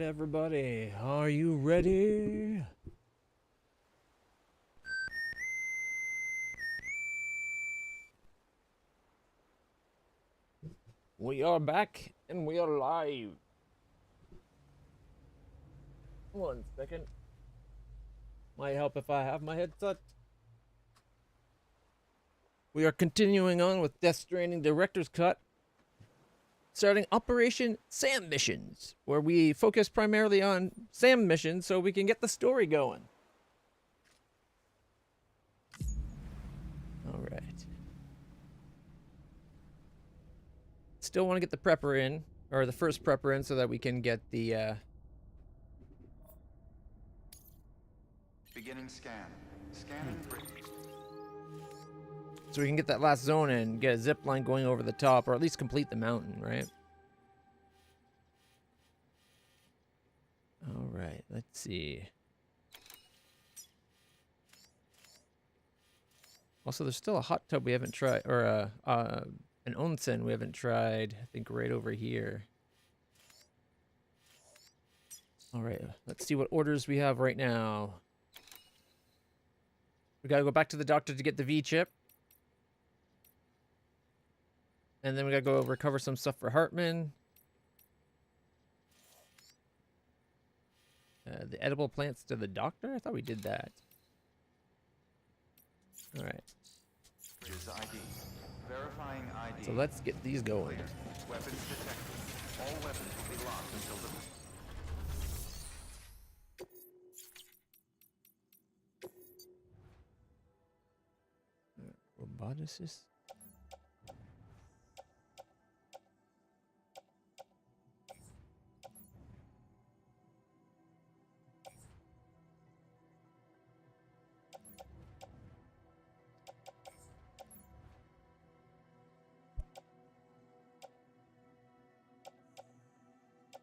everybody, are you ready? We are back and we are live. 1 second. Might help if I have my headset. We are continuing on with Death Stranding Director's Cut, starting Operation Sam Missions, where we focus primarily on Sam missions so we can get the story going. Alright. Still want to get the prepper in, or the first prepper in, so that we can get the, Beginning scan. Scanning bridge. so we can get that last zone in, get a zip line going over the top, or at least complete the mountain, right? Alright, let's see. Also, there's still a hot tub we haven't tried, or an onsen we haven't tried, I think right over here. Alright, let's see what orders we have right now. We gotta go back to the doctor to get the V-chip. And then we gotta go recover some stuff for Hartman. The edible plants to the doctor? I thought we did that. Alright. ID. Verifying ID. So let's get these going. Clear. Weapons detected. All weapons will be locked until the... Roboticist?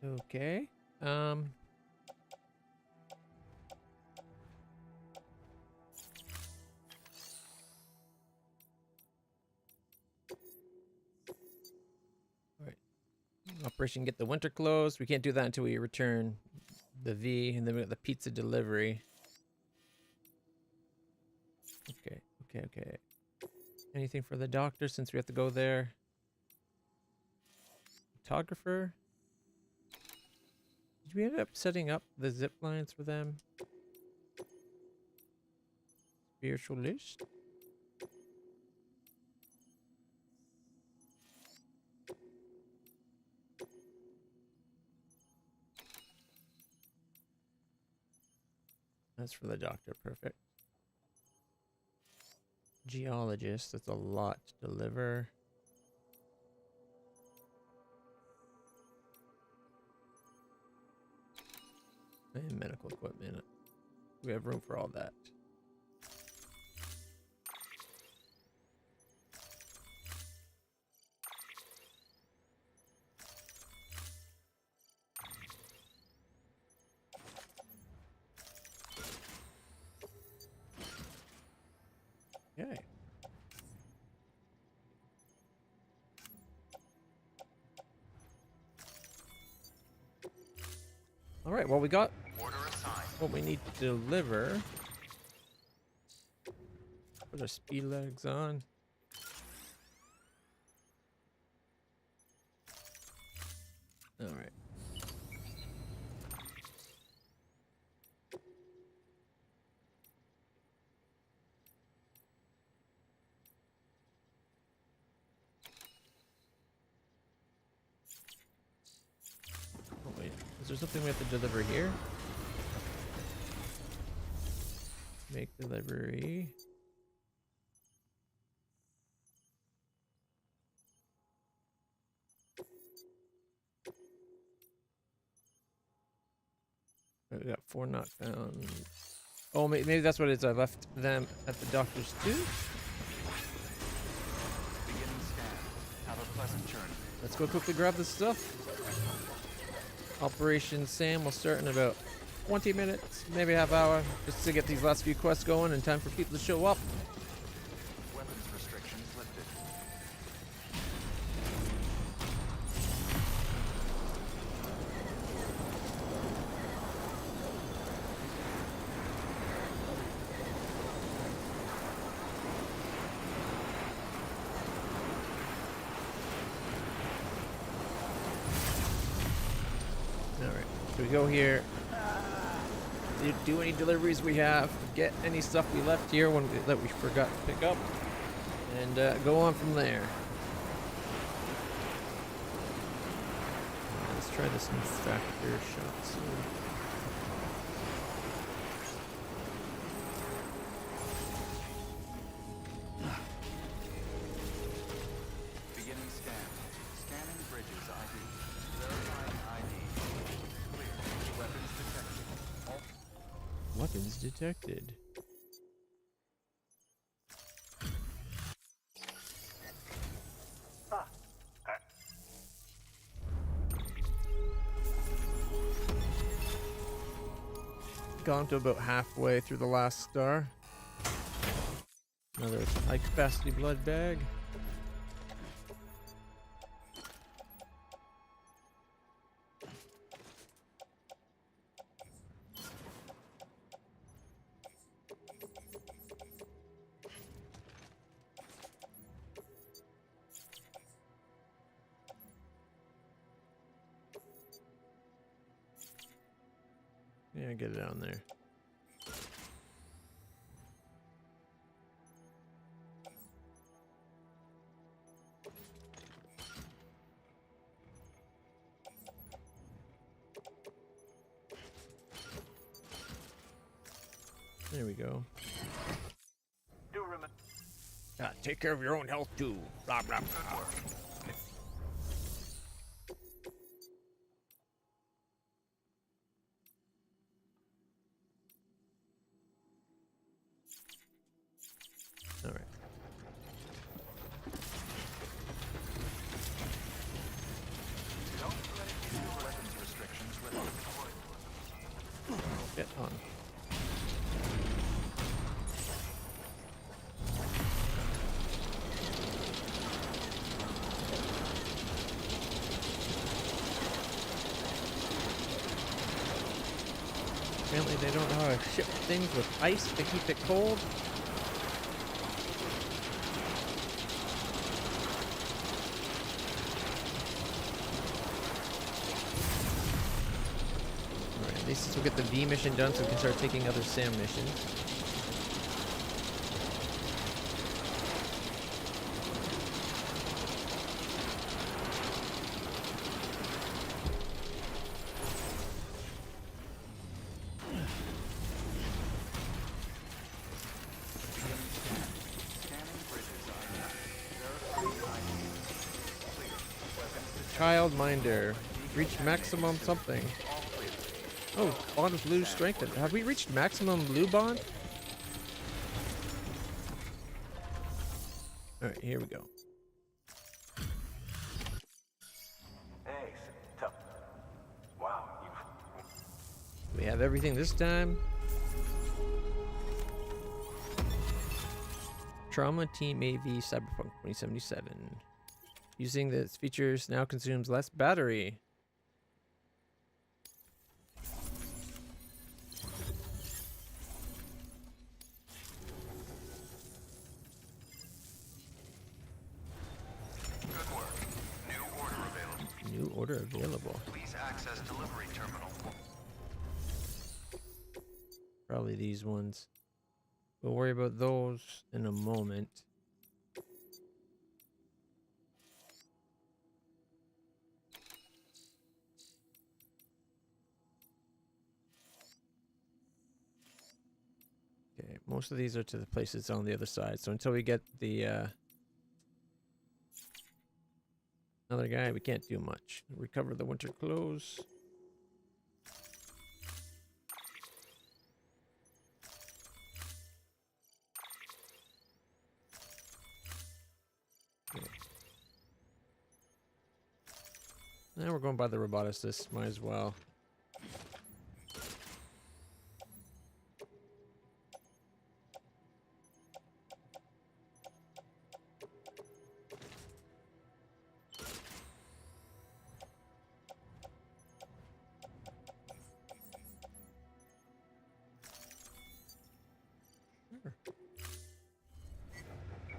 Okay. Alright. Operation Get the Winter Clothes. We can't do that until we return the V, and then we got the pizza delivery. Okay. Anything for the doctor since we have to go there? Photographer? Did we end up setting up the zip lines for them? Spiritualist? That's for the doctor, perfect. Geologist, that's a lot to deliver. And medical equipment. We have room for all that. Okay. All right, well, we got what we need to deliver. Put our speed legs on. All right. Oh wait, is there something we have to deliver here? Make delivery. We got 4 not found. Oh, maybe that's what it is. I left them at the doctor's too. Beginning scan. Have a pleasant journey. Let's go quickly grab this stuff. Operation Sam will start in about 20 minutes, maybe half hour, just to get these last few quests going in time for people to show up. Weapons restrictions lifted. So we go here, do any deliveries we have, get any stuff we left here that we forgot to pick up, and go on from there. Let's try this new factor shot soon. Beginning scan. Scanning bridges ID. Verifying ID. Clear. Weapons detected. Weapons detected. Gone to about halfway through the last star. Another high capacity blood bag. Yeah, get it down there. There we go. Do remember. Take care of your own health too. Blah blah blah. All right. Don't let it get your weapons restrictions with Get on. Apparently they don't know how to ship things with ice to keep it cold. Alright, at least we'll get the V mission done so we can start taking other SAM missions. Childminder. Reach maximum something. Oh, bond with blue strengthened. Have we reached maximum blue bond? Alright, here we go. Hey, tough. Wow, We have everything this time. Trauma Team AV Cyberpunk 2077. Using this features now consumes less battery. good work. New order available. New order available. Please access delivery terminal. Probably these ones. We'll worry about those in a moment. Okay, most of these are to the places on the other side. So until we get the another guy, we can't do much. Recover the winter clothes. Okay. Now we're going by the roboticist. Might as well.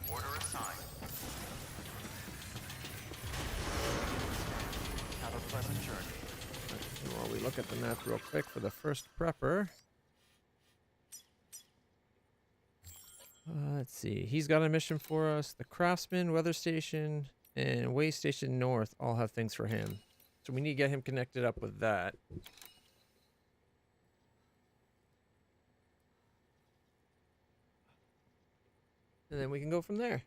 Order assigned. Have a pleasant journey. Well, look at the map real quick for the first prepper. Let's see. He's got a mission for us. The Craftsman, Weather Station, and Way Station North all have things for him. So we need to get him connected up with that. And then we can go from there.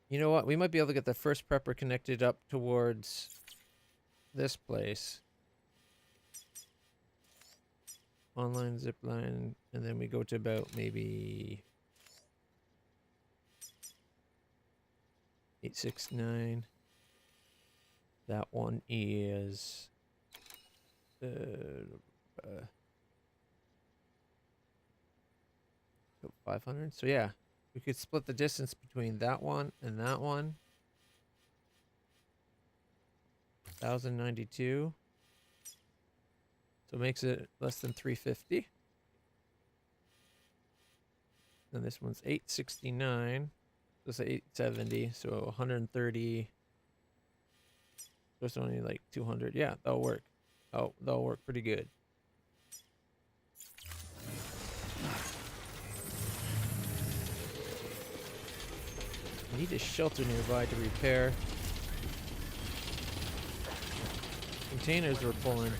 You know what? We might be able to get the first prepper connected up towards this place. Online zipline, and then we go to about maybe 869. That one is 500. So yeah, we could split the distance between that one and that one. 1092. So it makes it less than 350. And this one's 869. This is 870. So 130. So it's only like 200. Yeah, that'll work. Oh, that'll work pretty good. I need a shelter nearby to repair. Containers we're pulling.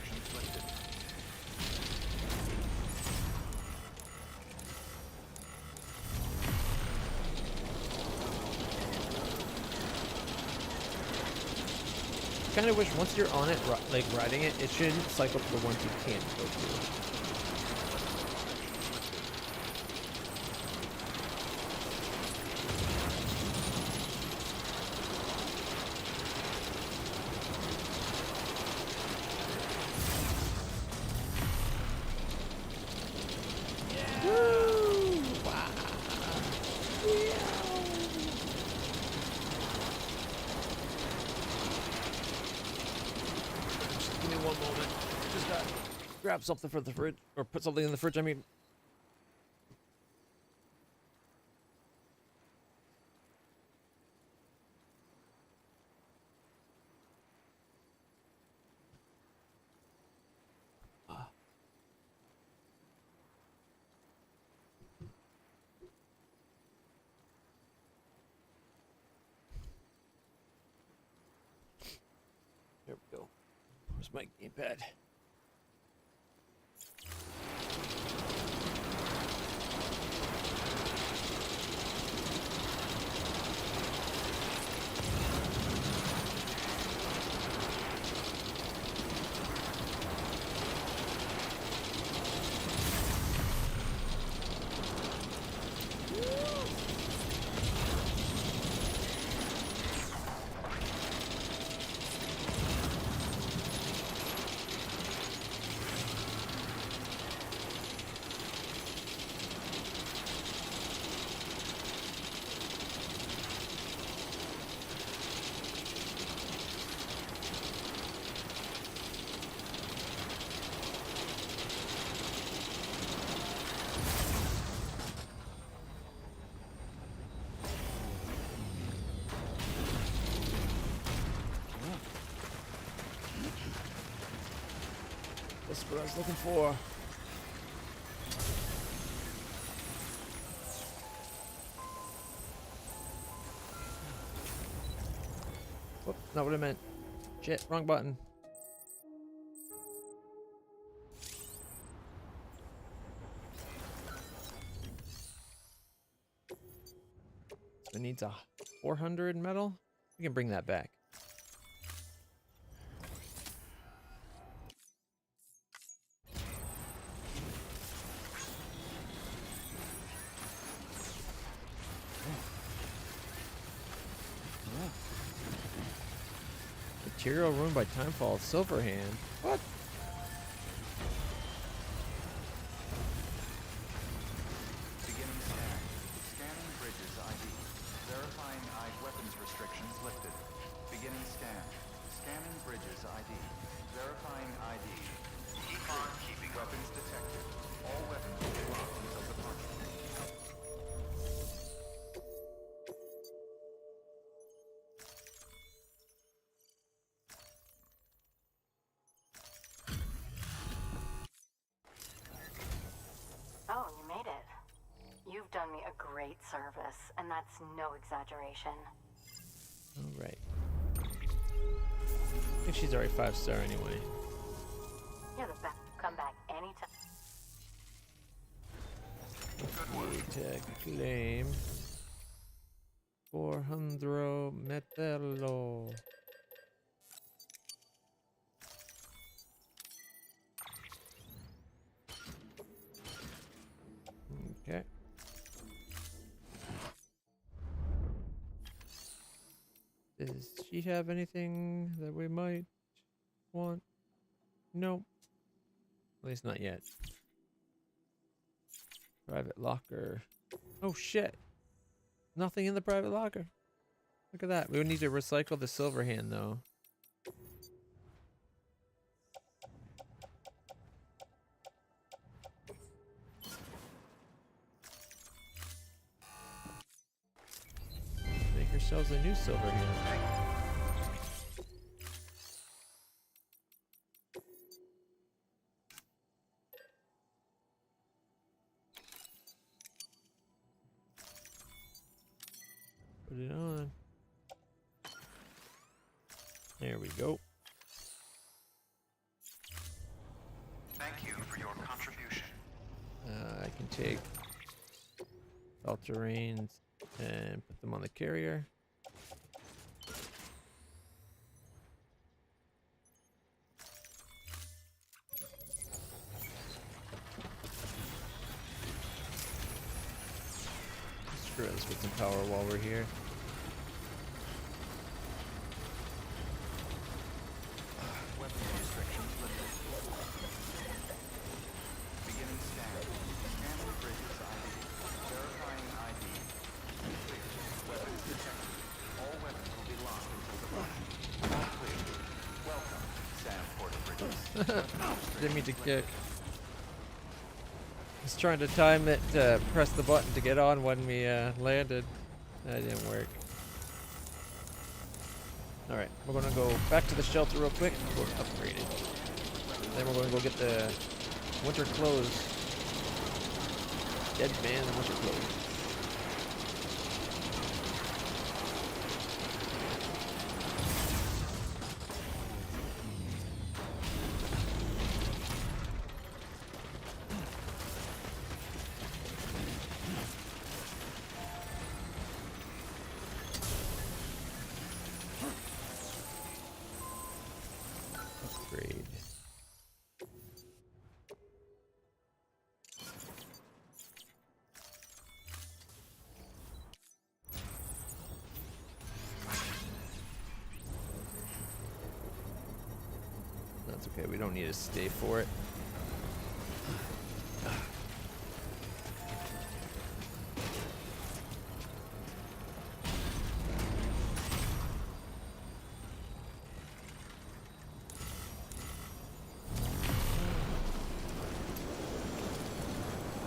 Kind of wish once you're on it, like riding it, it shouldn't cycle to the ones you can't go to. Grab something from the fridge, or put something in the fridge, I mean. There we go. Where's my gamepad? That's what I was looking for. Whoop, not what I meant. Shit, wrong button. It needs a 400 metal. We can bring that back. Material ruined by timefall. Silverhand. What? Beginning scan. Scanning bridges ID. Verifying weapons restrictions lifted. Beginning scan. Scanning bridges ID. Verifying ID. Keep on keeping weapons detected. All weapons will be locked until departure. service, and that's no exaggeration. All right. I think she's already 5-star anyway. You're the best. Come back anytime. Tag claim 400 metallo. Okay. Does she have anything that we might want? No. At least not yet. Private locker. Oh shit. Nothing in the private locker. Look at that. We would need to recycle the silver hand though. Make ourselves a new silver hand. Put it on. There we go. Thank you for your contribution. I can take all-terrains and put them on the carrier. Screw it, let's put some power while we're here. Weapons restrictions lifted. Beginning scan. Scanning bridges ID. Verifying ID. Complete. Weapons detected. All weapons will be locked until the launch. Complete. Welcome, Sam Porter Bridges. Didn't mean to kick. I was trying to time it to press the button to get on when we landed. That didn't work. Alright, we're gonna go back to the shelter real quick. We'll upgrade it. Then we're gonna go get the winter clothes. Dead man and winter clothes. Upgrade. That's okay, we don't need to stay for it.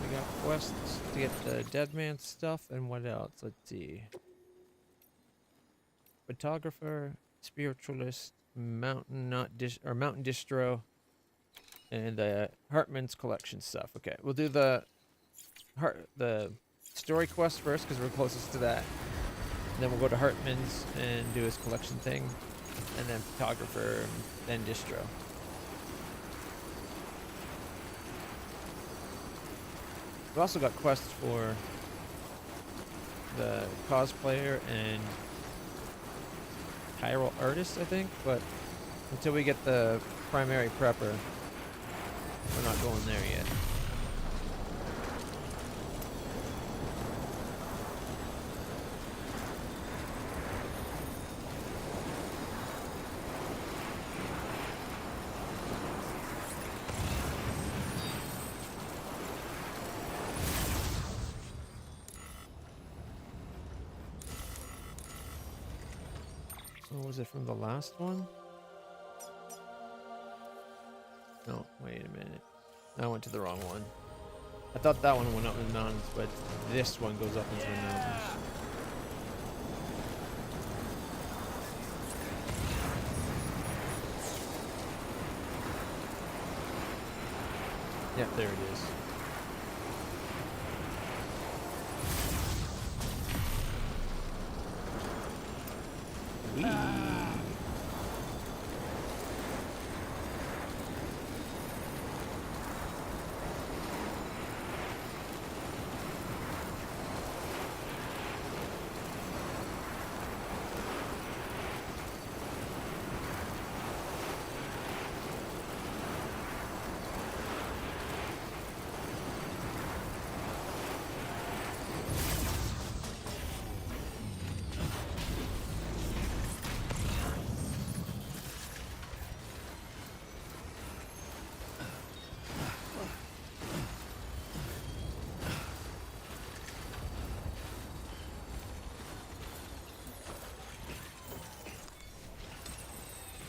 We got quests to get the dead man stuff and what else? Let's see. Photographer, spiritualist, mountain mountain distro, and Hartman's collection stuff. Okay, we'll do the story quest first because we're closest to that. And then we'll go to Hartman's and do his collection thing, and then photographer, and then distro. We've also got quests for the cosplayer and chiral artist, I think, but until we get the primary prepper, we're not going there yet. Or was it from the last one? No, wait a minute. I went to the wrong one. I thought that one went up in the mountains, but this one goes up into the mountains. Yep, there it is.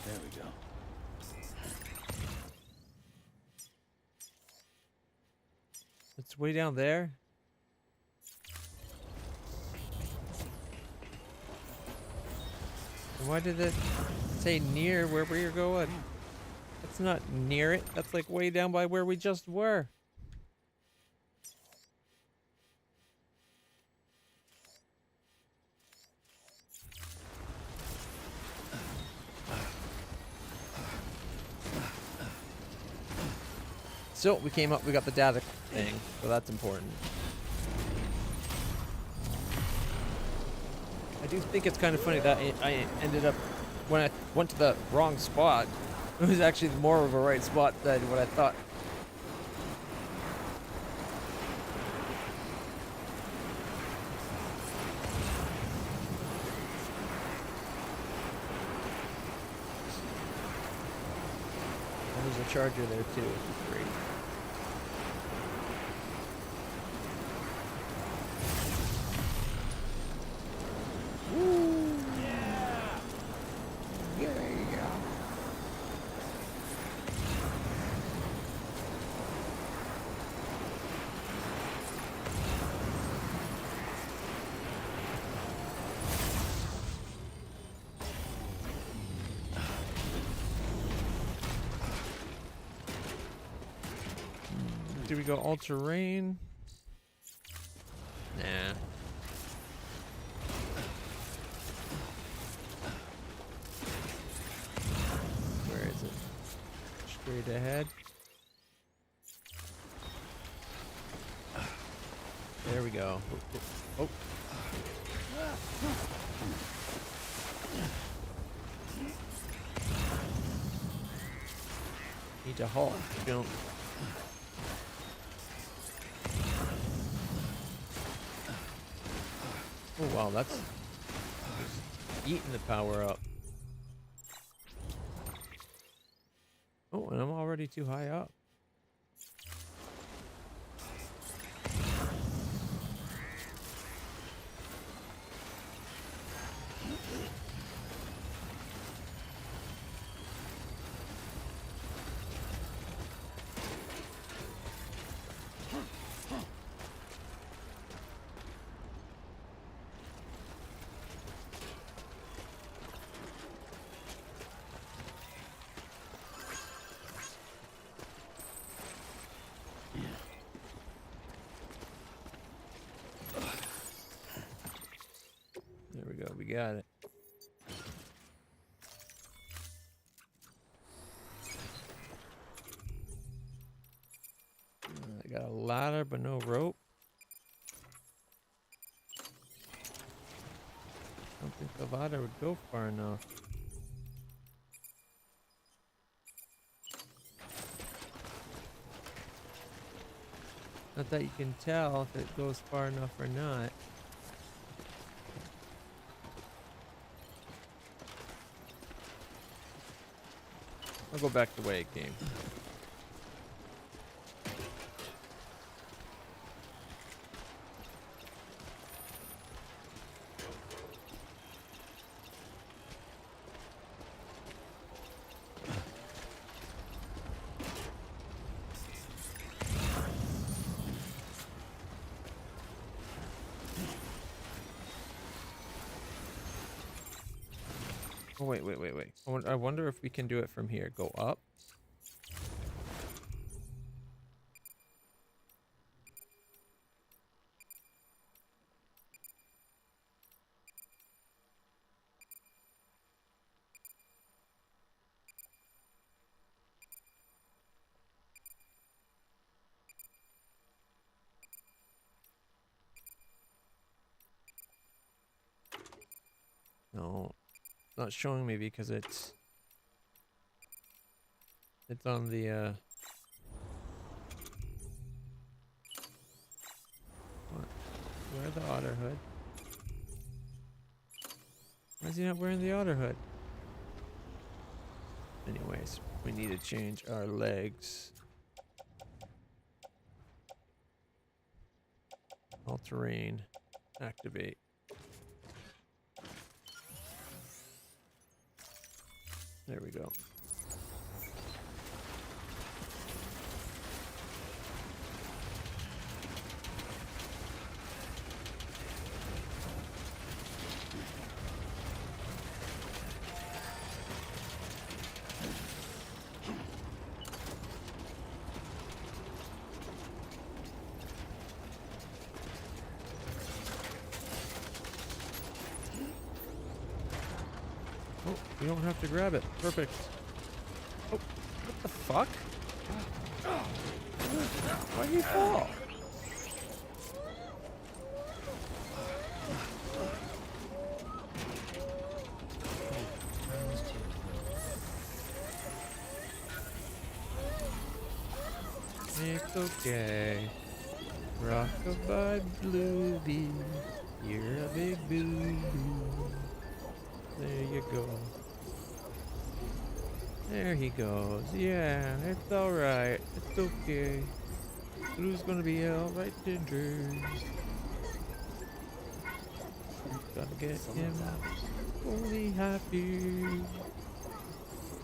There we go. It's way down there. And why did it say near where we were going? That's not near it. That's like way down by where we just were. So we came up, we got the data thing, so that's important. I do think it's kind of funny that I ended up, when I went to the wrong spot, it was actually more of a right spot than what I thought. And there's a charger there too, which is great. Do we go all terrain? Nah. Where is it? Straight ahead. There we go. Oh, oh, oh. Need to halt. Don't. Oh wow, that's eating the power up. Oh, and I'm already too high up. There we go, we got it. I got a ladder but no rope. I don't think the ladder would go far enough. Not that you can tell if it goes far enough or not. I'll go back the way it came. Oh, wait. I wonder if we can do it from here. Go up. No, it's not showing me because it's on the what? Wear the otter hood. Why is he not wearing the otter hood? Anyways, we need to change our legs. All terrain. Activate. There we go. Oh, you don't have to grab it. Perfect. Oh, what the fuck? Why'd he fall? It's okay. Rockabye bluebie. You're a big boo-boo. There you go. There he goes. Yeah, it's alright. It's okay. Blue's gonna be alright, Ginger. Gotta get him fully happy.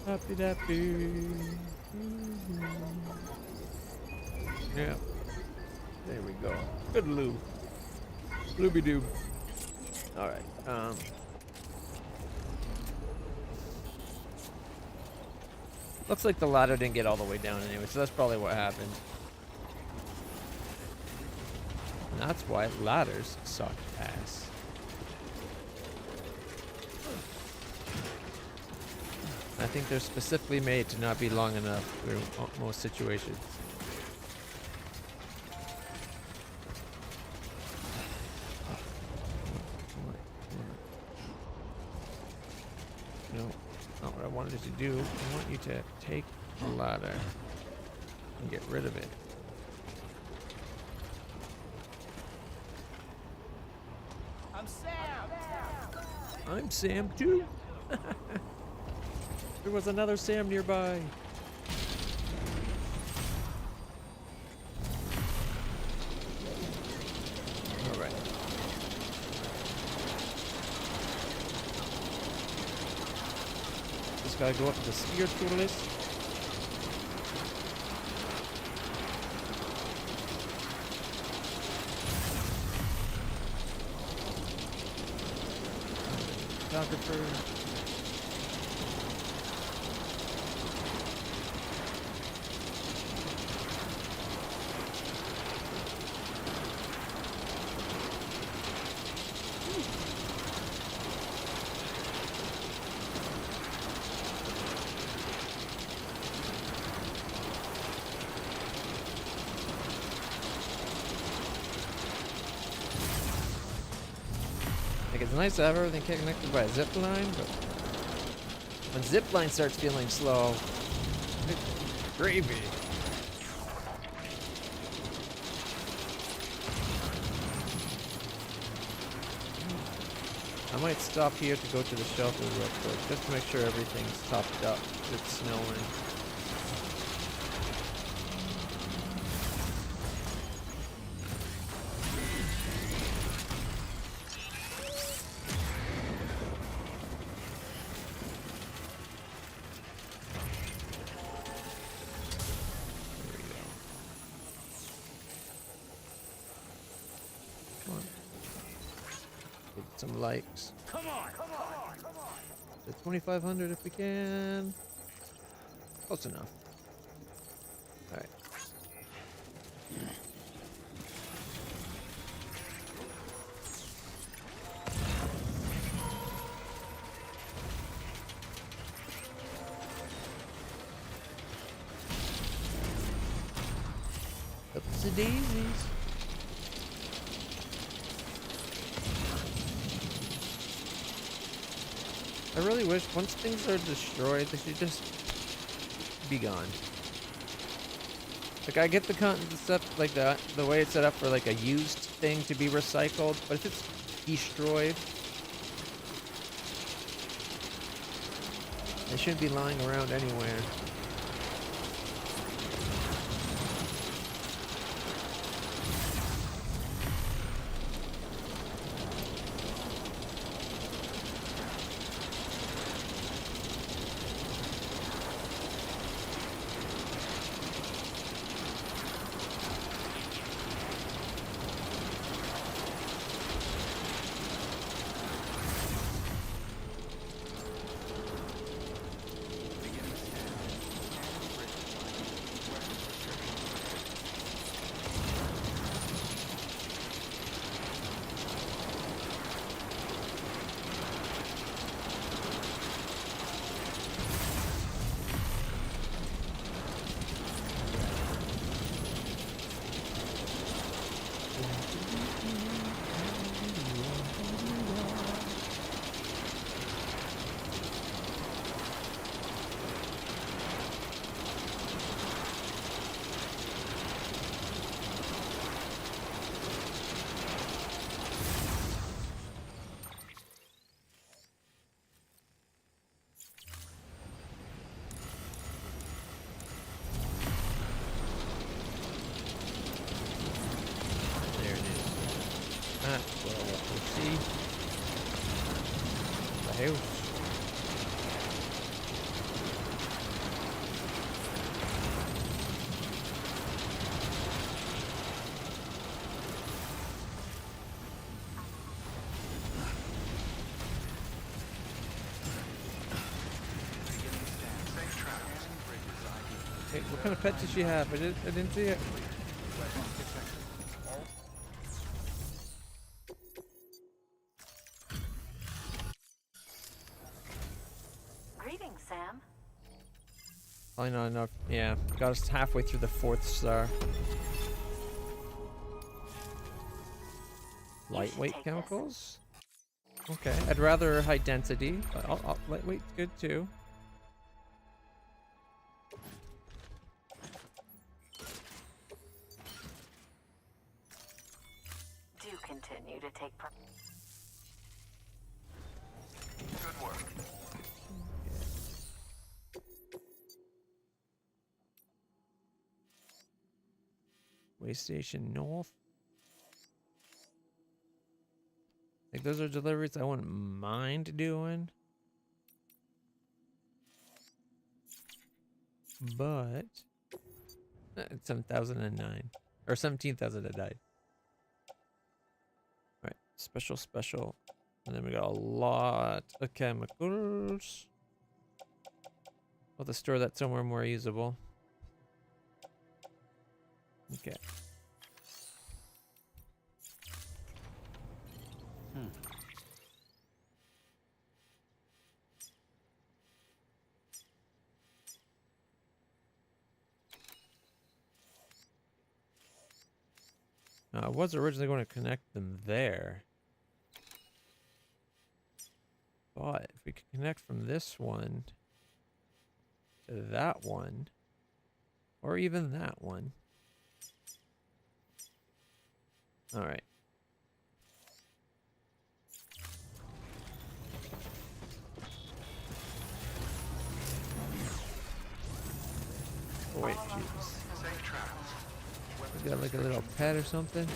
Happy dappy. Yeah. There we go. Good Lou. Looby doob. Alright, looks like the ladder didn't get all the way down anyway, so that's probably what happened. And that's why ladders suck ass. I think they're specifically made to not be long enough for most situations. No, not what I wanted to do. I want you to take the ladder and get rid of it. I'm Sam! I'm Sam too. There was another Sam nearby. All right. Just gotta go up to the spiritualist. Photographer. It's nice to have everything connected by a zip line, but when zip line starts feeling slow, it's gravy. I might stop here to go to the shelter real quick, just to make sure everything's topped up. It's snowing. Some likes. Come on! Come on! Come on! To 2,500 if we can. Close enough. All right. Ups the daisies. I really wish once things are destroyed, they should just be gone. Like, I get the concept like that, the way it's set up for like a used thing to be recycled, but if it's destroyed, they shouldn't be lying around anywhere. There it is. Ah, well, let's see. The house. Hey, what kind of pet does she have? I didn't see it. Greetings, Sam. Probably not enough. Yeah, got us halfway through the 4th star. Lightweight take chemicals? Okay, I'd rather high density, but lightweight's good too. Do continue to take part. Good work. Way station north. Like those are deliveries I wouldn't mind doing. But it's 7,009 or 17,000 a died. Right, special, and then we got a lot of chemicals. I'll have to store that somewhere more usable. Okay. I was originally going to connect them there. But if we could connect from this one to that one, or even that one. All right. Oh, wait, jeez. Safe travels. We got like a little pet or something.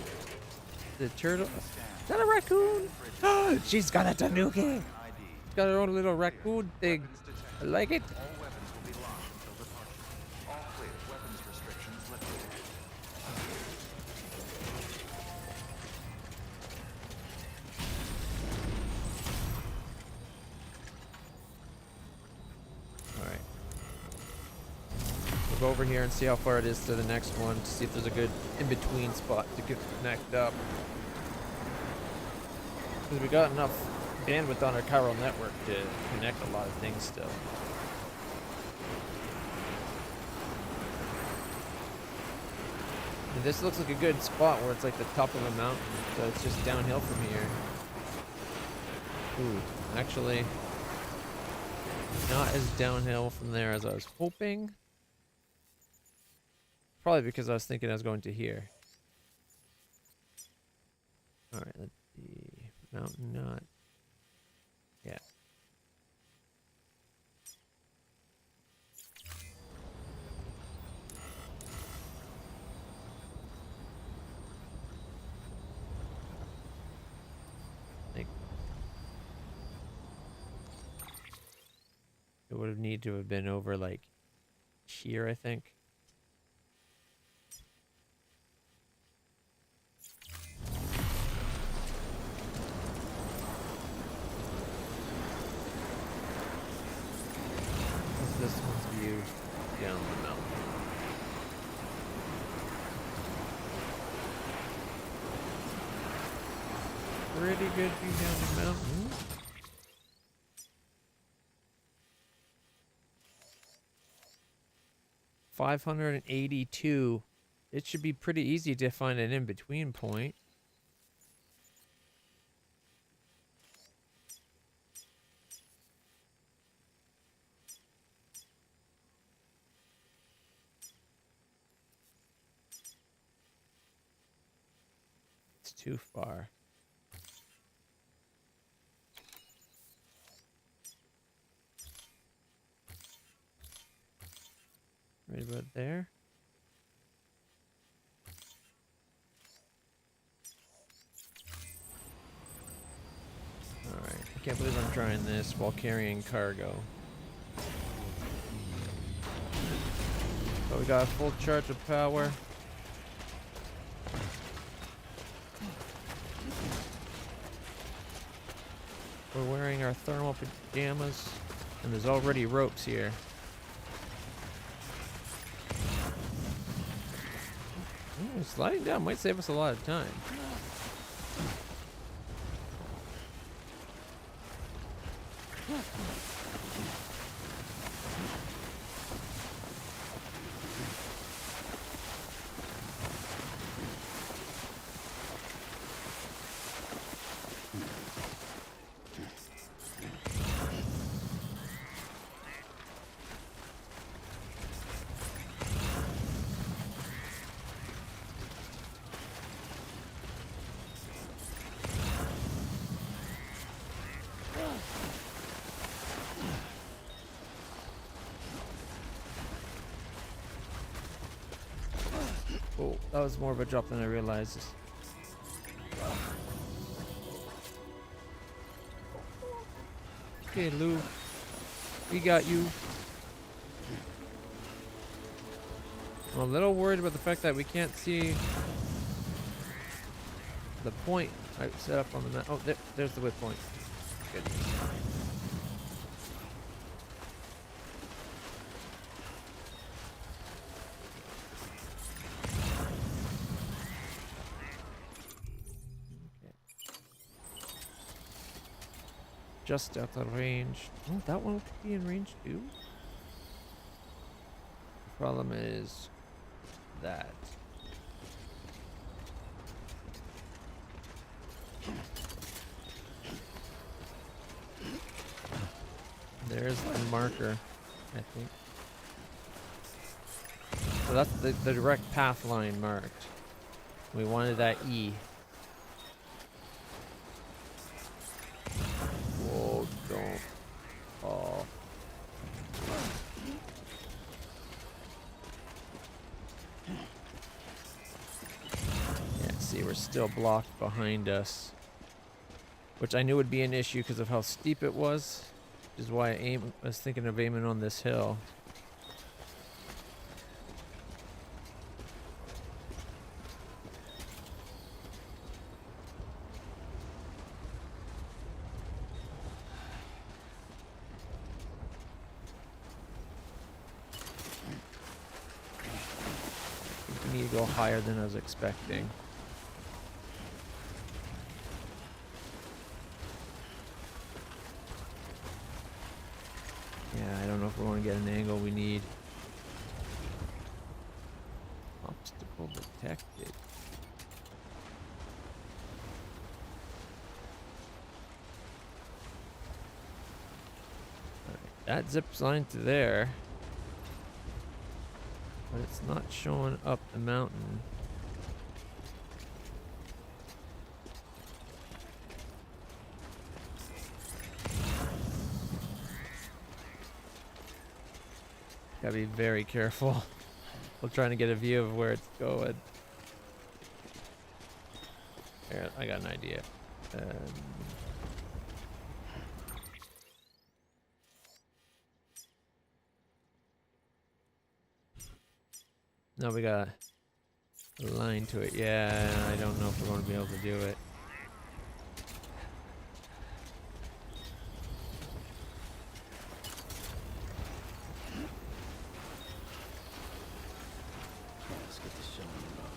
The turtle. Is that a raccoon? Oh, she's got a tanuki. ID. She's got her own little raccoon thing. I like it. All weapons will be locked until departure. All clear. Weapons restrictions lifted. All right. We'll go over here and see how far it is to the next one to see if there's a good in-between spot to connect up. Because we got enough bandwidth on our chiral network to connect a lot of things still. And this looks like a good spot where it's like the top of a mountain, so it's just downhill from here. Ooh, actually, Not as downhill from there as I was hoping. Probably because I was thinking I was going to here. Alright, let's see. Mountain nut. Yeah. Think it would have need to have been over like here, I think. This one's view down the mountain. Pretty good view down the mountain. $582. It should be pretty easy to find an in-between point. It's too far. Right about there. Alright, I can't believe I'm trying this while carrying cargo. But we got a full charge of power. We're wearing our thermal pajamas, and there's already ropes here. Ooh, sliding down might save us a lot of time. Oh, that was more of a drop than I realized. Okay, Lou. We got you. I'm a little worried about the fact that we can't see the point I set up on the map. Oh, there's the waypoint. Goodness. Just out of range. Oh, that one could be in range too. The problem is that. There's the marker, I think. So that's the direct path line marked. We wanted that E. Whoa, don't fall. Yeah, see, we're still blocked behind us. Which I knew would be an issue because of how steep it was. Which is why I was thinking of aiming on this hill. We need to go higher than I was expecting. Yeah, I don't know if we want to get an angle we need. Obstacle detected. Alright. That zip line to there. But it's not showing up the mountain. Gotta be very careful. We're trying to get a view of where it's going. Here, I got an idea. No, we got a line to it. Yeah, I don't know if we're going to be able to do it. Let's get this show on the road.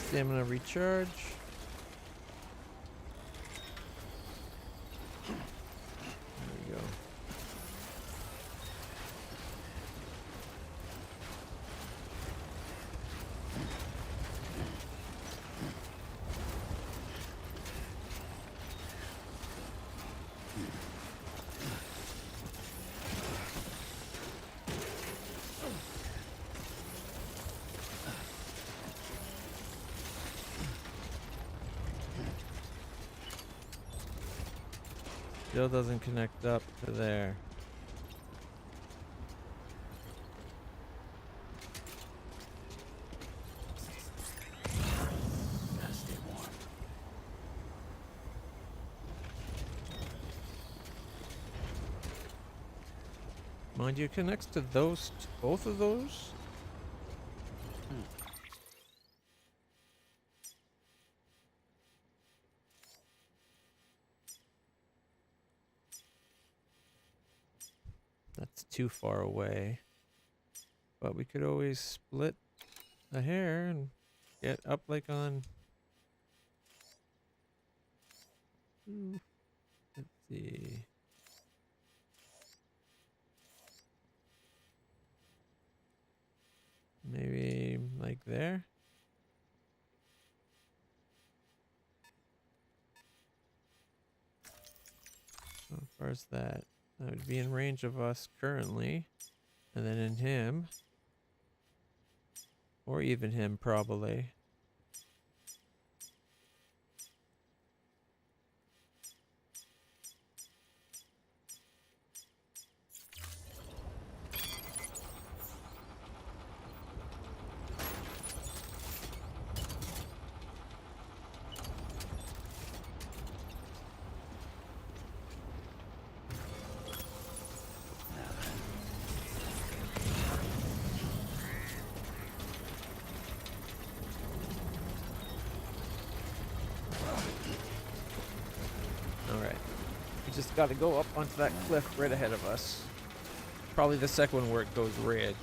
Stamina recharge. There we go. Still doesn't connect up to there. Gotta stay warm. Mind you, it connects to those, both of those. That's too far away. But we could always split a hair and get up like on... Let's see. Maybe like there? How far is that? That would be in range of us currently. And then in him. Or even him, probably. Alright. We just gotta go up onto that cliff right ahead of us. Probably the second one where it goes red.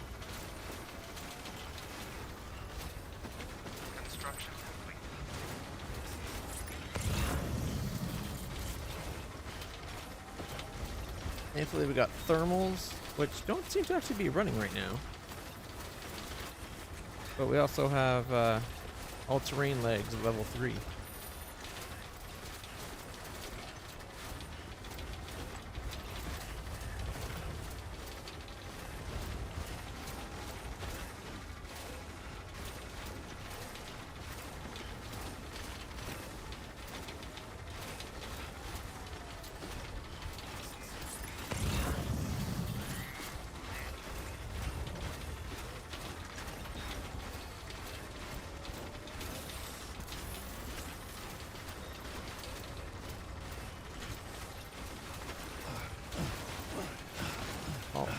Construction complete. Thankfully we got thermals, which don't seem to actually be running right now. But we also have all-terrain legs at level 3.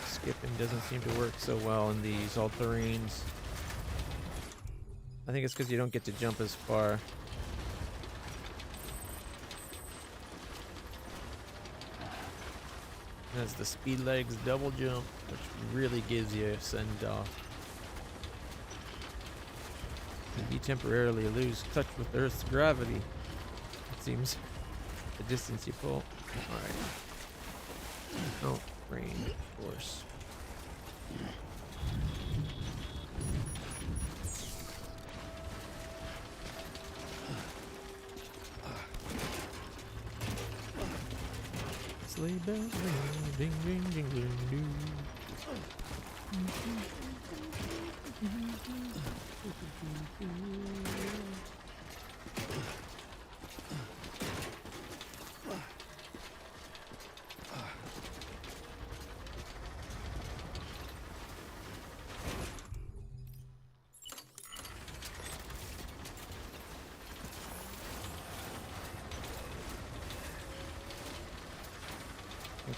Skipping doesn't seem to work so well in these all-terrains. I think it's because you don't get to jump as far. That's the speed legs double jump, which really gives you a send-off. And you temporarily lose touch with Earth's gravity. It seems the distance you pull. Alright. Oh, rain, of course. Sleigh bells ring, ding, ding, ding, ding, ding.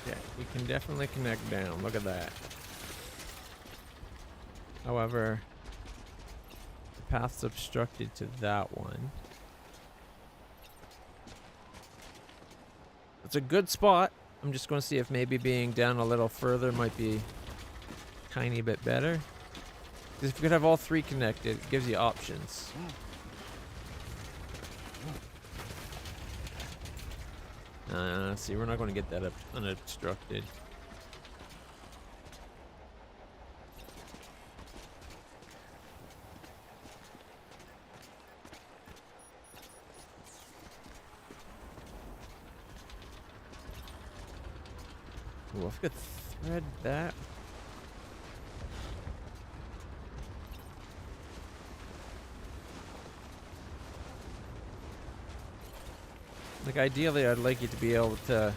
Okay, we can definitely connect down. Look at that. However, the path's obstructed to that one. It's a good spot. I'm just going to see if maybe being down a little further might be a tiny bit better. Because if you could have all three connected, it gives you options. See, we're not going to get that up unobstructed. Ooh, if I could thread that. Like, ideally, I'd like you to be able to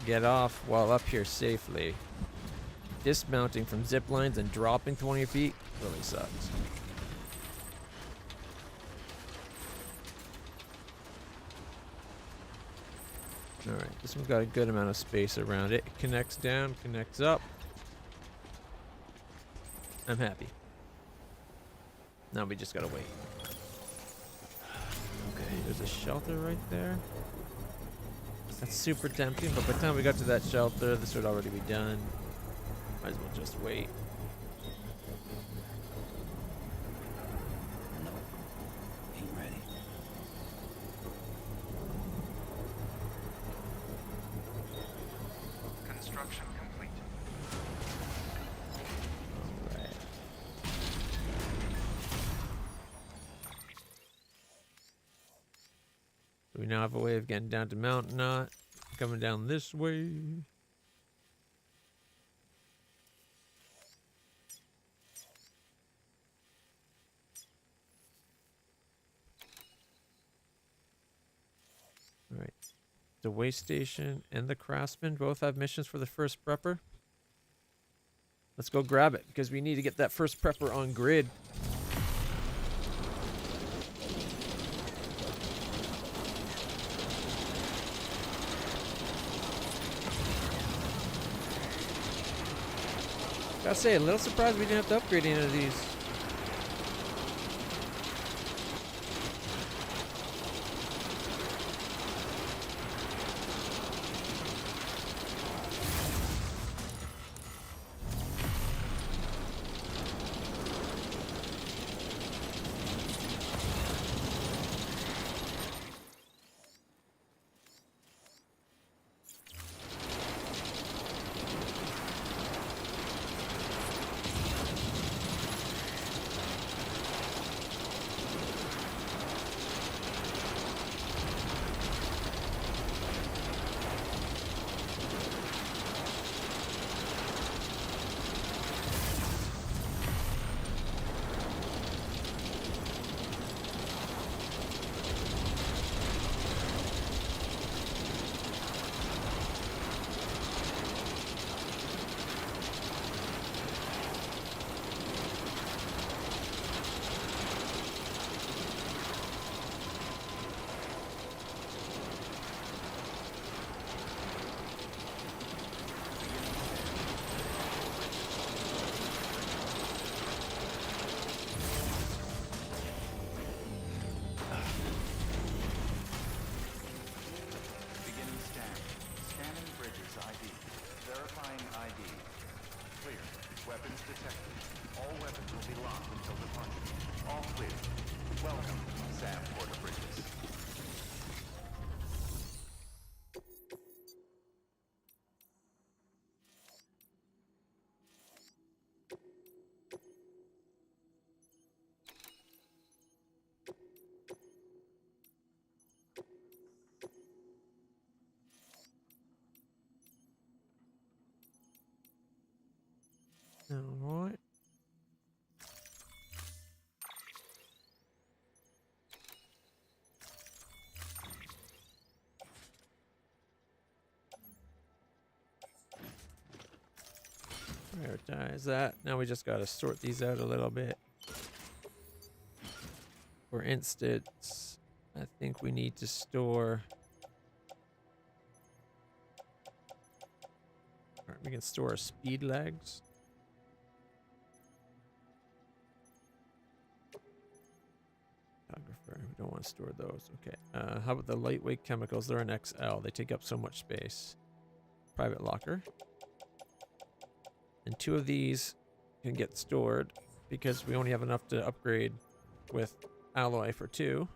get off while up here safely. Dismounting from zip lines and dropping 20 feet really sucks. Alright, this one's got a good amount of space around it. It connects down, connects up. I'm happy. Now we just gotta wait. Okay, there's a shelter right there. That's super tempting, but by the time we got to that shelter, this would already be done. Might as well just wait. No, ain't ready. Construction complete. Alright. So we now have a way of getting down to Mount Knot. Coming down this way. Alright. The way station and the craftsman both have missions for the first prepper. Let's go grab it because we need to get that first prepper on grid. Gotta say, a little surprised we didn't have to upgrade any of these. Beginning scan. Scanning bridges ID. Verifying ID. Clear. Weapons detected. All weapons will be locked until departure. All clear. Welcome, Sam Porter Bridges. Alright. Prioritize that. Now we just gotta sort these out a little bit. For instance, I think we need to store... Alright, we can store our speed legs. Photographer, we don't want to store those. Okay. How about the lightweight chemicals? They're an XL. They take up so much space. Private locker. And 2 of these can get stored because we only have enough to upgrade with alloy for 2.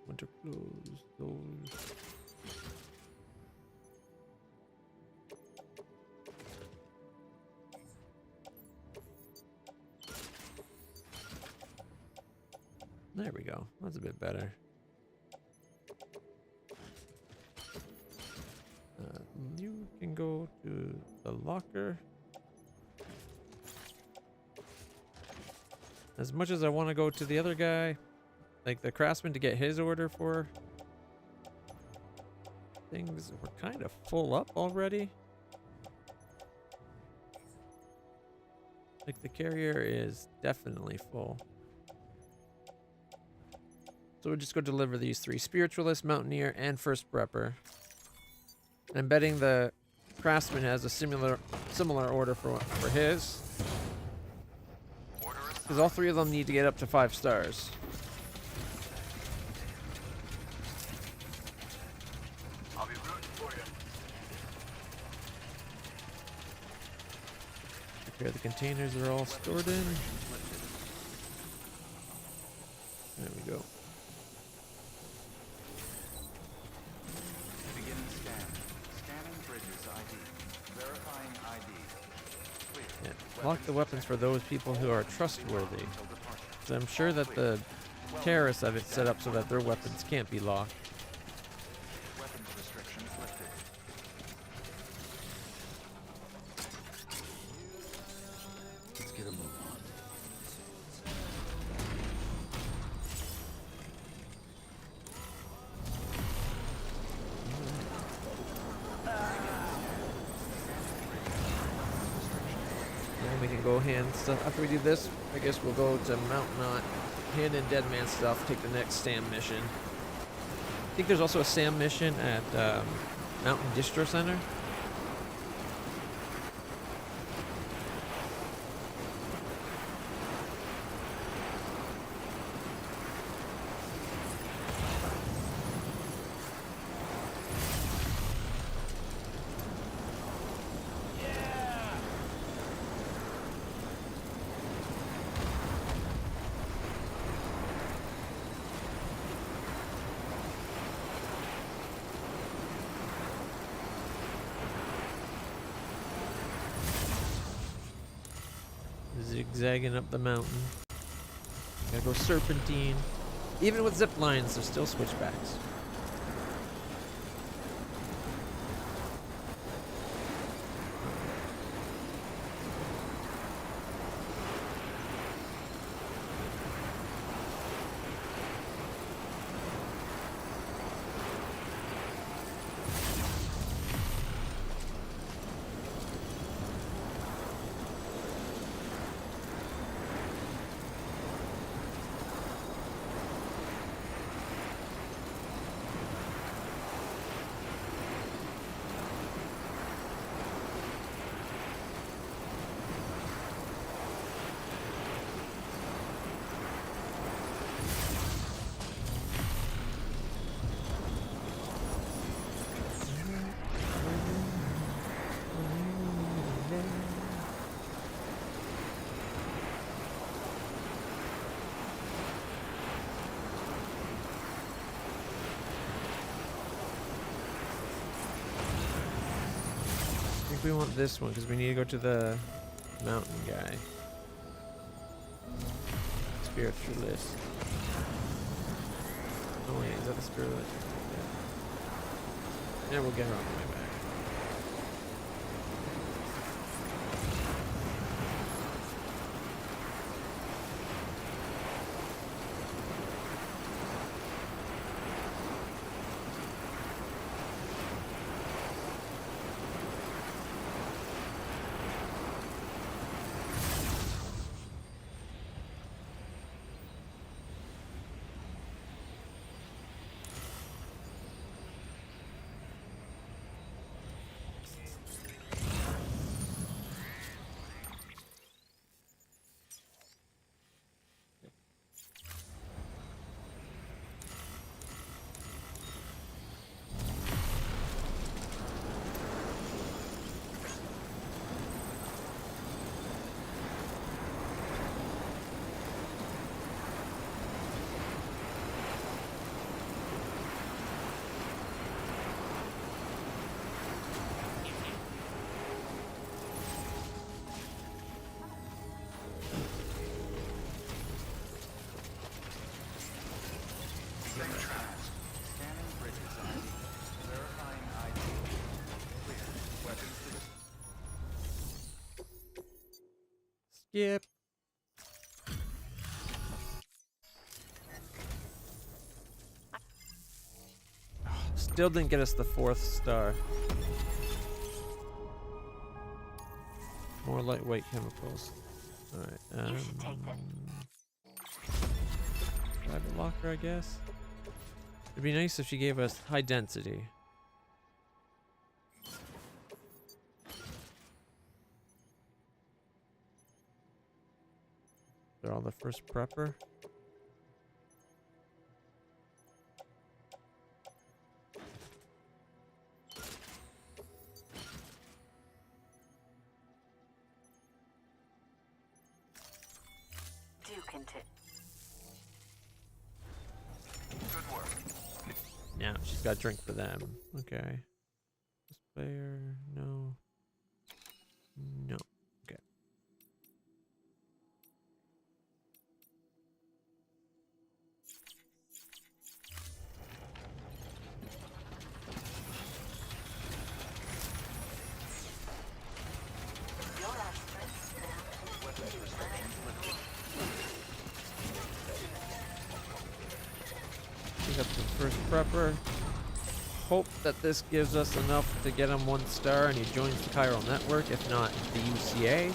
Winter clothes, those. There we go. That's a bit better. You can go to the locker. As much as I want to go to the other guy, like the craftsman, to get his order for things, we're kind of full up already. Like the carrier is definitely full. So we'll just go deliver these 3: Spiritualist, Mountaineer, and First Prepper. And I'm betting the craftsman has a similar order for his. Because all 3 of them need to get up to 5 stars. I'll be rooting for you. Prepare the containers are all stored in. There we go. Beginning scan. Scanning bridges ID. Verifying ID. Clear. Yeah. Lock the weapons for those people who are trustworthy. So I'm sure that the terrorists have it set up so that their weapons can't be locked. Weapons restrictions lifted. Let's get a move on. And we can go hand stuff. After we do this, I guess we'll go to Mount Knot, hand in Dead Man stuff, take the next SAM mission. I think there's also a SAM mission at Mountain Distro Center. Zigzagging up the mountain. Gotta go serpentine. Even with zip lines, there's still switchbacks. I think we want this one because we need to go to the mountain guy. Spiritualist. Oh wait, is that the spiritualist? Yeah. And we'll get her on the way back. Scanning bridges ID. Verifying ID. Clear. Weapons to Skip. Still didn't get us the 4th star. More lightweight chemicals. Alright, You should take this. private locker, I guess. It'd be nice if she gave us high density. They're all the first prepper. Do continue. good work. Yeah, she's got a drink for them. Okay. This player, no. No. Okay. Your aspirants now. Weapons restrictions lifted. Pick up the first prepper. Hope that this gives us enough to get him 1 star and he joins the chiral network, if not the UCA.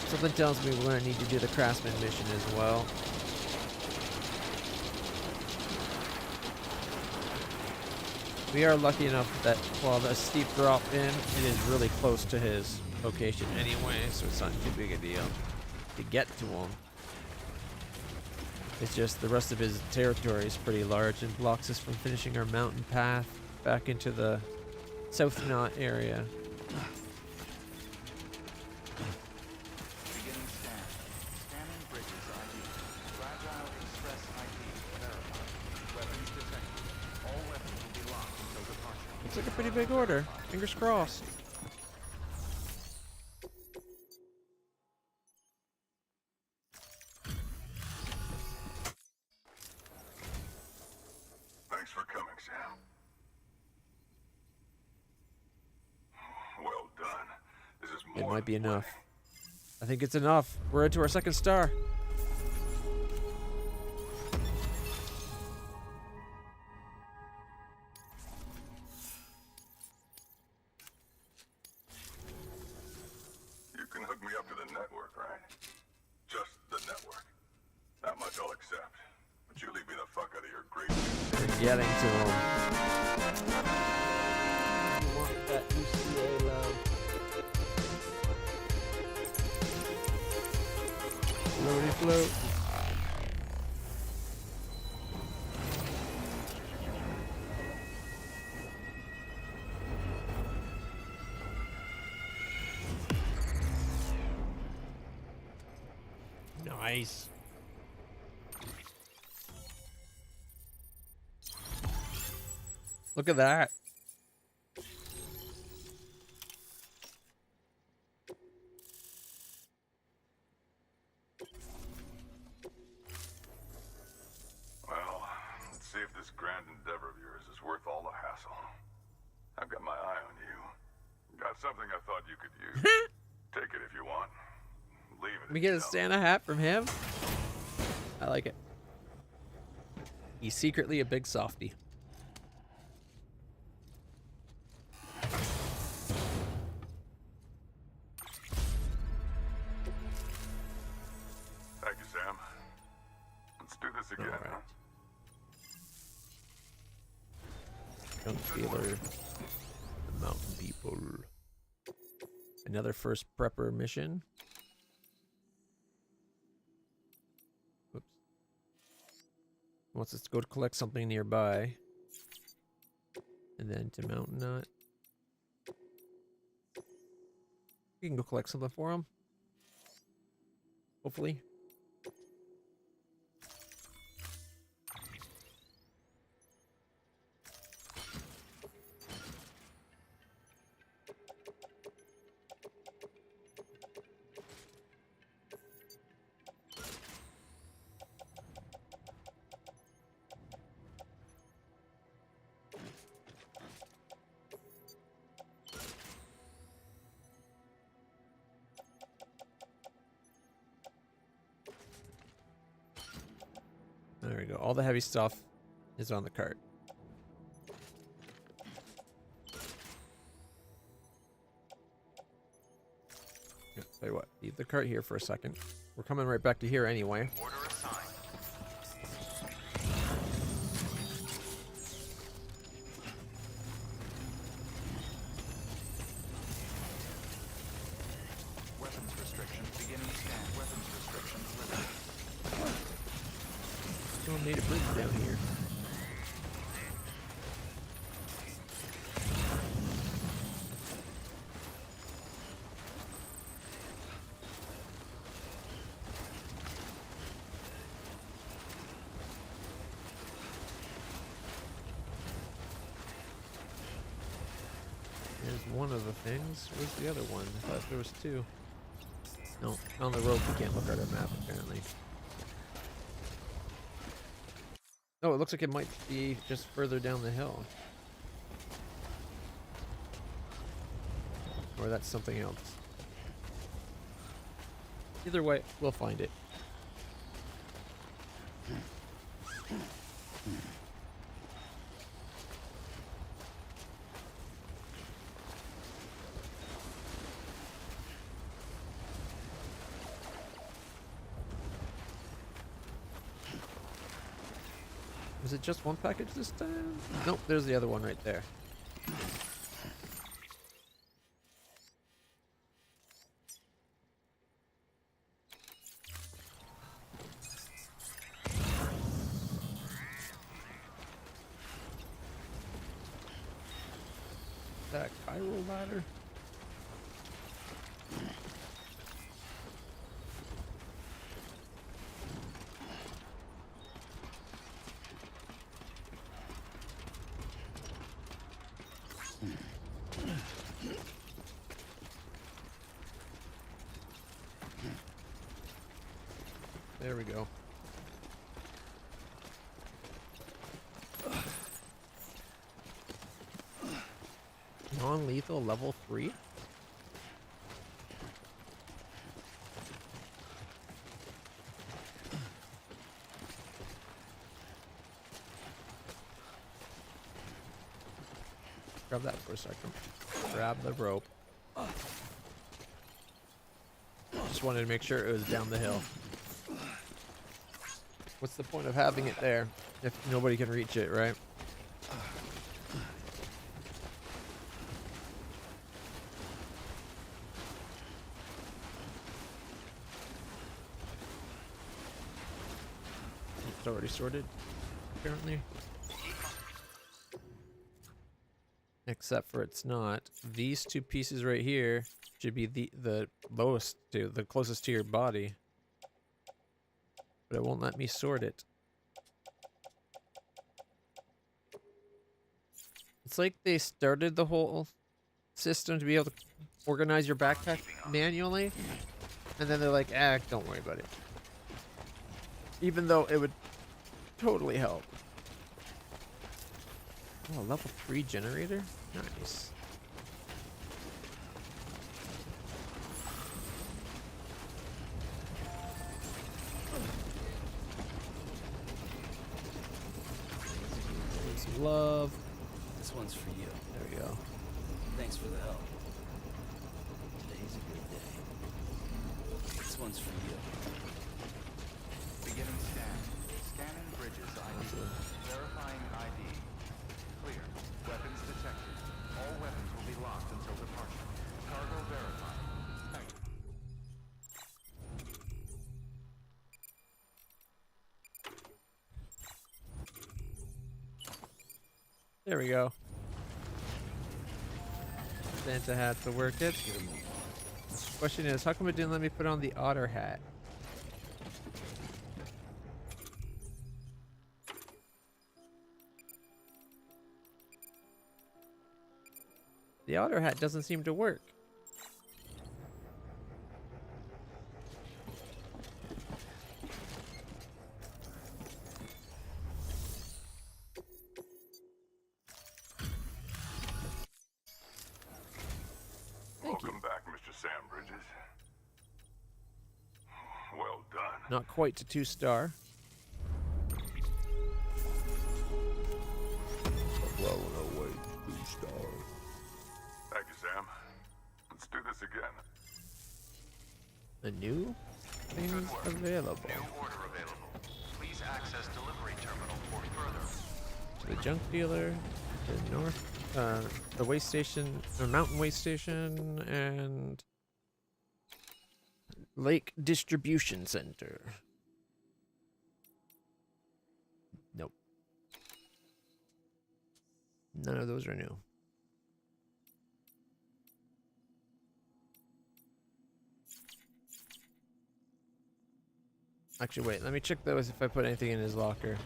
Something tells me we're going to need to do the craftsman mission as well. We are lucky enough that while the steep drop in, it is really close to his location anyway, so it's not too big a deal to get to him. It's just the rest of his territory is pretty large and blocks us from finishing our mountain path back into the South Knot area. Beginning scan. Scanning bridges ID. Fragile Express ID verified. Weapons detected. All weapons will be locked until departure. Looks like a pretty big order. Fingers crossed. Thanks for coming, Sam. Well done. This is It more might be than enough. plenty. I think it's enough. We're into our 2nd star. You can hook me up to the network, right? Just the network. That much I'll accept. But you leave me the fuck out of your great. We're getting to him. You want that UCA love. Floaty float. Nice. Look at that. Well, let's see if this grand endeavor of yours is worth all the castle. I've got my eye on you. Got something I thought you could use. Take it if you want. Leave it. We if get you a don't. Santa hat from him. I like it. He's secretly a big softie. Thank you, Sam. Let's do this again. Alright. Junk dealer. The mountain people. Another first prepper mission. Whoops. Wants us to go to collect something nearby. And then to Mountain Nut. We can go collect something for him. Hopefully. There we go. All the heavy stuff is on the cart. Yeah, tell you what, leave the cart here for a second. We're coming right back to here anyway. Order assigned. Weapons restrictions beginning scan. Weapons restrictions lifted. Still need a bridge down here. There's one of the things. Where's the other one? I thought there was two. No, on the road we can't look at our map apparently. Oh, it looks like it might be just further down the hill. Or that's something else. Either way, we'll find it. Was it just one package this time? Nope, there's the other one right there. That chiral ladder? There we go. Non-lethal level 3? Grab that for a second. Grab the rope. Just wanted to make sure it was down the hill. What's the point of having it there if nobody can reach it, right? It's already sorted, apparently. Except for it's not. These two pieces right here should be the lowest to, the closest to your body. But it won't let me sort it. It's like they started the whole system to be able to organize your backpack manually. And then they're like, ah, don't worry about it. Even though it would totally help. Oh, level 3 generator? Nice. Some love. This one's for you. There we go. Thanks for the help. Today's a good day. This one's for you. Beginning scan. Scanning bridges ID. Verifying ID. Clear. Weapons detected. All weapons will be locked until departure. Cargo verified. Thank you. There we go. Santa hat to work it. Get a move on. Question is, how come it didn't let me put on the otter hat? The otter hat doesn't seem to work. Thank you. Welcome back, Mr. Sam Bridges. Well done. Not quite to 2-star. Well, no way, 2-star. Thank you, Sam. Let's do this again. A new things Good work. available. New order available. Please access delivery terminal for further. To the junk dealer, to north, the way station, or mountain way station, and lake distribution center. Nope. None of those are new. Actually, wait, let me check those if I put anything in his locker.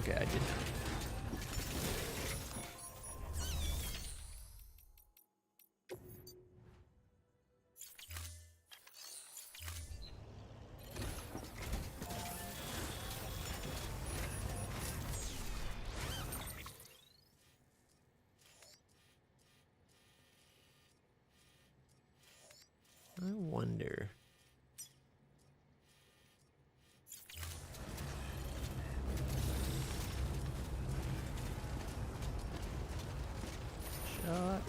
Okay, I did not. I wonder. Shot.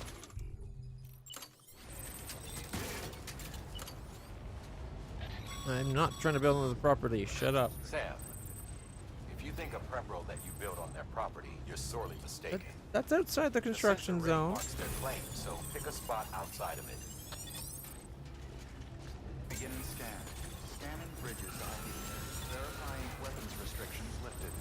I'm not trying to build on the property. Shut up. Sam, if you think a prep roll that you built on their property, you're sorely mistaken. That's outside the construction sensor ring zone. marks their claim, so pick a spot outside of it. Beginning scan. Scanning bridges ID. Verifying weapons restrictions lifted.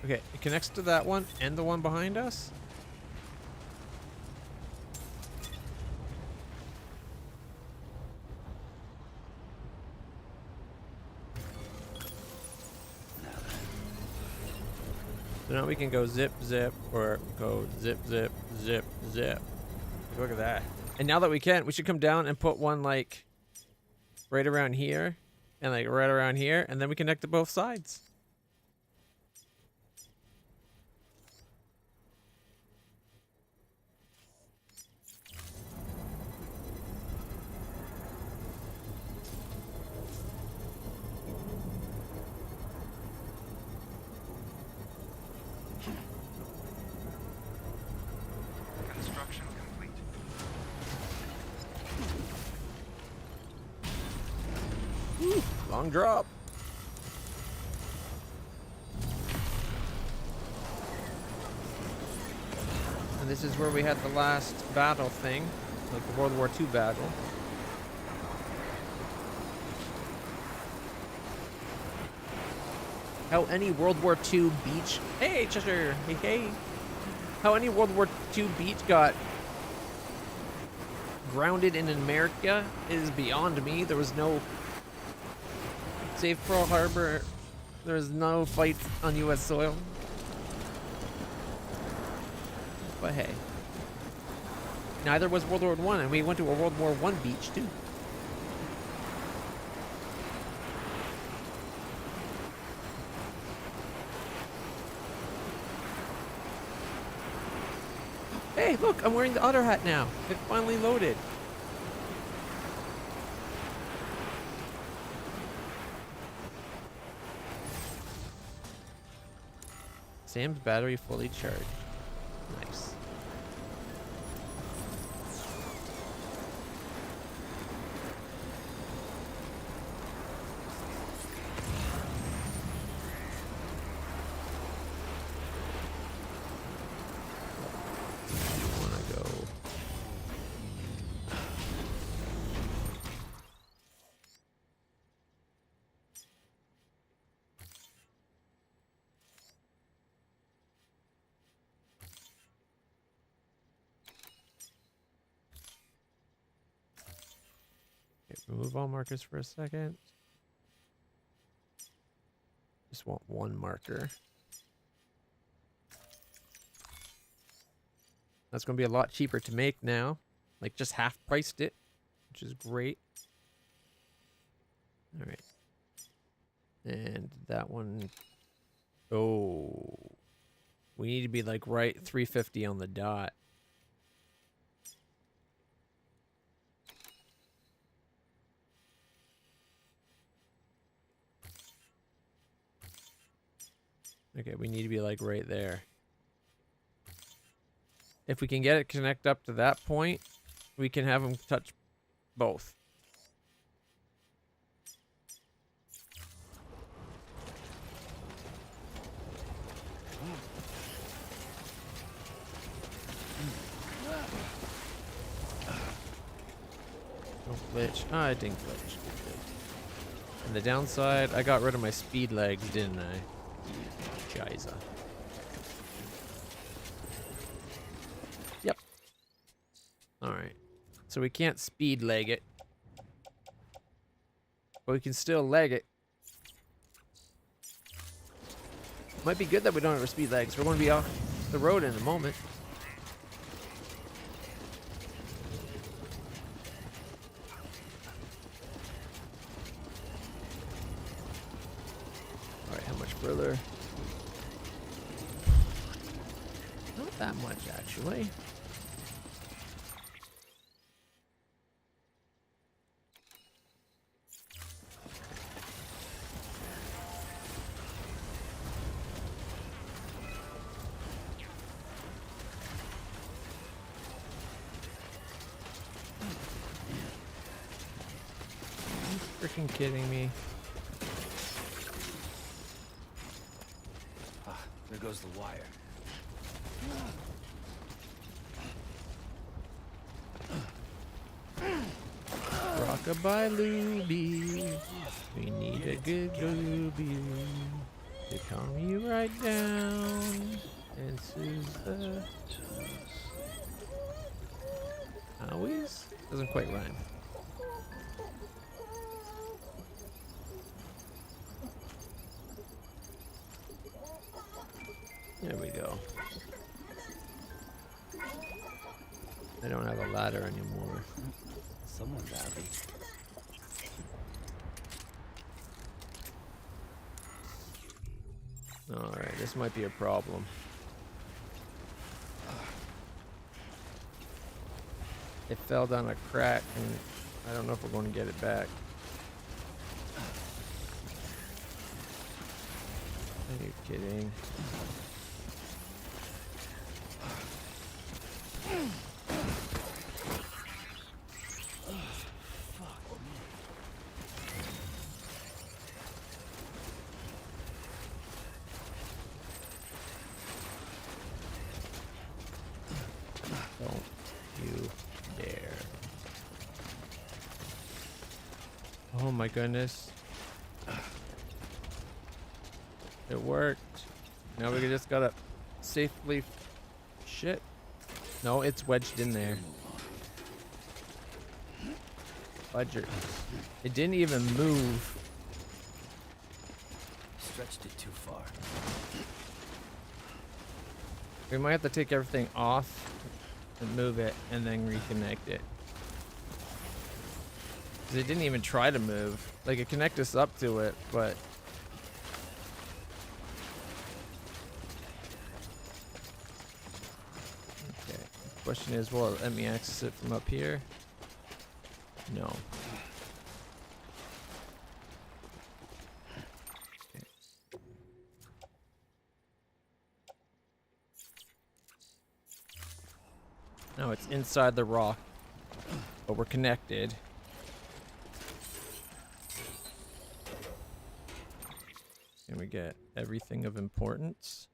Okay, it connects to that one and the one behind us. So now we can go zip, zip, or go zip, zip, zip, zip. Look at that. And now that we can, we should come down and put one like right around here and like right around here, and then we connect to both sides. Construction complete. Long drop. And this is where we had the last battle thing, like the World War II battle. How any World War II beach... Hey, Chester! Hey, hey! How any World War II beach got grounded in America is beyond me. There was no... Save Pearl Harbor. There was no fight on U.S. soil. but hey. Neither was World War One, and we went to a World War One beach too. Hey, look, I'm wearing the otter hat now. It finally loaded. Sam's battery fully charged. Nice. Wanna go? Okay, remove all markers for a second. Just want one marker. That's going to be a lot cheaper to make now. Like, just half priced it, which is great. All right. And that one. Oh. We need to be, like, right 350 on the dot. Okay, we need to be, like, right there. If we can get it connect up to that point, we can have them touch both. Don't glitch. Ah, it didn't glitch. Good. And the downside, I got rid of my speed legs, didn't I? Jiza. Yep. Alright. So we can't speed leg it. But we can still leg it. Might be good that we don't have our speed legs. We're going to be off the road in a moment. Alright, how much further? Not that much, actually. Freaking kidding me. Ah, there goes the wire. Rockabye Looby. We need a good Looby to calm you right down and soothe the howies? Doesn't quite rhyme. There we go. I don't have a ladder anymore. Someone's happy. Alright, this might be a problem. It fell down a crack and I don't know if we're going to get it back. Are you kidding? Don't you dare. Oh my goodness. It worked. Now we just gotta safely... Shit. No, it's wedged in there. Fudger. It didn't even move. Stretched it too far. We might have to take everything off and move it and then reconnect it. 'Cause it didn't even try to move. Like, it connected us up to it, but... Okay. The question is, will it let me access it from up here? No. Okay. No, it's inside the rock, but we're connected. Can we get everything of importance?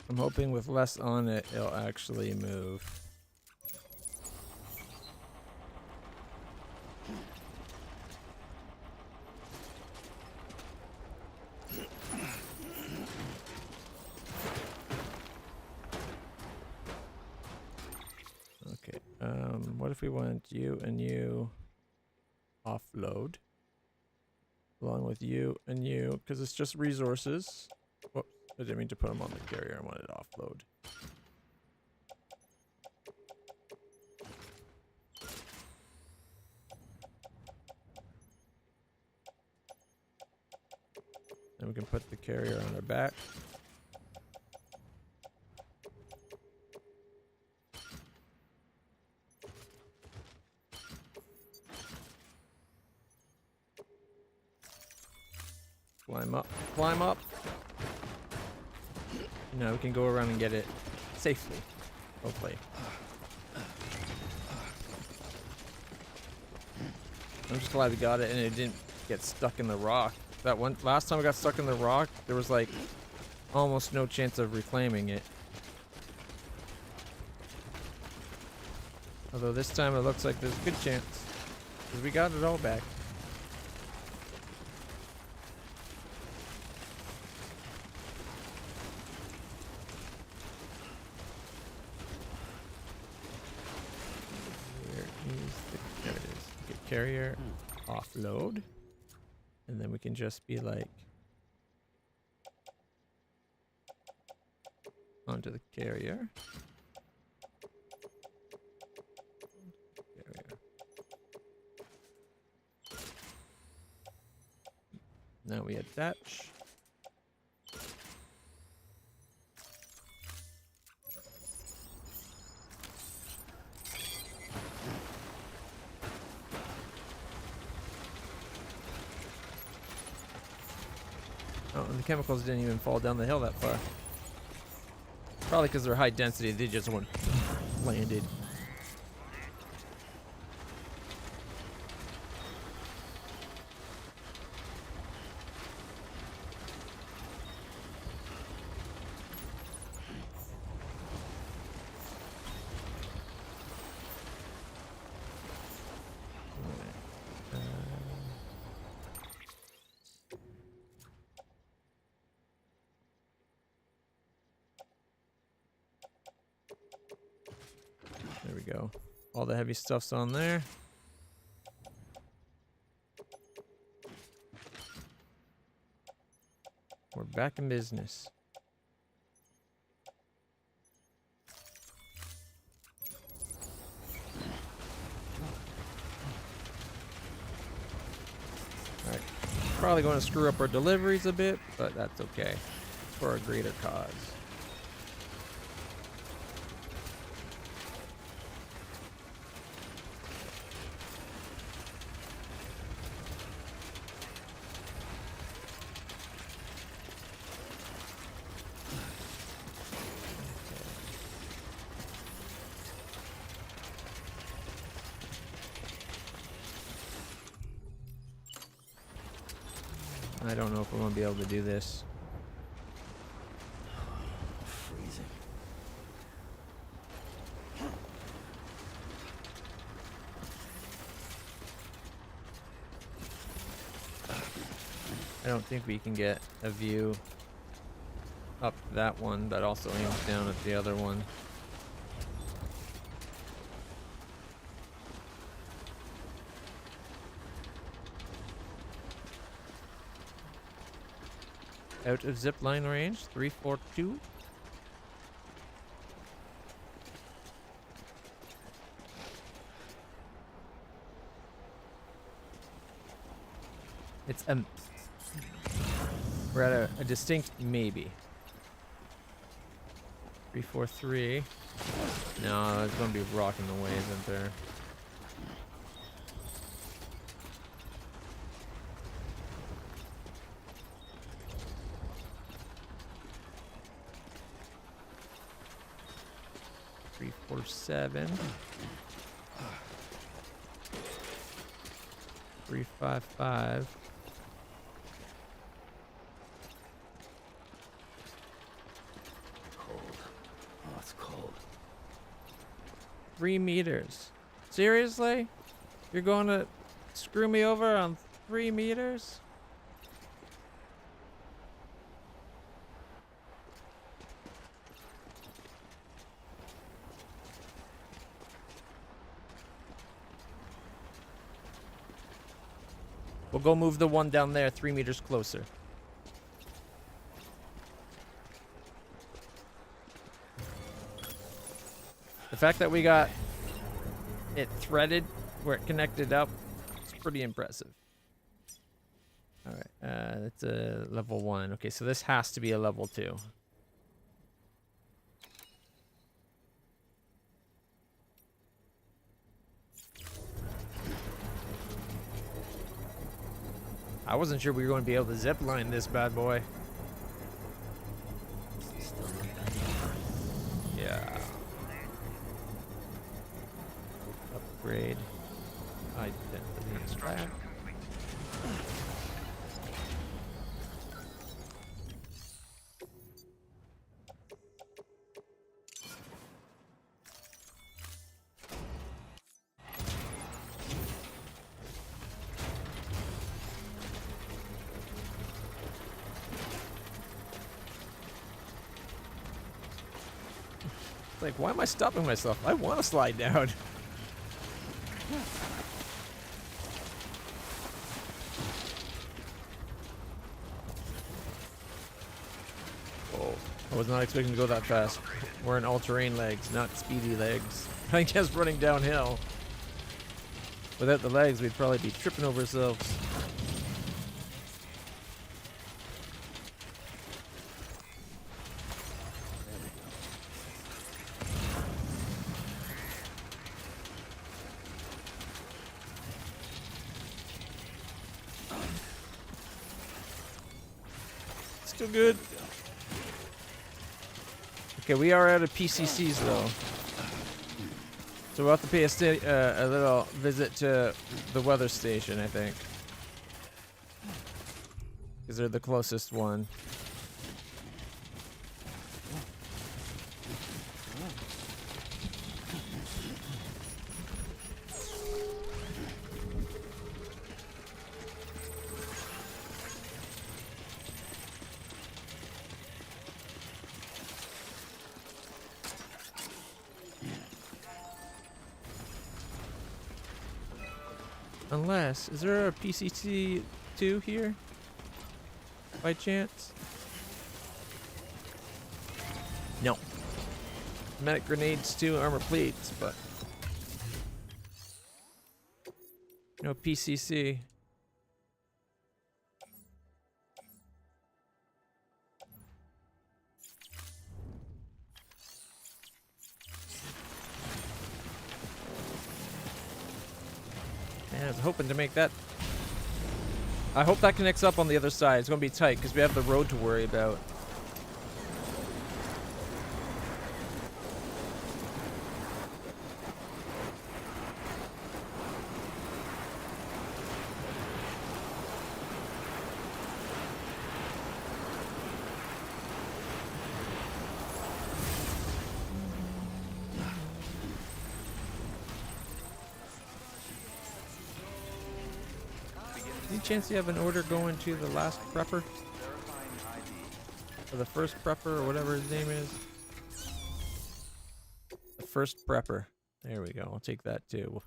I'm hoping with less on it, it'll actually move. Okay, what if we want you and you offload? Along with you and you, because it's just resources. Whoops, I didn't mean to put them on the carrier, I wanted to offload. Then we can put the carrier on our back. Climb up, climb up. Now we can go around and get it safely, hopefully. I'm just glad we got it and it didn't get stuck in the rock. That one last time I got stuck in the rock, there was like almost no chance of reclaiming it. Although this time it looks like there's a good chance, because we got it all back. There it is. Get carrier, offload, and then we can just be like onto the carrier. Now we attach. Oh, and the chemicals didn't even fall down the hill that far. Probably because they're high density, they just went landed. There we go. All the heavy stuff's on there. We're back in business. Alright. Probably going to screw up our deliveries a bit, but that's okay. It's for a greater cause. I don't know if I'm gonna be able to do this. Freezing. don't think we can get a view up that one that also aims down at the other one. Out of zip line range, 342. It's we're at a distinct maybe. 343. No, there's gonna be rock in the way, isn't there? Three, 4, 7. 3, 5, 5. Cold. Oh, it's cold. 3 meters. Seriously? You're going to screw me over on 3 meters? We'll go move the one down there 3 meters closer. The fact that we got it threaded where it connected up is pretty impressive. Alright, that's a level 1. Okay, so this has to be a level 2. I wasn't sure we were going to be able to zip line this bad boy. Yeah. Upgrade. Identity back. Like, why am I stopping myself? I want to slide down. Oh, I was not expecting to go that fast. We're in all-terrain legs, not speedy legs. I guess running downhill. Without the legs, we'd probably be tripping over ourselves. Still good. Okay, we are out of PCCs though, so we'll have to pay a little visit to the weather station, I think, because they're the closest one. Unless, is there a PCC 2 here? By chance? No. Medic grenades 2, armor plates, but no PCC. Man, I was hoping to make that. I hope that connects up on the other side. It's going to be tight because we have the road to worry about. chance you have an order going to the last prepper? Verifying ID. Or the first prepper, or whatever his name is? The first prepper. There we go. I'll take that too.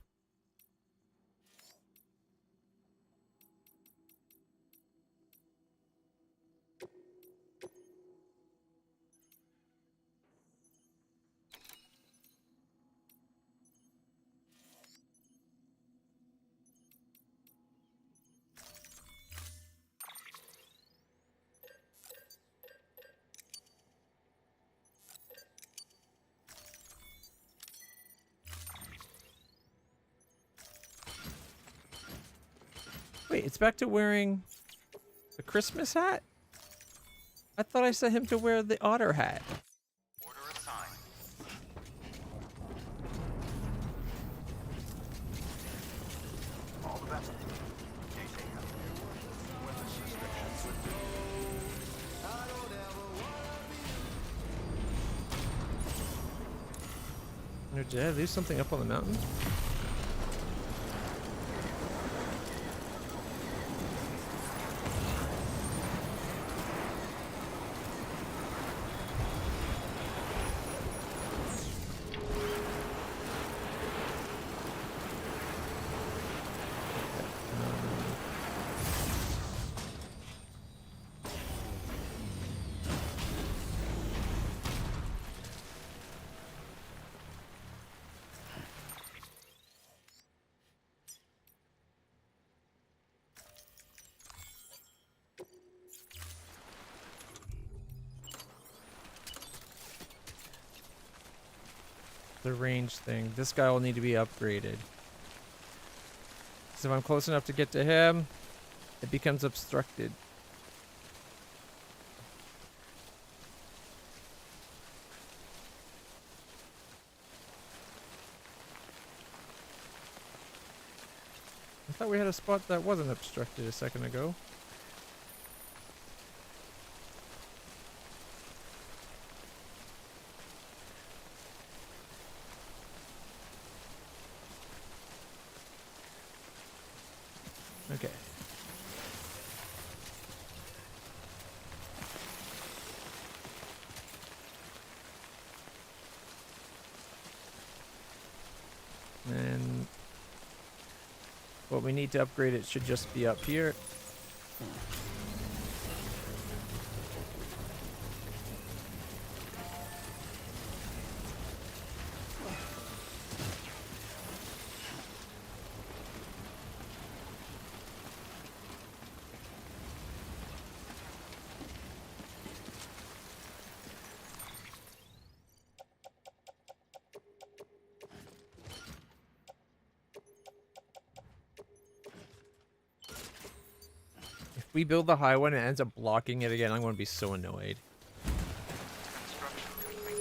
Wait, it's back to wearing the Christmas hat? I thought I set him to wear the otter hat. Order assigned. All the best. Casing. Weapons restrictions lifted. Did I lose something up on the mountain? The range thing. This guy will need to be upgraded. So if I'm close enough to get to him, it becomes obstructed. I thought we had a spot that wasn't obstructed a second ago. Okay. And what we need to upgrade it should just be up here. If we build the high one and it ends up blocking it again, I'm going to be so annoyed. Construction complete.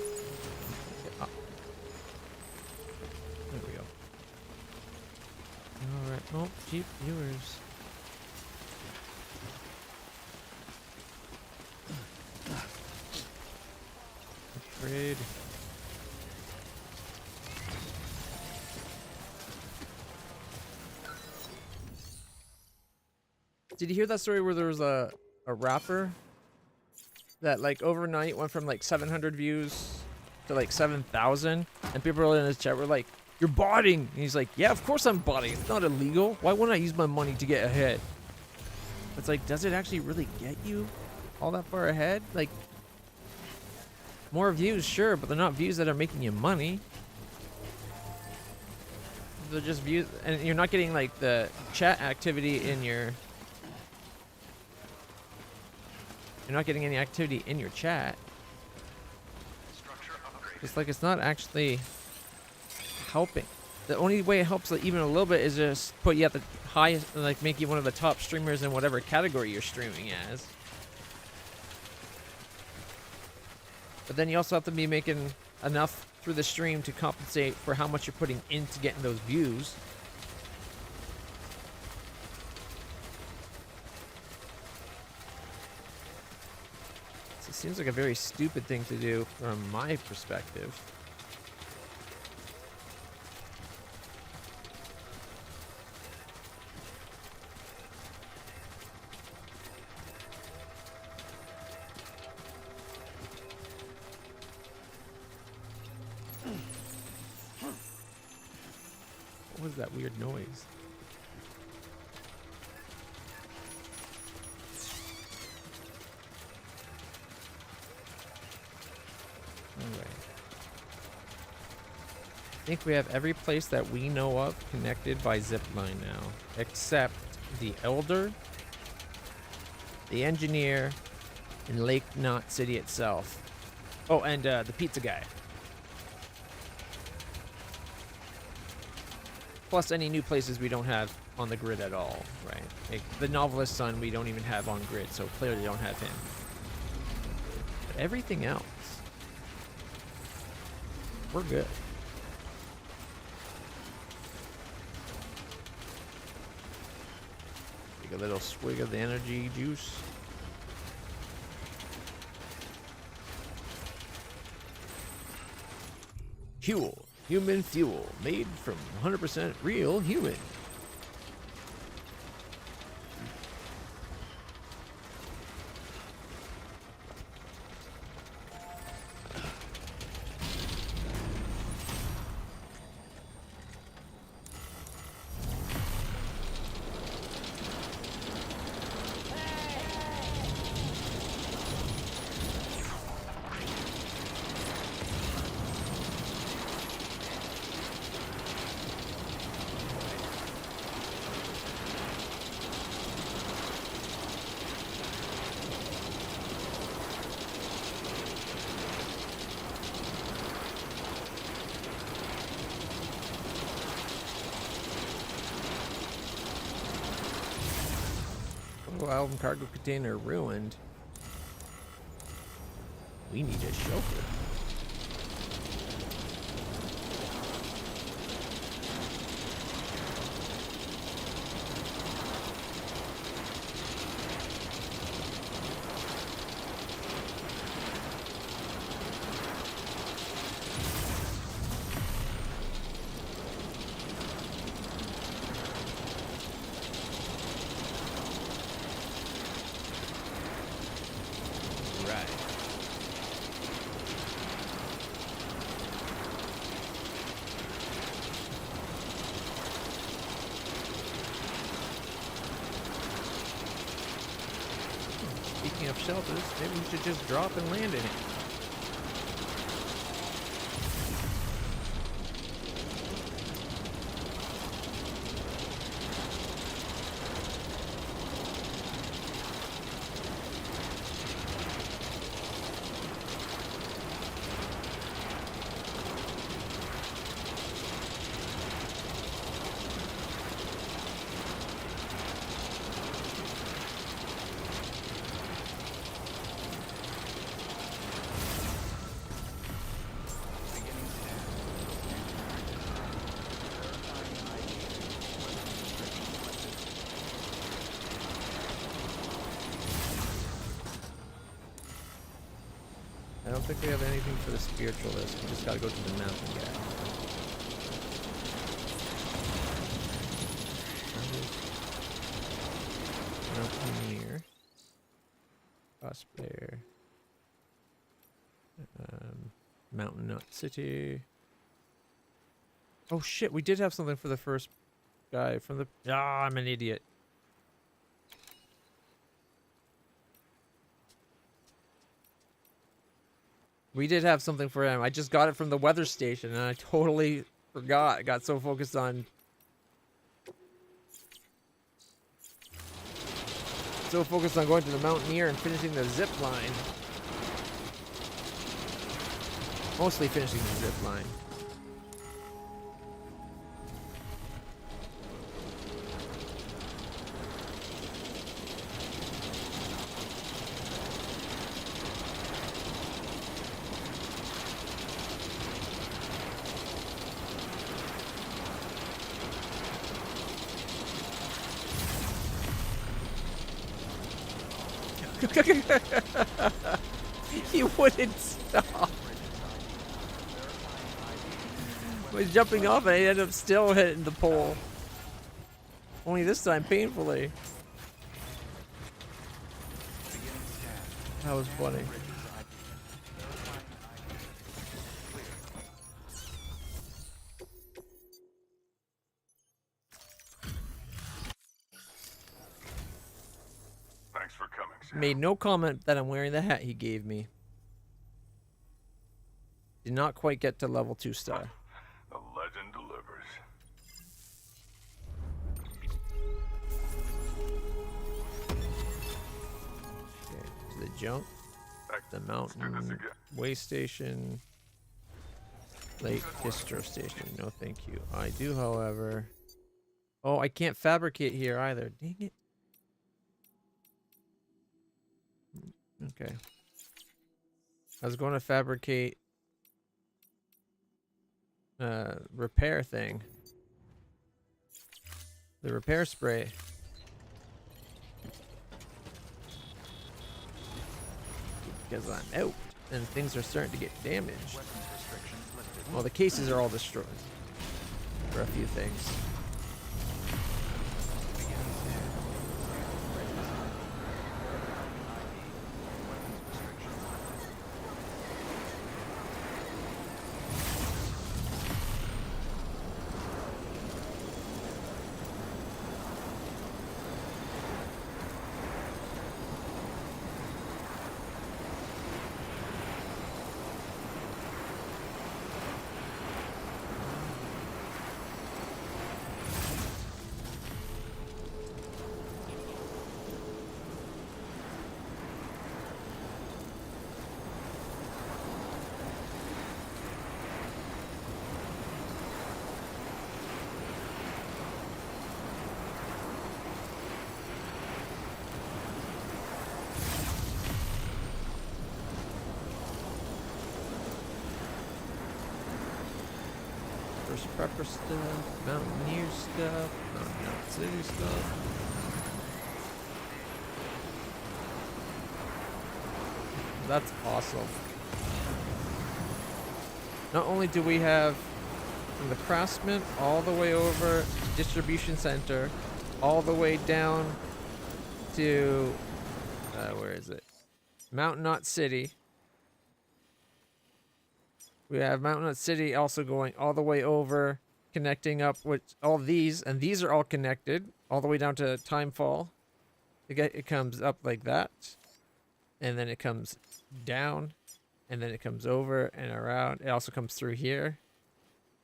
Get up. There we go. Alright, oh, cheap viewers. Upgrade. Did you hear that story where there was a rapper that like overnight went from like 700 views to like 7,000, and people in his chat were like, "You're botting." And he's like, "Yeah, of course I'm botting. It's not illegal. Why wouldn't I use my money to get ahead?" It's like, does it actually really get you all that far ahead? Like, more views, sure, but they're not views that are making you money. They're just views, and you're not getting like the chat activity in your. You're not getting any activity in your chat. Structure upgraded. It's like it's not actually helping. The only way it helps like, even a little bit is just put you at the highest, like make you one of the top streamers in whatever category you're streaming as. But then you also have to be making enough through the stream to compensate for how much you're putting into getting those views. It seems like a very stupid thing to do from my perspective. What was that weird noise? Alright. I think we have every place that we know of connected by zipline now, except the Elder, the Engineer, and Lake Knot City itself. Oh, and the pizza guy. Plus any new places we don't have on the grid at all, right? Like the Novelist's Son we don't even have on grid, so clearly don't have him. But everything else, we're good. Take a little swig of the energy juice. Fuel. Human fuel. Made from 100% real human. Album cargo container ruined. We need a shelter. Speaking of shelters, maybe we should just drop and land in it. I don't think we have anything for the spiritualist. We just gotta go to the mountain guy. Mountaineer. Cosplayer. Mountain Nut City. Oh shit, we did have something for the first guy from the... Ah, I'm an idiot. We did have something for him. I just got it from the weather station and I totally forgot. I got so focused on... going to the Mountaineer and finishing the zip line. Mostly finishing the zip line. He wouldn't stop. He was jumping off and I ended up still hitting the pole. Only this time painfully. That was funny. made no comment that I'm wearing the hat he gave me. Did not quite get to level 2 star. The legend delivers. Okay, to the jump, the Let's do this mountain, again. way station, lake distro station. No, thank you. I do, however. Oh, I can't fabricate here either. Dang it. Okay. I was going to fabricate repair thing. The repair spray. Because I'm out and things are starting to get damaged. Weapons restrictions lifted. Well, the cases are all destroyed for a few things. Beginning scan. Scanning bridges ID. Verifying ID. Weapons restrictions lifted. First prepper stuff, mountaineer stuff, Mountain City stuff. That's awesome. Not only do we have from the craftsman all the way over to distribution center, all the way down to where is it? Mountain Knot City. We have Mountain Knot City also going all the way over, connecting up with all these, and these are all connected all the way down to Timefall. It comes up like that, and then it comes down, and then it comes over and around. It also comes through here.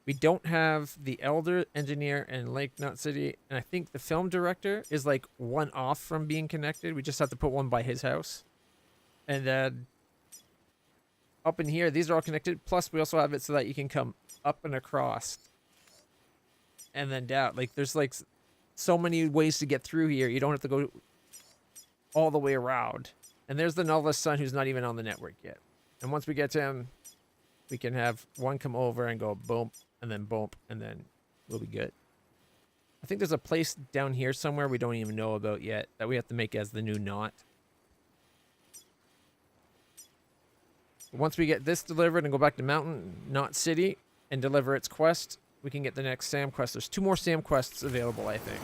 We don't have the Elder Engineer and Lake Knot City, and I think the film director is like one off from being connected. We just have to put one by his house. And then up in here, these are all connected. Plus, we also have it so that you can come up and across and then down. Like, there's like so many ways to get through here. You don't have to go all the way around. And there's the novelist's son who's not even on the network yet. And once we get to him, we can have one come over and go boom, and then we'll be good. I think there's a place down here somewhere we don't even know about yet that we have to make as the new knot. Once we get this delivered and go back to Mountain Knot City and deliver its quest, we can get the next Sam quest. There's 2 more Sam quests available, I think.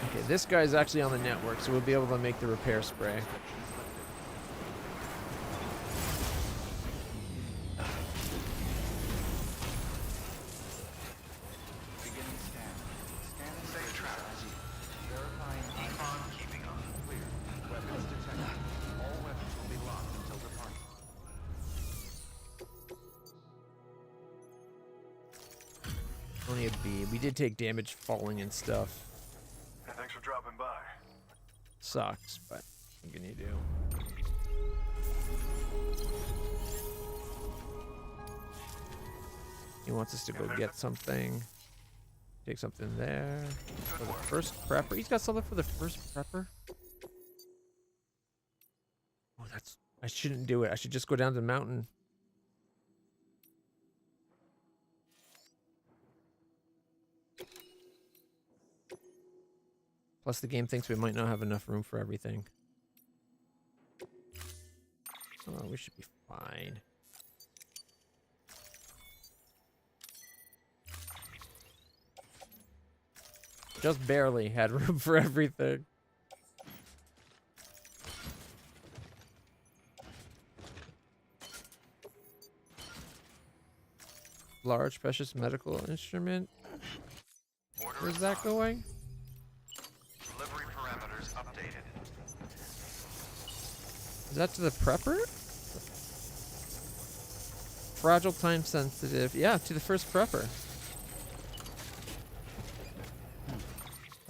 Okay, this guy's actually on the network, so we'll be able to make the repair spray. Beginning scan. Scanning bridges ID. Verifying ID. Keeping on. Clear. Weapons detected. All weapons will be locked until departure. Only a B. We did take damage falling and stuff. Hey, thanks for dropping by. Sucks, but what can you do? He wants us to go get something. Take something there. For the first prepper. He's got something for the first prepper? Oh, that's... I shouldn't do it. I should just go down to the mountain. Plus the game thinks we might not have enough room for everything. Oh, we should be fine. Just barely had room for everything. Large precious medical instrument. Order Where's that going? Delivery parameters updated. Is that to the prepper? Fragile, time sensitive. Yeah, to the first prepper.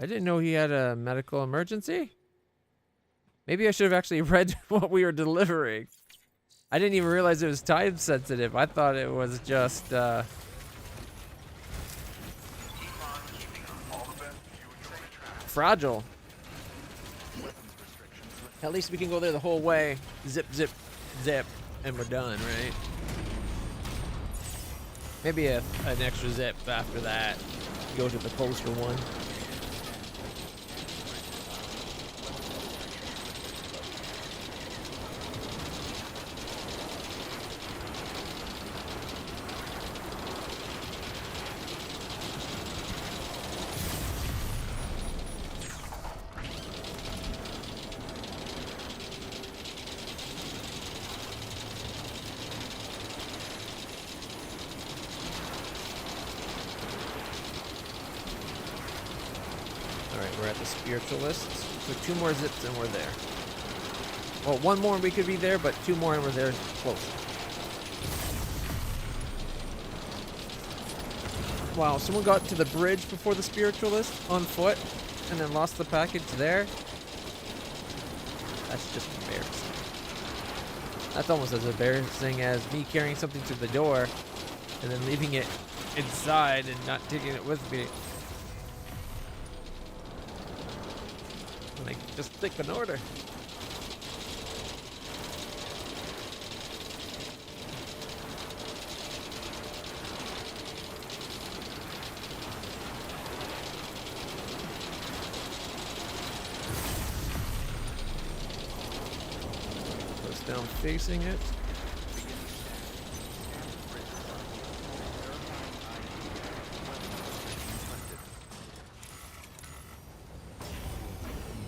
I didn't know he had a medical emergency. Maybe I should have actually read what we were delivering. I didn't even realize it was time sensitive. I thought it was just fragile. At least we can go there the whole way. Zip, zip, zip, and we're done, right? Maybe an extra zip after that. Go to the coastal one. We're at the spiritualists. So 2 more zips and we're there. Well, 1 more and we could be there, but 2 more and we're there close. Wow, someone got to the bridge before the spiritualist on foot and then lost the package there. That's just embarrassing. That's almost as embarrassing as me carrying something to the door and then leaving it inside and not taking it with me. Like, just click an order. Goes down facing it.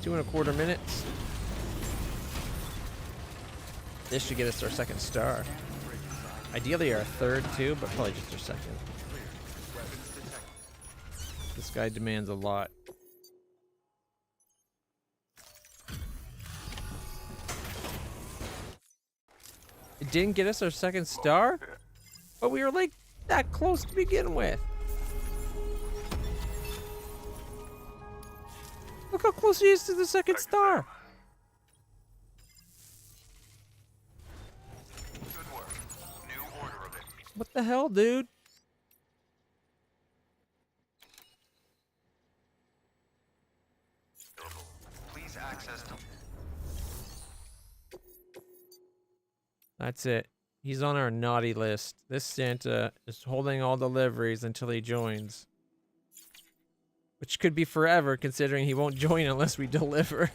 Two and a quarter minutes. This should get us our 2nd star. Ideally our 3rd too, but probably just our 2nd. This guy demands a lot. It didn't get us our 2nd star, but we were like that close to begin with. Look how close he is to the 2nd star. Good work. New order of it. What the hell, dude? Please access to That's it. He's on our naughty list. This Santa is holding all deliveries until he joins. Which could be forever, considering he won't join unless we deliver.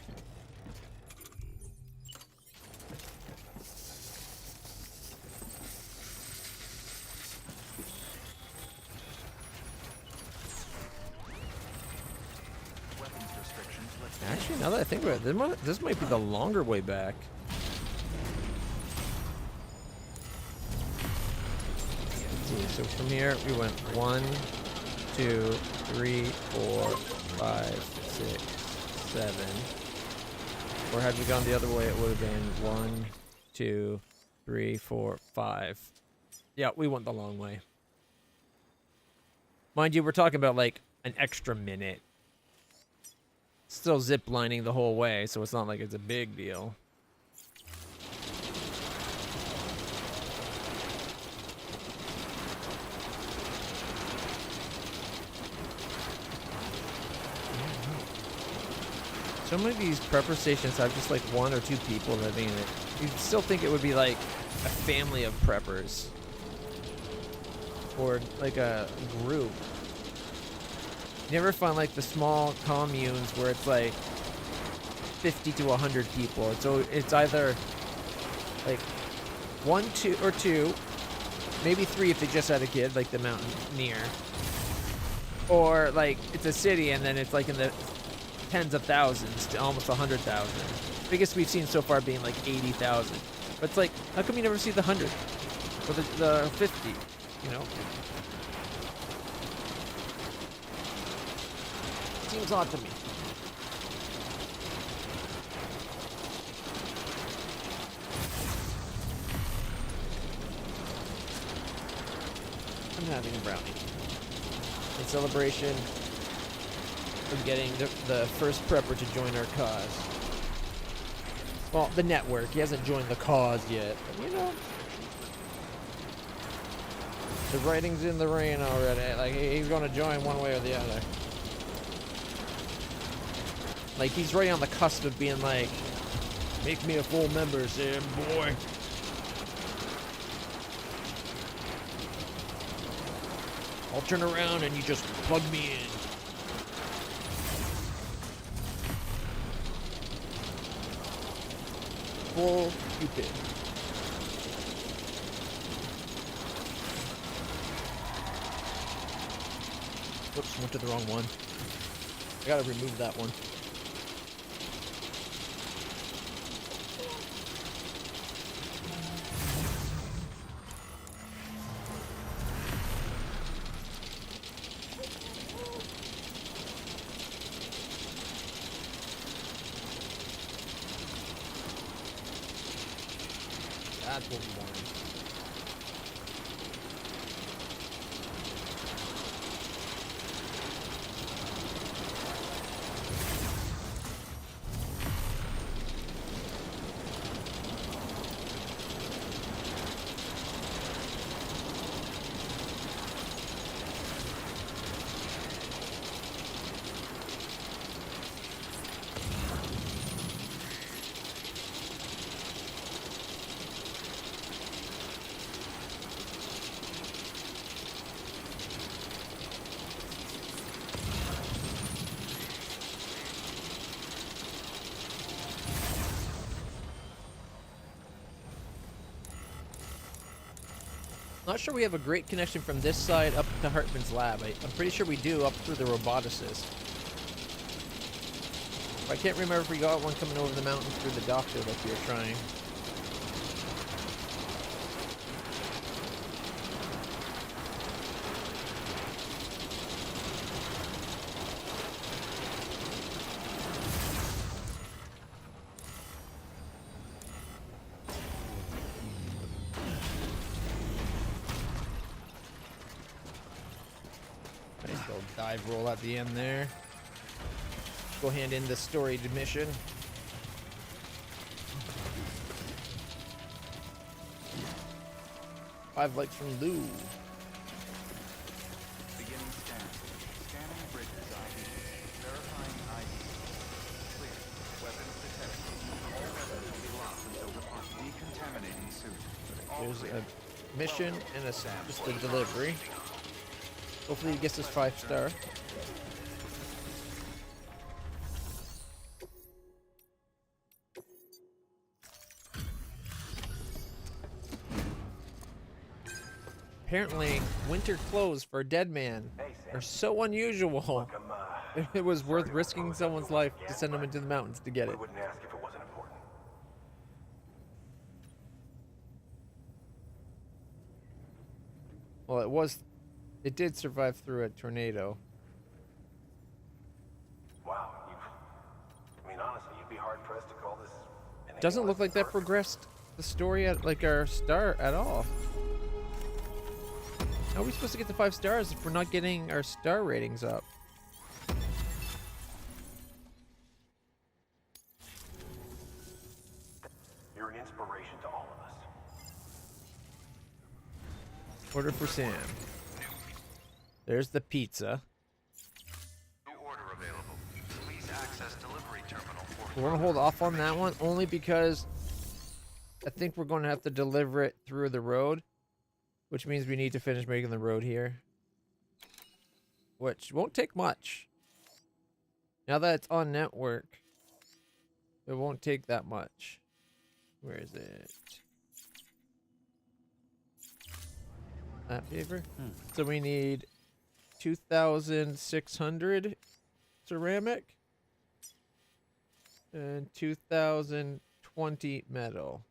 weapons restrictions lifted. Actually, now that I think about it, this might be the longer way back. Let's see, so from here, we went 1, 2, 3, 4, 5, 6, 7. Or had we gone the other way, it would have been 1, 2, 3, 4, 5. Yeah, we went the long way. Mind you, we're talking about like an extra minute. Still zip lining the whole way, so it's not like it's a big deal. So many of these prepper stations have just like 1 or 2 people living in it. You'd still think it would be like a family of preppers. Or like a group. You never find like the small communes where it's like 50 to 100 people. So it's either like 1, 2, or 2, maybe 3 if they just had a kid, like the Mountaineer. Or like it's a city and then it's like in the tens of thousands to almost 100,000. Biggest we've seen so far being like 80,000. But it's like, how come you never see the 100 or the 50? You know. seems odd to me. I'm having a brownie. In celebration of getting the first prepper to join our cause. Well, the network. He hasn't joined the cause yet. But, you know, the writing's in the rain already. Like, he's going to join one way or the other. Like, he's right on the cusp of being like, make me a full member, Sam, boy. I'll turn around and you just plug me in. Full Cupid. Whoops, went to the wrong one. I gotta remove that one. That's what we wanted. Not sure we have a great connection from this side up to Hartman's lab. I'm pretty sure we do up through the roboticist. I can't remember if we got one coming over the mountain through the doctor like we were trying. Nice little dive roll at the end there. Go hand in the story mission. Five likes from Lou. Beginning scan. Scanning bridges ID. Verifying ID. Clear. Weapons detected. All weapons will be locked until decontaminating suit. All There's clear. a mission and just a delivery. Hopefully he gets his 5-star. Apparently, winter clothes for a dead man are so unusual. It was worth risking someone's life to send them into the mountains to get it. We wouldn't ask if it wasn't important. Well, it did survive through a tornado. Wow, I mean, honestly, you'd be hard pressed to call this. Doesn't look like that progressed the story at like our star at all. How are we supposed to get the 5 stars if we're not getting our star ratings up? You're an inspiration to all of us. Order for Sam. There's the pizza. New order available. Please access delivery terminal for We're gonna hold off on that one only because I think we're gonna have to deliver it through the road, which means we need to finish making the road here, which won't take much. Now that it's on network, it won't take that much. Where is it? That paper? So we need 2,600 ceramic and 2,020 metal.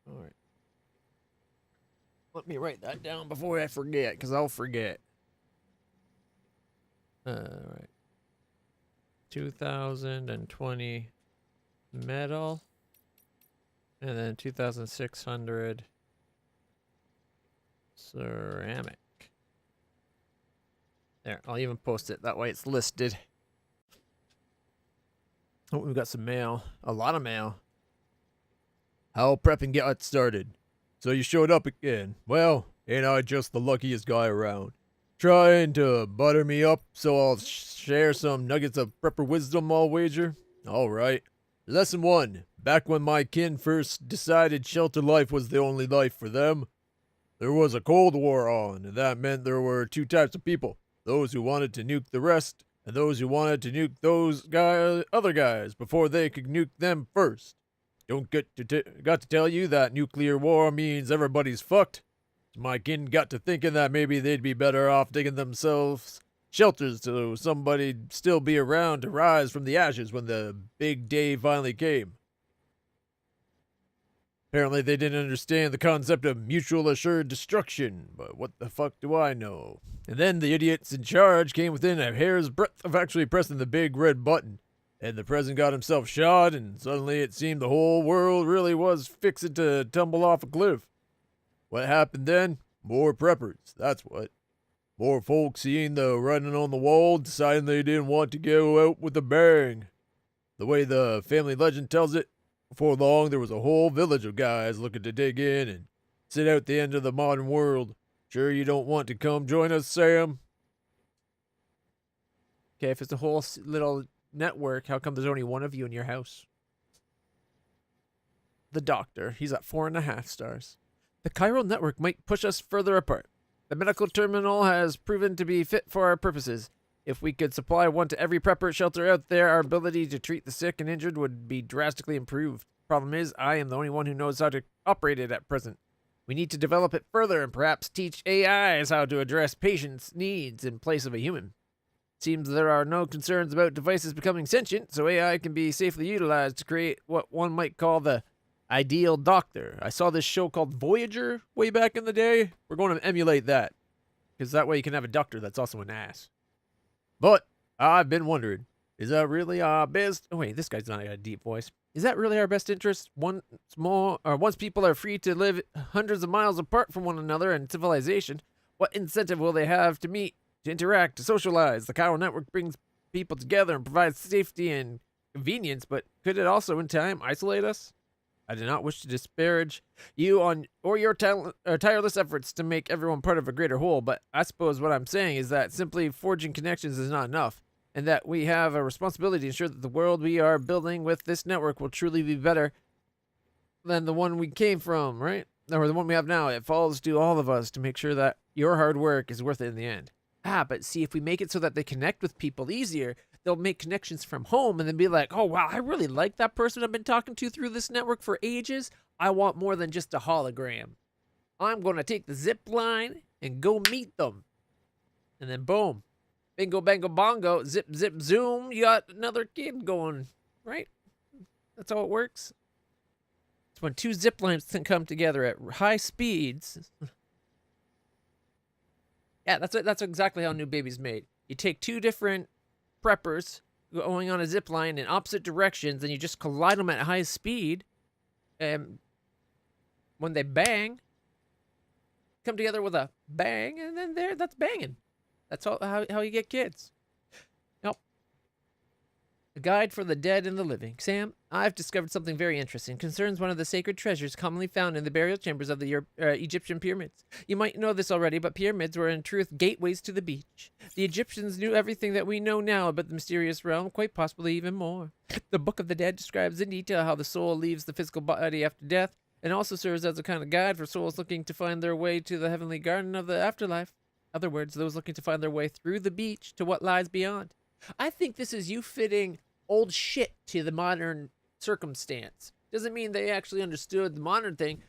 All right. Let me write that down before I forget, because I'll forget. Right. 2020 metal. And then 2,600 ceramic. There, I'll even post it. That way it's listed. Oh, we've got some mail. A lot of mail. How prepping got started. So you showed up again. Well, ain't I just the luckiest guy around? Trying to butter me up so I'll share some nuggets of prepper wisdom, I'll wager? Alright. Lesson 1. Back when my kin first decided shelter life was the only life for them, there was a Cold War on, and that meant there were two types of people. Those who wanted to nuke the rest, and those who wanted to nuke those other guys before they could nuke them first. Got to tell you that nuclear war means everybody's fucked. My kin got to thinking that maybe they'd be better off digging themselves shelters so somebody'd still be around to rise from the ashes when the big day finally came. Apparently they didn't understand the concept of mutual assured destruction, but what the fuck do I know? And then the idiots in charge came within a hair's breadth of actually pressing the big red button, and the president got himself shot, and suddenly it seemed the whole world really was fixing to tumble off a cliff. What happened then? More preppers, that's what. More folks seeing the writing on the wall, deciding they didn't want to go out with a bang. The way the family legend tells it, before long there was a whole village of guys looking to dig in and sit out the end of the modern world. Sure you don't want to come join us, Sam? Okay, if it's a whole little network, how come there's only one of you in your house? The doctor, he's at 4.5 stars. The chiral network might push us further apart. The medical terminal has proven to be fit for our purposes. If we could supply one to every prepper shelter out there, our ability to treat the sick and injured would be drastically improved. Problem is, I am the only one who knows how to operate it at present. We need to develop it further and perhaps teach AIs how to address patients' needs in place of a human. Seems there are no concerns about devices becoming sentient, so AI can be safely utilized to create what one might call the ideal doctor. I saw this show called Voyager way back in the day. We're going to emulate that, because that way you can have a doctor that's also an ass. But I've been wondering, is that really our best? Oh wait, this guy's not got a deep voice. Is that really our best interest? Once people are free to live hundreds of miles apart from one another in civilization, what incentive will they have to meet, to interact, to socialize? The chiral network brings people together and provides safety and convenience, but could it also in time isolate us? I do not wish to disparage you or your tireless efforts to make everyone part of a greater whole, but I suppose what I'm saying is that simply forging connections is not enough, and that we have a responsibility to ensure that the world we are building with this network will truly be better than the one we came from, right? Or the one we have now. It falls to all of us to make sure that your hard work is worth it in the end. But see, if we make it so that they connect with people easier, they'll make connections from home and then be like, oh, wow, I really like that person I've been talking to through this network for ages. I want more than just a hologram. I'm going to take the zip line and go meet them. And then boom, bingo, bango, bongo, zip, zip, zoom. You got another kid going, right? That's how it works. It's when two zip lines can come together at high speeds. Yeah, that's exactly how New Baby's made. You take two different preppers going on a zip line in opposite directions, and you just collide them at high speed. And when they bang, come together with a bang, and then that's banging. That's how you get kids. Now, a guide for the dead and the living. Sam, I've discovered something very interesting. Concerns one of the sacred treasures commonly found in the burial chambers of the Egyptian pyramids. You might know this already, but pyramids were in truth gateways to the beach. The Egyptians knew everything that we know now about the mysterious realm, quite possibly even more. The Book of the Dead describes in detail how the soul leaves the physical body after death, and also serves as a kind of guide for souls looking to find their way to the heavenly garden of the afterlife. In other words, those looking to find their way through the beach to what lies beyond. I think this is you fitting old shit to the modern circumstance. Doesn't mean they actually understood the modern thing.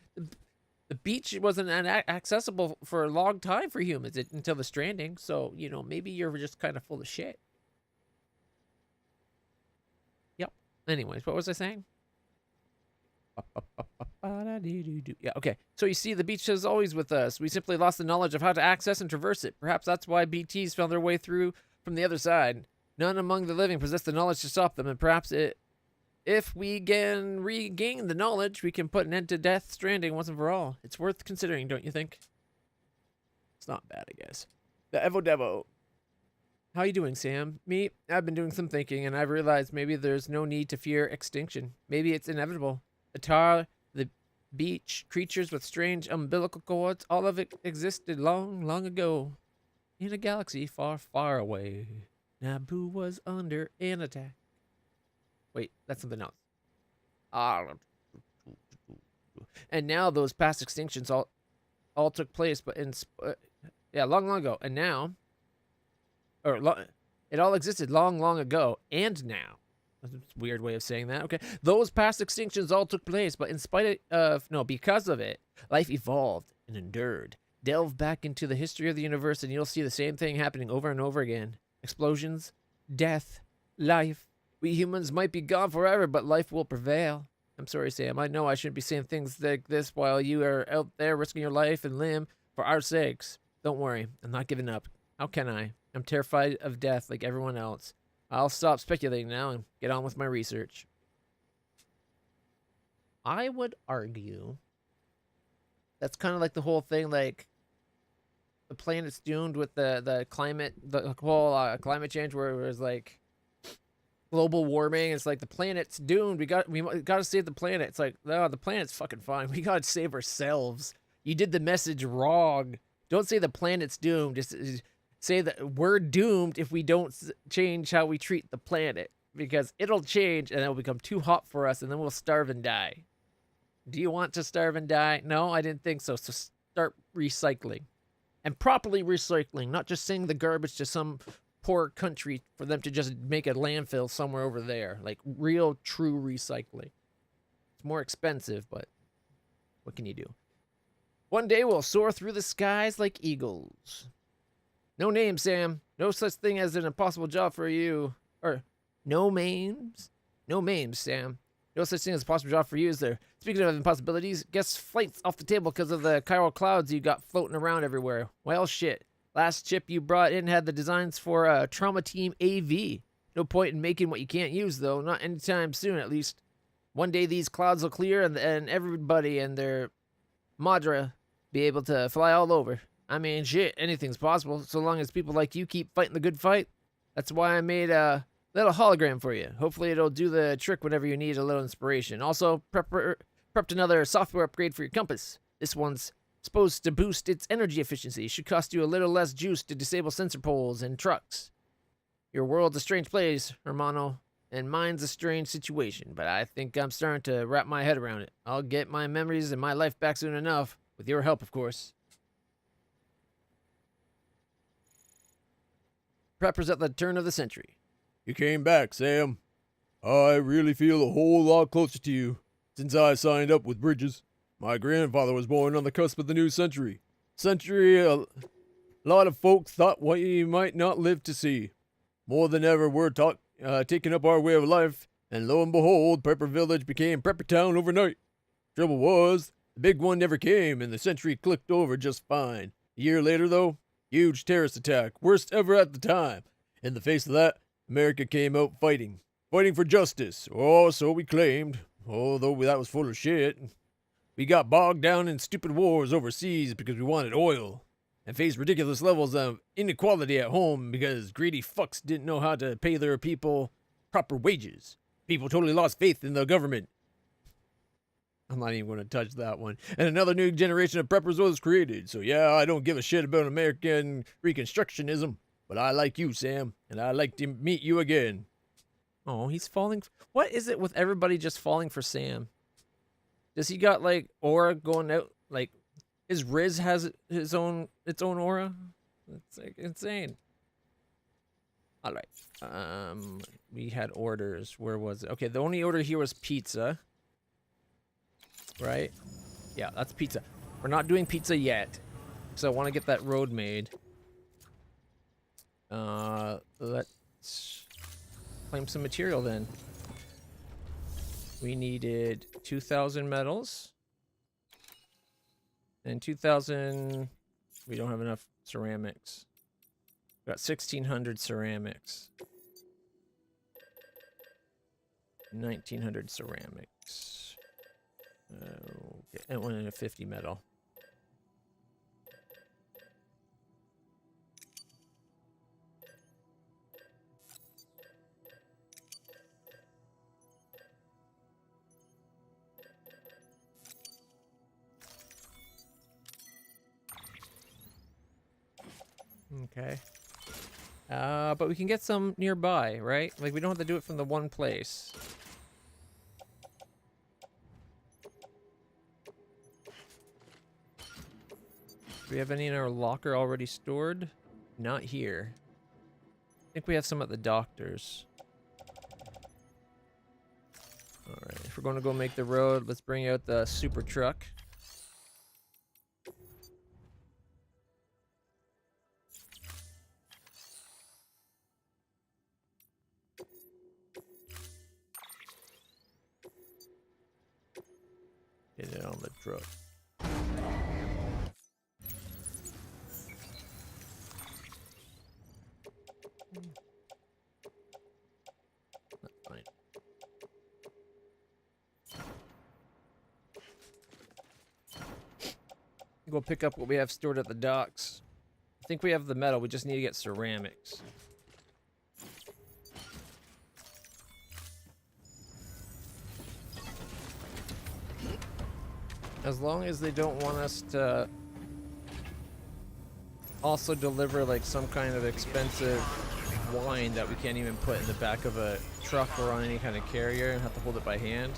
The beach wasn't accessible for a long time for humans until the Stranding. So, maybe you're just kind of full of shit. Yep. Anyways, what was I saying? Yeah, okay. So you see, the beach is always with us. We simply lost the knowledge of how to access and traverse it. Perhaps that's why BTs found their way through from the other side. None among the living possess the knowledge to stop them, and perhaps if we can regain the knowledge, we can put an end to Death Stranding once and for all. It's worth considering, don't you think? It's not bad, I guess. The Evo Devo. How you doing, Sam? Me? I've been doing some thinking, and I've realized maybe there's no need to fear extinction. Maybe it's inevitable. The tar, the beach, creatures with strange umbilical cords, all of it existed long, long ago. In a galaxy far, far away. Naboo was under an attack. Wait, that's something else. And now those past extinctions all took place, but long, long ago. And now, it all existed long, long ago, and now. That's a weird way of saying that. Okay, those past extinctions all took place, but because of it, life evolved and endured. Delve back into the history of the universe, and you'll see the same thing happening over and over again. Explosions, death, life. We humans might be gone forever, but life will prevail. I'm sorry, Sam. I know I shouldn't be saying things like this while you are out there risking your life and limb for our sakes. Don't worry, I'm not giving up. How can I? I'm terrified of death like everyone else. I'll stop speculating now and get on with my research. I would argue that's kind of like the whole thing, like the planet's doomed with the climate, the whole climate change, where it was like global warming. It's like the planet's doomed. We got to save the planet. It's like, no, the planet's fucking fine. We got to save ourselves. You did the message wrong. Don't say the planet's doomed. Just say that we're doomed if we don't change how we treat the planet, because it'll change and it'll become too hot for us, and then we'll starve and die. Do you want to starve and die? No, I didn't think so. So start recycling, and properly recycling, not just sending the garbage to some poor country for them to just make a landfill somewhere over there. Like real, true recycling. It's more expensive, but what can you do? One day we'll soar through the skies like eagles. No name, Sam. No such thing as an impossible job for you. Or, no names? No names, Sam. No such thing as a possible job for you, is there? Speaking of impossibilities, guess flight's off the table because of the chiral clouds you got floating around everywhere. Well, shit. Last chip you brought in had the designs for Trauma Team AV. No point in making what you can't use, though. Not anytime soon, at least. One day these clouds will clear, and everybody and their Madra be able to fly all over. I mean, shit, anything's possible, so long as people like you keep fighting the good fight. That's why I made a little hologram for you. Hopefully it'll do the trick whenever you need a little inspiration. Also, prepped another software upgrade for your compass. This one's supposed to boost its energy efficiency. Should cost you a little less juice to disable sensor poles and trucks. Your world's a strange place, hermano, and mine's a strange situation, but I think I'm starting to wrap my head around it. I'll get my memories and my life back soon enough, with your help, of course. Preppers at the turn of the century. You came back, Sam. I really feel a whole lot closer to you since I signed up with Bridges. My grandfather was born on the cusp of the new century. A lot of folks thought what you might not live to see. More than ever, we're taking up our way of life, and lo and behold, Prepper Village became Prepper Town overnight. Trouble was, the big one never came, and the century clicked over just fine. A year later, though, huge terrorist attack, worst ever at the time. In the face of that, America came out fighting for justice. Oh, so we claimed, although that was full of shit. We got bogged down in stupid wars overseas because we wanted oil, and faced ridiculous levels of inequality at home because greedy fucks didn't know how to pay their people proper wages. People totally lost faith in the government. I'm not even going to touch that one. And another new generation of preppers was created. So yeah, I don't give a shit about American Reconstructionism. But I like you, Sam. And I'd like to meet you again. Oh, he's falling. What is it with everybody just falling for Sam? Does he got like aura going out? Like his Riz has its own aura? It's like insane. All right. We had orders. Where was it? Okay, the only order here was pizza. Right? Yeah, that's pizza. We're not doing pizza yet. So I want to get that road made. Let's claim some material then. We needed 2,000 metals. And 2,000... We don't have enough ceramics. Got 1,600 ceramics. 1,900 ceramics. Okay. And 150 metal. Okay. But we can get some nearby, right? Like, we don't have to do it from the one place. Do we have any in our locker already stored? Not here. I think we have some at the doctor's. Alright, if we're going to go make the road, let's bring out the super truck. Get it on the truck. That's fine. Go pick up what we have stored at the docks. I think we have the metal, we just need to get ceramics. As long as they don't want us to also deliver like some kind of expensive wine that we can't even put in the back of a truck or on any kind of carrier and have to hold it by hand.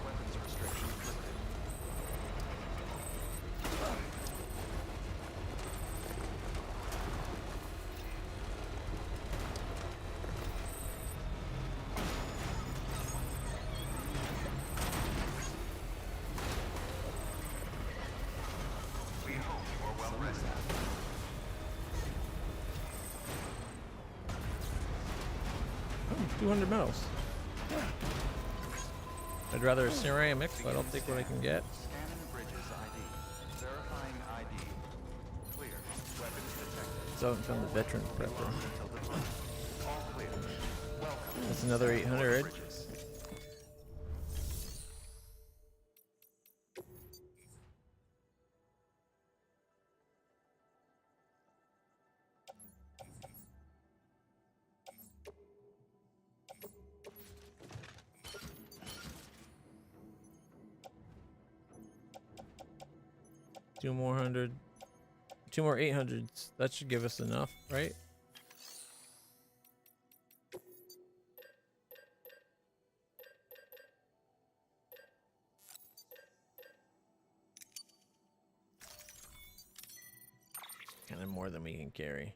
Weapons restrictions lifted. We hope you are well rested. Oh, 200 metals. I'd rather ceramics, but I'll take what I can get. Scanning bridges ID. Verifying ID. Clear. Weapons detected. So I haven't found the veteran prepper. Until deployment. All clear. Welcome. That's another 800. Bridges. Two more 800s. That should give us enough, right? Kind of more than we can carry.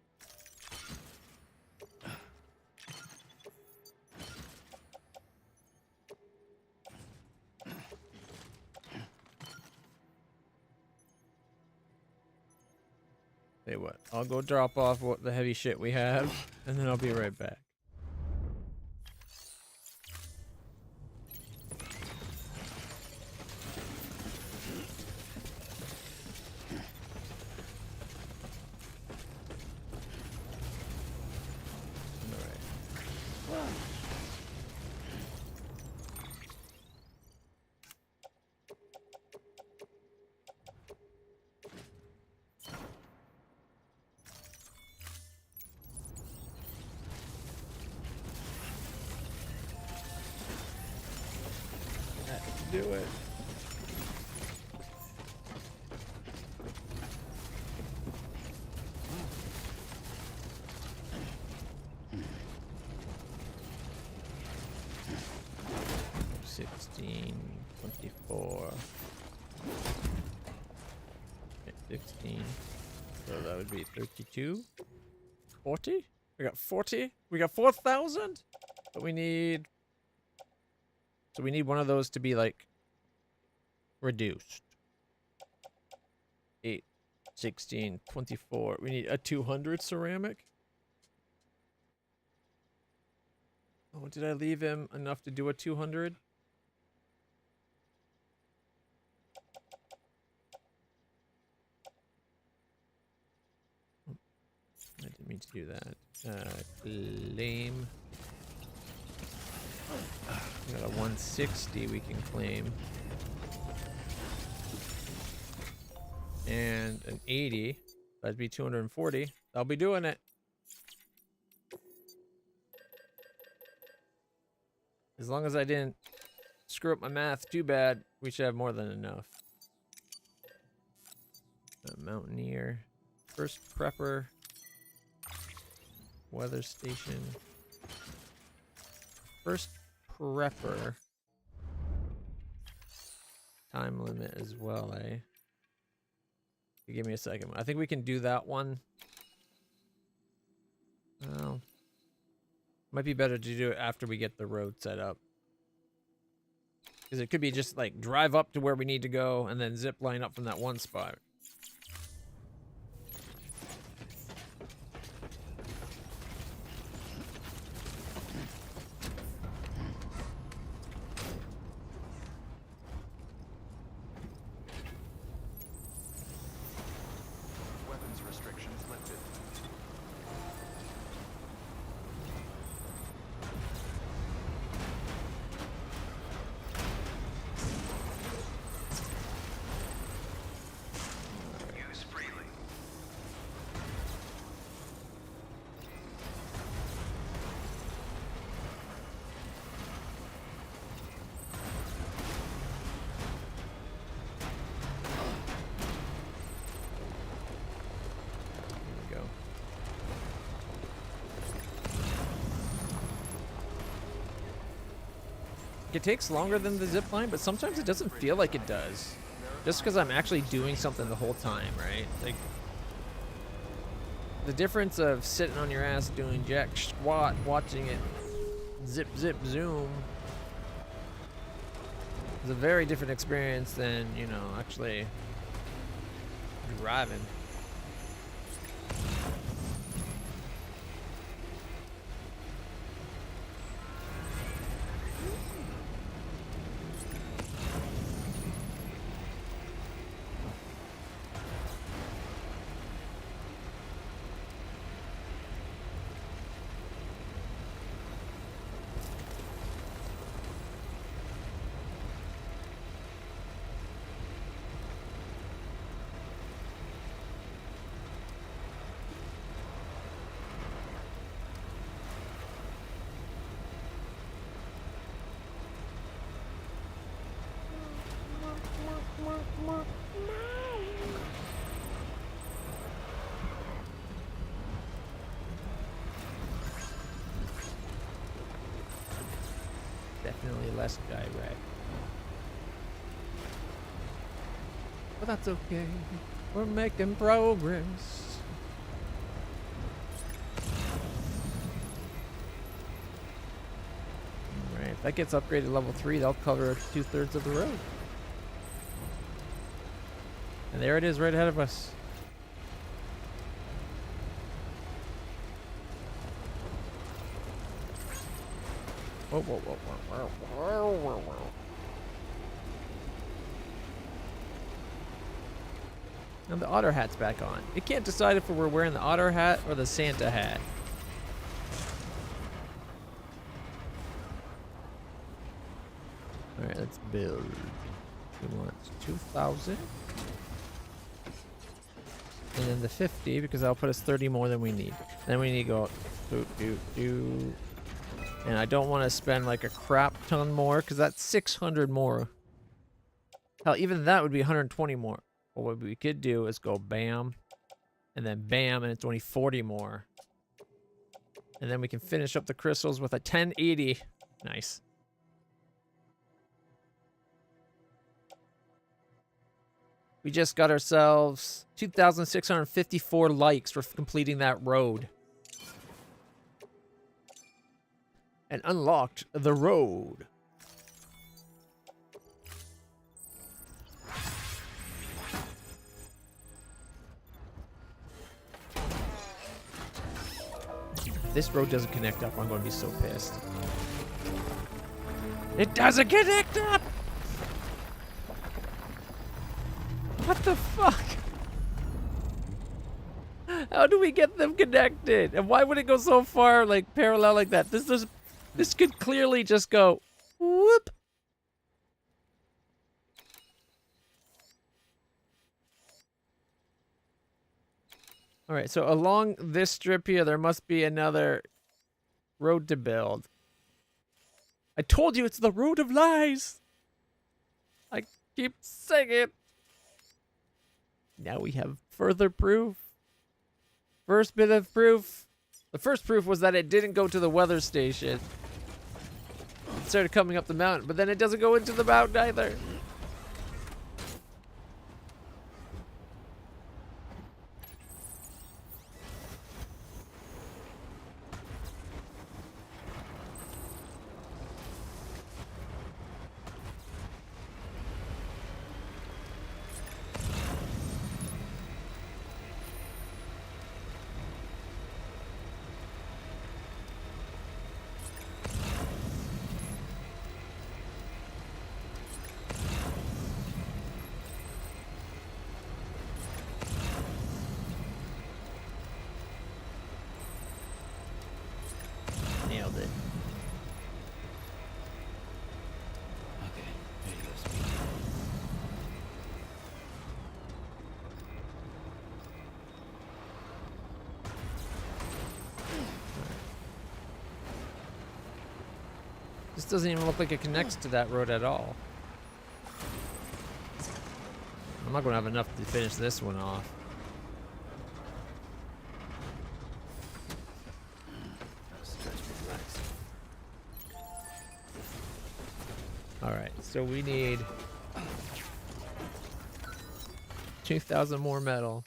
Say what? I'll go drop off what the heavy shit we have, and then I'll be right back. Alright. Do it. $16, $24, 16. So that would be 32, 40. We got 40. We got 4,000. But we need. So we need one of those to be like reduced. 8, 16, 24. We need a 200 ceramic. Oh, did I leave him enough to do a 200? Didn't mean to do that. Claim. We got a 160 we can claim. And an 80. That'd be 240. I'll be doing it. As long as I didn't screw up my math too bad, we should have more than enough. Mountaineer. First prepper. Weather station. First prepper. Time limit as well, eh? Give me a second. I think we can do that one. Well, might be better to do it after we get the road set up. Because it could be just like drive up to where we need to go and then zip line up from that one spot. Weapons restrictions lifted. Use freely. There we go. It takes longer than the zip line, but sometimes it doesn't feel like it does. Just because I'm actually doing something the whole time, right? Like, the difference of sitting on your ass doing jack squat, watching it zip, zip, zoom is a very different experience than, you know, actually driving. Definitely less direct. But that's okay. We're making progress. Alright, if that gets upgraded to level 3, that'll cover 2/3 of the road. And there it is right ahead of us. Whoa, whoa, whoa, whoa, whoa, whoa, whoa. And the otter hat's back on. It can't decide if we're wearing the otter hat or the Santa hat. Alright, let's build. We want 2,000. And then the 50, because that'll put us 30 more than we need. Then we need to go do. And I don't want to spend like a crap ton more, because that's 600 more. Hell, even that would be 120 more. But what we could do is go bam, and then bam, and it's only 40 more. And then we can finish up the crystals with a 1080. Nice. We just got ourselves 2,654 likes for completing that road. And unlocked the road. If this road doesn't connect up, I'm going to be so pissed. It doesn't connect up! What the fuck? How do we get them connected? And why would it go so far, like, parallel like that? This could clearly just go, whoop. All right, so along this strip here, there must be another road to build. I told you it's the road of lies. I keep saying it. Now we have further proof. First bit of proof. The first proof was that it didn't go to the weather station. It started coming up the mountain, but then it doesn't go into the mountain either. Nailed it. Okay, ready to go speed. This doesn't even look like it connects to that road at all. I'm not gonna have enough to finish this one off. Stretch and relax. Alright, so we need 2,000 more metal.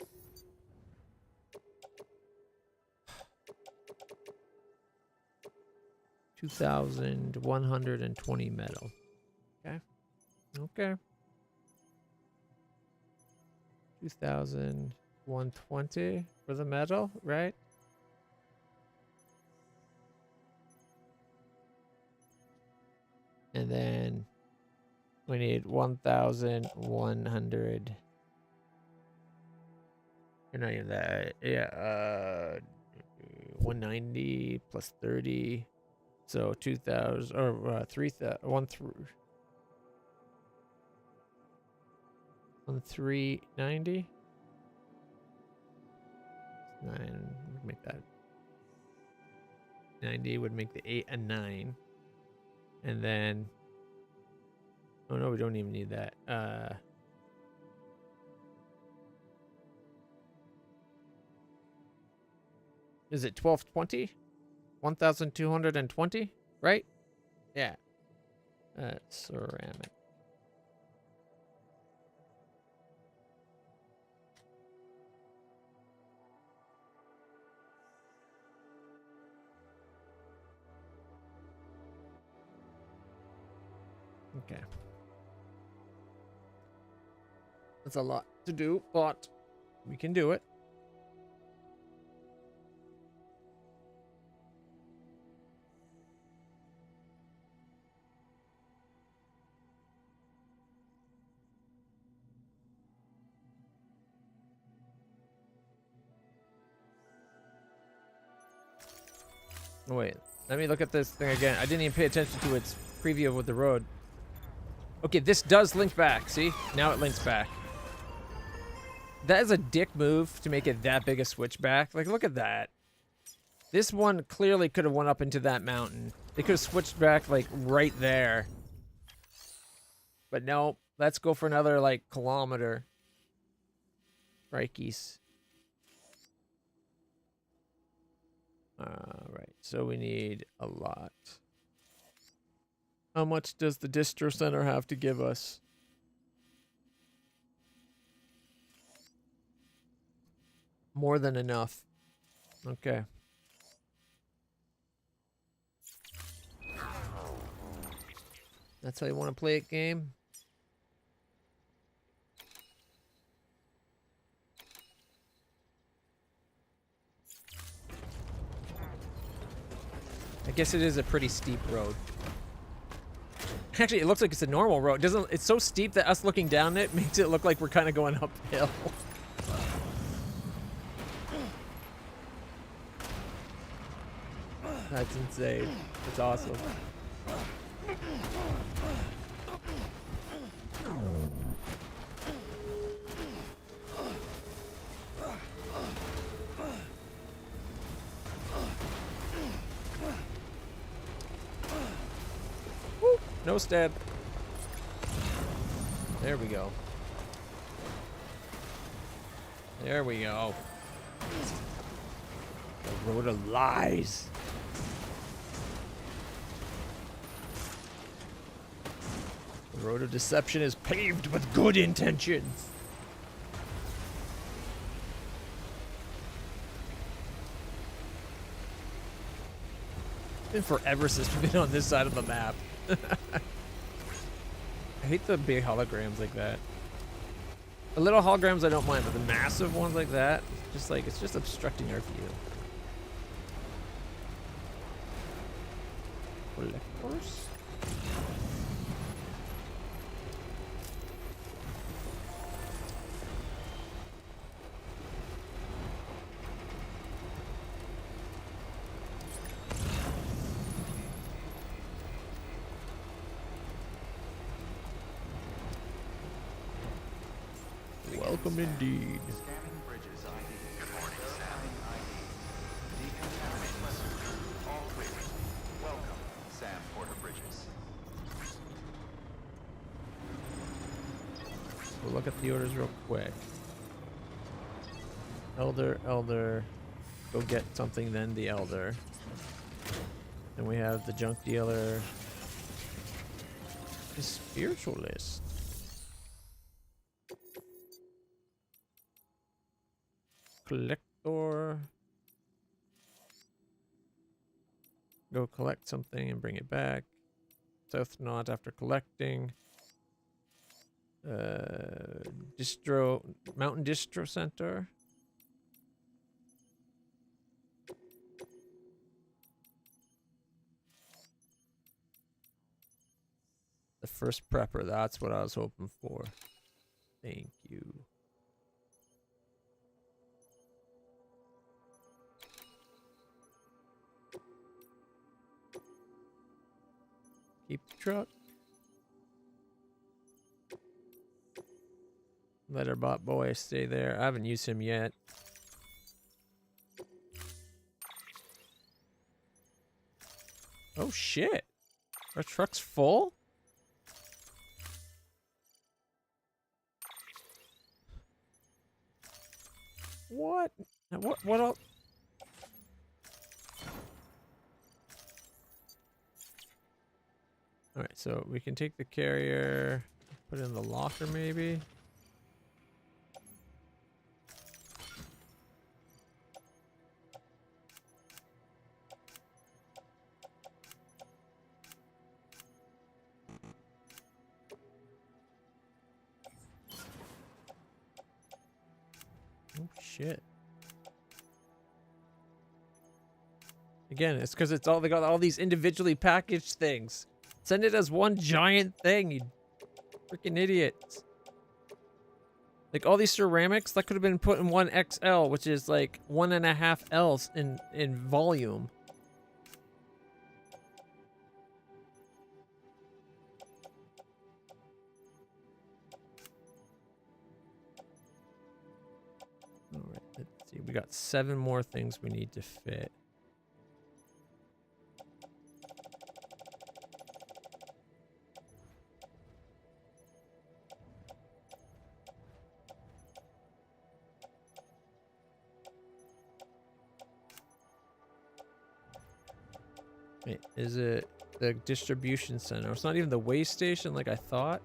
$2,120 metal. Okay. Okay. 2,120 for the metal, right? And then we need 1,100. Or not even that. Yeah, 190 plus 30. So 2,000 or 3,000. 1,390. 9 would make that 90 would make the 8 and 9. And then oh no, we don't even need that. Is it 1,220? 1,220, right? Yeah. Ceramic. Okay. That's a lot to do, but we can do it. Oh, wait, let me look at this thing again. I didn't even pay attention to its preview with the road. Okay, this does link back. See? Now it links back. That is a dick move to make it that big a switchback. Like, look at that. This one clearly could have went up into that mountain. They could have switched back, like, right there. But no, let's go for another, like, kilometer. Crikeys. Right, so we need a lot. How much does the distro center have to give us? More than enough. Okay. That's how you want to play it, game? I guess it is a pretty steep road. Actually, it looks like it's a normal road. It's so steep that us looking down it makes it look like we're kind of going uphill. That's insane. That's awesome. Woo! No stab. There we go. There we go. The road of lies. The road of deception is paved with good intentions. It's been forever since we've been on this side of the map. I hate the big holograms like that. The little holograms I don't mind, but the massive ones like that, it's just obstructing our view. Collectors? Welcome indeed. Scanning bridges ID. Good morning, Sam. ID. Decontamination. All clear. Welcome, Sam Porter Bridges. We'll look at the orders real quick. Elder. Go get something, then the Elder. Then we have the junk dealer. The spiritualist. Collector. Go collect something and bring it back. South Knot after collecting. Mountain Distro Center. The first prepper, that's what I was hoping for. Thank you. Keep the truck. Let our bot boy stay there. I haven't used him yet. Oh shit. Our truck's full? What? What else? Alright, so we can take the carrier, put it in the locker maybe. Oh shit. Again, it's because they got all these individually packaged things. Send it as one giant thing, you freaking idiots. Like all these ceramics that could have been put in one XL, which is like 1.5 Ls in volume. All right, let's see. We got 7 more things we need to fit. Wait, is it the distribution center? It's not even the way station like I thought.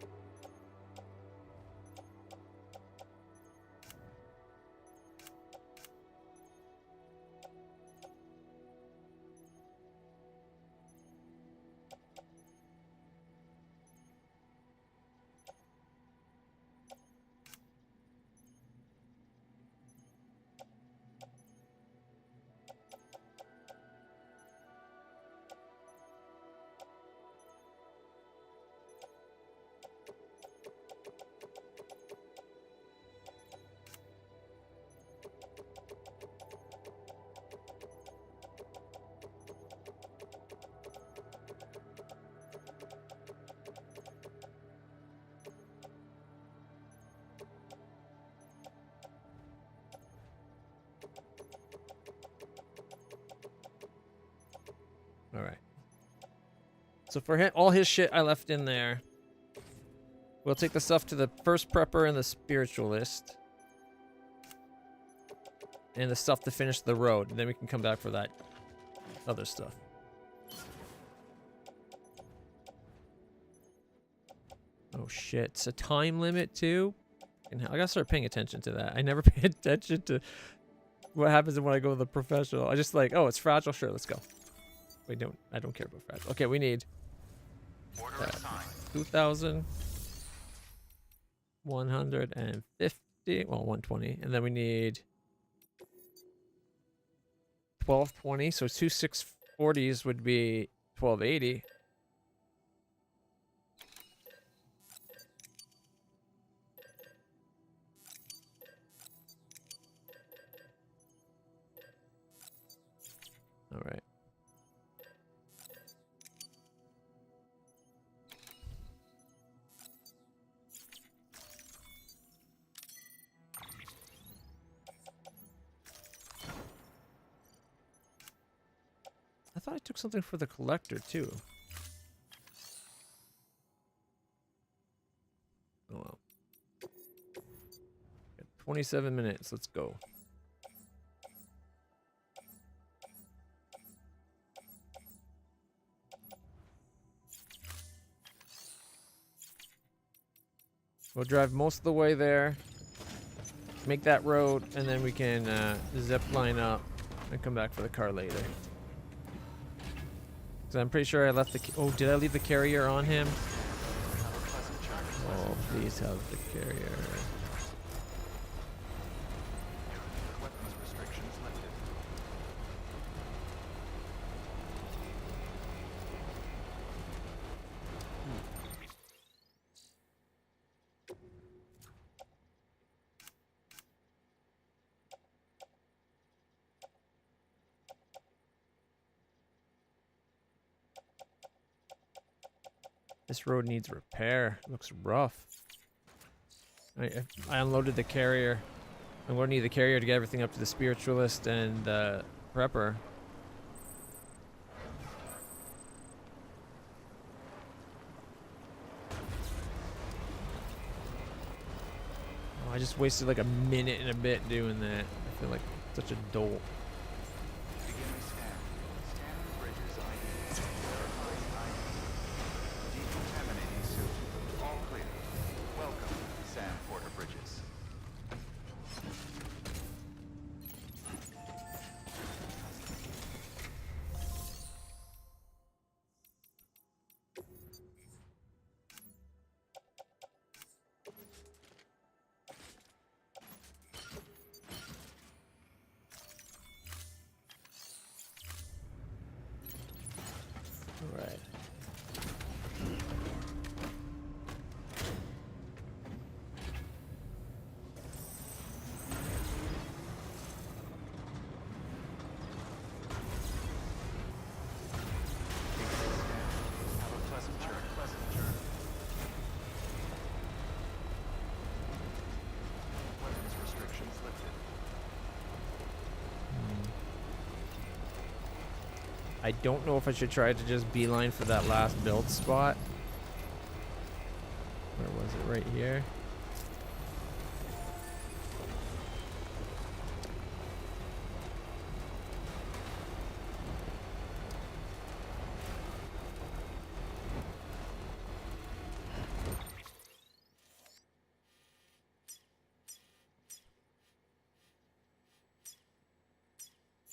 All right. So for him, all his shit I left in there. We'll take the stuff to the first prepper and the spiritualist. And the stuff to finish the road. And then we can come back for that other stuff. Oh shit. It's a time limit too? I gotta start paying attention to that. I never pay attention to what happens when I go to the professional. I just like, oh, it's fragile. Sure, let's go. I don't care about fragile. Okay, we need 2,150. Well, 120. And then we need 1220. So 2 640s would be 1280. All right. I thought I took something for the collector too. Oh well. Got 27 minutes. Let's go. We'll drive most of the way there, make that road, and then we can zip line up and come back for the car later. So I'm pretty sure I left the... Oh, did I leave the carrier on him? Oh, please have the carrier. Weapons restrictions lifted. This road needs repair. Looks rough. I unloaded the carrier. I'm going to need the carrier to get everything up to the spiritualist and the prepper. Oh, I just wasted like a minute and a bit doing that. I feel like such a dolt. Beginning scan. Scanning bridges ID. Verifying ID. Decontaminating suit. All clear. Welcome, Sam Porter Bridges. All right. Have a pleasant journey. Weapons restrictions lifted. I don't know if I should try to just beeline for that last build spot. Where was it? Right here.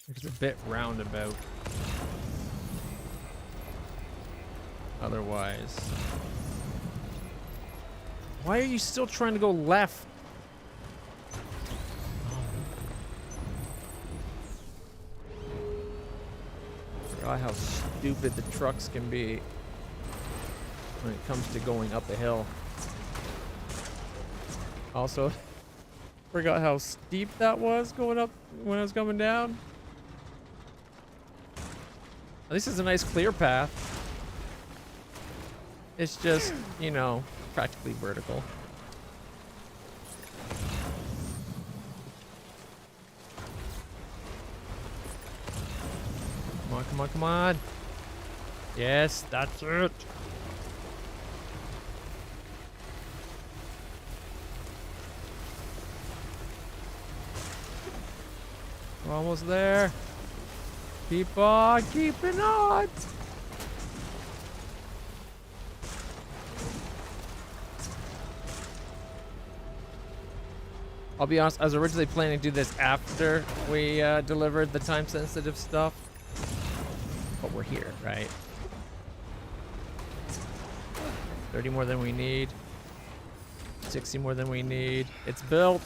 It's a bit roundabout. Otherwise. Why are you still trying to go left? Forgot how stupid the trucks can be when it comes to going up a hill. Also, forgot how steep that was going up when I was coming down. At least it's a nice clear path. It's just, you know, practically vertical. Come on, come on, come on. Yes, that's it. We're almost there. Keep on keeping on. I'll be honest, I was originally planning to do this after we delivered the time-sensitive stuff. But we're here, right? 30 more than we need. 60 more than we need. It's built.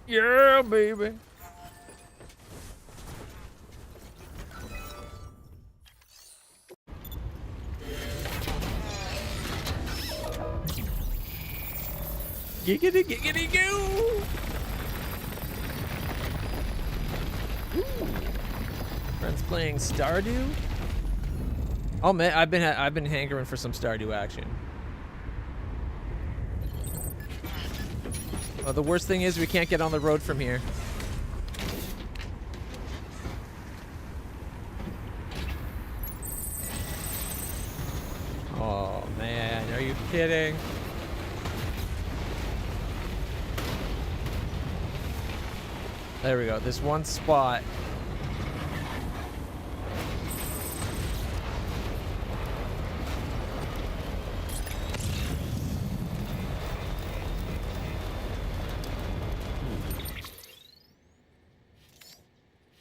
Yeah, baby. Giggity, giggity, goo! Friends playing Stardew? Oh man, I've been hankering for some Stardew action. Oh, the worst thing is we can't get on the road from here. Oh man, are you kidding? There we go, this one spot.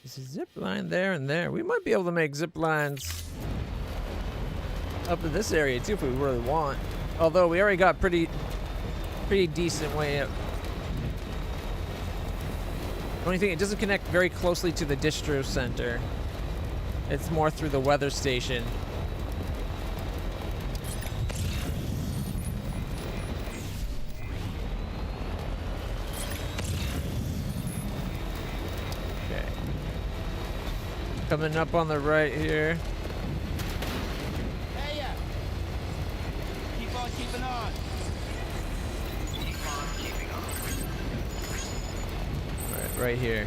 There's a zip line there and there. We might be able to make zip lines up in this area too if we really want. Although we already got pretty decent way up. Only thing, it doesn't connect very closely to the distro center. It's more through the weather station. Okay. Coming up on the right here. Hey, keep on keeping on. Right here.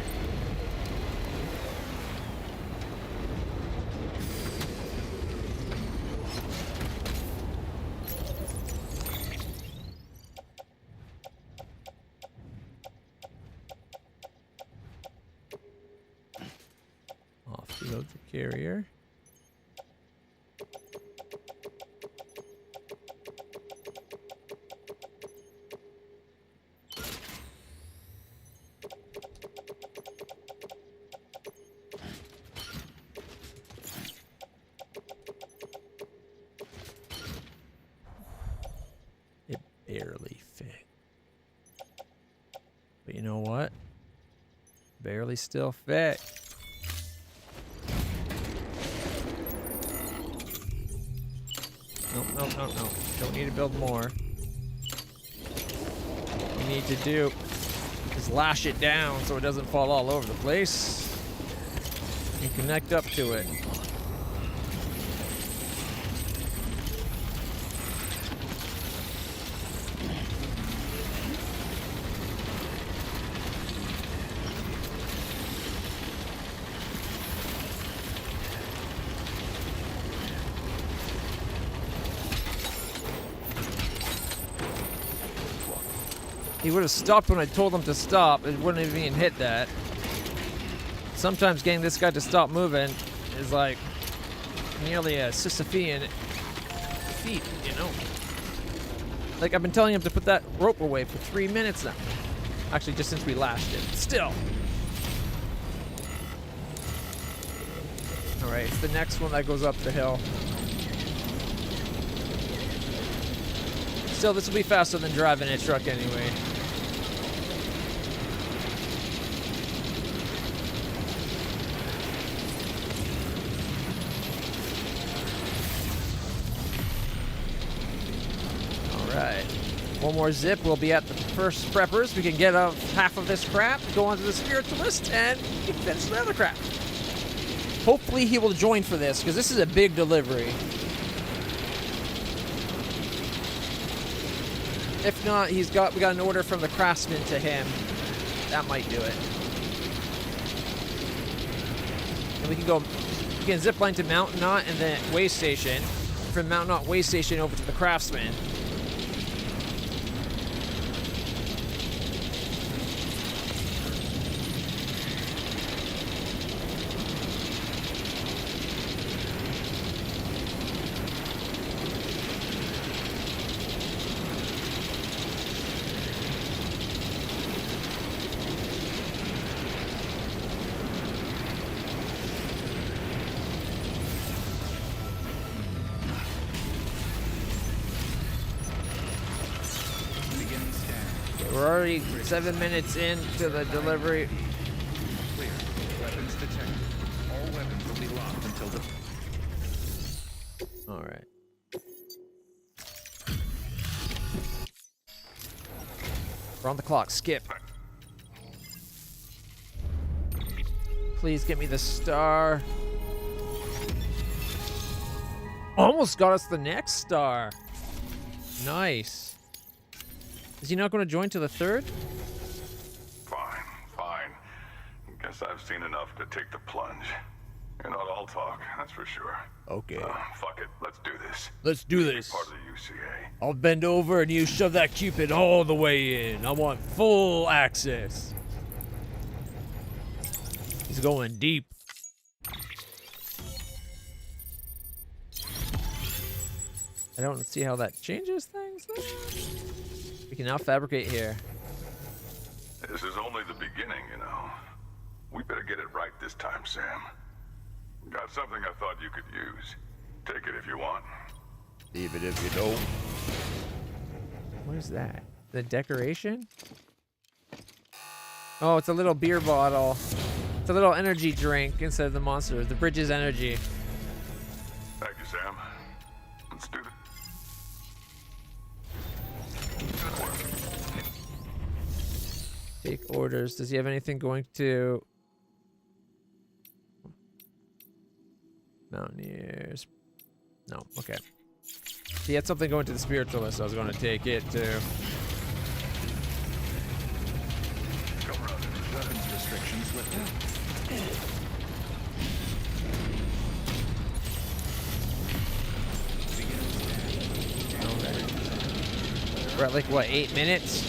Offload the carrier. Barely fit. But you know what? Barely still fit. Nope, nope, nope, nope. Don't need to build more. What we need to do is lash it down so it doesn't fall all over the place. And connect up to it. He would have stopped when I told him to stop. It wouldn't have even hit that. Sometimes getting this guy to stop moving is like nearly a Sisyphean feat, you know? Like, I've been telling him to put that rope away for 3 minutes now. Actually, just since we lashed it. Still. Alright, it's the next one that goes up the hill. Still, this will be faster than driving a truck anyway. Alright. One more zip, we'll be at the first preppers. We can get half of this crap, go on to the spiritualist, and we can finish the other crap. Hopefully he will join for this, because this is a big delivery. If not, we got an order from the craftsman to him. That might do it. And we can go You can zip line to Mountain Knot and then Way Station. From Mountain Knot Way Station over to the Craftsman. We're already 7 minutes into the delivery. Clear. Weapons detected. All weapons will be locked until the... All right. We're on the clock. Skip. Please get me the star. Almost got us the next star. Nice. Is he not going to join to the third? Fine, fine. Guess I've seen enough to take the plunge. You're not all talk, that's for sure. Okay. Fuck it, let's do this. Let's do this. Part of the UCA. I'll bend over and you shove that Cupid all the way in. I want full access. He's going deep. I don't see how that changes things, though. We can now fabricate here. This is only the beginning, you know. We better get it right this time, Sam. Got something I thought you could use. Take it if you want. Leave it if you don't. What is that? The decoration? Oh, it's a little beer bottle. It's a little energy drink instead of the monster. The Bridges energy. Thank you, Sam. Let's do this. Take orders. Does he have anything going to Mountaineers? No. Okay. He had something going to the Spiritualist. I was going to take it too. Weapons restrictions lifted. We're at like what, 8 minutes?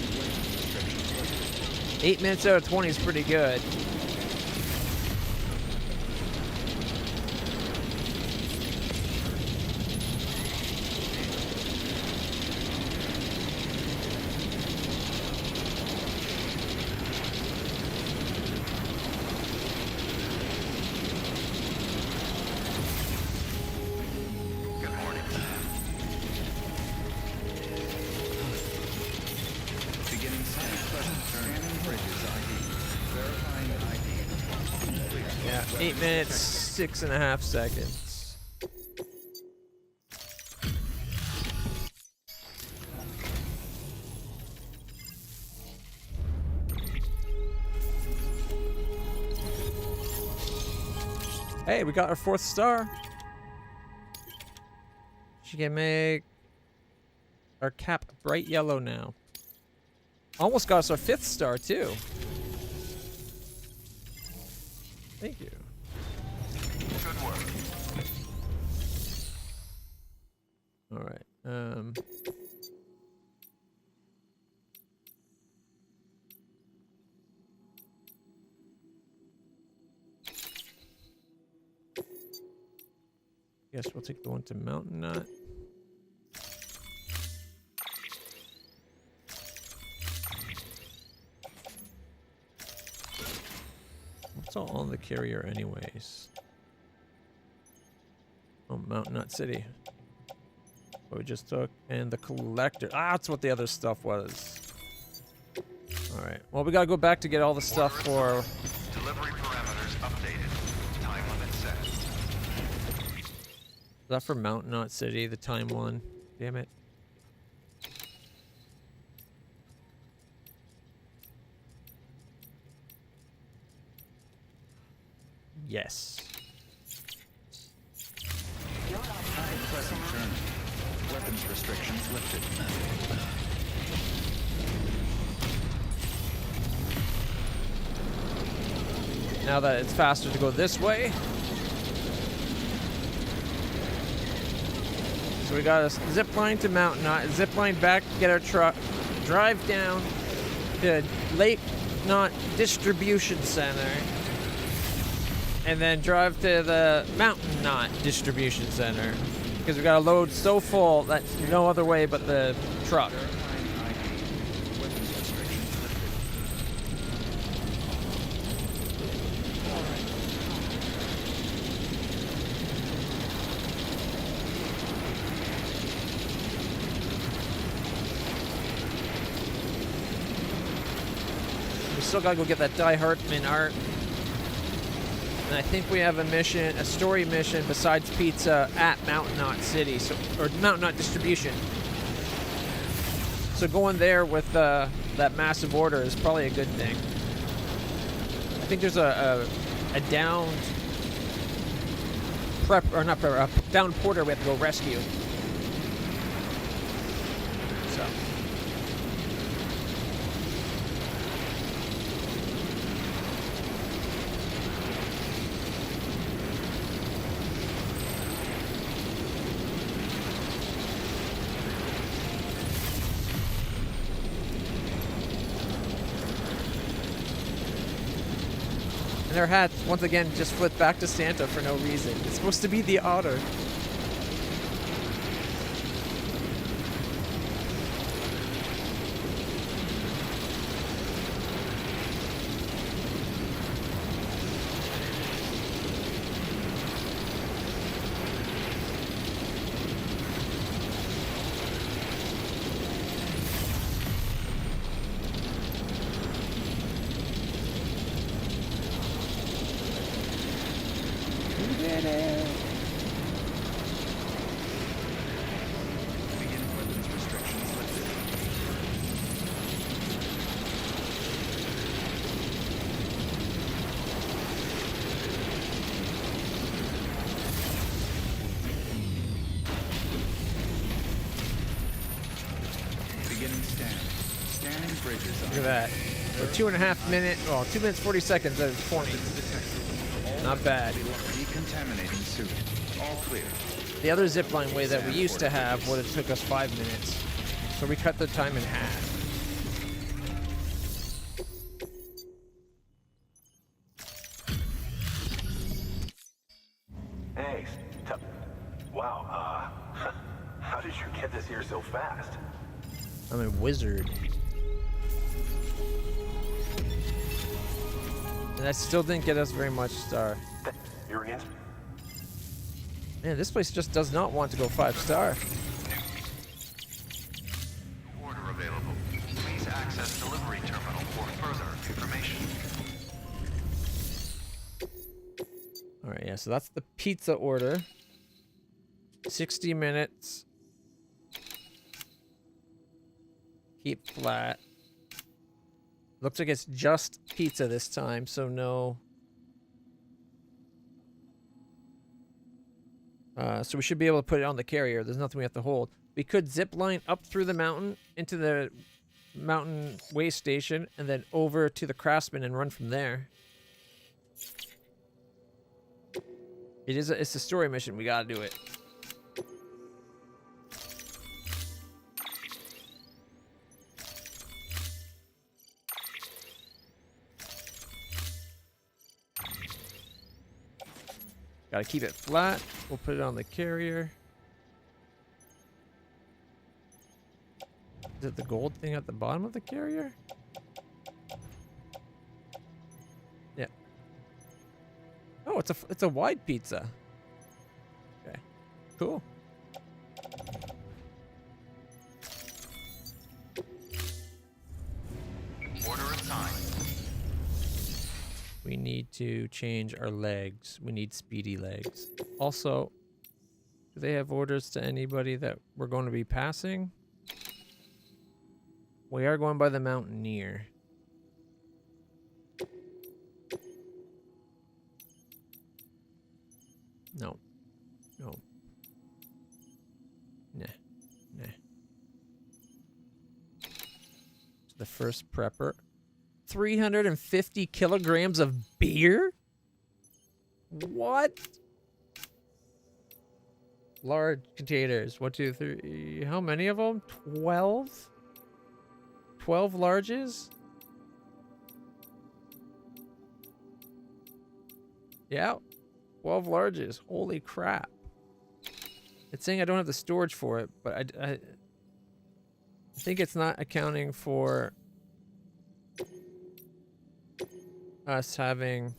8 minutes out of 20 is pretty good. Beginning scanning bridges ID. Verifying ID. Clear. Yeah, 8 minutes, 6.5 seconds. Hey, we got our 4th star. She can make our cap bright yellow now. Almost got us our 5th star too. Thank you. Good work. All right. Guess we'll take the one to Mountain Knot. What's all on the carrier anyways? Oh, Mountain Knot City. What we just took. And the collector. Ah, that's what the other stuff was. Alright. Well, we gotta go back to get all the stuff for... Delivery parameters updated. Time limit set. Is that for Mountain Knot City, the time one? Damn it. Yes. Pressing turn. Weapons restrictions lifted. Now that it's faster to go this way. So we got a zip line to Mountain Knot, zip line back, get our truck, drive down to Lake Knot Distribution Center, and then drive to the Mountain Knot Distribution Center. Because we got a load so full that no other way but the truck. We still gotta go get that Die Hartman art. And I think we have a mission, a story mission besides pizza at Mountain Knot City, so, or Mountain Knot Distribution. So going there with that massive order is probably a good thing. I think there's a downed prep, or not prep, a downed porter we have to go rescue. So. And their hats, once again, just flipped back to Santa for no reason. It's supposed to be the otter. Look at that. So 2.5 minutes, well, 2 minutes 40 seconds out of 20. Not bad. Decontaminating suit. All clear. The other zipline way that we used to have would have took us 5 minutes. So we cut the time in half. Hey, wow, how did you get this here so fast? I'm a wizard. And that still didn't get us very much star. You're in? Man, this place just does not want to go 5-star. Order available. Please access delivery terminal for further information. Alright, yeah, so that's the pizza order. 60 minutes. Keep flat. Looks like it's just pizza this time, so no. So we should be able to put it on the carrier. There's nothing we have to hold. We could zip line up through the mountain into the mountain way station and then over to the Craftsman and run from there. It's a story mission. We gotta do it. Gotta keep it flat. We'll put it on the carrier. Is it the gold thing at the bottom of the carrier? Yeah. Oh, it's a wide pizza. Okay. Cool. Order assigned. We need to change our legs. We need speedy legs. Also, do they have orders to anybody that we're going to be passing? We are going by the Mountaineer. No. No. Nah. Nah. So the first prepper. 350 kilograms of beer? What? large containers. 1, 2, 3. How many of them? 12? 12 larges? Yeah. 12 larges. Holy crap. It's saying I don't have the storage for it, but I think it's not accounting for us having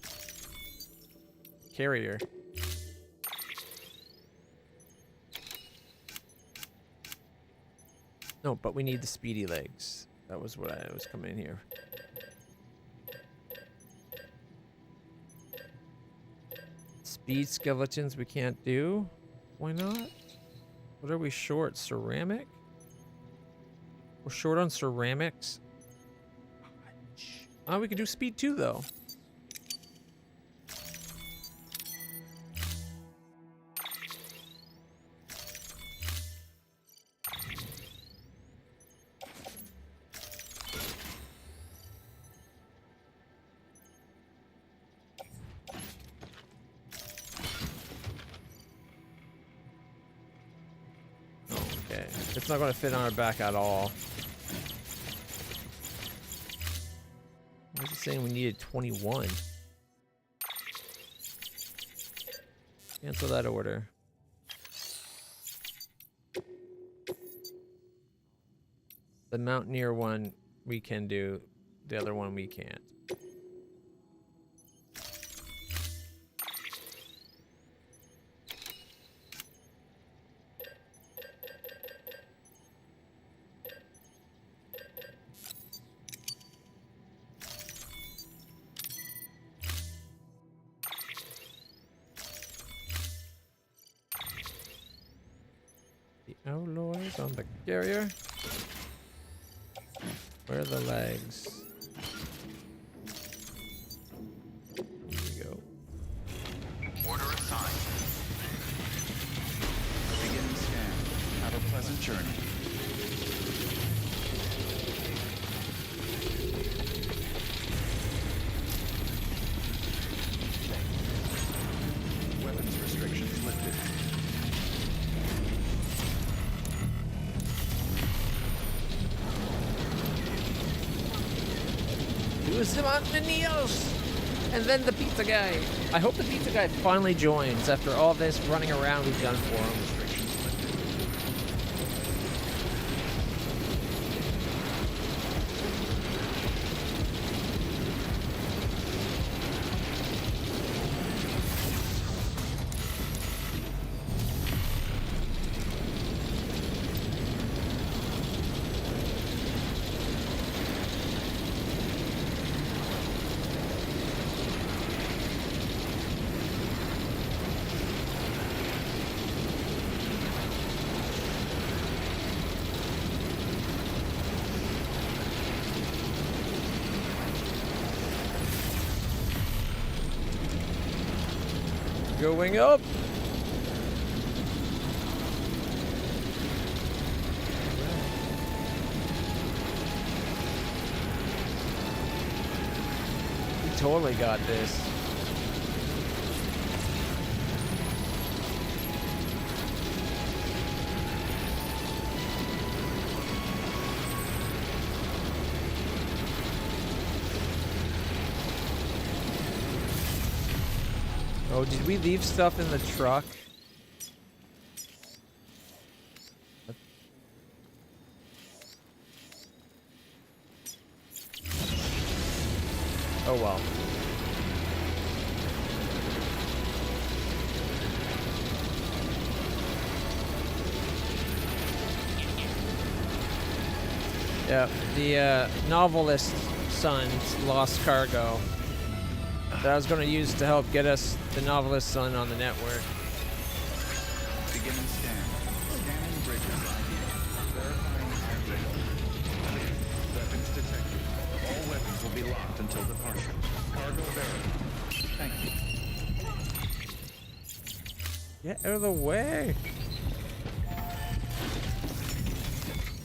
carrier. No, but we need the speedy legs. That was what I was coming in here. Speed skeletons we can't do. Why not? What are we short? Ceramic? We're short on ceramics. Oh, we could do speed too, though. Okay, it's not going to fit on our back at all. Why is it saying we needed 21? Cancel that order. The Mountaineer one we can do, the other one we can't. The alloys on the carrier. Where are the legs? Here we go. Order assigned. Beginning scan. Have a pleasant journey. Weapons restrictions lifted. And then the pizza guy. I hope the pizza guy finally joins after all this running around we've done for him. Going up. We totally got this. Oh, did we leave stuff in the truck? Oh well. Yeah, the novelist's son's lost cargo that I was going to use to help get us the novelist's son on the network. Beginning scan. Scanning bridges ID. Verifying ID. Weapons detected. All weapons will be locked until departure. Cargo verified. Thank you. Get out of the way.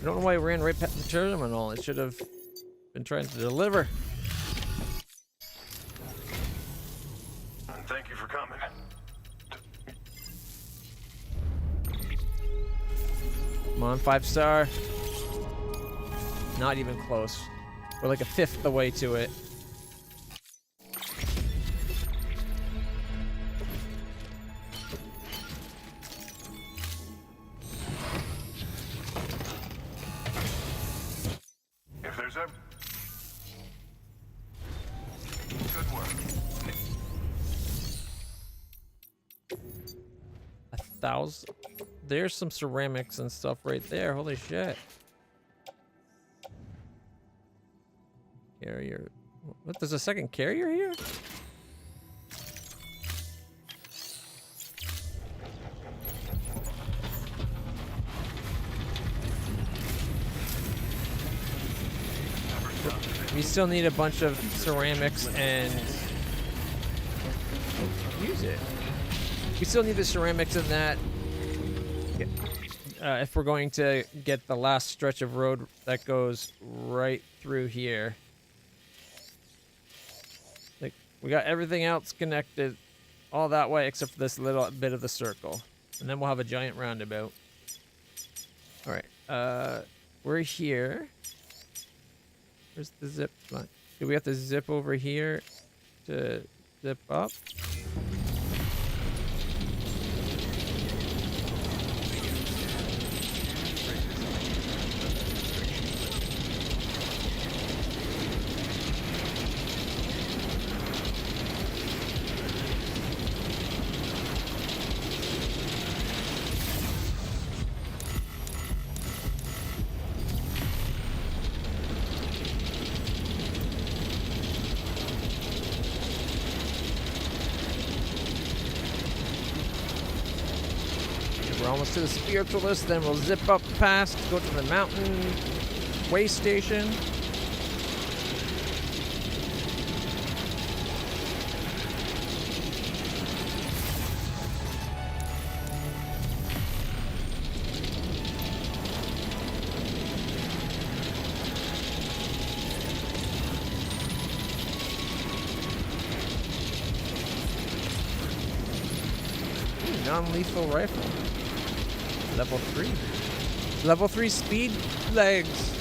I don't know why I ran right past the terminal. It should have been trying to deliver. Thank you for coming. Come on, 5-star. Not even close. We're like a fifth of the way to it. If there's a... Good work. 1,000. There's some ceramics and stuff right there. Holy shit. Carrier. What? There's a second carrier here? We still need a bunch of ceramics and use it. We still need the ceramics in that if we're going to get the last stretch of road that goes right through here. Like, we got everything else connected all that way except for this little bit of the circle. And then we'll have a giant roundabout. Alright, we're here. Where's the zip line? Do we have to zip over here to zip up? We're almost to the spiritualist, then we'll zip up past, go to the mountain way station. Non-lethal rifle. Level 3. Level 3 speed legs.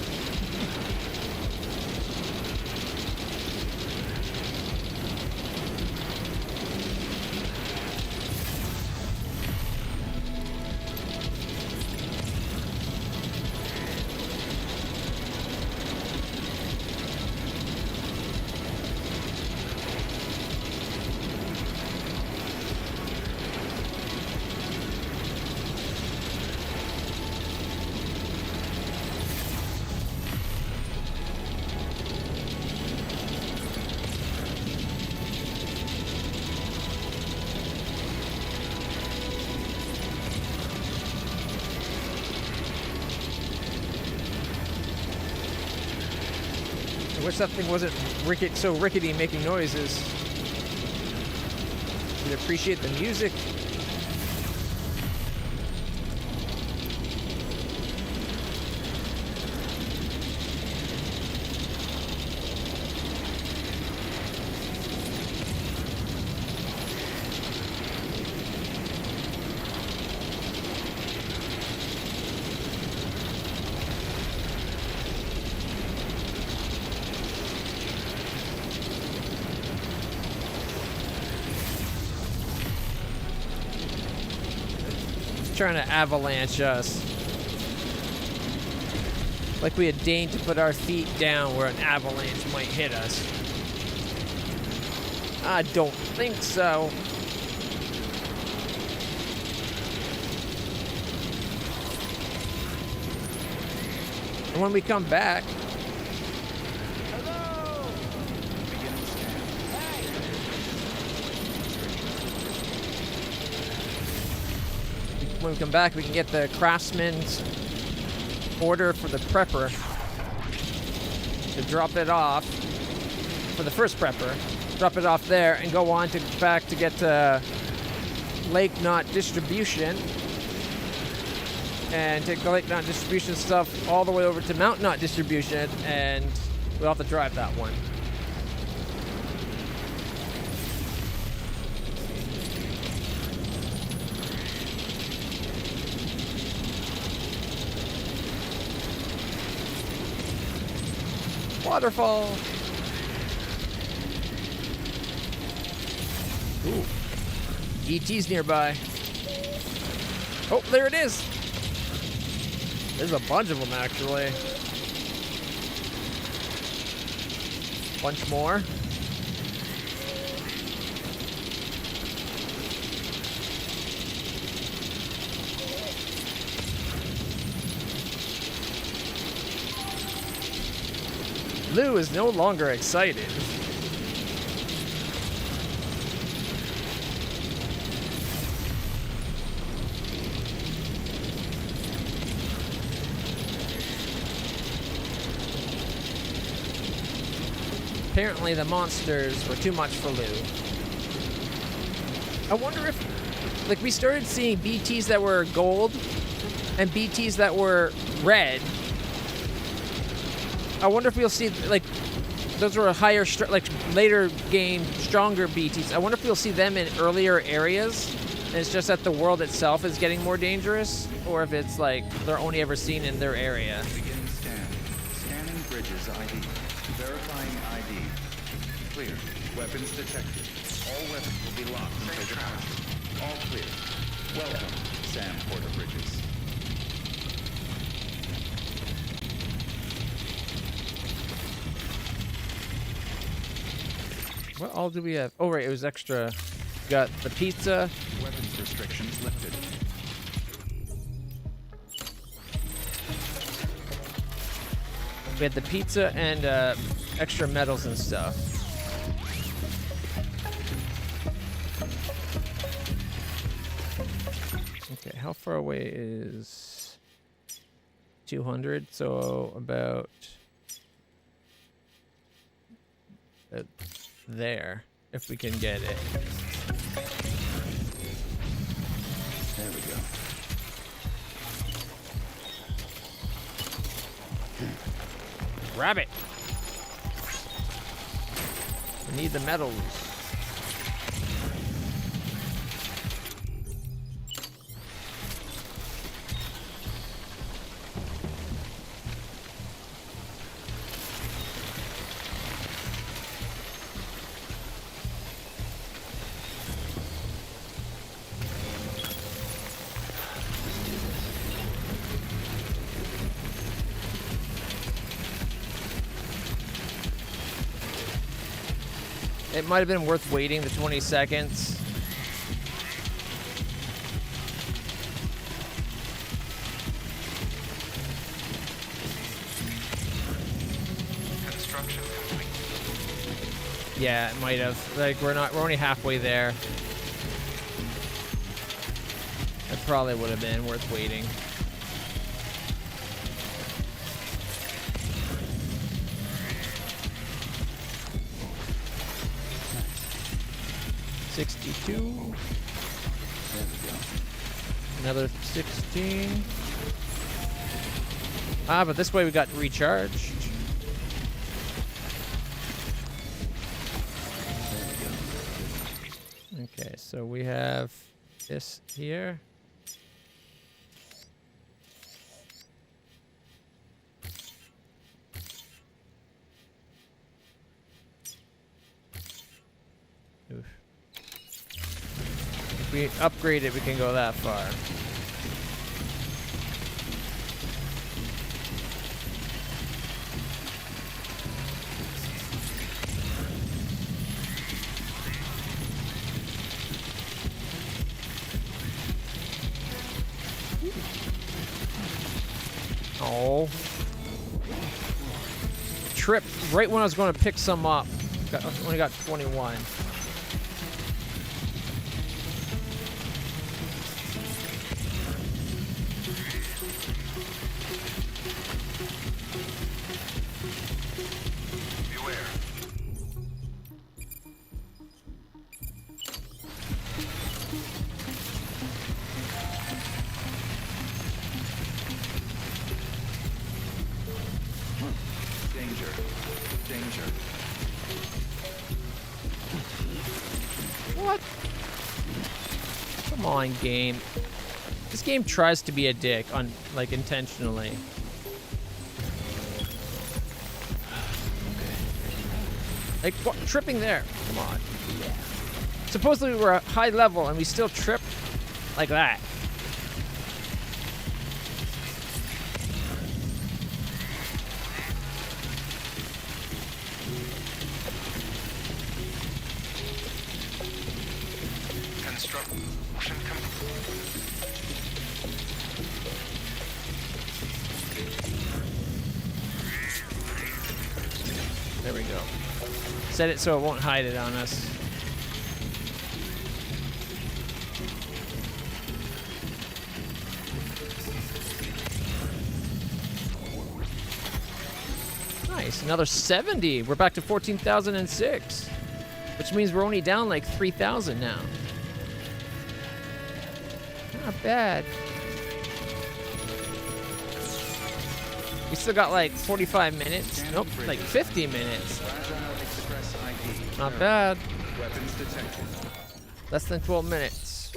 I wish that thing wasn't so rickety making noises. You'd appreciate the music. Trying to avalanche us. Like we had deigned to put our feet down where an avalanche might hit us. I don't think so. And when we come back, when we come back, we can get the craftsman's order for the prepper to drop it off for the first prepper. Drop it off there and go on to back to get Lake Knot distribution and take the Lake Knot distribution stuff all the way over to Mount Knot distribution, and we'll have to drive that one. Waterfall. Ooh. ET's nearby. Oh, there it is. There's a bunch of them, actually. Bunch more. Lou is no longer excited. Apparently the monsters were too much for Lou. I wonder if, like, we started seeing BTs that were gold and BTs that were red. I wonder if we'll see, like, those were higher, like, later game, stronger BTs. I wonder if we'll see them in earlier areas, and it's just that the world itself is getting more dangerous, or if it's, like, they're only ever seen in their area. Beginning scan. Scanning bridges ID. Verifying ID. Clear. Weapons detected. All weapons will be locked until the time. All clear. Welcome, Sam Porter Bridges. What all do we have? Oh, right, it was extra. Got the pizza. Weapons restrictions lifted. We had the pizza and extra medals and stuff. Okay, how far away is 200? So about there, if we can get it. There we go. Grab it. We need the medals. It might have been worth waiting the 20 seconds. Construction complete. Yeah, it might have. Like, we're only halfway there. It probably would have been worth waiting. $62. There we go. Another 16. Ah, but this way we got recharged. Okay, so we have this here. Oof. If we upgrade it, we can go that far. Oh. Trip right when I was going to pick some up. Only got 21. Danger. Danger. What? Come on, game. This game tries to be a dick like intentionally. Like, what? Tripping there. Come on. Yeah. Supposedly we're at high level and we still trip like that. Construction complete. There we go. Set it so it won't hide it on us. Nice, another 70. We're back to 14,006, which means we're only down like 3,000 now. Not bad. We still got like 45 minutes. Nope, like 50 minutes. Express ID. Not bad. Weapons detected. Less than 12 minutes.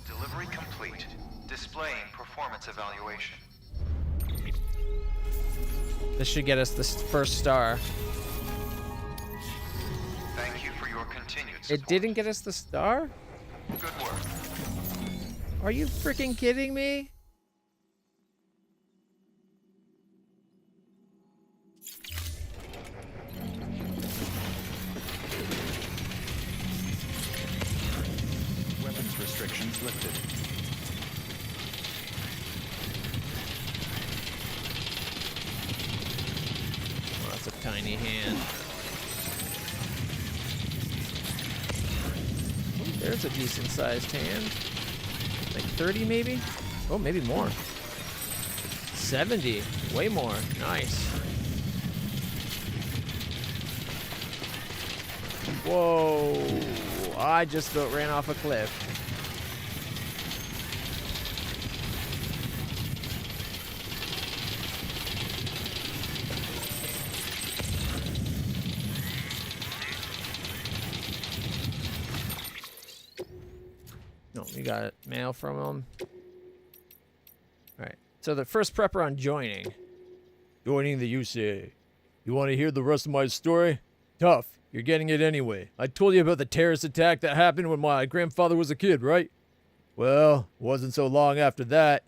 Delivery complete. Displaying performance evaluation. This should get us the first star. Thank you for your continued support. It didn't get us the star? Good work. Are you freaking kidding me? Weapons restrictions lifted. Oh, that's a tiny hand. Oh, there's a decent sized hand. Like 30 maybe? Oh, maybe more. 70. Way more. Nice. Whoa. I just about ran off a cliff. No, we got it. Mail from him. Alright. So the first prepper on joining. Joining the UCA. You want to hear the rest of my story? Tough. You're getting it anyway. I told you about the terrorist attack that happened when my grandfather was a kid, right? Well, it wasn't so long after that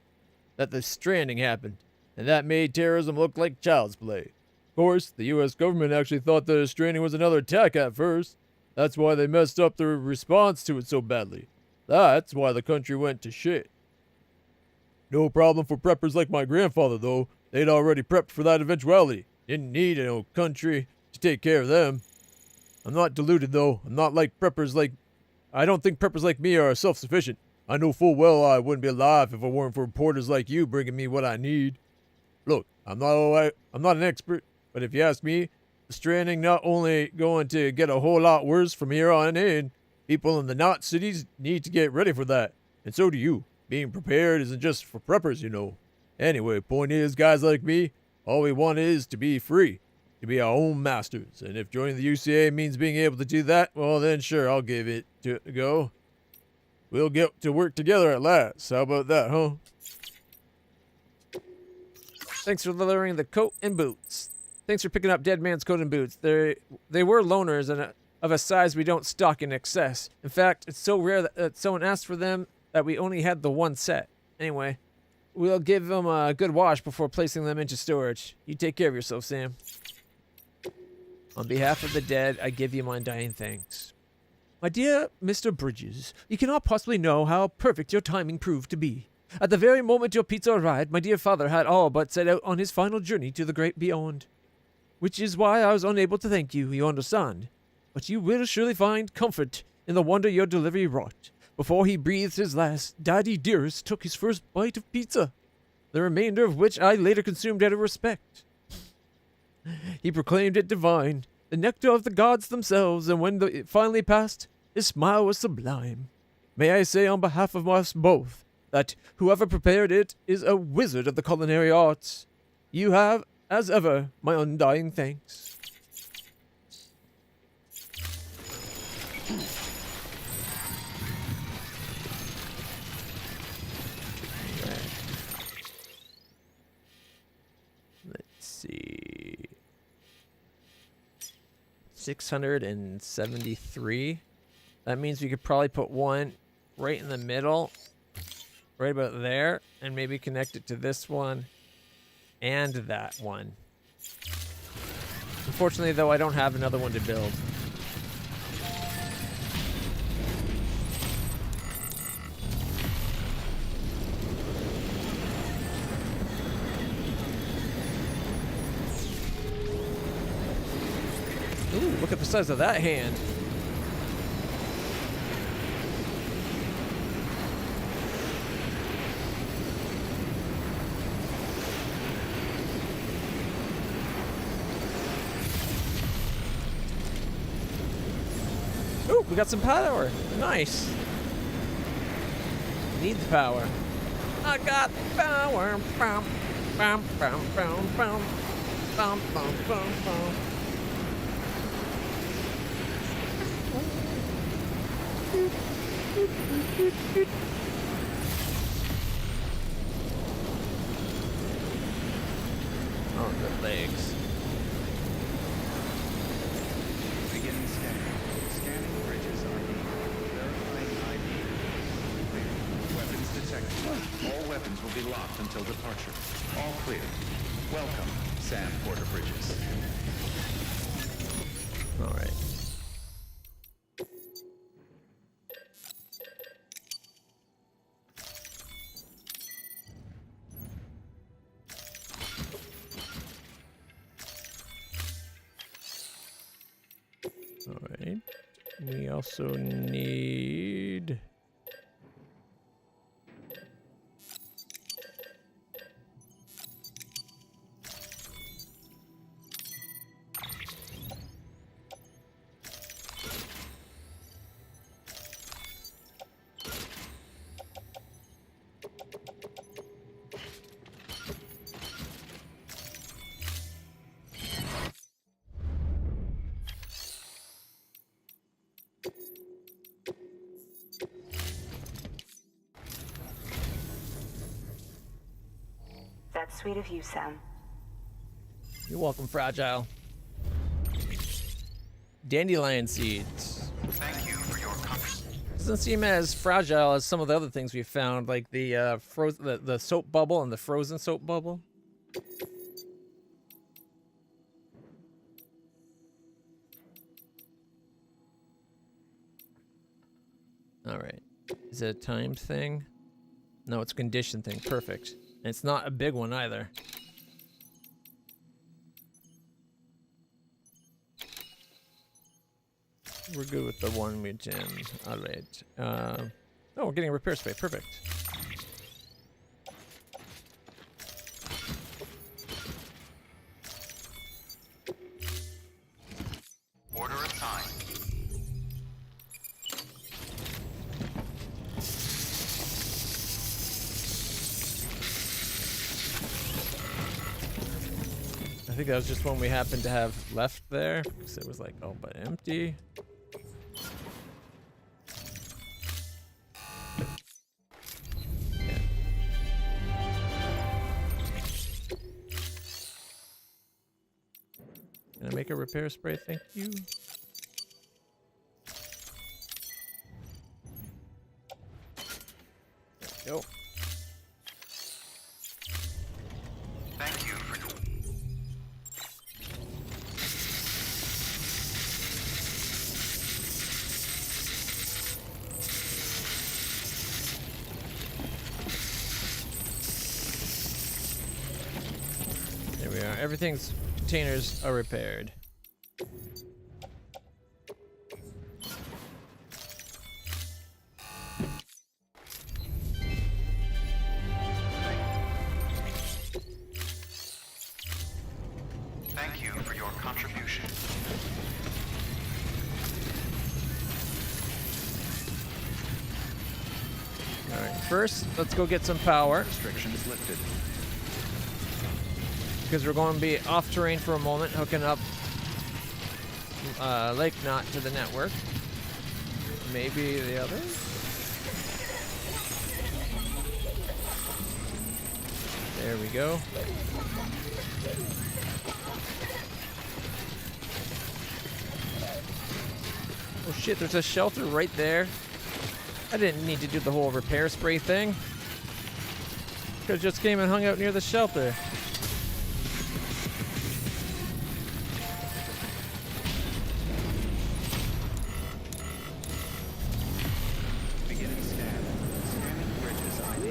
the Stranding happened, and that made terrorism look like child's play. Of course, the US government actually thought that Stranding was another attack at first. That's why they messed up their response to it so badly. That's why the country went to shit. No problem for preppers like my grandfather, though. They'd already prepped for that eventuality. Didn't need no country to take care of them. I'm not deluded, though. I'm not like preppers like... I don't think preppers like me are self-sufficient. I know full well I wouldn't be alive if it weren't for reporters like you bringing me what I need. Look, I'm not an expert, but if you ask me, the Stranding not only going to get a whole lot worse from here on in, people in the not cities need to get ready for that. And so do you. Being prepared isn't just for preppers, you know. Anyway, point is, guys like me, all we want is to be free. To be our own masters. And if joining the UCA means being able to do that, well then sure, I'll give it a go. We'll get to work together at last. How about that, huh? Thanks for delivering the coat and boots. Thanks for picking up Dead Man's coat and boots. They were loaners and of a size we don't stock in excess. In fact, it's so rare that someone asked for them that we only had the one set. Anyway, we'll give them a good wash before placing them into storage. You take care of yourself, Sam. On behalf of the dead, I give you my undying thanks. My dear Mr. Bridges, you cannot possibly know how perfect your timing proved to be. At the very moment your pizza arrived, my dear father had all but set out on his final journey to the great beyond. Which is why I was unable to thank you, you understand. But you will surely find comfort in the wonder your delivery wrought. Before he breathed his last, Daddy Dearest took his first bite of pizza, the remainder of which I later consumed out of respect. He proclaimed it divine, the nectar of the gods themselves, and when it finally passed, his smile was sublime. May I say on behalf of us both, that whoever prepared it is a wizard of the culinary arts. You have, as ever, my undying thanks. Let's see. 673. That means we could probably put one right in the middle, right about there, and maybe connect it to this one and that one. Unfortunately, though, I don't have another one to build. Ooh, look at the size of that hand. Ooh, we got some power. Nice. Need the power. I got the power. Bum, bum, bum, bum, bum. Bum, bum, bum, bum. Oh, the legs. Beginning scanning. Scanning bridges ID. Verifying ID. Clear. Weapons detected. All weapons will be locked until departure. All clear. Welcome, Sam Porter Bridges. All right. All right. We also need... That's sweet of you, Sam. You're welcome, Fragile. Dandelion seeds. Thank you for your contribution. Doesn't seem as fragile as some of the other things we found, like the the soap bubble and the frozen soap bubble. All right. Is it a time thing? No, it's a condition thing. Perfect. And it's not a big one either. We're good with the one we did. All right. Oh, we're getting a repair spray. Perfect. Order assigned. I think that was just one we happened to have left there because it was like, oh, but empty. Yeah. Can I make a repair spray? Thank you. There we go. Thank you for your... There we are. Everything's containers are repaired. Thank you for your contribution. All right. First, let's go get some power Restrictions lifted. because we're going to be off terrain for a moment, hooking up Lake Knot to the network. Maybe the others. There we go. Oh shit, there's a shelter right there. I didn't need to do the whole repair spray thing. Could've just came and hung out near the shelter. Beginning scan. Scanning bridges ID.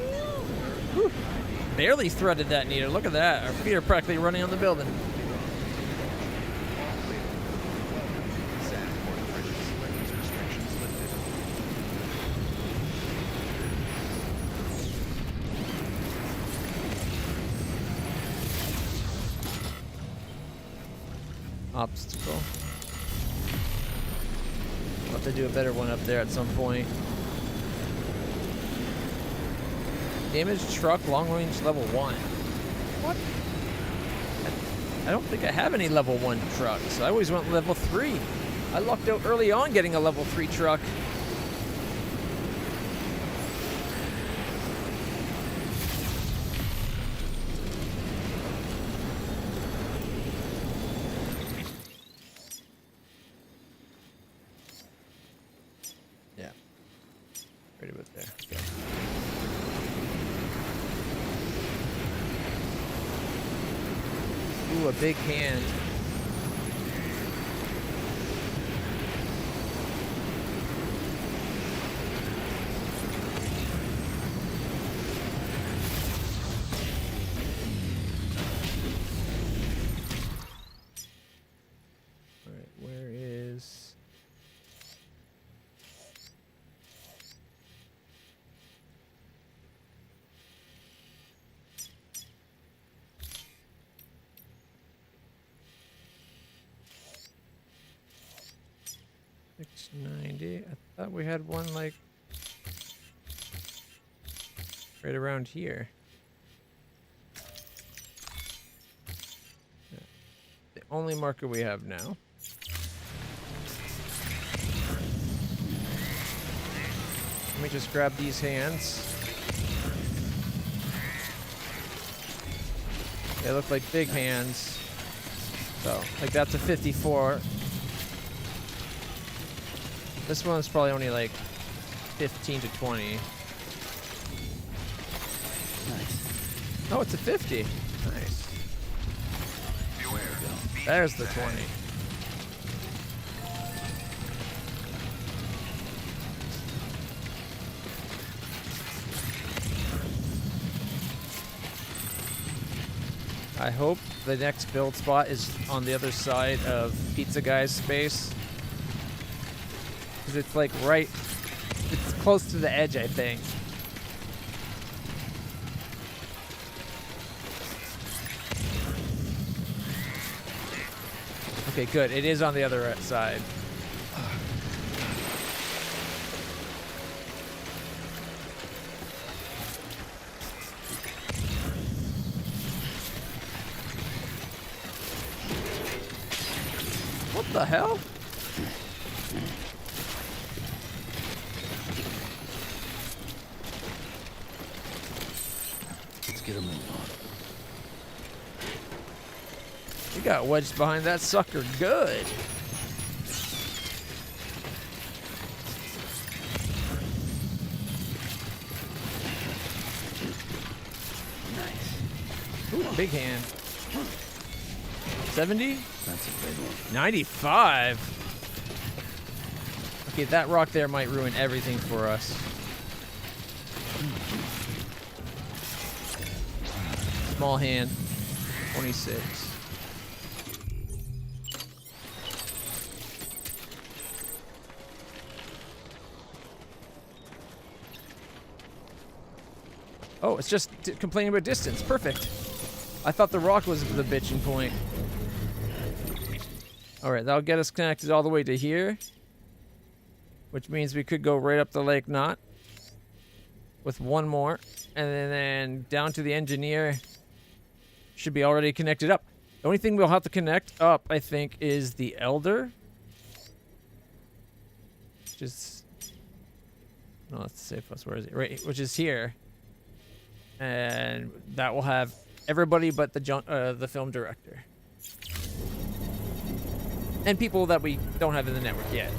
Whew. Barely threaded that needle. Look at that. Our feet are practically running on the building. Sandport bridges. Weapons restrictions lifted. Obstacle. We'll have to do a better one up there at some point. Damaged truck, long range level 1. What? I don't think I have any level 1 trucks. I always went level 3. I lucked out early on getting a level 3 truck. Yeah. Right about there. Okay. Ooh, a big hand. All right, where is... $690. I thought we had one like right around here. Yeah. The only marker we have now. Let me just grab these hands. They look like big hands. So, like that's a 54. This one's probably only like 15 to 20. Nice. Oh, it's a 50. Nice. There's the 20. I hope the next build spot is on the other side of Pizza Guy's space. Because it's like right, it's close to the edge, I think. Okay, good. It is on the other side. What the hell? Let's get him moving on. You got wedged behind that sucker good. Nice. Ooh, big hand. 70? That's a big one. 95? Okay, that rock there might ruin everything for us. Small hand. 26. Oh, it's just complaining about distance. Perfect. I thought the rock was the bitching point. Alright, that'll get us connected all the way to here. Which means we could go right up the lake knot. With one more. And then down to the engineer. Should be already connected up. The only thing we'll have to connect up, I think, is the elder. Which is... No, that's the safe place. Where is it? Right, which is here. And that will have everybody but the film director. And people that we don't have in the network yet.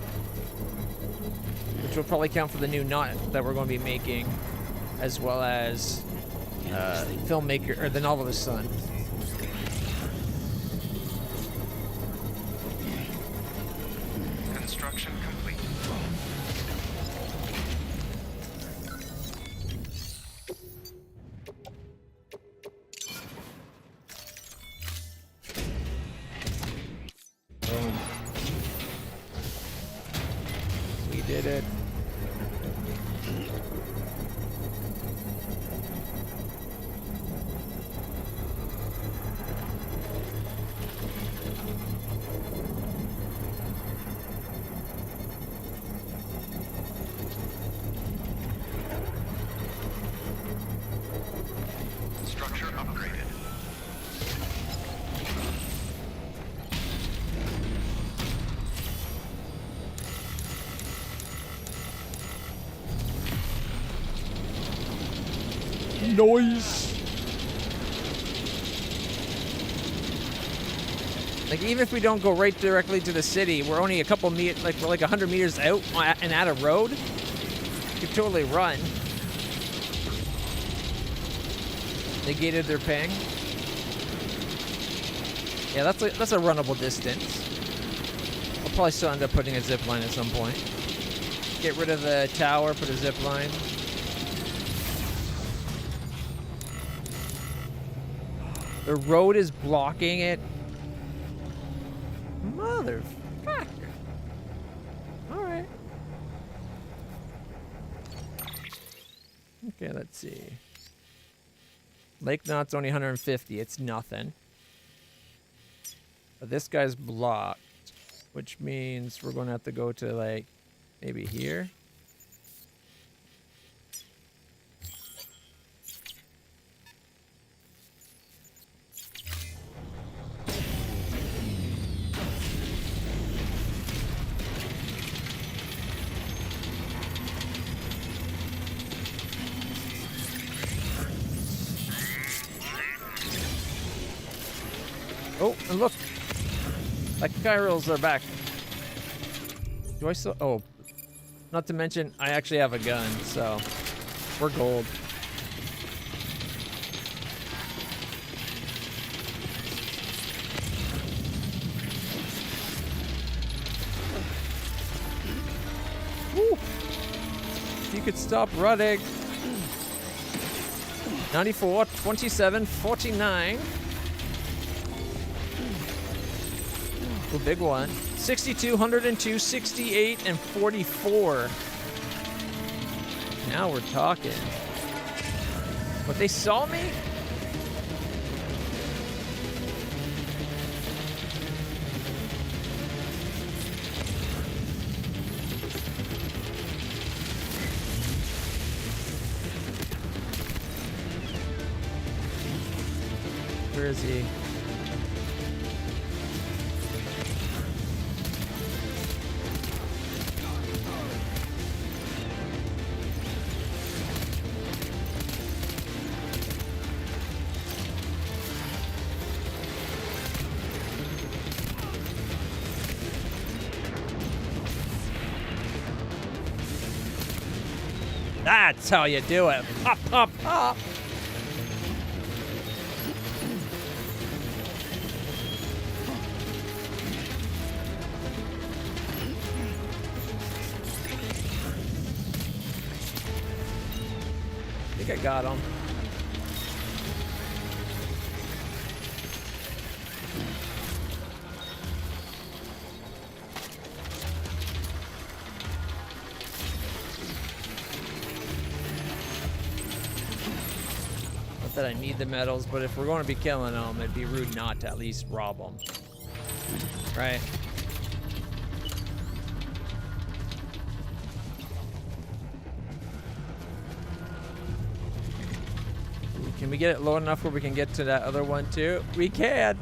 which will probably count for the new knot that we're going to be making, as well as filmmaker or the novelist's son. Construction complete. Boom. We did it. Structure upgraded. Noise. Like, even if we don't go right directly to the city, we're only a couple meters, like we're like 100 meters out and at a road. We could totally run. They gated their ping. Yeah, that's a runnable distance. I'll probably still end up putting a zip line at some point. Get rid of the tower, put a zip line. The road is blocking it. Motherfucker. Alright. Okay, let's see. Lake Knot's only 150. It's nothing. But this guy's blocked, which means we're going to have to go to, like, maybe here. Oh, and look! Like, Kyrils are back. Do I still... Oh. Not to mention, I actually have a gun, so... We're gold. Woo! If you could stop running. 94, 27, 49. Oh, big one. 62, 102, 68, and 44. Now we're talking. But they saw me? Where is he? That's how you do it. Pop, pop, pop. I think I got him. Not that I need the medals, but if we're going to be killing them, it'd be rude not to at least rob them. Right? Can we get it low enough where we can get to that other one too? We can!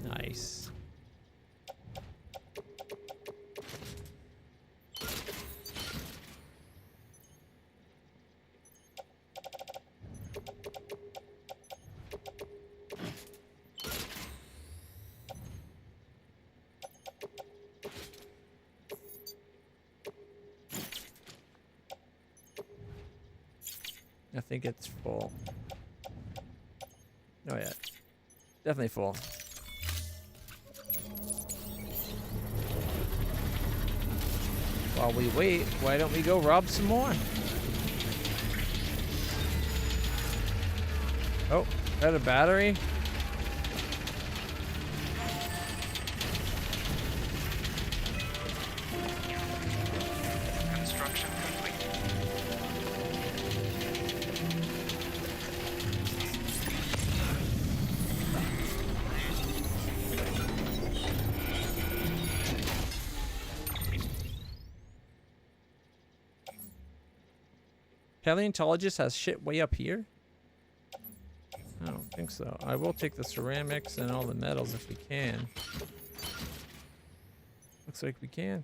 Nice. I think it's full. Oh yeah, definitely full. While we wait, why don't we go rob some more? Oh, is that a battery? Construction complete. Paleontologist has shit way up here? I don't think so. I will take the ceramics and all the metals if we can. Looks like we can.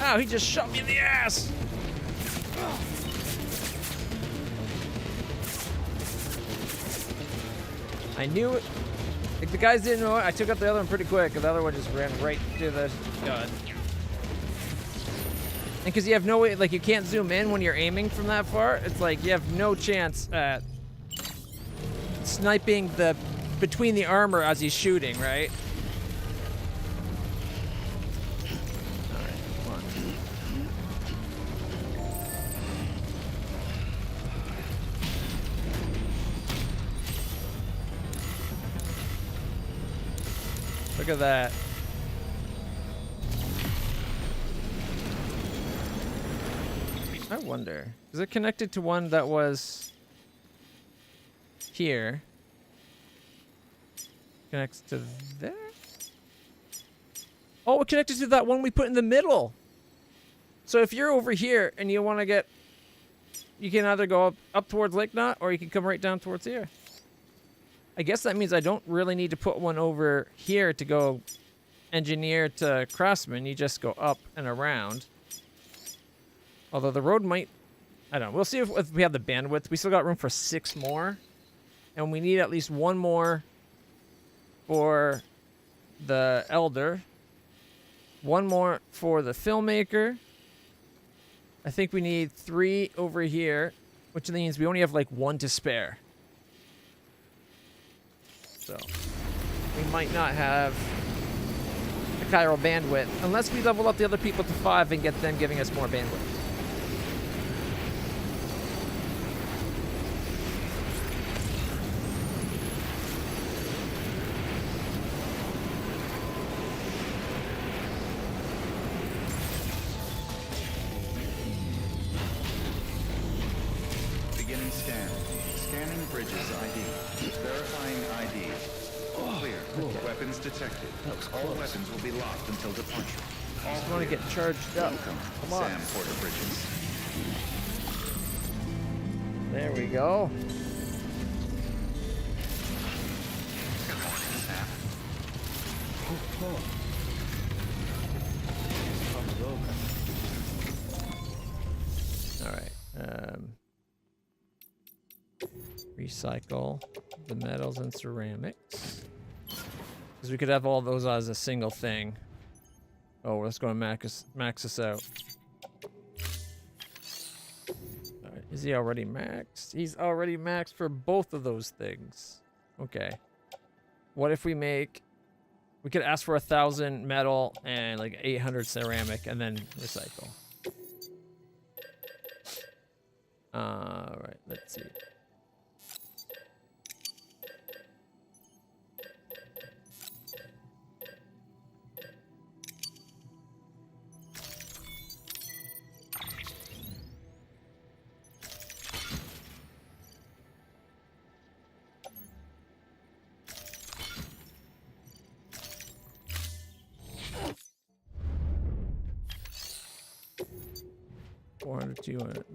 Ow, he just shot me in the ass! I knew it. Like, the guys didn't know it. I took out the other one pretty quick, and the other one just ran right to the gun. And because you have no way, like, you can't zoom in when you're aiming from that far, it's like you have no chance at sniping the between the armor as he's shooting, right? Look at that. I wonder, is it connected to one that was here? Connects to there? Oh, it connected to that one we put in the middle. So if you're over here and you want to get, you can either go up towards Lake Knot or you can come right down towards here. I guess that means I don't really need to put one over here to go engineer to craftsman. You just go up and around. Although the road might, I don't know. We'll see if we have the bandwidth. We still got room for 6 more. And we need at least 1 more for the elder. 1 more for the filmmaker. I think we need 3 over here, which means we only have like 1 to spare. So we might not have the chiral bandwidth unless we level up the other people to 5 and get them giving us more bandwidth. Beginning scan. Scanning bridges ID. Verifying ID. Clear. Weapons detected. All weapons will be locked until departure. I just want to get charged up. Welcome, Come on. Sam Porter Bridges. There we go. Good morning, Sam. All right. Recycle the metals and ceramics. Because we could have all those as a single thing. Oh, let's go and max us out. All right. Is he already maxed? He's already maxed for both of those things. Okay. What if we make... We could ask for 1,000 metal and like 800 ceramic and then recycle. Alright, let's see.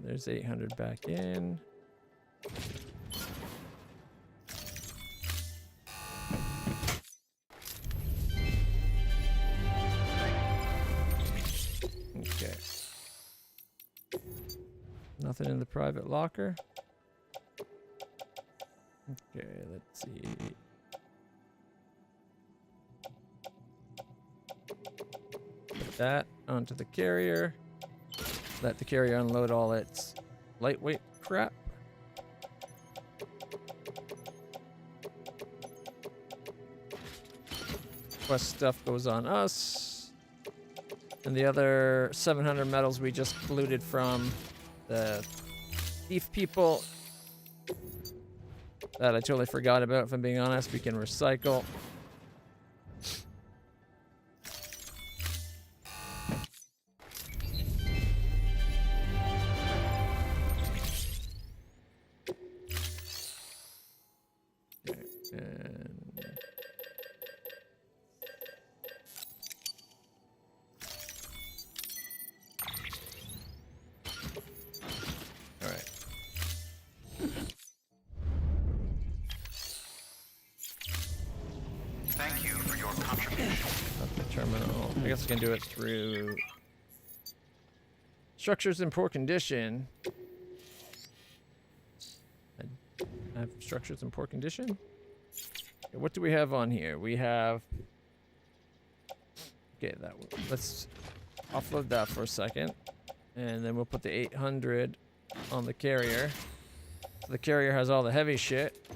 There's 800 back in. Nothing in the private locker. Okay, let's see. Put that onto the carrier. Let the carrier unload all its lightweight crap. Quest stuff goes on us. And the other 700 metals we just looted from the thief people that I totally forgot about, if I'm being honest, we can recycle. Okay, and all right. Thank you for your contribution. Up the terminal. I guess I can do it through structures in poor condition. I have structures in poor condition. Okay, what do we have on here? We have. Okay, that one. Let's offload that for a second, and then we'll put the 800 on the carrier. So the carrier has all the heavy shit.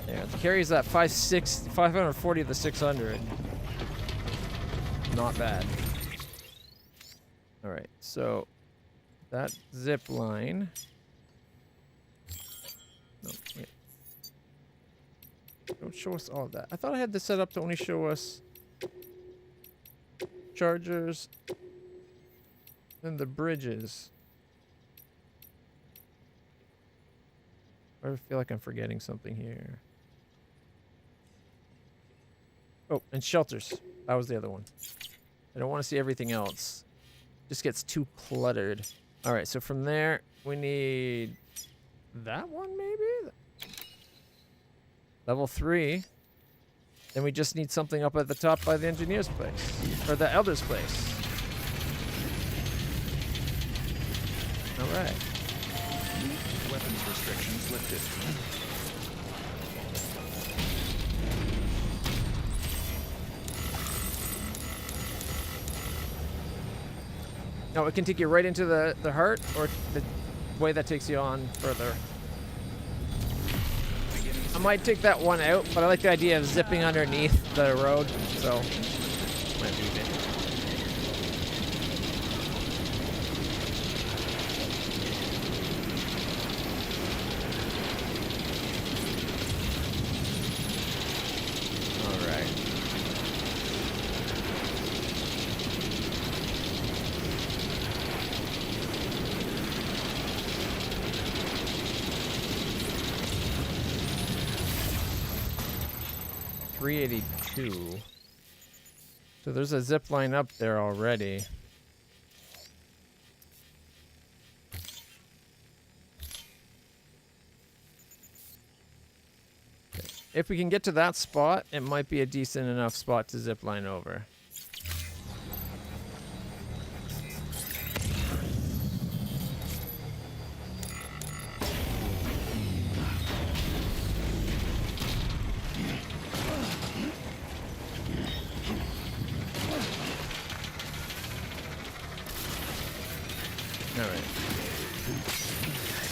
There, the carry's at 540 of the 600. Not bad. All right, so that zip line. No, wait. Don't show us all of that. I thought I had this set up to only show us chargers and the bridges. I feel like I'm forgetting something here. Oh, and shelters. That was the other one. I don't want to see everything else. Just gets too cluttered. All right, so from there, we need that one maybe? Level 3. Then we just need something up at the top by the engineer's place. Or the elder's place. All right. Weapons restrictions lifted. No, it can take you right into the heart, or the way that takes you on further. I might take that one out, but I like the idea of zipping underneath the road, so might leave it. All right. $382. So there's a zip line up there already. Okay. If we can get to that spot, it might be a decent enough spot to zip line over. Alright.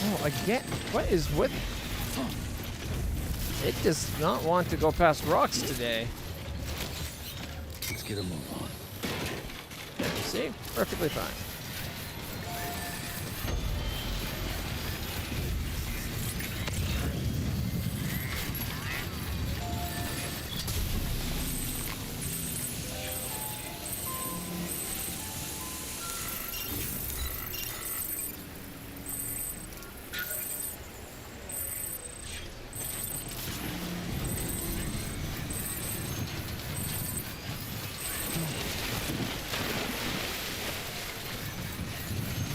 Oh, again? What is with... It does not want to go past rocks today. Let's get a move on. Yeah, you see? Perfectly fine.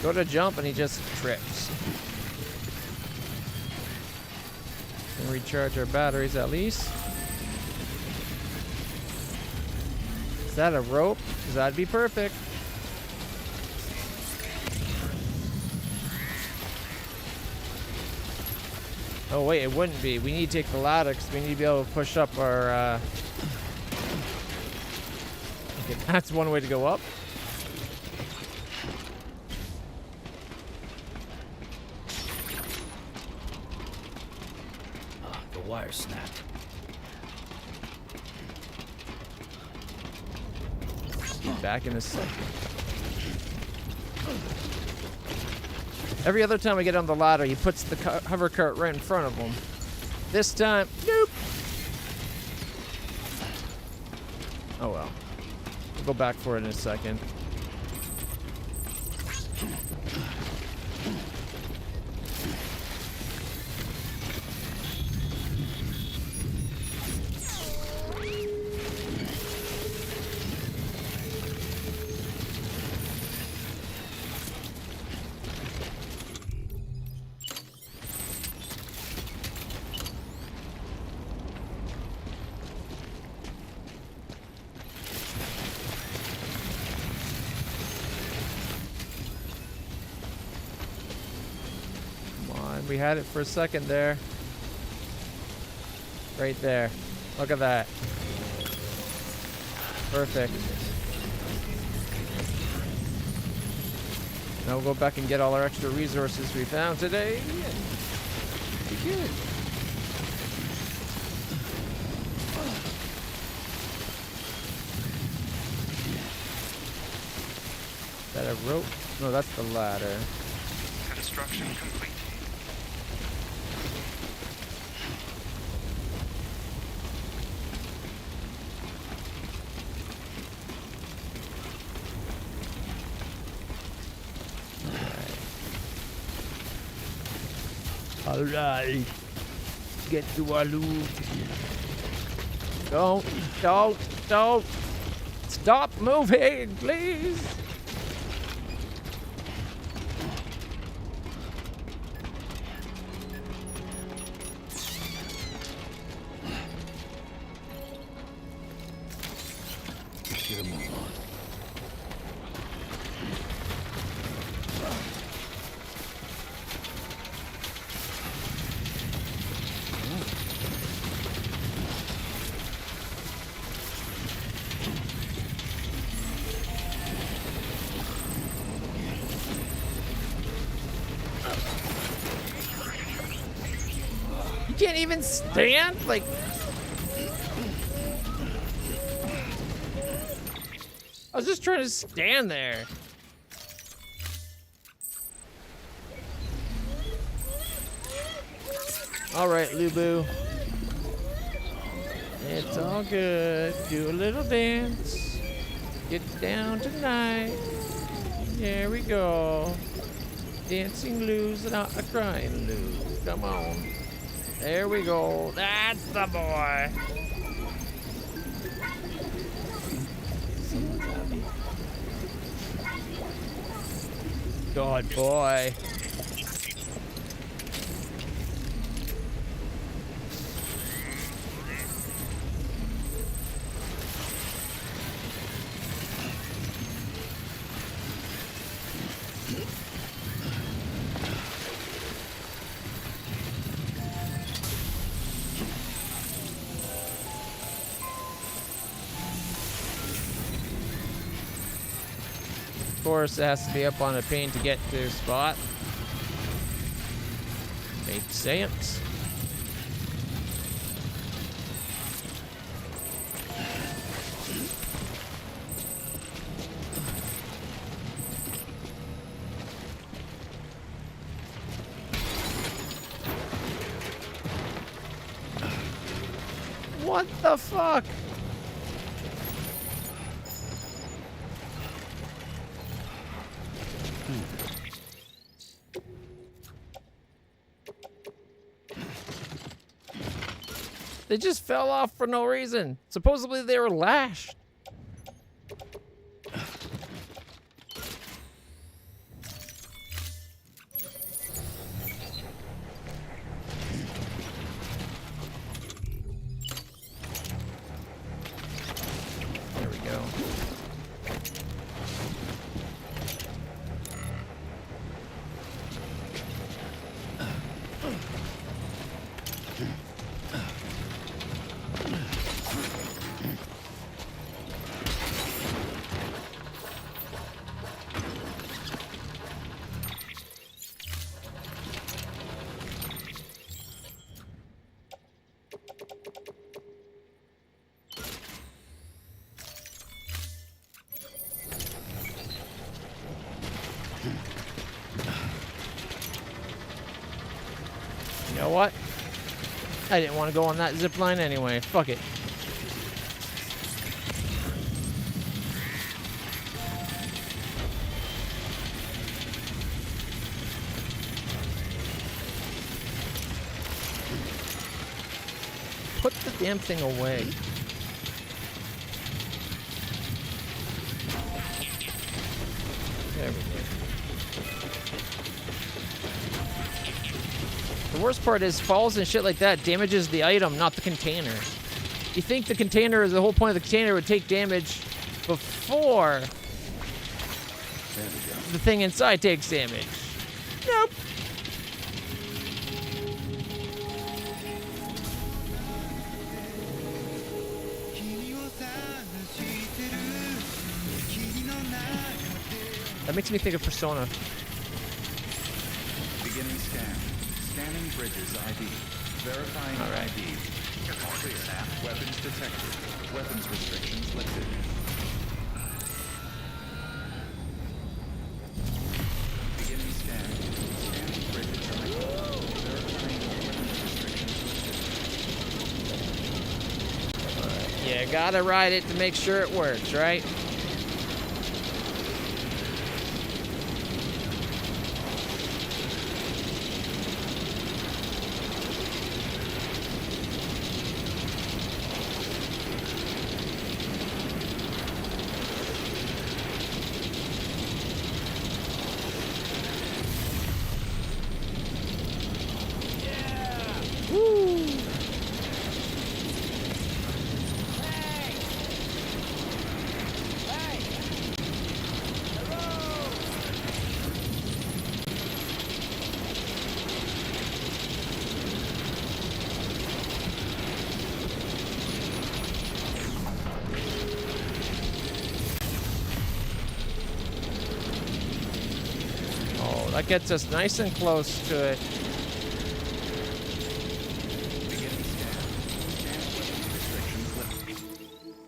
Go to jump and he just trips. And recharge our batteries at least. Is that a rope? Because that'd be perfect. Oh wait, it wouldn't be. We need to take the ladder because we need to be able to push up our... Okay, that's one way to go up. The wire snapped. Be back in a second. Every other time we get on the ladder, he puts the hover cart right in front of him. This time, nope. Oh well. We'll go back for it in a second. We had it for a second there. Right there. Look at that. Perfect. Now we'll go back and get all our extra resources we found today. Be good. Is that a rope? No, that's the ladder. Construction complete. Alright. Get to our loot. Don't. Stop moving, please. Get a move on. You can't even stand? Like... I was just trying to stand there. All right, Lubu. It's all good. Do a little dance. Get down tonight. There we go. Dancing Lou's not a crying Lou. Come on. There we go. That's the boy. God, boy. Of course, it has to be up on a pane to get to the spot. Makes sense. What the fuck? They just fell off for no reason. Supposedly they were lashed. There we go. what? I didn't want to go on that zip line anyway. Fuck it. Put the damn thing away. There we go. The worst part is falls and shit like that damages the item, not the container. You think the container is the whole point of the container would take damage before the thing inside takes damage. Nope. That makes me think of Persona. Beginning scan. Scanning bridges ID. Verifying All right. ID. Clear. Weapons detected. Weapons restrictions lifted. Beginning scan. Scanning bridges ID. Verifying weapons restrictions lifted. You gotta ride it to make sure it works, right? That gets us nice and close to it.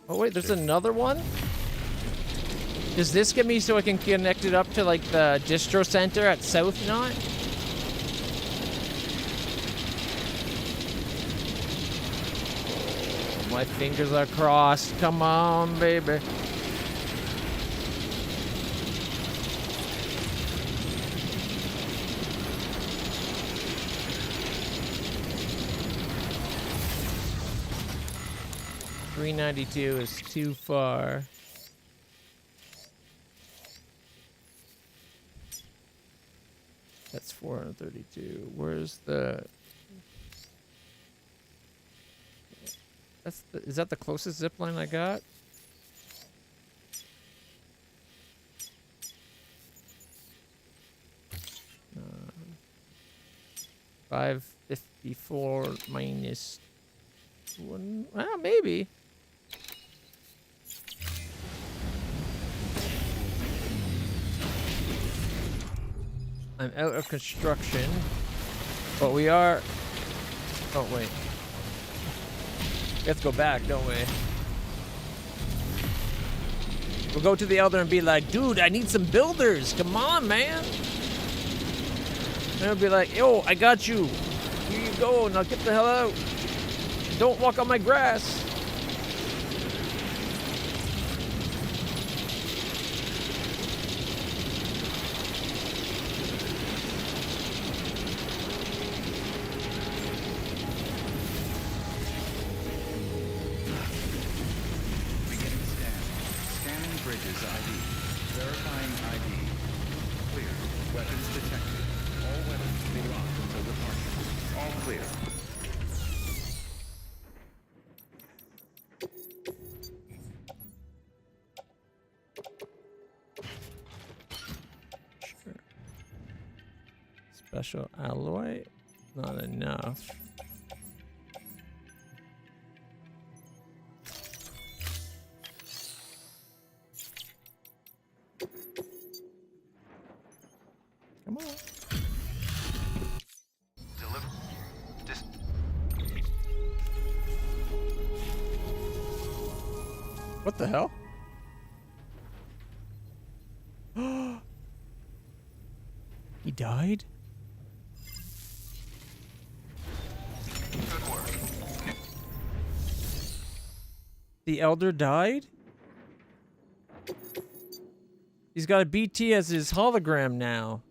Oh wait, there's another one? Does this get me so I can connect it up to like the distro center at South Knot? Oh, my fingers are crossed. Come on, baby. $392 is too far. That's 432. Where's the? Is that the closest zip line I got? Uh, 554 minus one. Well, maybe. I'm out of construction, but we are. Oh wait, we have to go back, don't we? We'll go to the Elder and be like, dude, I need some builders. Come on, man. And he'll be like, yo, I got you. Here you go. Now get the hell out. Don't walk on my grass. Special alloy, not enough. Come on. What the hell? He died? The Elder died? He's got a BT as his hologram now.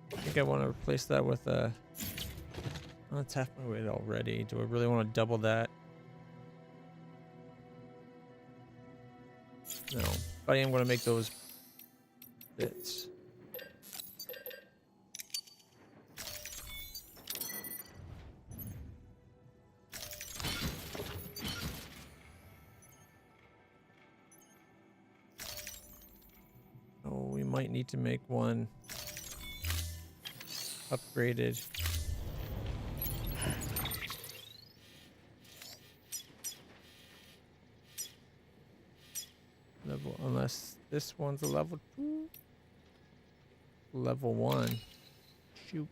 I think I want to replace that with a... Oh, it's half my weight already. Do I really want to double that? No. But I am going to make those bits. Oh, we might need to make one upgraded. Level, unless this one's a level 2. Level 1. Shoot.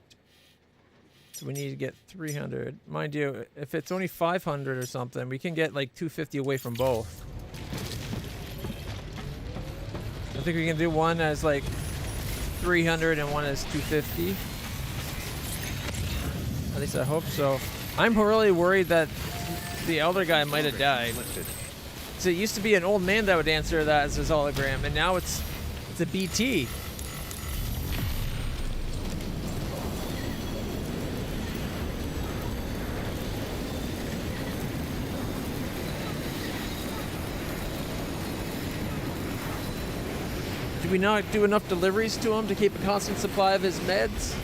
So we need to get 300. Mind you, if it's only 500 or something, we can get like 250 away from both. I think we can do one as like 300 and one as 250. At least I hope so. I'm really worried that the elder guy might have died. So it used to be an old man that would answer that as his hologram, and now it's a BT. Do we not do enough deliveries to him to keep a constant supply of his meds?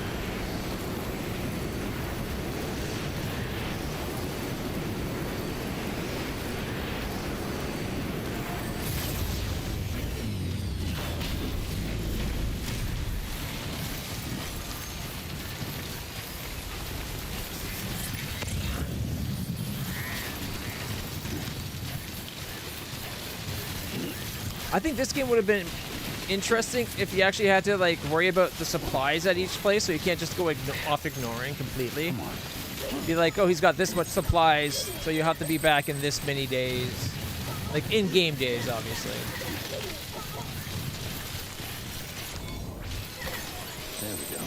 I think this game would have been interesting if you actually had to like worry about the supplies at each place, so you can't just go off ignoring completely. Be like, oh, he's got this much supplies, so you have to be back in this many days. Like in-game days, obviously. There we go.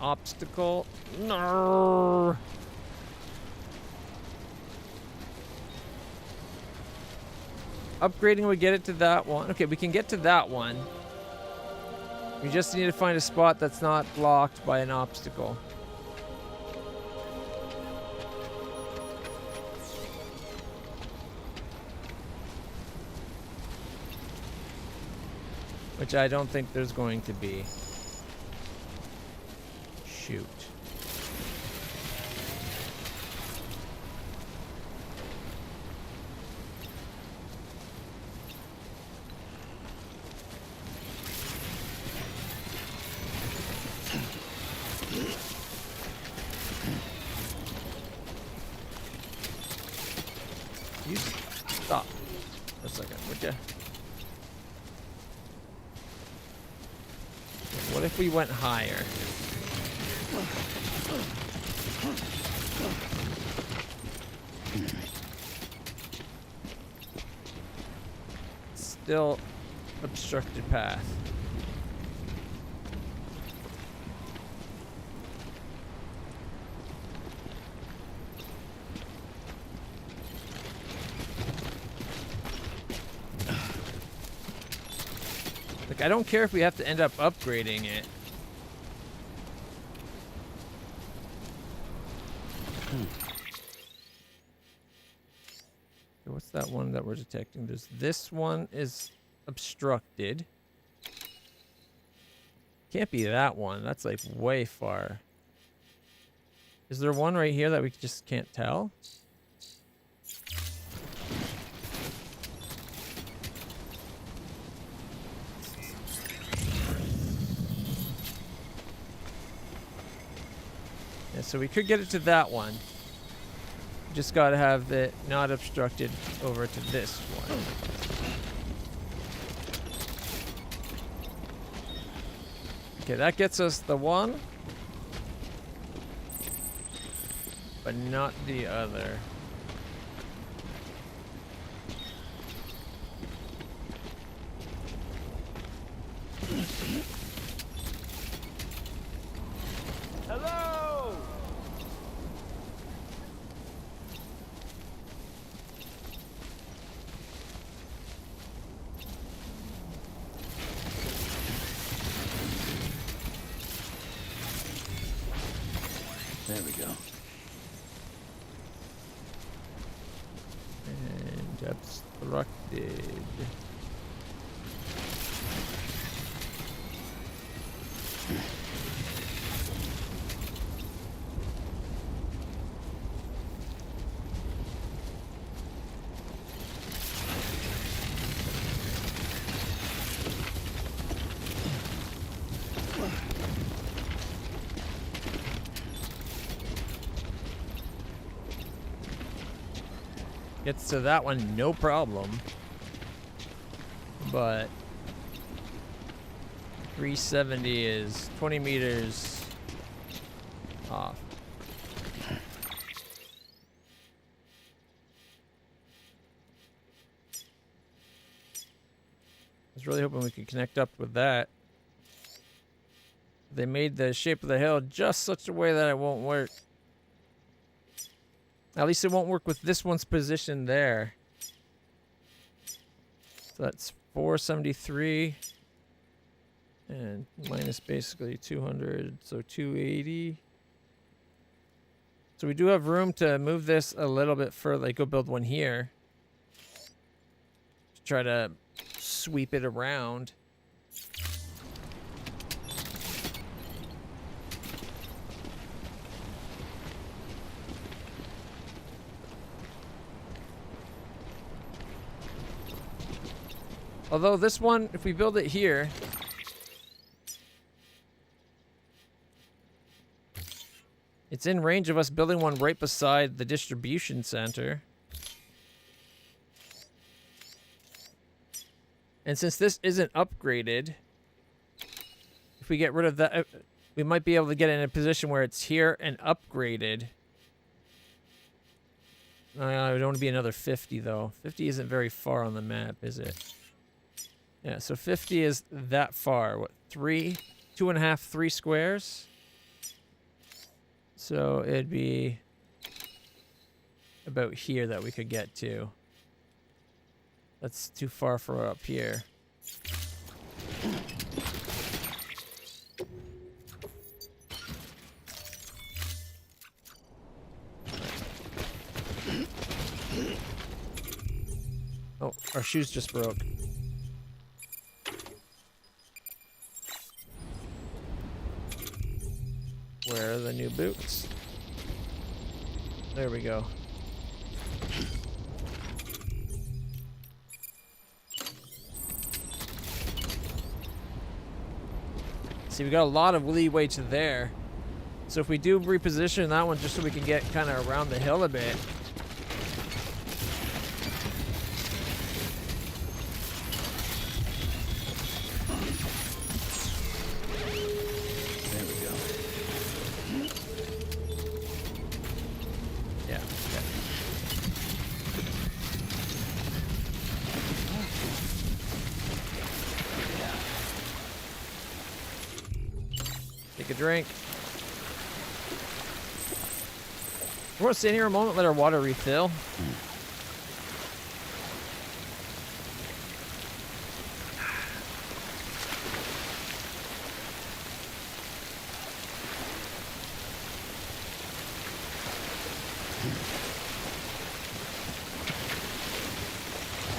Obstacle. No. Upgrading would get it to that one. Okay, we can get to that one. We just need to find a spot that's not blocked by an obstacle. Which I don't think there's going to be. Shoot. You stop for a second, would you? What if we went higher? Still obstructed path. Like, I don't care if we have to end up upgrading it. What's that one that we're detecting? There's this one is obstructed. Can't be that one. That's like way far. Is there one right here that we just can't tell? so we could get it to that one. Just gotta have it not obstructed over to this one. Okay, that gets us the one, but not the other. Hello! There we go. And obstructed. Gets to that one, no problem. But 370 is 20 meters off. I was really hoping we could connect up with that. They made the shape of the hill just such a way that it won't work. At least it won't work with this one's position there. So that's 473. And minus basically 200, so 280. So we do have room to move this a little bit further. Like, go build one here. Try to sweep it around. Although this one, if we build it here, it's in range of us building one right beside the distribution center. And since this isn't upgraded, if we get rid of that, we might be able to get in a position where it's here and upgraded. I don't want to be another 50 though. 50 isn't very far on the map, is it? Yeah, so 50 is that far. What, 2.5, 3 squares? So it'd be about here that we could get to. That's too far for up here. Oh, our shoes just broke. Where are the new boots? There we go. See, we got a lot of leeway to there. So if we do reposition that one just so we can get kind of around the hill a bit. Take a drink. We're going to sit here a moment, let our water refill.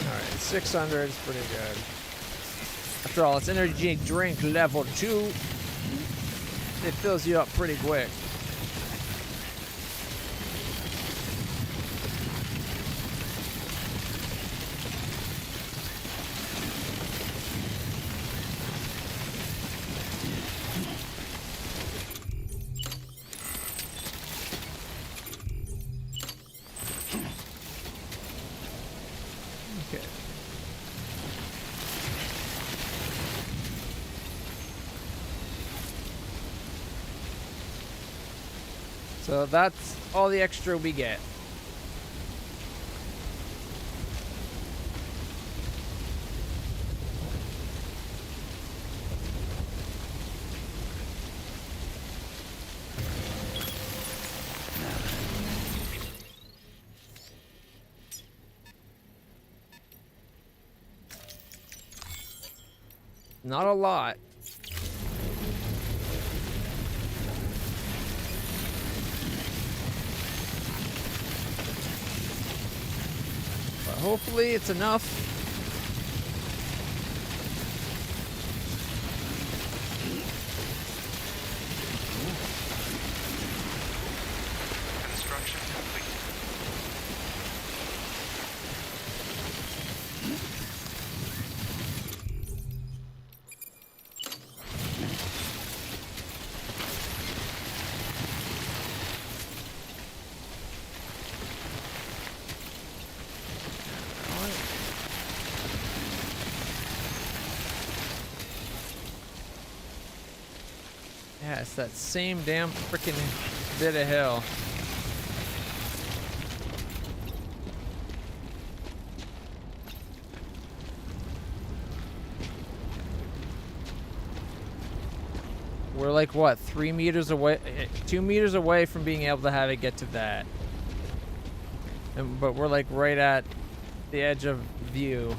Alright, 600 is pretty good. After all, it's energy drink level 2. It fills you up pretty quick. So that's all the extra we get. Not a lot. But hopefully it's enough. Construction complete. Yeah, it's that same damn freaking bit of hill. We're like, what, 3 meters away, 2 meters away from being able to have it get to that. But we're like right at the edge of view.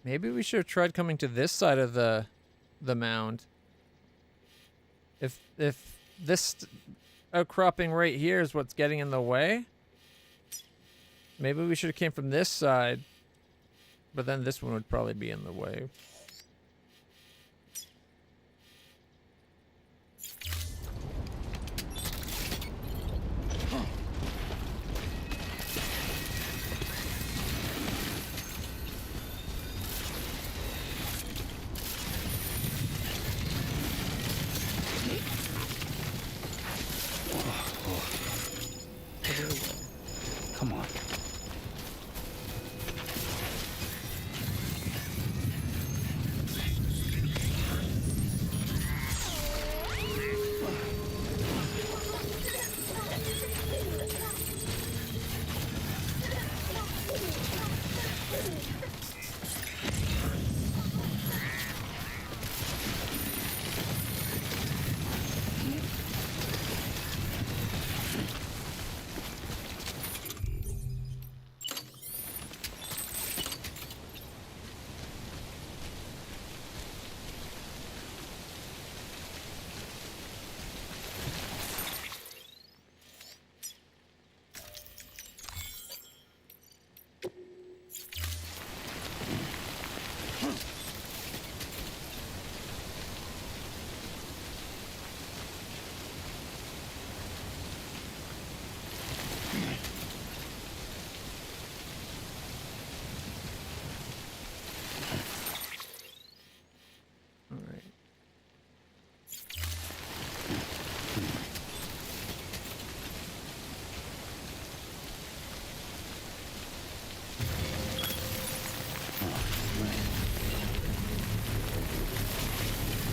Maybe we should have tried coming to this side of the mound. If this outcropping right here is what's getting in the way, maybe we should have came from this side, but then this one would probably be in the way. Come on.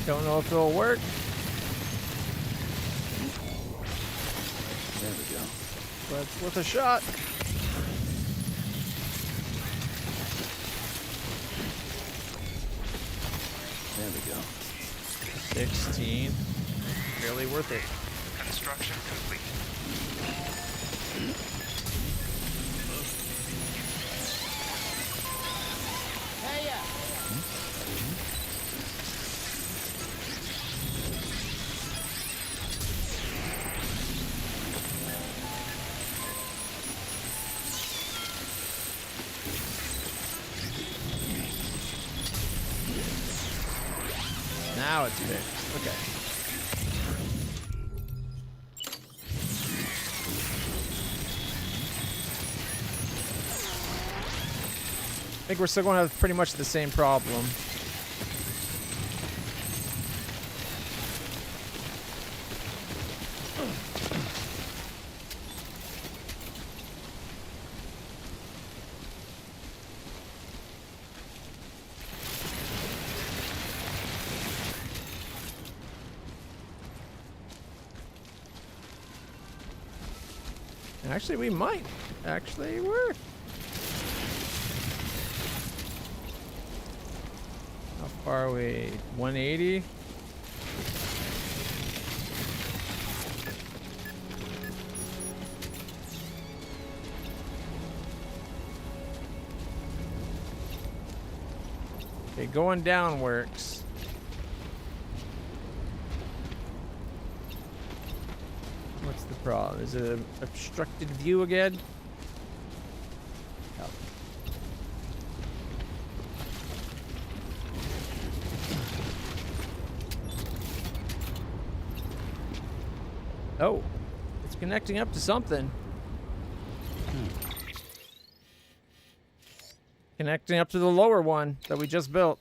Don't know if it'll work. There we go. But it's worth a shot. There we go. 16. Barely worth it. Construction complete. Now it's fixed. Okay. I think we're still going to have pretty much the same problem. Actually, we might actually work. How far are we? 180? Okay, going down works. What's the problem? Is it an obstructed view again? Yep. Oh, it's connecting up to something. Connecting up to the lower one that we just built.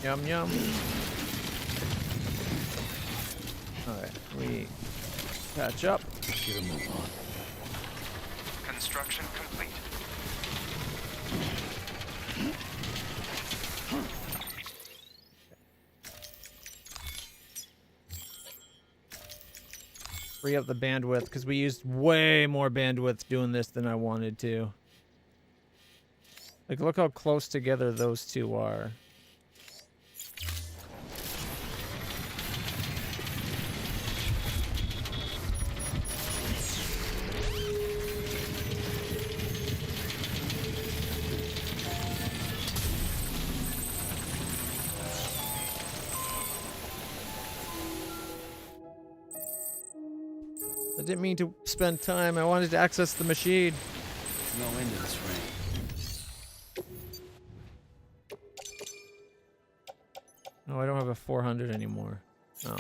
Yum yum. Alright, we catch up. Get a move on. Construction complete. Free up the bandwidth because we used way more bandwidth doing this than I wanted to. Like, look how close together those two are. I didn't mean to spend time. I wanted to access the machine. No end to this rain. Oh, I don't have a 400 anymore. Oh.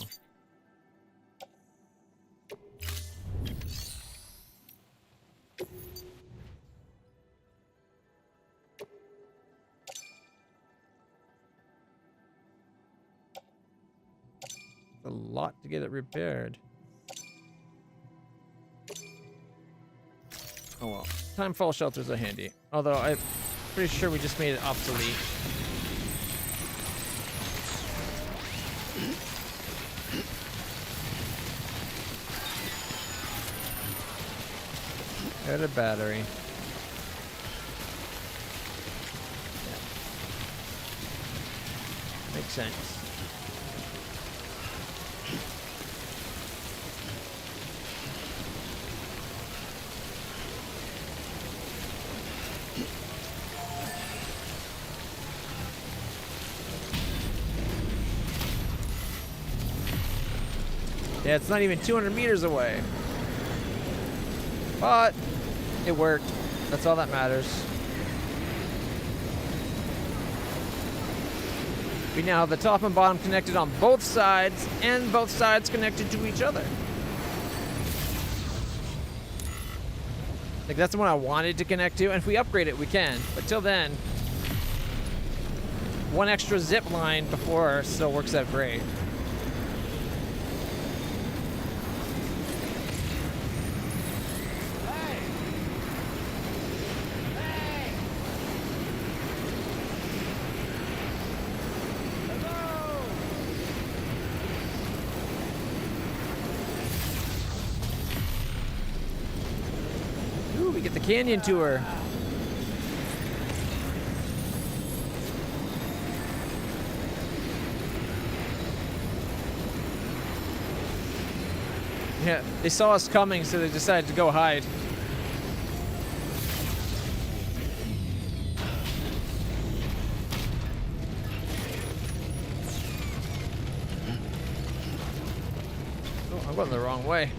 A lot to get it repaired. Oh well. Timefall shelters are handy. Although I'm pretty sure we just made it obsolete. Add a battery. Yeah. Makes sense. Yeah, it's not even 200 meters away. But it worked. That's all that matters. We now have the top and bottom connected on both sides, and both sides connected to each other. Like, that's the one I wanted to connect to, and if we upgrade it, we can. But till then, one extra zip line before still works out great. Ooh, we get the canyon tour. Yeah, they saw us coming, so they decided to go hide. I'm going the wrong way.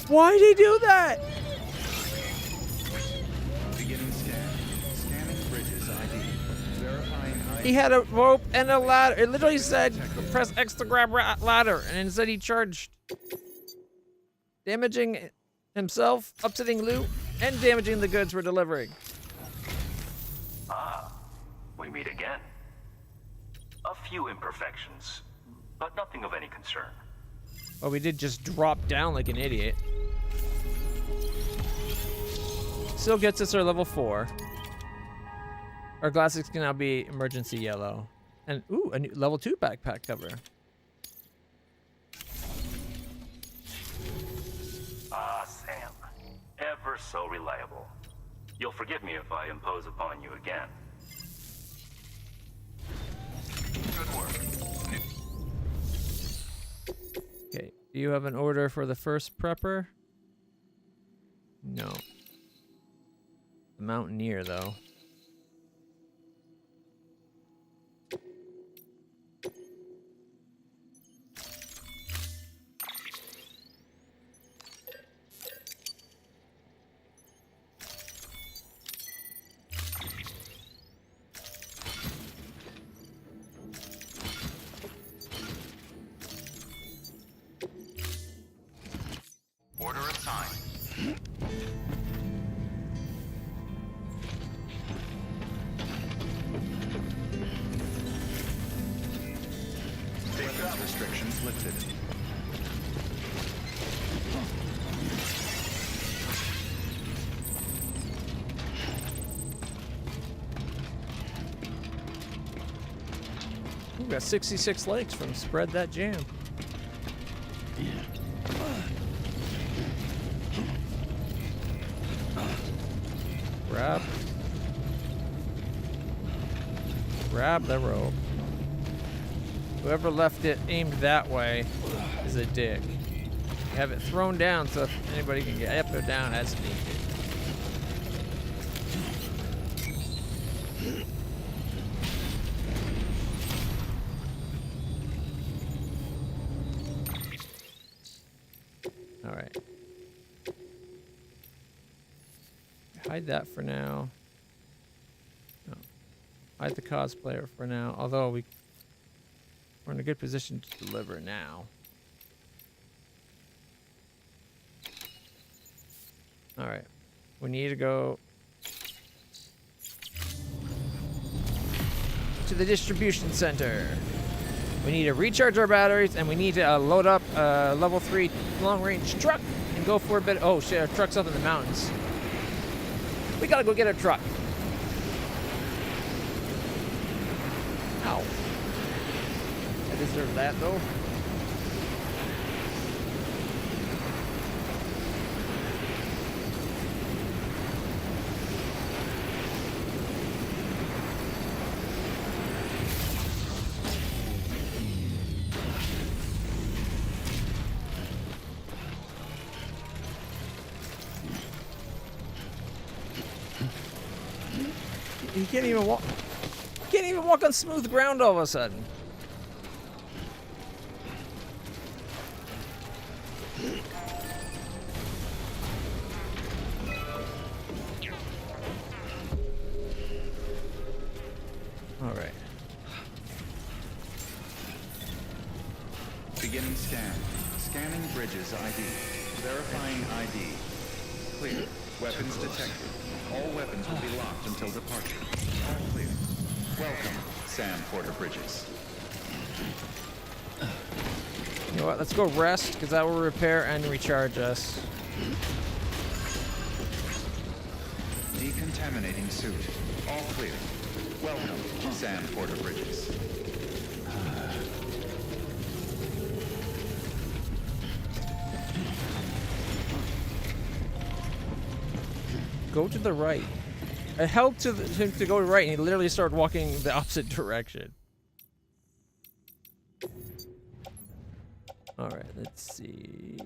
Why'd he do that? Beginning scan. Scanning bridges ID. Verifying ID. He had a rope and a ladder. It literally said, press X to grab ladder, and instead he charged. Damaging himself, upsetting loot, and damaging the goods we're delivering. Ah, we meet again. A few imperfections, but nothing of any concern. Well, we did just drop down like an idiot. Still gets us our level 4. Our glasses can now be emergency yellow. And, ooh, a new level 2 backpack cover. Ah, Sam. Ever so reliable. You'll forgive me if I impose upon you again. Good work. Okay, do you have an order for the first prepper? No. The Mountaineer, though. Order assigned. Weapons restrictions lifted. We got 66 likes from Spread That Jam. Grab the rope. Whoever left it aimed that way is a dick. Have it thrown down so if anybody can get up or down as needed. Alright. Hide that for now. No. Hide the cosplayer for now, although we're in a good position to deliver now. Alright. We need to go to the distribution center. We need to recharge our batteries, and we need to load up a level 3 long-range truck and go for a bit. Oh shit, our truck's up in the mountains. We gotta go get our truck. Ow. I deserve that though. He can't even walk. Can't even walk on smooth ground all of a sudden. All right. Beginning scan. Scanning bridges ID. Verifying ID. Clear. Weapons detected. All weapons will be locked until departure. All clear. Welcome, Sam Porter Bridges. You know what? Let's go rest, because that will repair and recharge us. Decontaminating suit. All clear. Welcome, Sam Porter Bridges. Go to the right. I held to him to go right, and he literally started walking the opposite direction. All right, let's see.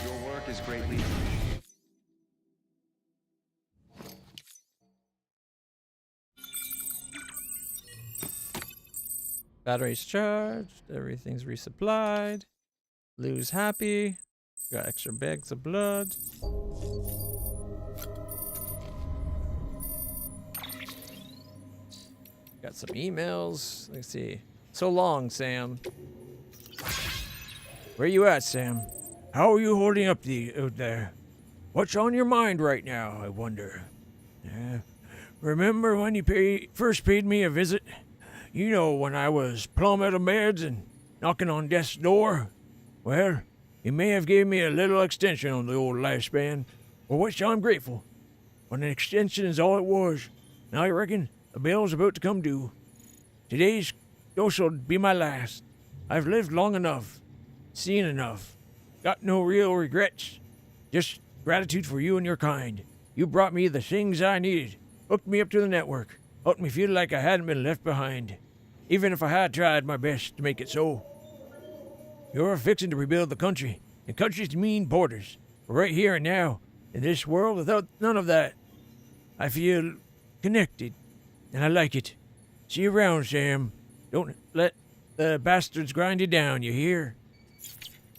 Your work is greatly Battery's charged. Everything's resupplied. Lou's happy. Got extra bags of blood. Got some emails. Let's see. So long, Sam. Where you at, Sam? How are you holding up out there? What's on your mind right now, I wonder? Remember when you first paid me a visit? You know, when I was plumb out of meds and knocking on death's door? Well, you may have given me a little extension on the old lifespan, for which I'm grateful. But an extension is all it was. Now I reckon the bill's about to come due. Today's dose'll be my last. I've lived long enough, seen enough, got no real regrets. Just gratitude for you and your kind. You brought me the things I needed, hooked me up to the network, helped me feel like I hadn't been left behind, even if I had tried my best to make it so. You're fixing to rebuild the country, and countries mean borders. But right here and now, in this world without none of that, I feel connected, and I like it. See you around, Sam. Don't let the bastards grind you down, you hear?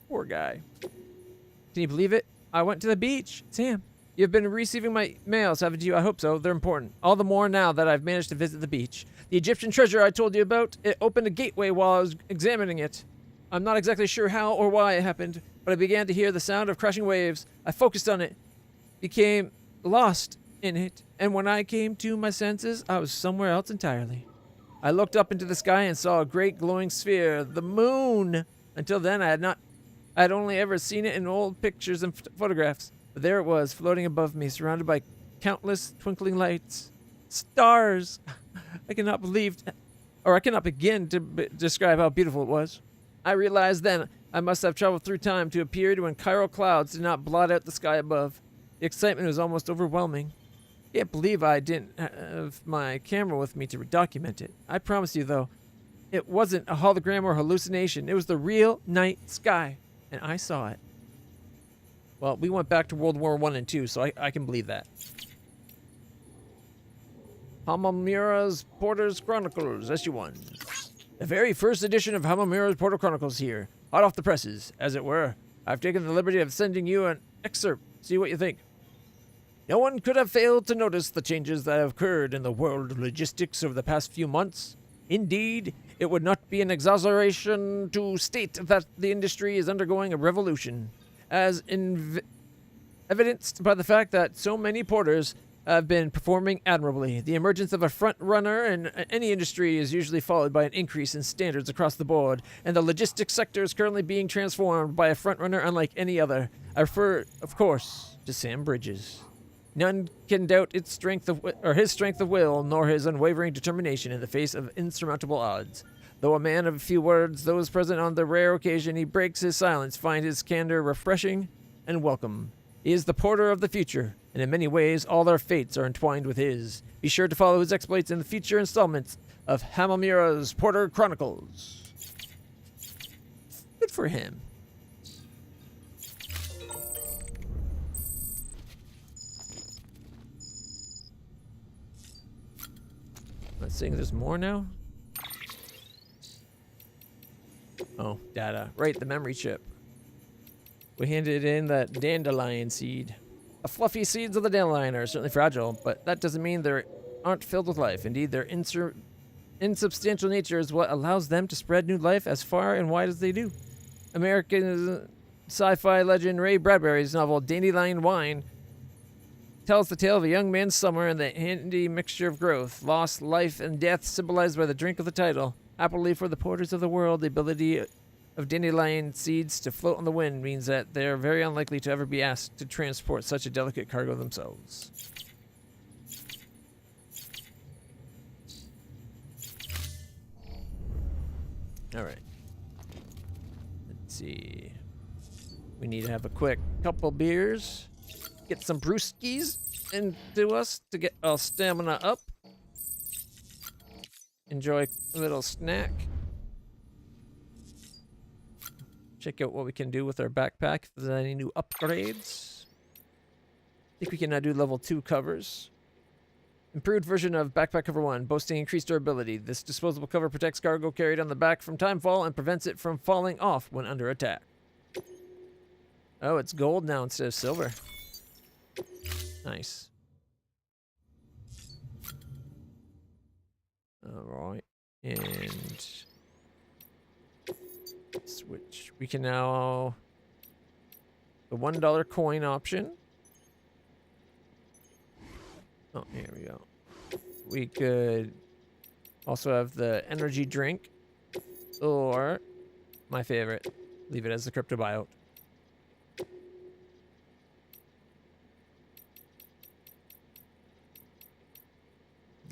Poor guy. Can you believe it? I went to the beach. Sam, you've been receiving my mails, haven't you? I hope so. They're important. All the more now that I've managed to visit the beach. The Egyptian treasure I told you about, it opened a gateway while I was examining it. I'm not exactly sure how or why it happened, but I began to hear the sound of crashing waves. I focused on it, became lost in it, and when I came to my senses, I was somewhere else entirely. I looked up into the sky and saw a great glowing sphere, the moon. Until then, I had only ever seen it in old pictures and photographs. But there it was, floating above me, surrounded by countless twinkling lights. Stars! I cannot begin to describe how beautiful it was. I realized then I must have traveled through time to a period when chiral clouds did not blot out the sky above. The excitement was almost overwhelming. I can't believe I didn't have my camera with me to document it. I promise you, though, it wasn't a hologram or hallucination. It was the real night sky, and I saw it. Well, we went back to World War I and II, so I can believe that. Hamamura's Porter's Chronicles, SU1. The very first edition of Hamamura's Porter Chronicles here. Hot off the presses, as it were. I've taken the liberty of sending you an excerpt. See what you think. No one could have failed to notice the changes that have occurred in the world of logistics over the past few months. Indeed, it would not be an exaggeration to state that the industry is undergoing a revolution, as evidenced by the fact that so many porters have been performing admirably. The emergence of a front runner in any industry is usually followed by an increase in standards across the board, and the logistics sector is currently being transformed by a front runner unlike any other. I refer, of course, to Sam Bridges. None can doubt his strength of will, nor his unwavering determination in the face of insurmountable odds. Though a man of few words, those present on the rare occasion he breaks his silence find his candor refreshing and welcome. He is the porter of the future, and in many ways all our fates are entwined with his. Be sure to follow his exploits in the future installments of Hamamura's Porter Chronicles. Good for him. Let's see, there's more now? Oh, data. Right, the memory chip. We handed in that dandelion seed. The fluffy seeds of the dandelion are certainly fragile, but that doesn't mean they aren't filled with life. Indeed, their insubstantial nature is what allows them to spread new life as far and wide as they do. American sci-fi legend Ray Bradbury's novel Dandelion Wine tells the tale of a young man's summer and the handy mixture of growth, loss, life, and death symbolized by the drink of the title. Happily for the porters of the world, the ability of dandelion seeds to float on the wind means that they're very unlikely to ever be asked to transport such a delicate cargo themselves. All right. Let's see. We need to have a quick couple beers. Get some brewskis into us to get our stamina up. Enjoy a little snack. Check out what we can do with our backpack. If there's any new upgrades. I think we can now do level 2 covers. Improved version of backpack cover 1, boasting increased durability. This disposable cover protects cargo carried on the back from timefall and prevents it from falling off when under attack. Oh, it's gold now instead of silver. Nice. Alright. And switch. We can now the $1 coin option. Oh, here we go. We could also have the energy drink, or my favorite, leave it as the crypto buyout.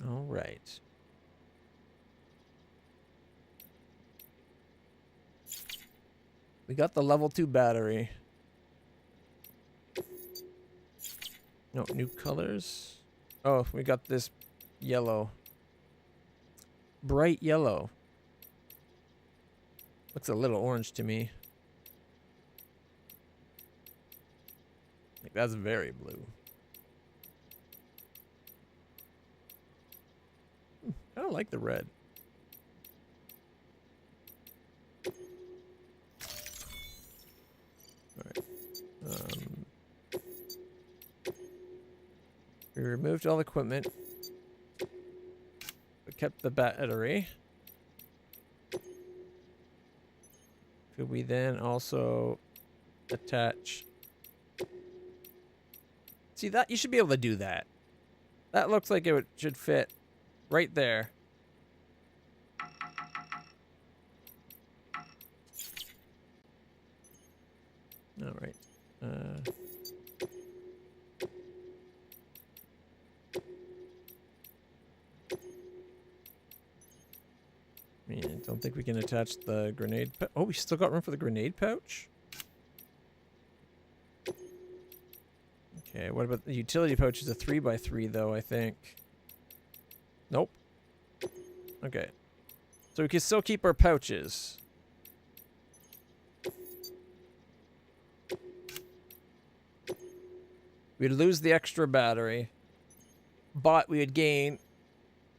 All right. We got the level 2 battery. No, new colors. Oh, we got this yellow. Bright yellow. Looks a little orange to me. Like, that's very blue. I don't like the red. Alright. We removed all the equipment, but kept the battery. Could we then also attach? See that? You should be able to do that. That looks like it should fit right there. All right. Man, don't think we can attach the grenade. Oh, we still got room for the grenade pouch? Okay, what about the utility pouch? Is a 3x3 though, I think. Nope. Okay. So we can still keep our pouches. We'd lose the extra battery, but we would gain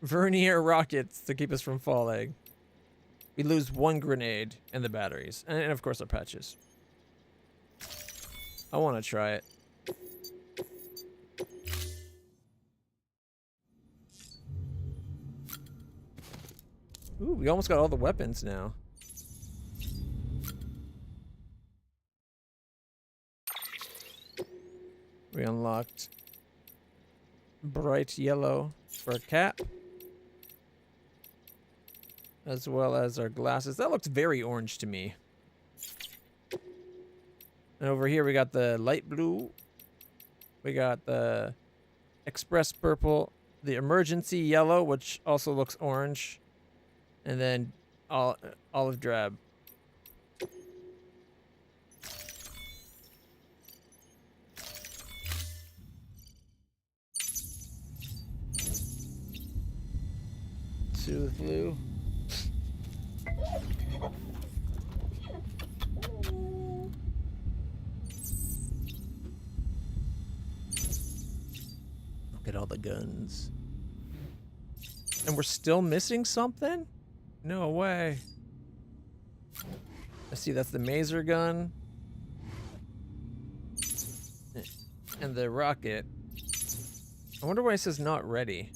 vernier rockets to keep us from falling. We lose 1 grenade and the batteries, and of course our patches. I want to try it. Ooh, we almost got all the weapons now. We unlocked bright yellow for a cap, as well as our glasses. That looks very orange to me. And over here we got the light blue. We got the express purple, the emergency yellow, which also looks orange, and then olive drab. Soothe blue. Look at all the guns. And we're still missing something? No way. Let's see, that's the maser gun. And the rocket. I wonder why it says not ready.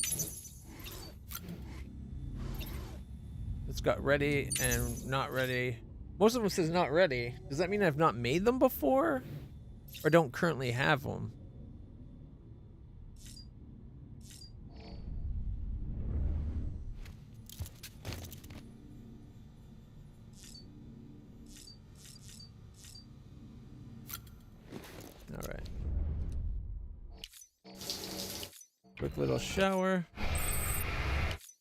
It's got ready and not ready. Most of them says not ready. Does that mean I've not made them before? Or don't currently have them? Alright. Quick little shower.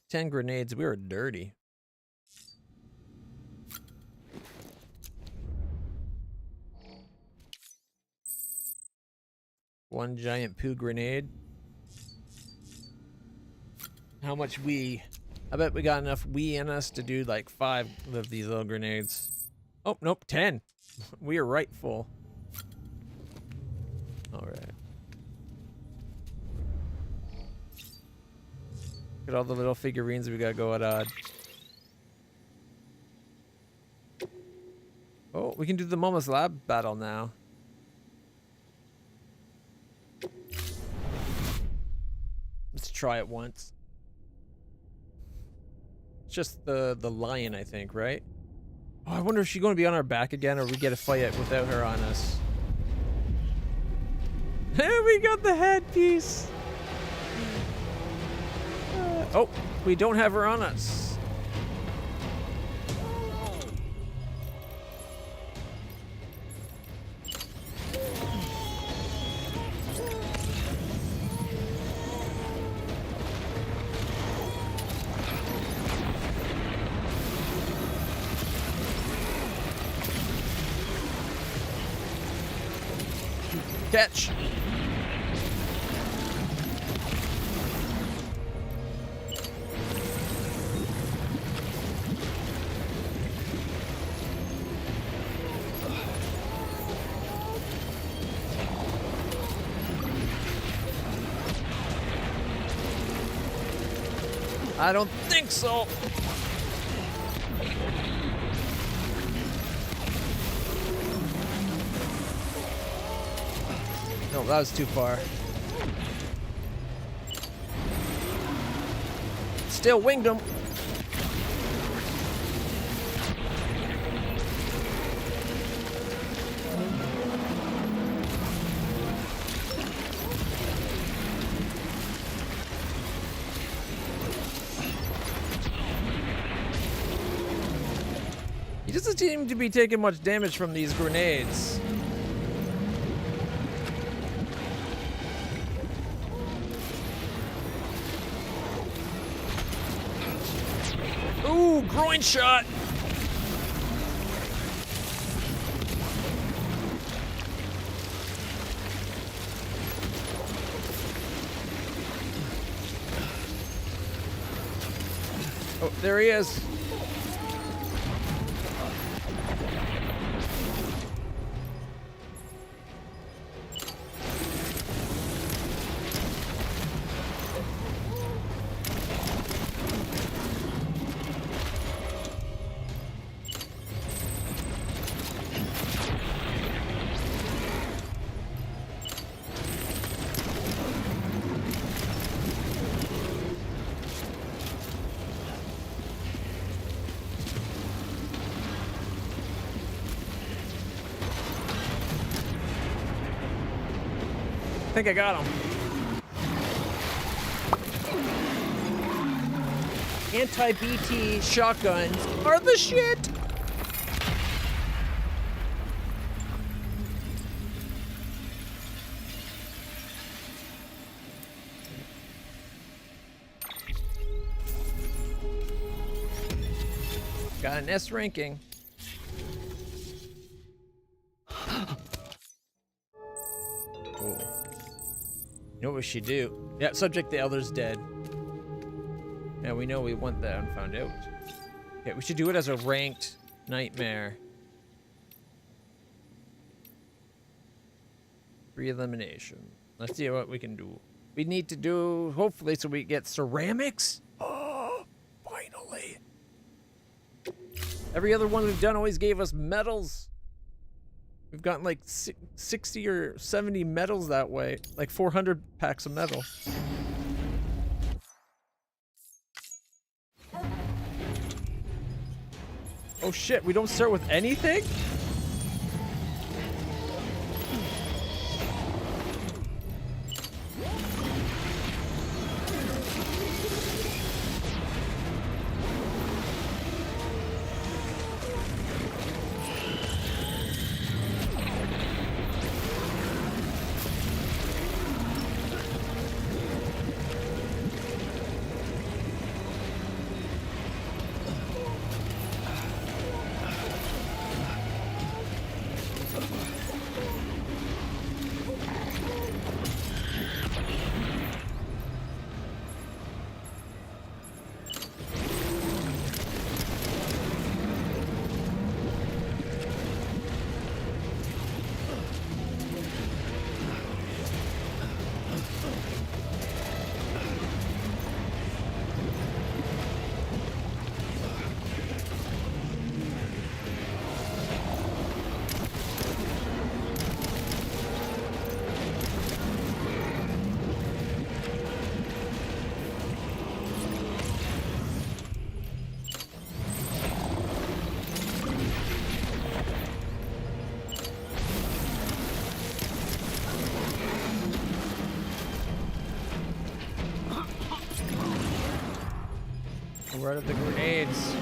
10 grenades. We were dirty. One giant poo grenade. How much we? I bet we got enough we in us to do like 5 of these little grenades. Oh, nope, 10. We are right full. Alright. Look at all the little figurines we got going on. Oh, we can do the Momo's Lab battle now. Let's try it once. It's just the lion, I think, right? Oh, I wonder if she's going to be on our back again, or we get a fight without her on us. We got the headpiece. Oh, we don't have her on us. Catch. I don't think so. No, that was too far. Still winged him. He doesn't seem to be taking much damage from these grenades. Ooh, groin shot! Oh, there he is. I think I got him. Anti-BT shotguns are the shit. Got an S ranking. Cool. You know what we should do? Yeah, subject the Elder's dead. Yeah, we know we want that and found out. Okay, we should do it as a ranked nightmare. Free elimination. Let's see what we can do. We need to do, hopefully, so we get ceramics. Oh, finally. Every other one we've done always gave us medals. We've gotten like 60 or 70 medals that way. Like 400 packs of metal. Oh shit, we don't start with anything? Where are the grenades?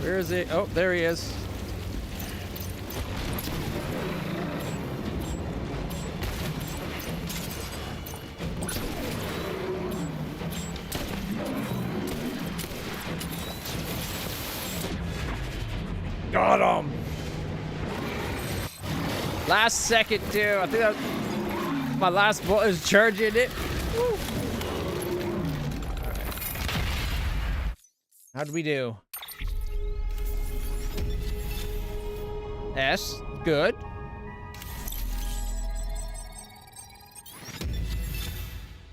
Where is he? Oh, there he is. Got him! Last second, too. I think that was my last bullet is charging it. Woo. How'd we do? S. Good.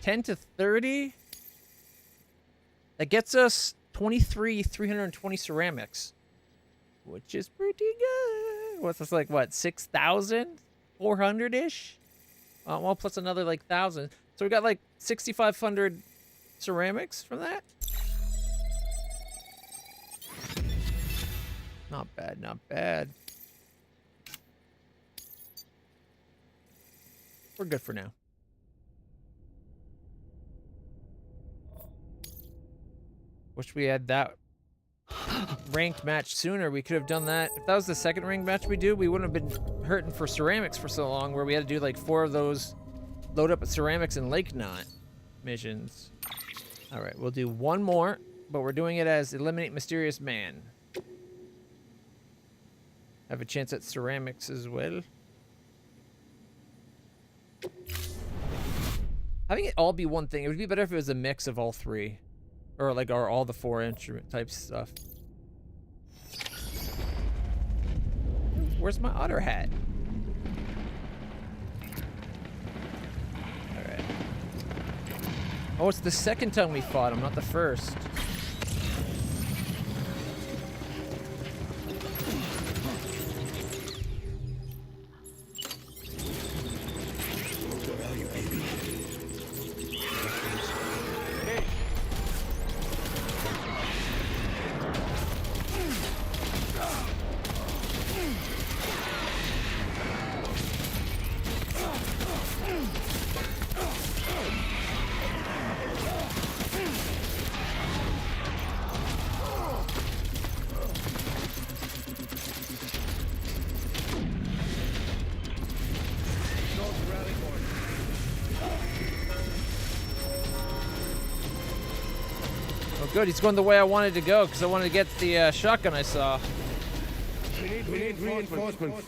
$10 to $30. That gets us 320 ceramics, which is pretty good. What's this, like, what, 6,400 ish? Well, plus another like 1,000. So we got like 6,500 ceramics from that. Not bad, not bad. We're good for now. Wish we had that ranked match sooner. We could have done that. If that was the second ranked match we do, we wouldn't have been hurting for ceramics for so long, where we had to do like 4 of those load up with ceramics and lake knot missions. All right, we'll do one more, but we're doing it as Eliminate Mysterious Man. Have a chance at ceramics as well. Having it all be one thing, it would be better if it was a mix of all 3. Or like all the 4 instrument type stuff. Where's my otter hat? Alright. Oh, it's the second time we fought him, not the first. Good, he's going the way I wanted to go, because I wanted to get the shotgun I saw. We need reinforcements.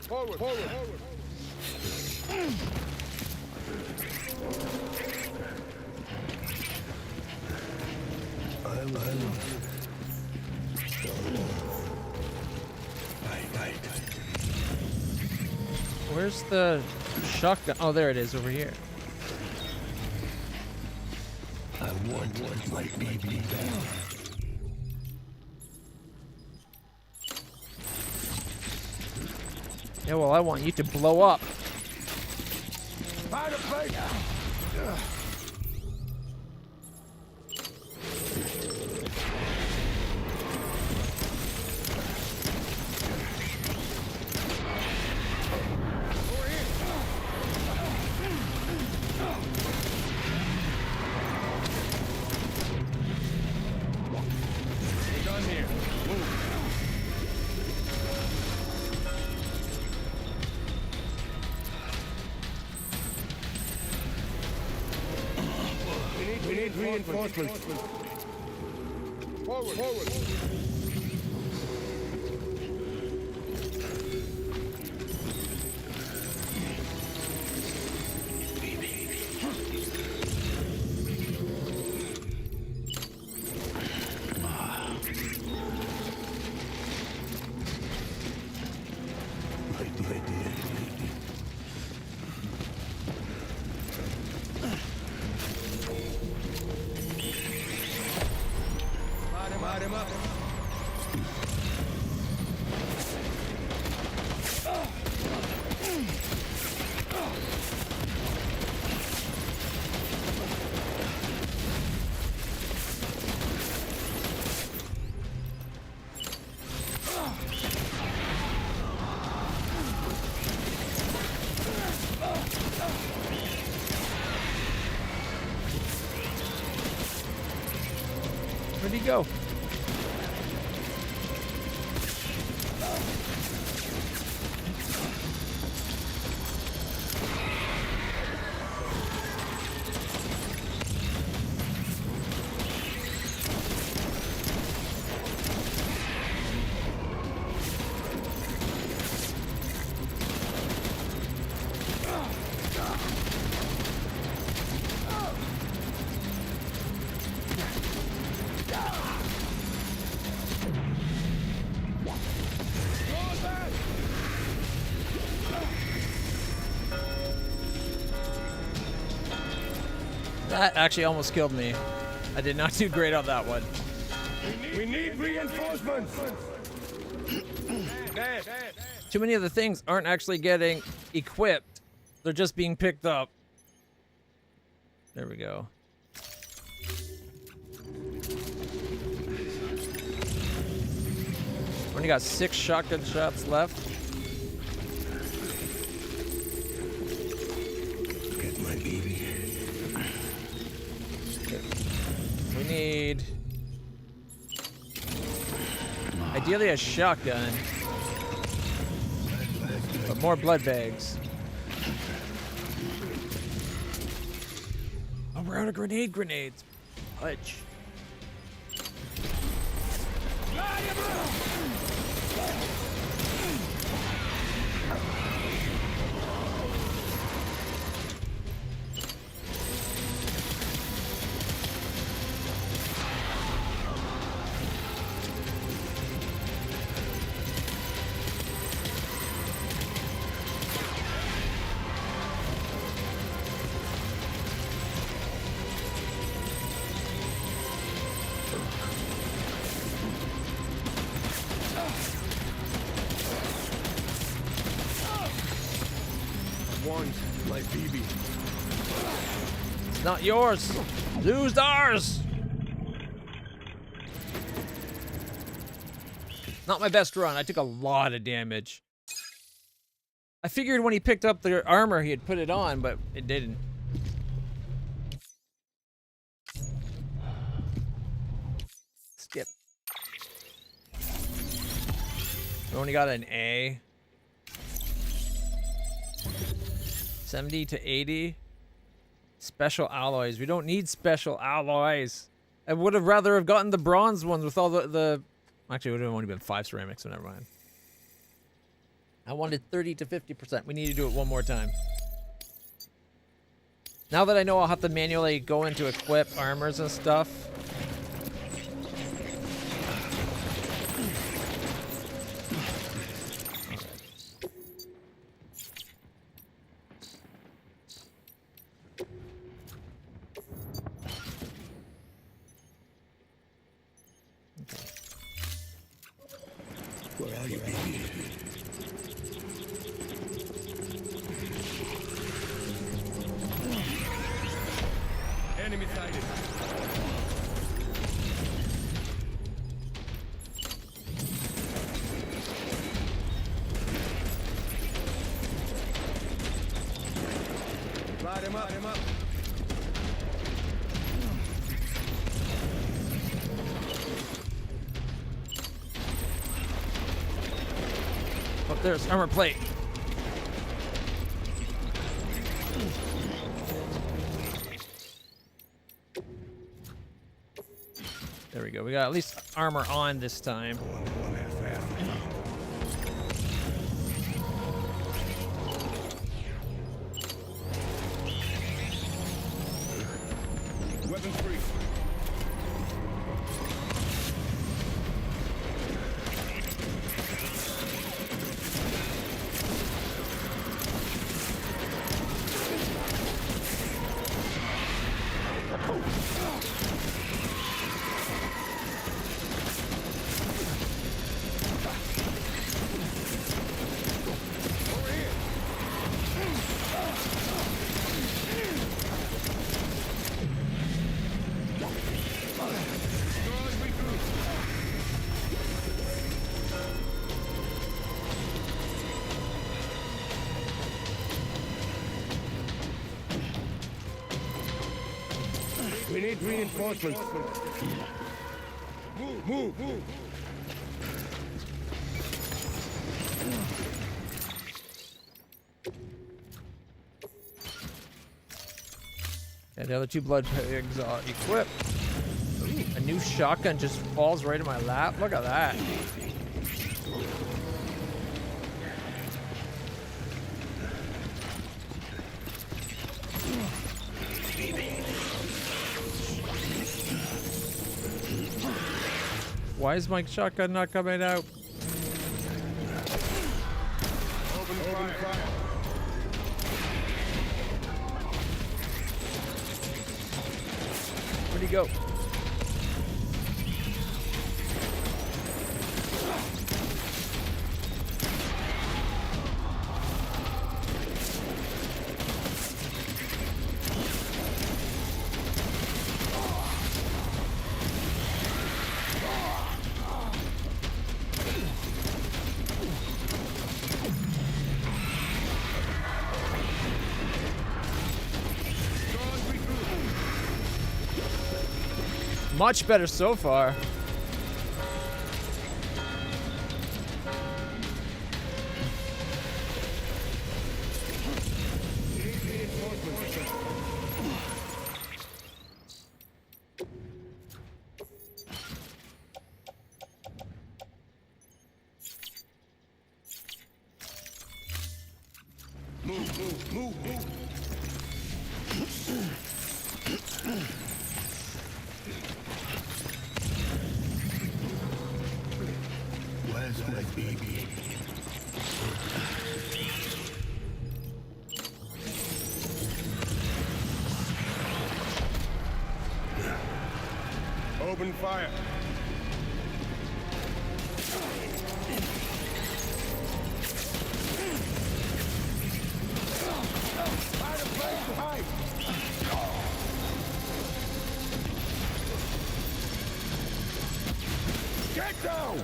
Forward. Where's the shotgun? Oh, there it is, over here. I want my baby back. Yeah, well, I want you to blow up. Find a place. We need reinforcements. Forward. Where'd he go? That actually almost killed me. I did not do great on that one. We need reinforcements. Too many of the things aren't actually getting equipped. They're just being picked up. There we go. Only got 6 shotgun shots left. Get my baby. We need... ideally a shotgun. But more blood bags. Oh, we're out of grenades. Fudge. My BB. It's not yours. Lose ours. Not my best run. I took a lot of damage. I figured when he picked up the armor, he had put it on, but it didn't. Skip. We only got an A. 70 to 80. Special alloys. We don't need special alloys. I would have rather have gotten the bronze ones with all the actually, it would have only been 5 ceramics, so never mind. I wanted 30 to 50%. We need to do it one more time. Now that I know I'll have to manually go into equip armors and stuff. Where are you, baby? Enemy sighted. Light him up. Oh, there's armor plate. There we go. We got at least armor on this time. Weapons free. We need reinforcements. Move, move. And the other two blood pigs are equipped. Ooh, a new shotgun just falls right in my lap. Look at that. Why is my shotgun not coming out? Open fire. Where'd he go? Much better so far. Move. Where's my baby? Open fire. Find a place to hide. Get down!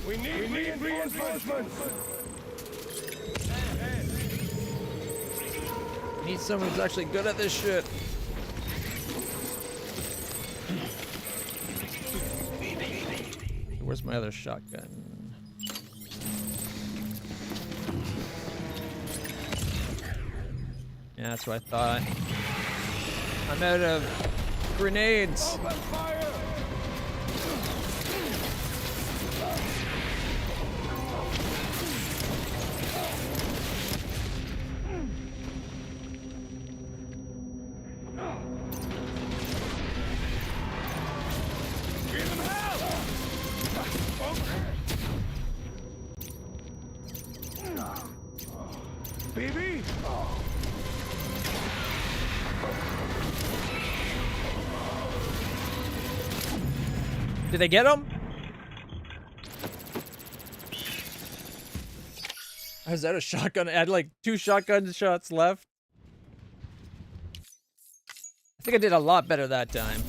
We need reinforcements! Need someone who's actually good at this shit. Where's my other shotgun? Yeah, that's what I thought. I'm out of grenades. Open fire! Give them hell! BB! Did they get him? I was out of shotgun. I had like 2 shotgun shots left. I think I did a lot better that time.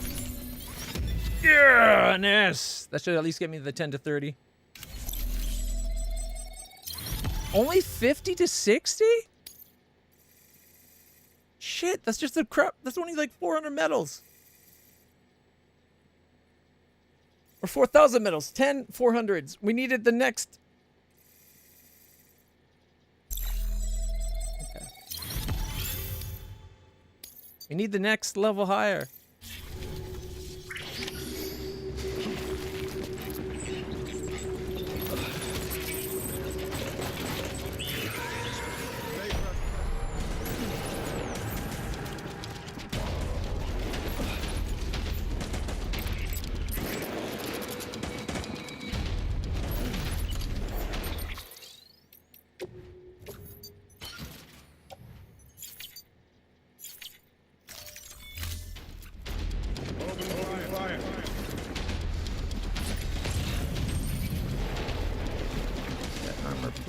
Yeah, nice. That should at least get me the 10 to 30. Only 50 to 60? Shit, that's just a crap. That's only like 400 medals. Or 4,000 medals. 10 400s. We needed the next. Okay. We need the next level higher.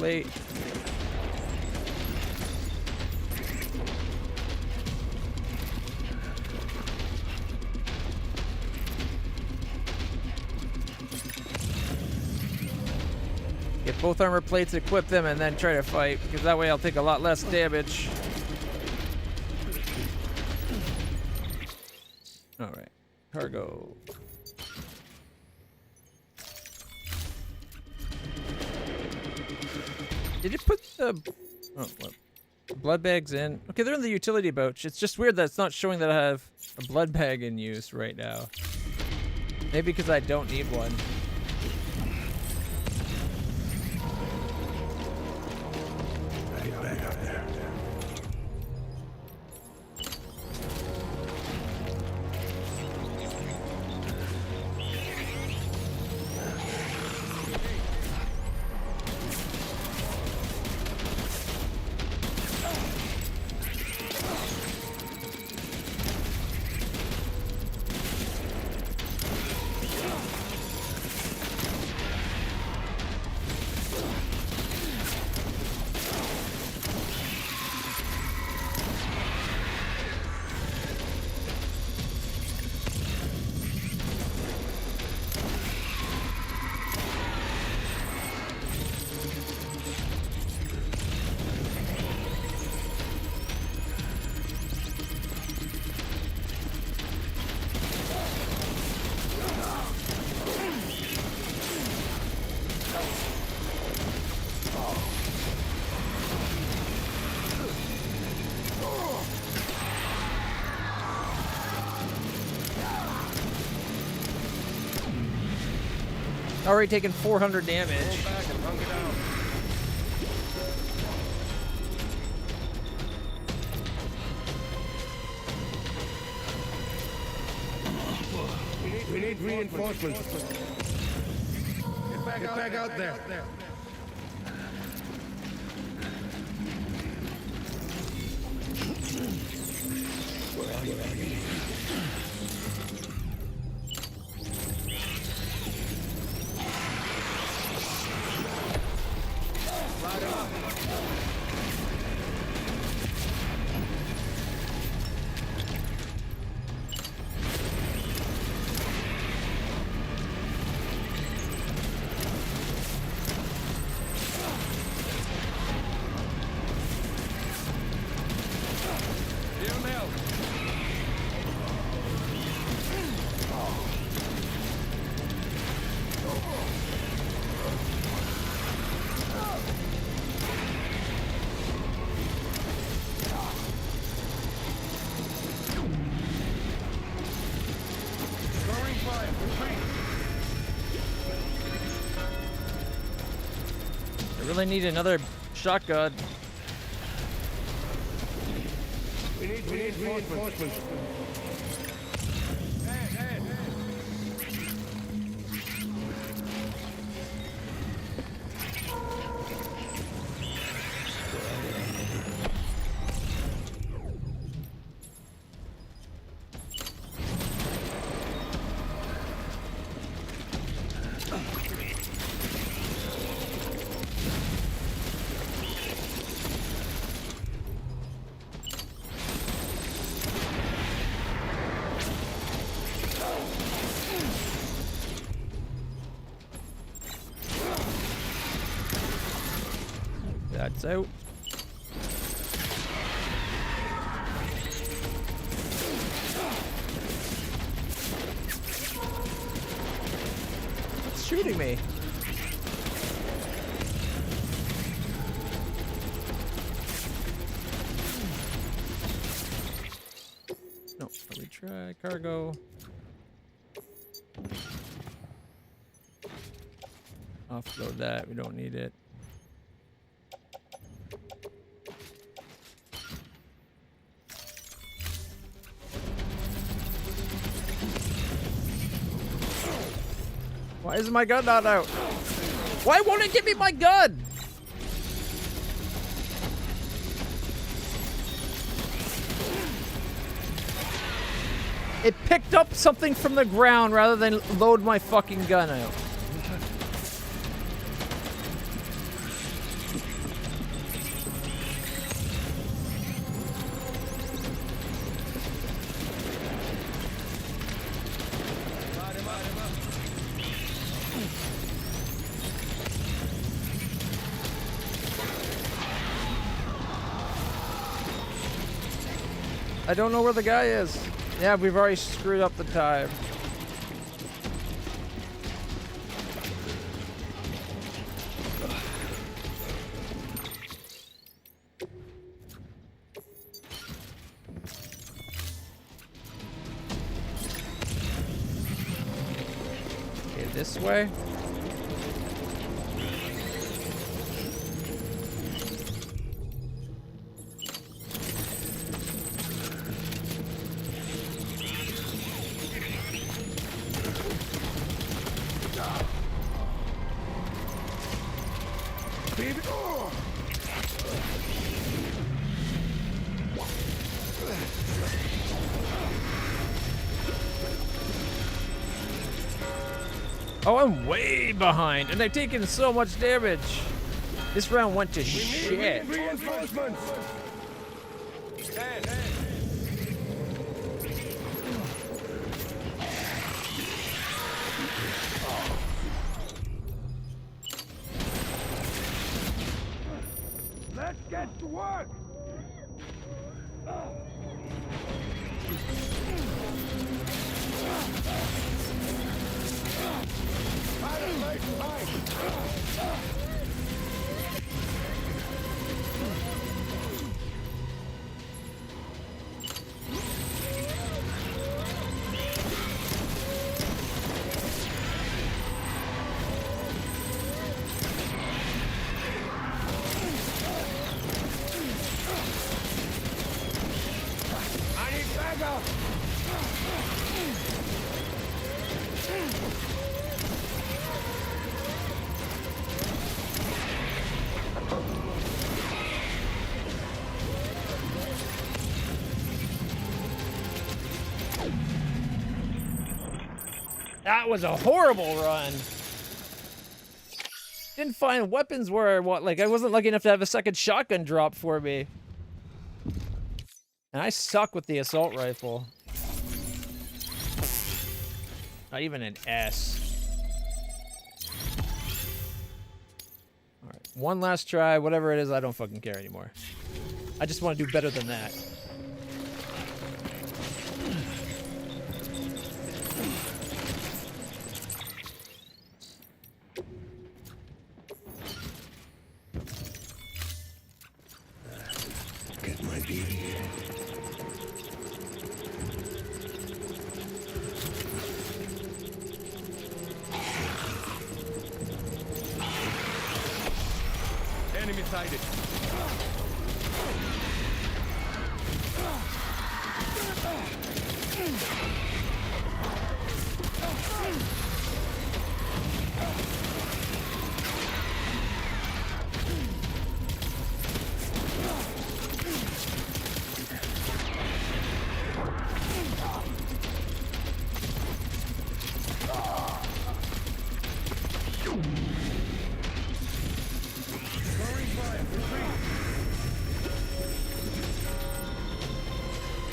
plate. Get both armor plates, equip them, and then try to fight, because that way I'll take a lot less damage. Alright. Cargo. Did you put the... Oh, what? Blood bags in? Okay, they're in the utility pouch. It's just weird that it's not showing that I have a blood bag in use right now. Maybe because I don't need one. Get back up there. Already taken 400 damage. Back and hunker down. We need reinforcements. Get back out there. I really need another shotgun. We need reinforcements. That's out. It's shooting me. No, let me try cargo. Offload that, we don't need it. Why is my gun not out? Why won't it give me my gun? It picked up something from the ground rather than load my fucking gun out. I don't know where the guy is. Yeah, we've already screwed up the time. Okay, this way. Baby. Oh. Oh, I'm way behind, and I've taken so much damage. This round went to shit. Reinforcements. Let's get to work. I need backup. That was a horrible run. Didn't find weapons where like I wasn't lucky enough to have a second shotgun drop for me. And I suck with the assault rifle. Not even an S. Alright, one last try, whatever it is, I don't fucking care anymore. I just want to do better than that. Get my baby. Enemy sighted.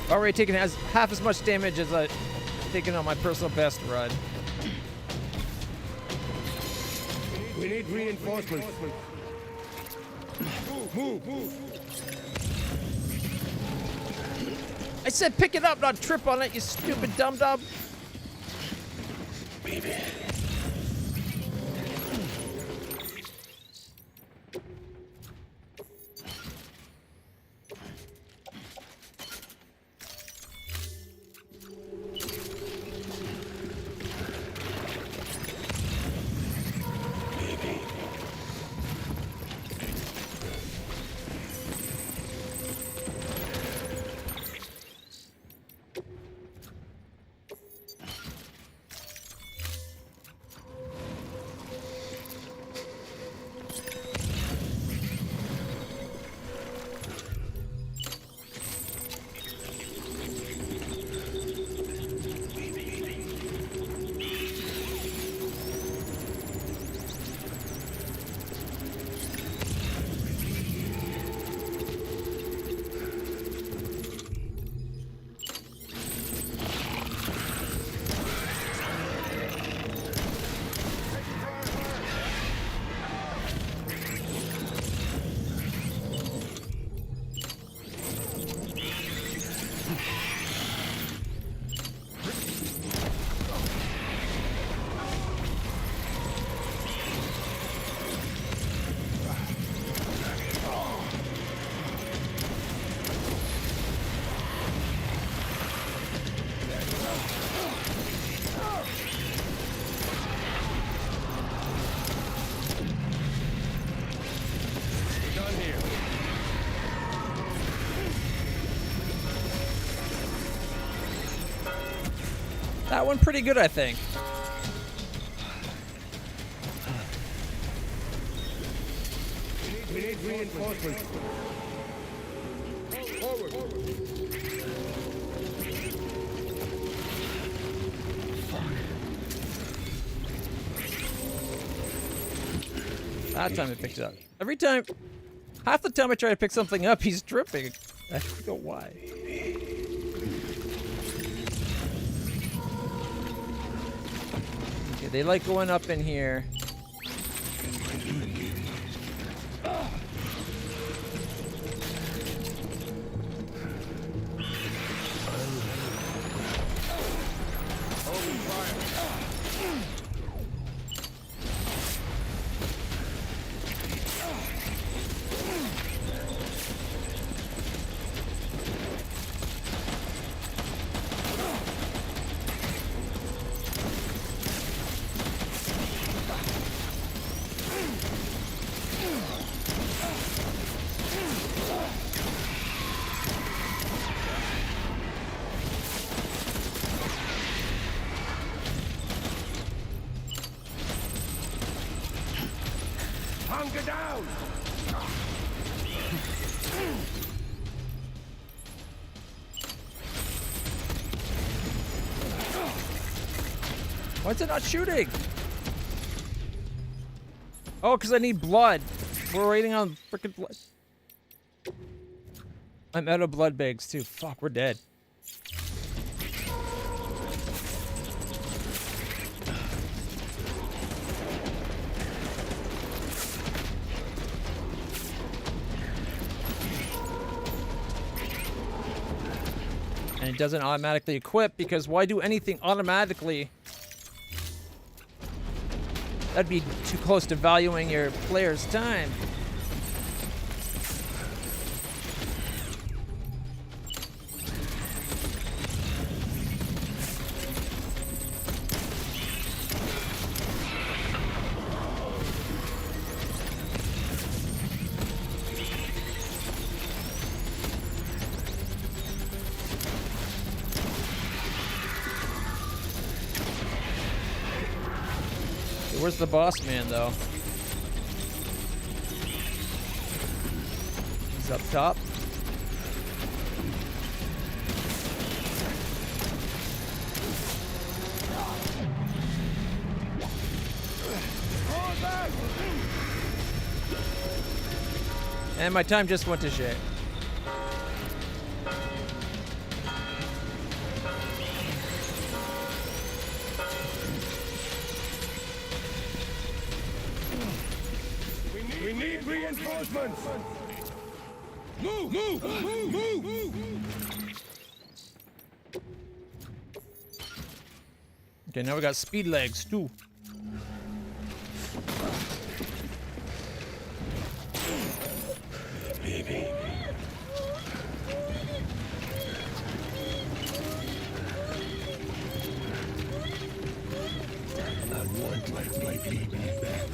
Already taken half as much damage as I taken on my personal best run. We need reinforcements. Move. I said pick it up, not trip on it, you stupid dum-dum. Baby. That one pretty good, I think. We need reinforcements. Forward. That time it picked it up. Every time, half the time I try to pick something up, he's tripping. I don't know why. Okay, they like going up in here. Hunker down! Why is it not shooting? Oh, because I need blood. We're waiting on freaking blood. I'm out of blood bags too. Fuck, we're dead. And it doesn't automatically equip because why do anything automatically? That'd be too close to valuing your player's time. Where's the boss man, though? He's up top. And my time just went to shit. We need reinforcements! Move! Move! Move! Move! Move! Okay, now we got speed legs too. Baby. I want my baby back.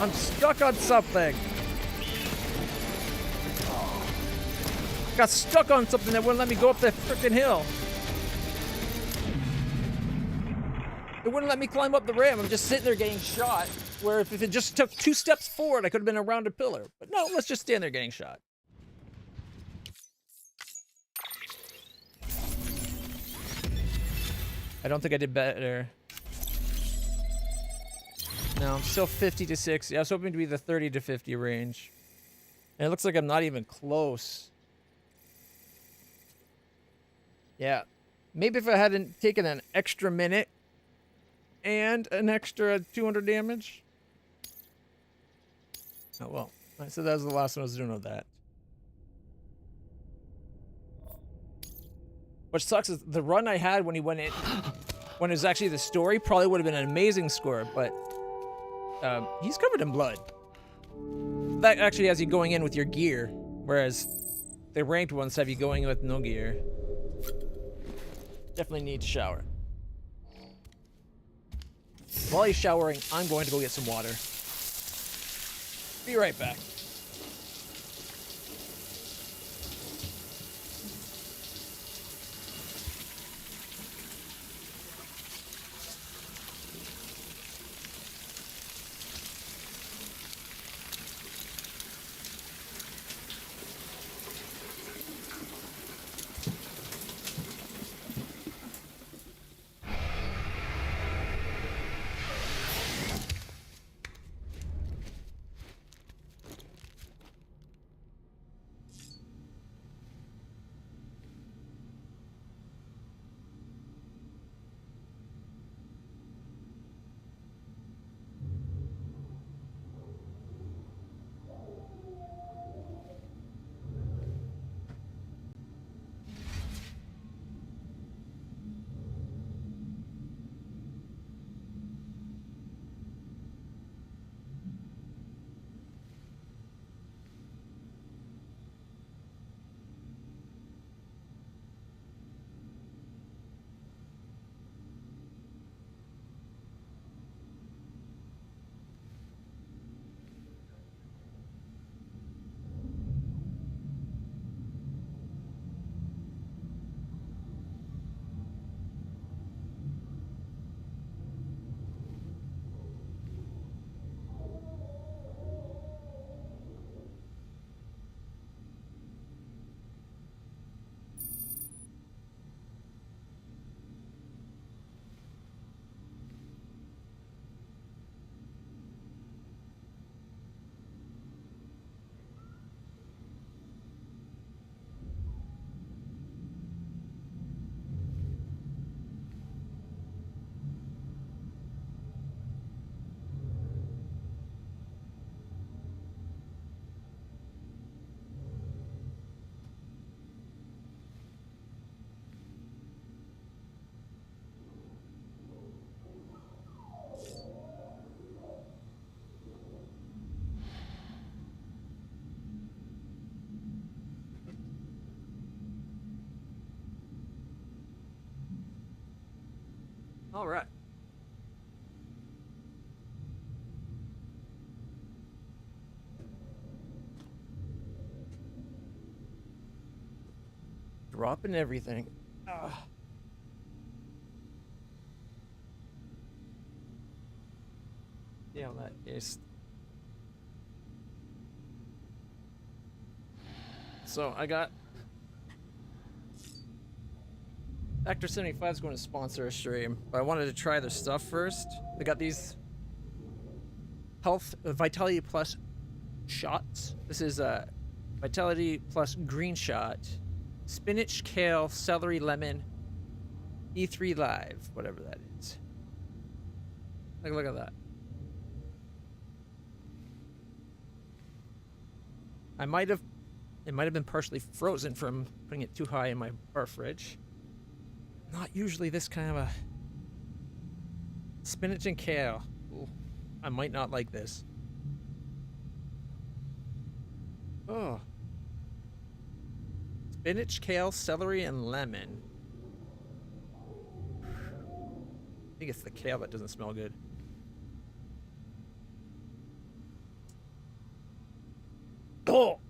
I'm stuck on something. Got stuck on something that wouldn't let me go up that freaking hill. It wouldn't let me climb up the ramp. I'm just sitting there getting shot. Where if it just took 2 steps forward, I could have been around a pillar. But no, let's just stand there getting shot. I don't think I did better. No, I'm still 50 to 60. I was hoping to be the 30 to 50 range. And it looks like I'm not even close. Yeah. Maybe if I hadn't taken an extra minute and an extra 200 damage. Oh, well. I said that was the last one I was doing with that. What sucks is the run I had when he went in, when it was actually the story, probably would have been an amazing score, but he's covered in blood. That actually has you going in with your gear, whereas the ranked ones have you going in with no gear. Definitely need to shower. While he's showering, I'm going to go get some water. Be right back. All right. Dropping everything. Yeah, that is. So I got. Actor 75 is going to sponsor a stream, but I wanted to try their stuff first. They got these Vitality Plus shots. This is Vitality Plus green shot, spinach, kale, celery, lemon, E3 Live, whatever that is. Look at that. It might have been partially frozen from putting it too high in my bar fridge. Not usually this kind of a spinach and kale. Ooh, I might not like this. Oh. Spinach, kale, celery, and lemon. I think it's the kale that doesn't smell good. Oh!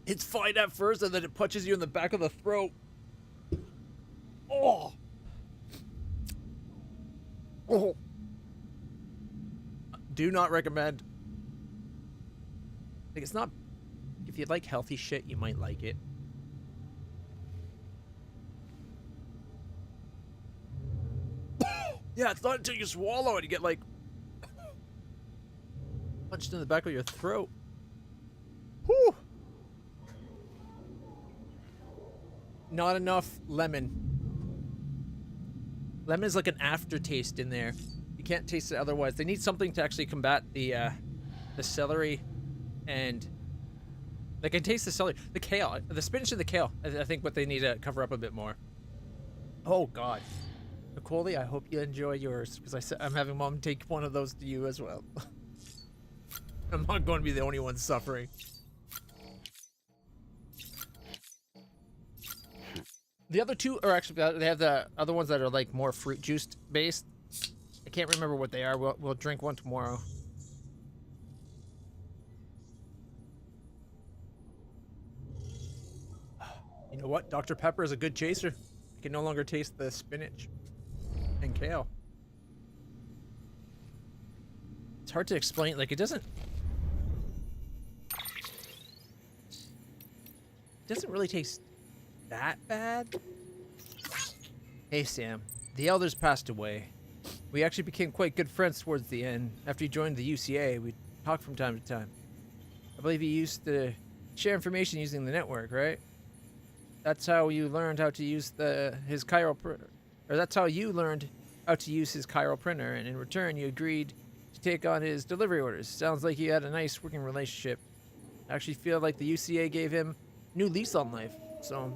It's fine at first, and then it punches you in the back of the throat. Oh! Oh! Do not recommend. Like, it's not. If you like healthy shit, you might like it. Yeah, it's not until you swallow it you get like punched in the back of your throat. Whew! Not enough lemon. Lemon is like an aftertaste in there. You can't taste it otherwise. They need something to actually combat the celery and Like I taste the celery, the kale, the spinach and the kale. I think what they need to cover up a bit more. Oh God, Nicole, I hope you enjoy yours because I'm having Mom take one of those to you as well. I'm not going to be the only one suffering. The other two are actually, they have the other ones that are like more fruit juice based. I can't remember what they are. We'll drink one tomorrow. You know what? Dr. Pepper is a good chaser. I can no longer taste the spinach and kale. It's hard to explain. Like, it doesn't really taste that bad. Hey, Sam. The elders passed away. We actually became quite good friends towards the end. After he joined the UCA, we talked from time to time. I believe he used to share information using the network, right? That's how you learned how to use his chiral printer. Or that's how you learned how to use his chiral printer, and in return you agreed to take on his delivery orders. Sounds like you had a nice working relationship. I actually feel like the UCA gave him new lease on life, so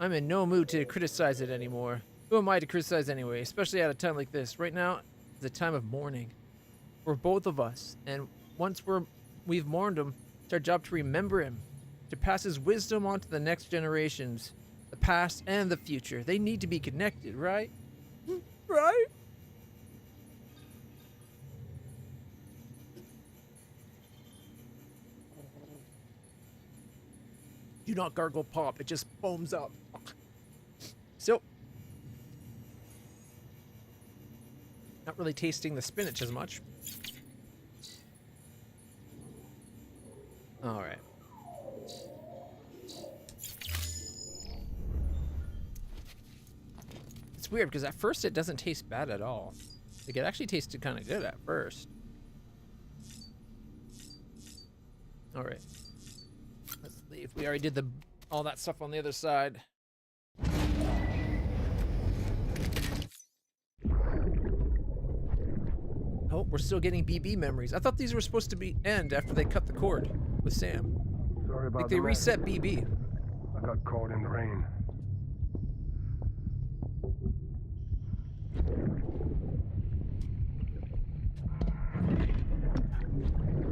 I'm in no mood to criticize it anymore. Who am I to criticize anyway, especially at a time like this? Right now is a time of mourning for both of us, and once we've mourned him, it's our job to remember him, to pass his wisdom on to the next generations, the past and the future. They need to be connected, right? Right? Do not gargle pop, it just foams up. So, not really tasting the spinach as much. All right. It's weird because at first it doesn't taste bad at all. Like it actually tasted kind of good at first. All right. Let's leave. We already did all that stuff on the other side. Oh, we're still getting BB memories. I thought these were supposed to end after they cut the cord with Sam. Sorry about Like they the reset BB. I got caught in the rain.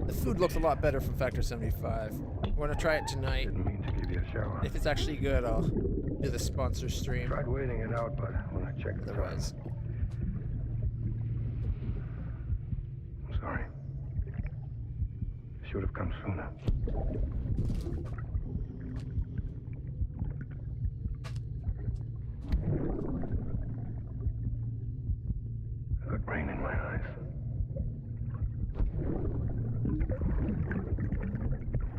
The food looks a lot better from Factor 75. I want to try it tonight. Didn't mean to give you a shower. If it's actually good, I'll do the sponsor stream. Tried waiting it out, but when I checked the time, Otherwise, I'm sorry. Should have come sooner. I got rain in my eyes.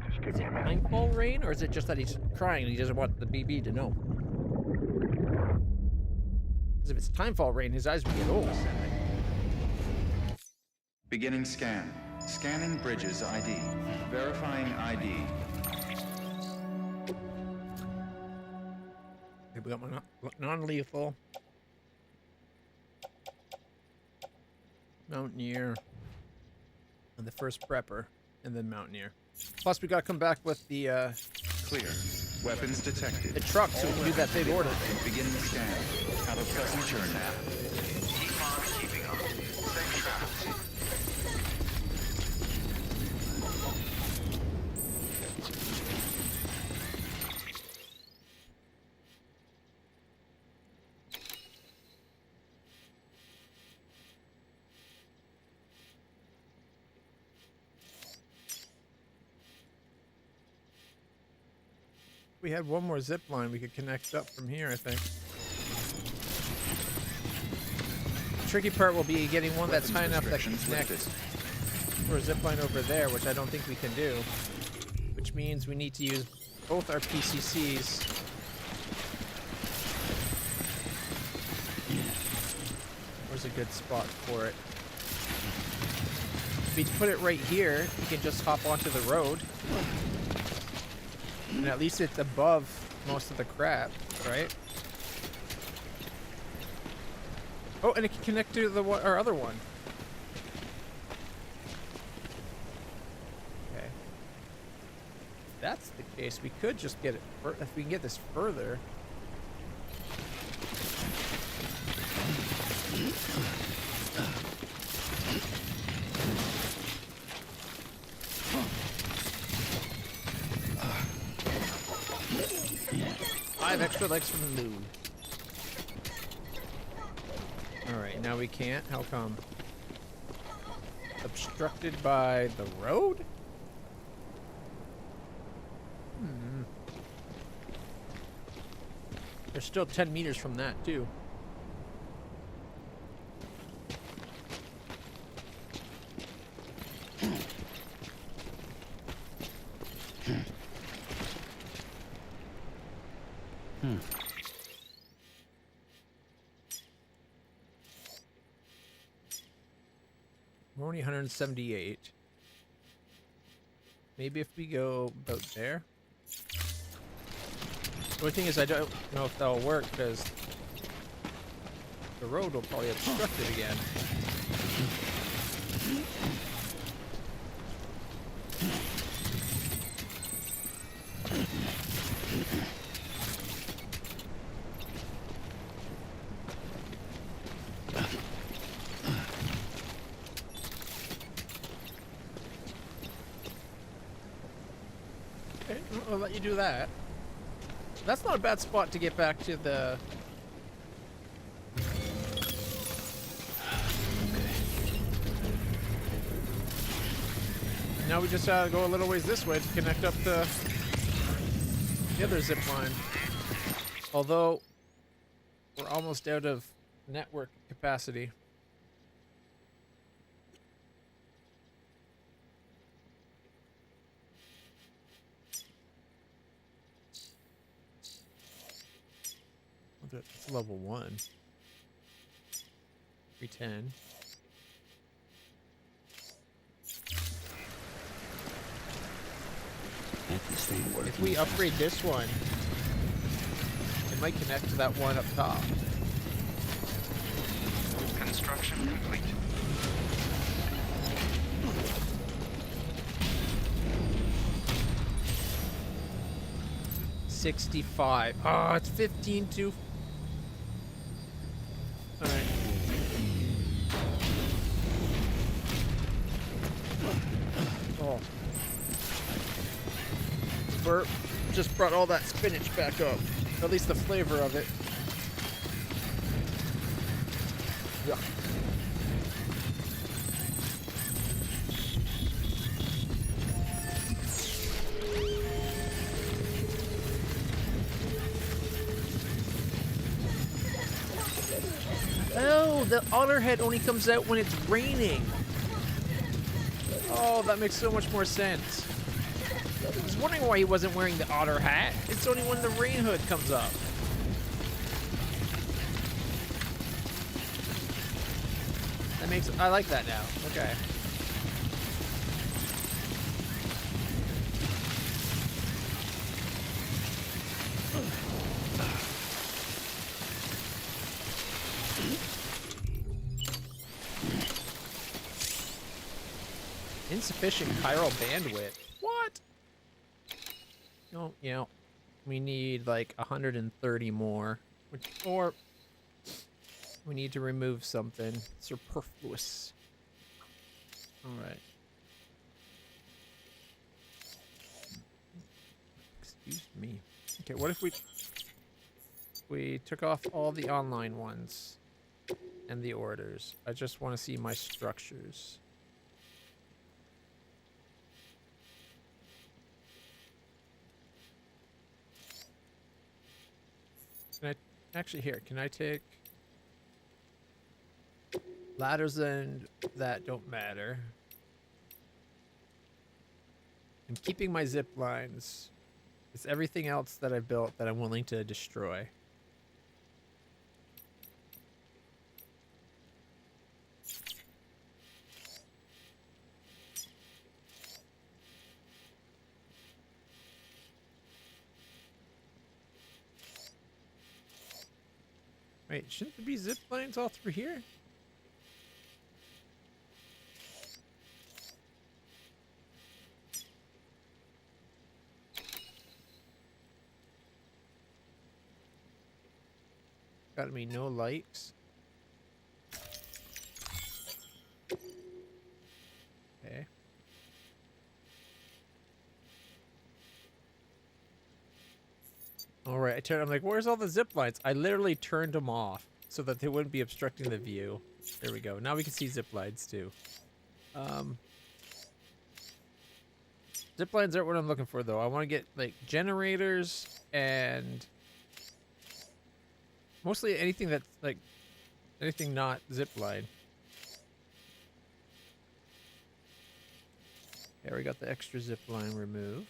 Just give is me it a minute. mindful rain, or is it just that he's crying and he doesn't want the BB to know? Because if it's timefall rain, his eyes would get old. Beginning scan. Scanning bridges ID. Verifying ID. Okay, we got my non-lethal. Mountaineer. And the first prepper. And then Mountaineer. Plus, we gotta come back with the Clear. Weapons detected. truck so we can do that big order. Beginning scan. Have a pleasant journey. Keep on keeping on. Safe travels. We had one more zip line we could connect up from here, I think. The tricky part will be getting one that's high enough that can connect for a zip line over there, which I don't think we can do. Which means we need to use both our PCCs. Where's a good spot for it? If we put it right here, we can just hop onto the road. And at least it's above most of the crap, right? Oh, and it can connect to our other one. Okay. that's the case, we could just get it, if we can get this further. Five extra legs from the moon. Alright, now we can't. How come? Obstructed by the road? Hmm. There's still 10 meters from that, too. We're only 178. Maybe if we go about there. The only thing is I don't know if that'll work because the road will probably obstruct it again. Okay, I'll let you do that. That's not a bad spot to get back to the... Now we just gotta go a little ways this way to connect up to the other zip line. Although, we're almost out of network capacity. It's level 1. 310. If we upgrade this one, it might connect to that one up top. Construction complete. $65. Oh, it's 15 to... Alright. Oh. Burp just brought all that spinach back up. At least the flavor of it. Yeah. Oh, the otter head only comes out when it's raining. Oh, that makes so much more sense. I was wondering why he wasn't wearing the otter hat. It's only when the rain hood comes up. That makes... I like that now. Okay. Insufficient chiral bandwidth. What? No, you know, we need like 130 more. Or we need to remove something superfluous. Alright. Excuse me. Okay, what if we took off all the online ones and the orders? I just want to see my structures. Can I actually here? Can I take ladders and that don't matter? I'm keeping my zip lines. It's everything else that I built that I'm willing to destroy. Wait, shouldn't there be zip lines all through here? Got me no likes. Okay. All right, I'm like, where's all the zip lines? I literally turned them off so that they wouldn't be obstructing the view. There we go. Now we can see zip lines too. Zip lines aren't what I'm looking for though. I want to get like generators and mostly anything that's like anything not zip line. There we got the extra zip line removed.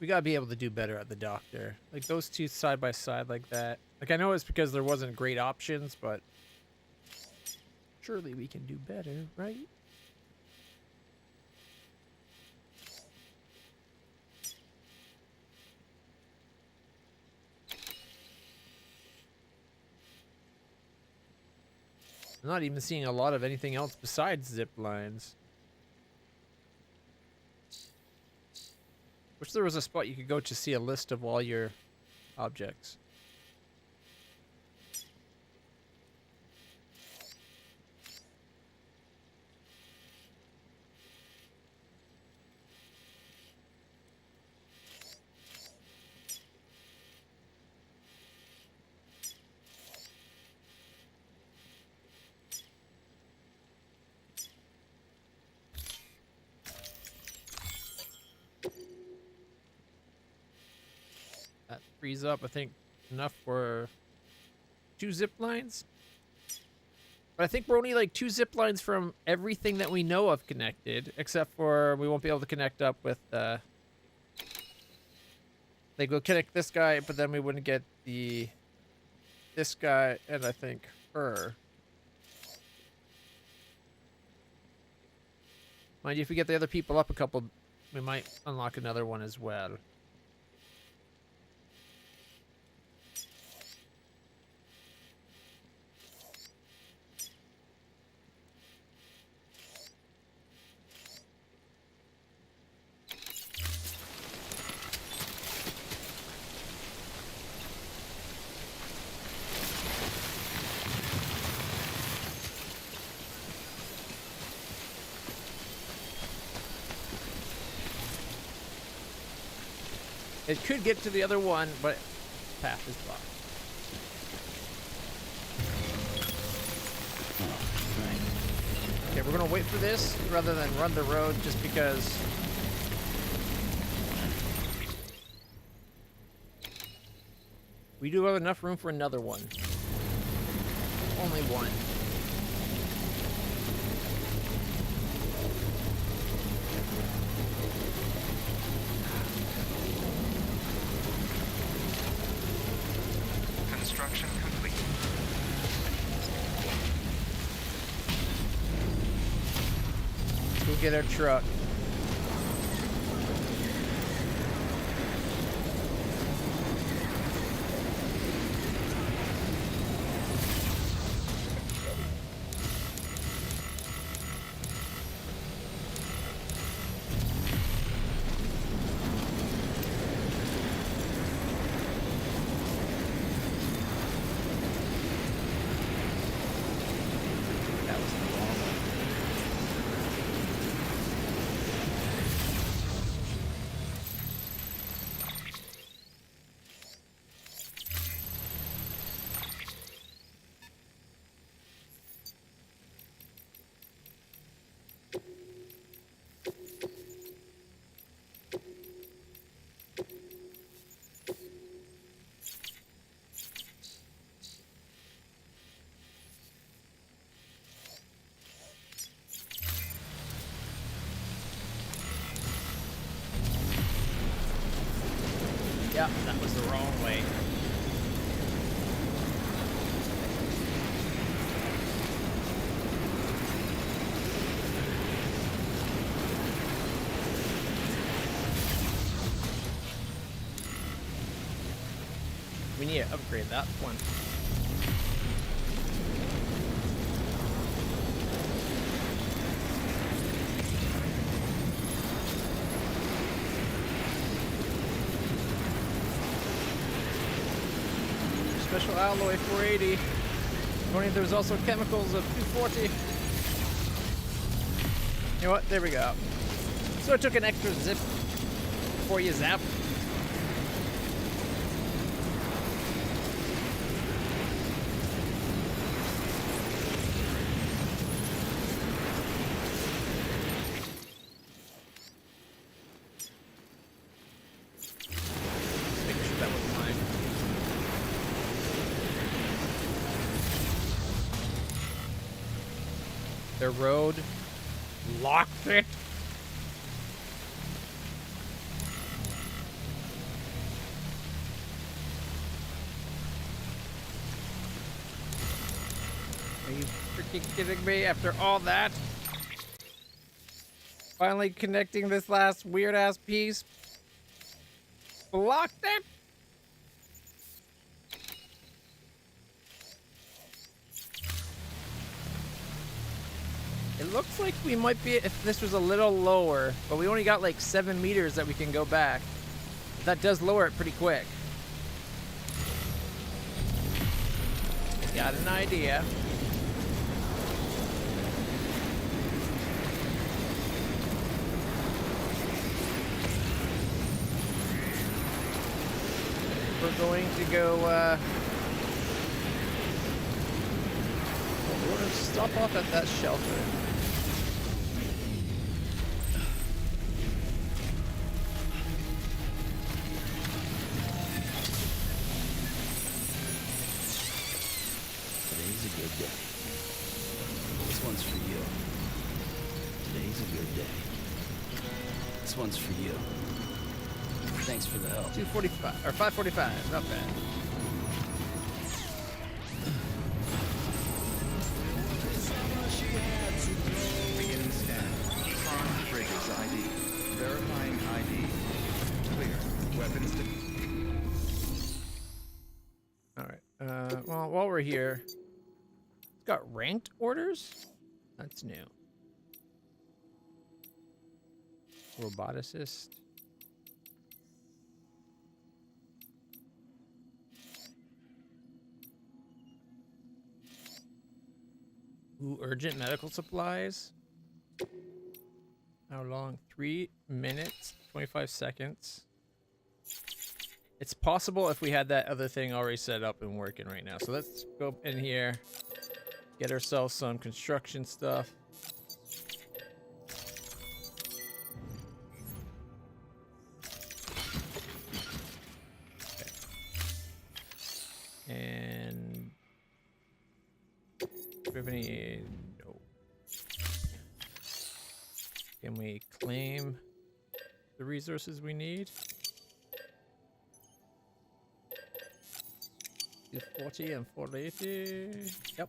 We gotta be able to do better at the doctor. Like those two side by side like that. Like I know it's because there wasn't great options, but surely we can do better, right? I'm not even seeing a lot of anything else besides zip lines. Wish there was a spot you could go to see a list of all your objects. That frees up, I think, enough for 2 zip lines. But I think we're only like 2 zip lines from everything that we know of connected, except for we won't be able to connect up with, like we'll connect this guy, but then we wouldn't get this guy, and I think her. Mind you, if we get the other people up a couple, we might unlock another one as well. It could get to the other one, but path is blocked. Right. Okay, we're gonna wait for this rather than run the road just because. We do have enough room for another one. Only one. Construction complete. Go get our truck. That was the wrong one. Yeah, that was the wrong way. We need to upgrade that one. Special alloy 480. Warning, there's also chemicals of 240. You know what? There we go. So I took an extra zip before you zap. Making sure that was mine. The road locked it. Are you freaking kidding me after all that? Finally connecting this last weird ass piece. Blocked it? It looks like we might be, if this was a little lower, but we only got like 7 meters that we can go back. That does lower it pretty quick. Got an idea. We're going to go, we're going to stop off at that shelter. Today's a good day. This one's for you. Today's a good day. This one's for you. Thanks for the help. 245 or 545, not bad. Beginning scan. Armed bridges ID. Verifying ID. Clear. Weapons All right. Well, while we're here, it's got ranked orders. That's new. Roboticist. Ooh, urgent medical supplies. How long? 3 minutes, 25 seconds. It's possible if we had that other thing already set up and working right now. So let's go in here, get ourselves some construction stuff. Okay. And do we have any? No. Can we claim the resources we need? 240 and 480. Yep.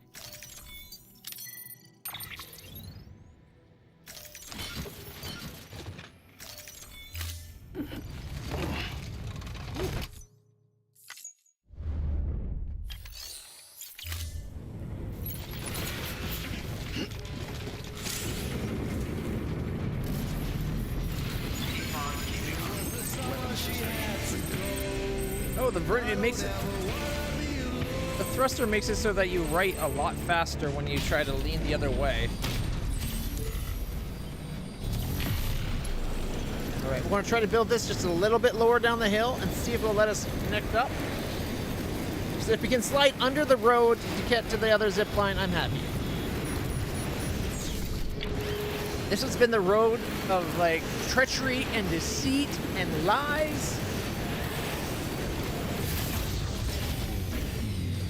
Oh, it makes it. The thruster makes it so that you write a lot faster when you try to lean the other way. All right, we're gonna try to build this just a little bit lower down the hill and see if it'll let us connect up. So if we can slide under the road to get to the other zip line, I'm happy. This has been the road of like treachery and deceit and lies.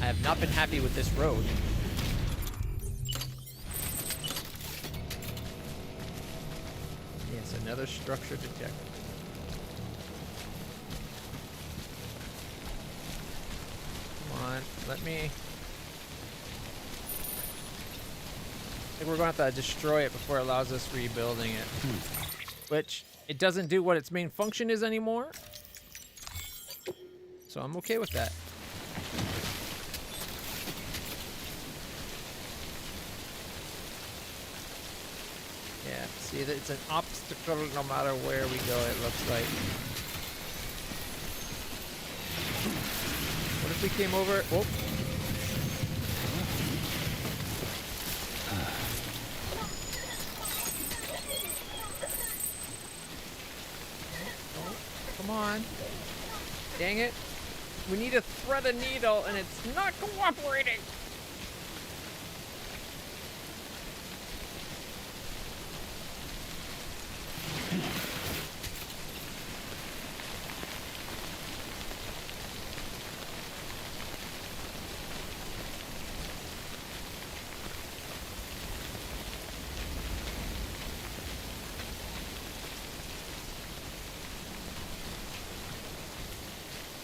I have not been happy with this road. Yes, another structure detected. Come on, let me... I think we're going to have to destroy it before it allows us rebuilding it. Which, it doesn't do what its main function is anymore. So I'm okay with that. Yeah, see, it's an obstacle no matter where we go, it looks like. What if we came over? Oh. Oh, come on. Dang it. We need to thread a needle and it's not cooperating.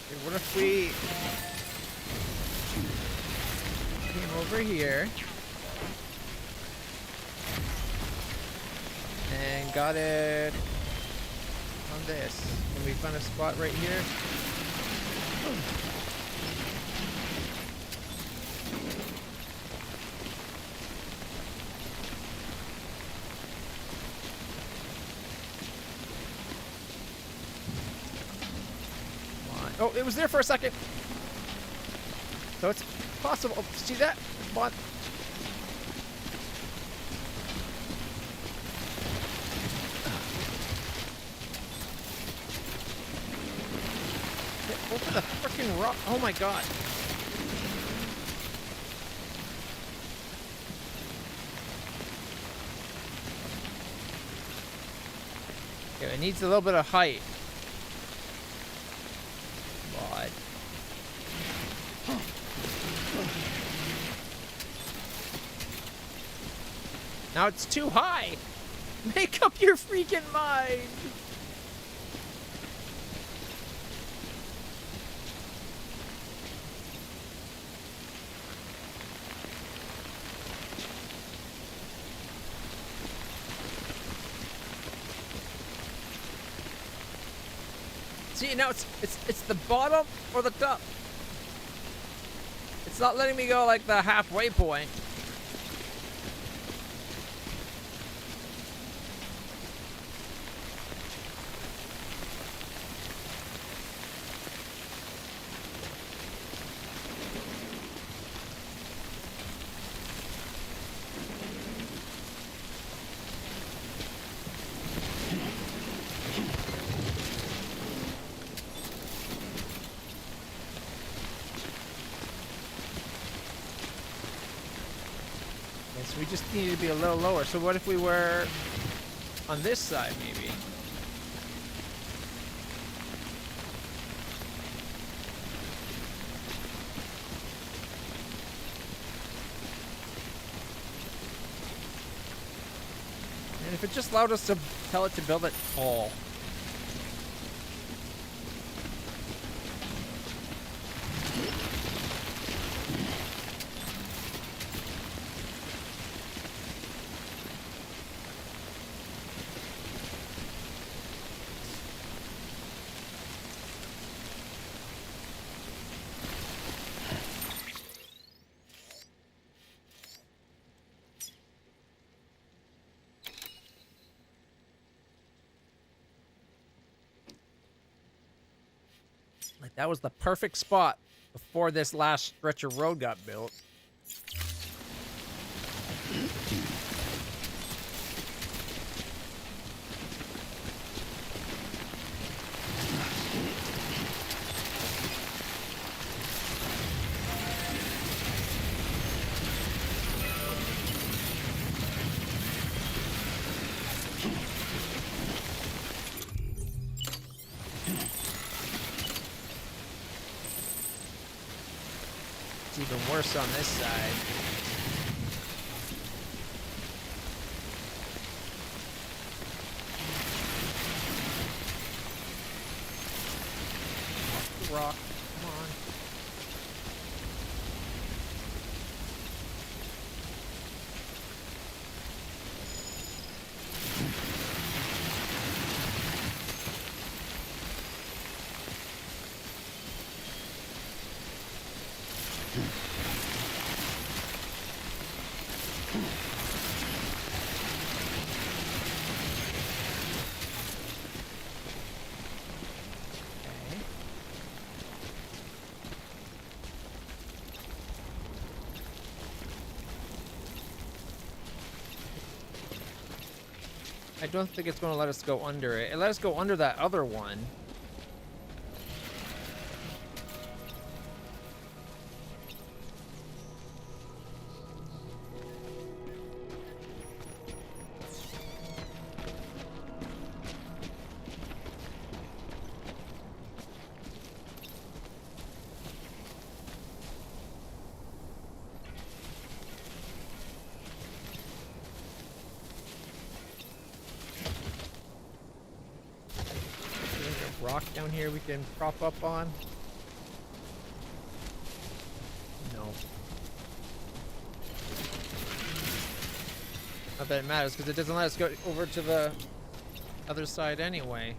Okay, what if we came over here and got it on this? Can we find a spot right here? Oh, it was there for a second. So it's possible. Oh, see that? Come on. Get over the freaking rock. Oh my god. Okay, it needs a little bit of height. Now it's too high. Make up your freaking mind. See, now it's the bottom or the top. It's not letting me go like the halfway point. We just need to be a little lower. So what if we were on this side, maybe? And if it just allowed us to tell it to build it tall. Like, that was the perfect spot before this last stretch of road got built. It's even worse on this side. Off the rock. Come on. I don't think it's going to let us go under it. It let us go under that other one. Rock down here we can prop up on? No. Not that it matters, because it doesn't let us go over to the other side anyway.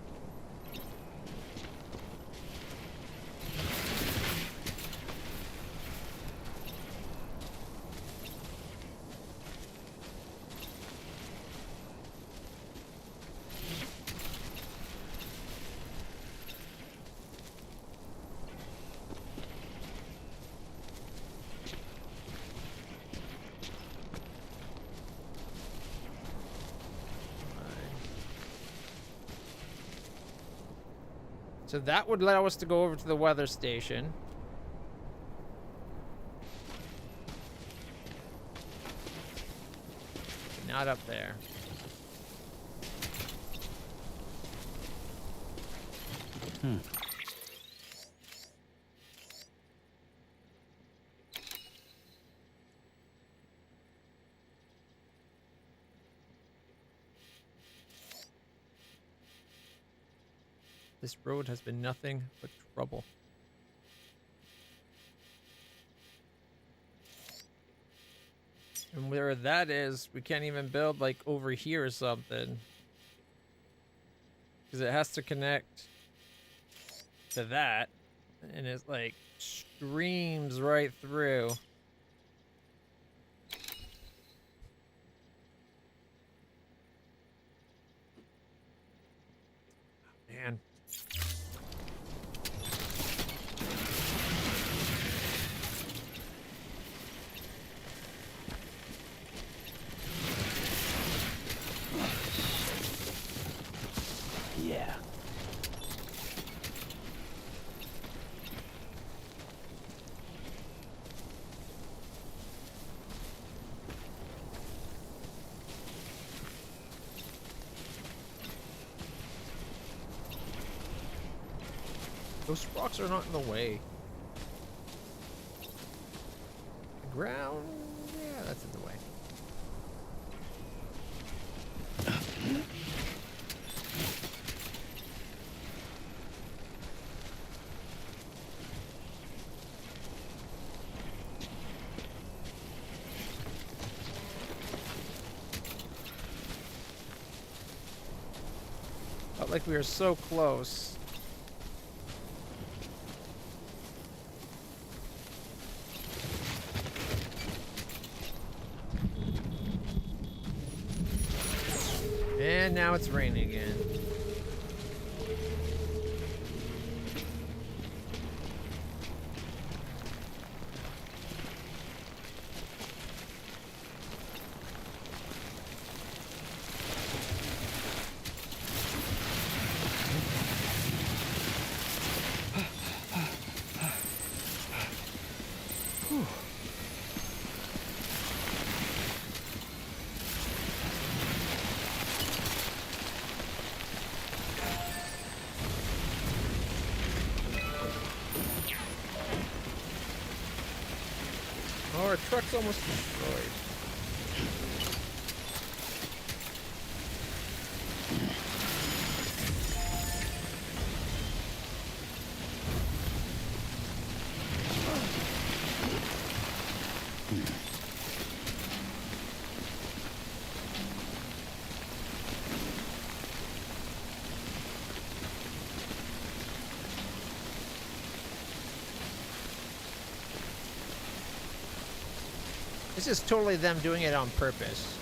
So that would allow us to go over to the weather station. Not up there. This road has been nothing but trouble. And where that is, we can't even build like over here or something. Because it has to connect to that. And it like streams right through. Man. Yeah. Those rocks are not in the way. The ground, yeah, that's in the way. Felt like we were so close. And now it's raining again. Oh, our truck's almost destroyed. This is totally them doing it on purpose.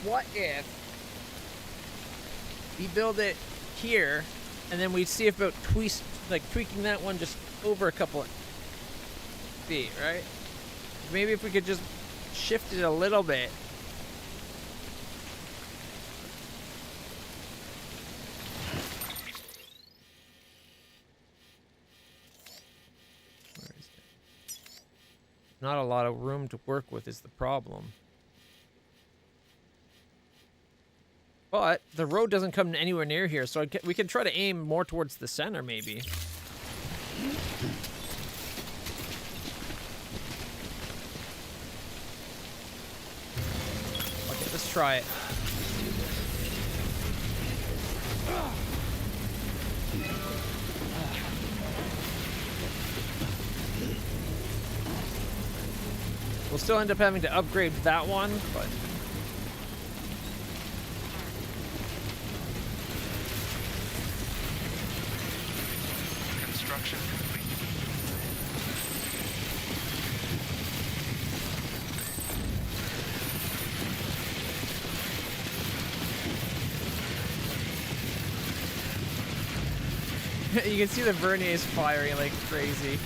what if we build it here, and then we see about tweaking that one just over a couple of feet, right? Maybe if we could just shift it a little bit. Where is it? Not a lot of room to work with is the problem. But the road doesn't come anywhere near here, so we can try to aim more towards the center, maybe. Okay, let's try it. We'll still end up having to upgrade that one, but... Construction complete. You can see the verniers firing like crazy.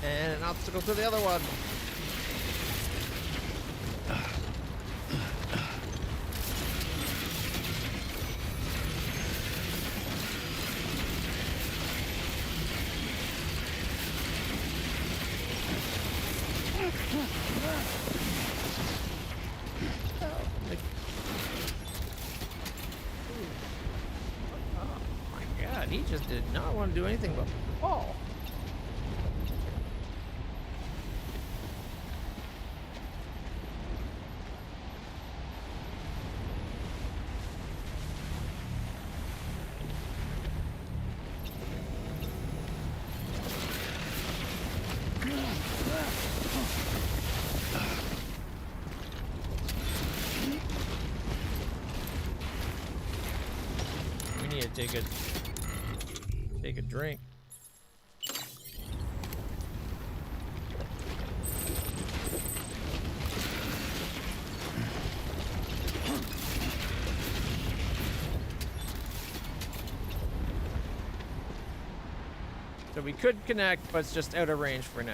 And an obstacle to the other one. Oh my god, he just did not want to do anything but fall. We need to take a drink. So we could connect, but it's just out of range for now.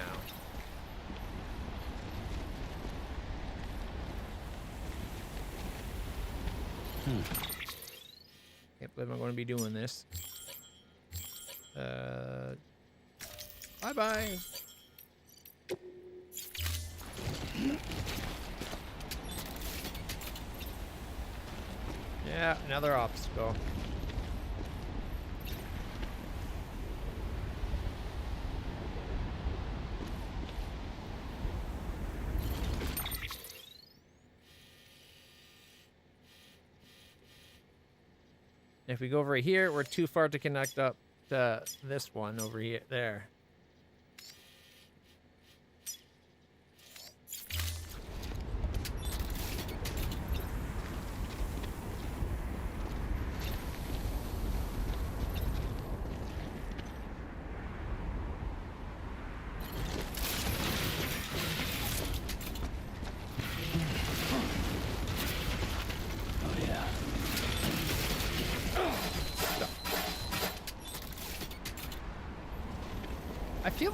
Can't believe I'm going to be doing this. Bye-bye. Yeah, another obstacle. If we go over here, we're too far to connect up to this one over here, there.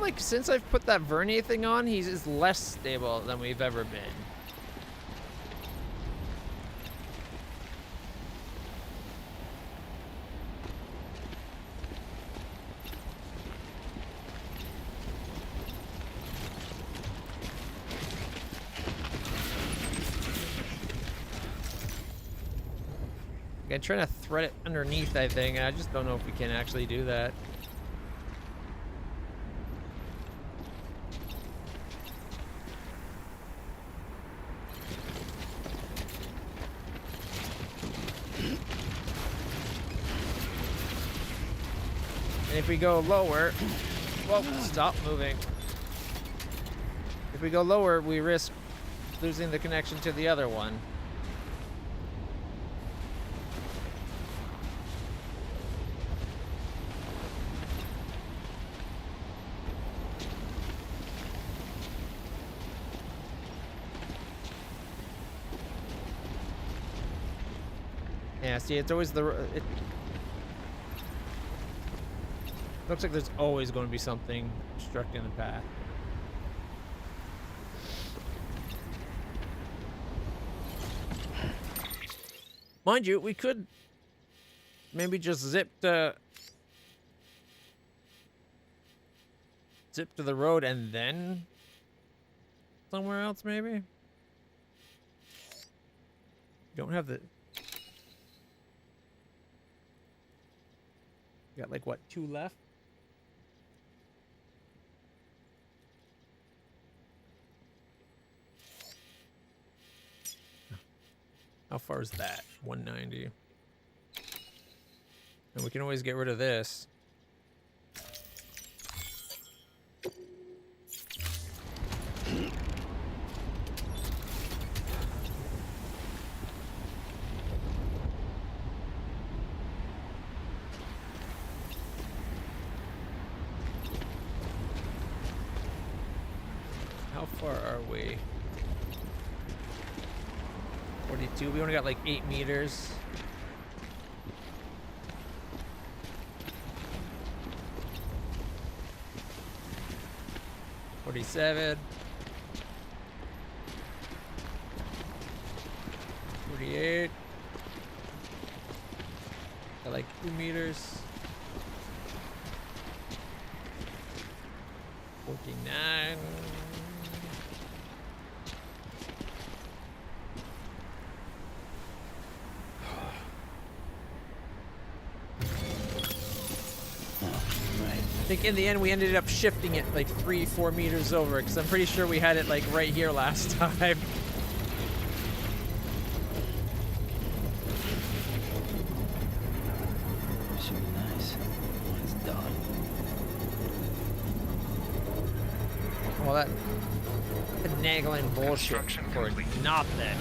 like since I've put that Vernier thing on, he's less stable than we've ever been. I'm trying to thread it underneath, I think, and I just don't know if we can actually do that. And if we go lower, whoa, stop moving. If we go lower, we risk losing the connection to the other one. Yeah, see, it's always it looks like there's always going to be something obstructing the path. Mind you, we could maybe just zip to the road and then somewhere else, maybe? Don't have the... Got like what, 2 left? How far is that? 190. And we can always get rid of this. How far are we? 42. We only got like 8 meters. $47. 48. Got like 2 meters. 49. I think in the end we ended up shifting it like 3-4 meters over because I'm pretty sure we had it like right here last time. Should be nice when it's done. Well, that finagling bullshit for nothing.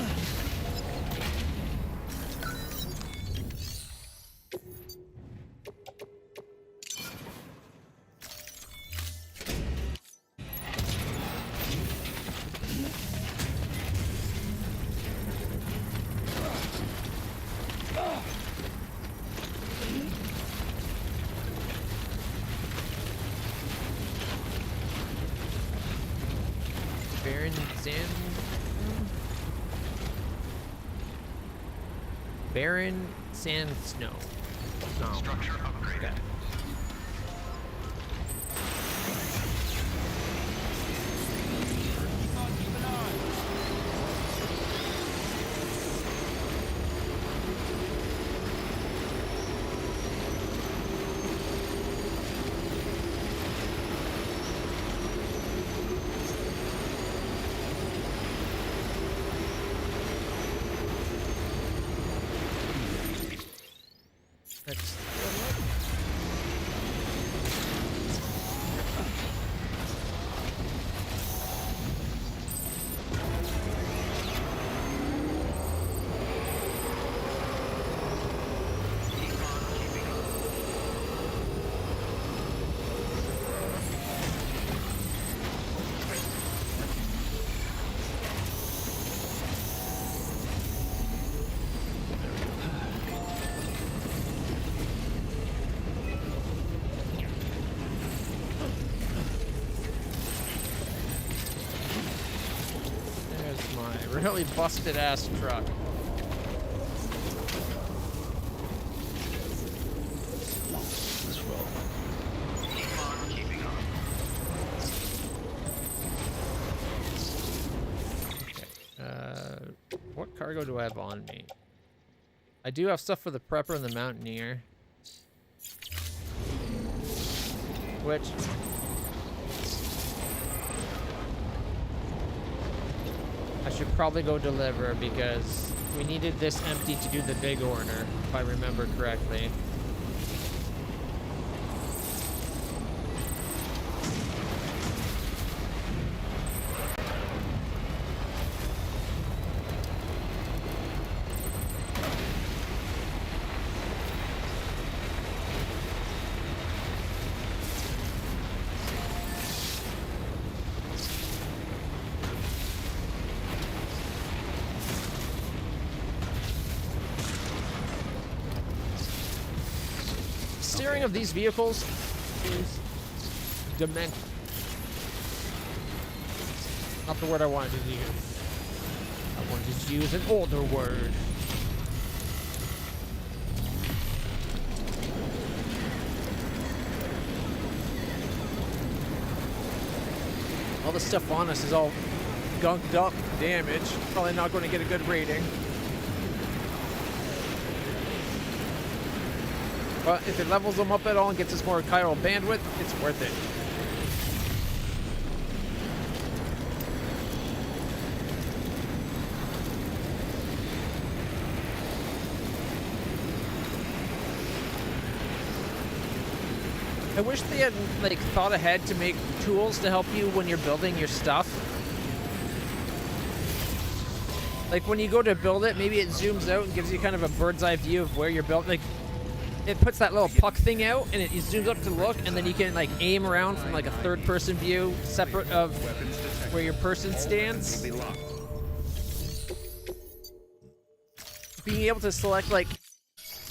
Barren sand snow. Structure upgraded. Okay. really busted ass truck. Let's roll. Keep on keeping on. What cargo do I have on me? I do have stuff for the prepper and the mountaineer. Which... I should probably go deliver because we needed this empty to do the big order, if I remember correctly. Steering of these vehicles is demented. Not the word I wanted to use. I wanted to use an older word. All the stuff on us is all gunked up, damaged. Probably not going to get a good rating. But if it levels them up at all and gets us more chiral bandwidth, it's worth it. I wish they had like thought ahead to make tools to help you when you're building your stuff. Like when you go to build it, maybe it zooms out and gives you kind of a bird's eye view of where you're building. Like it puts that little puck thing out and it zooms up to look, and then you can like aim around from like a third person view separate of where your person stands. Being able to select like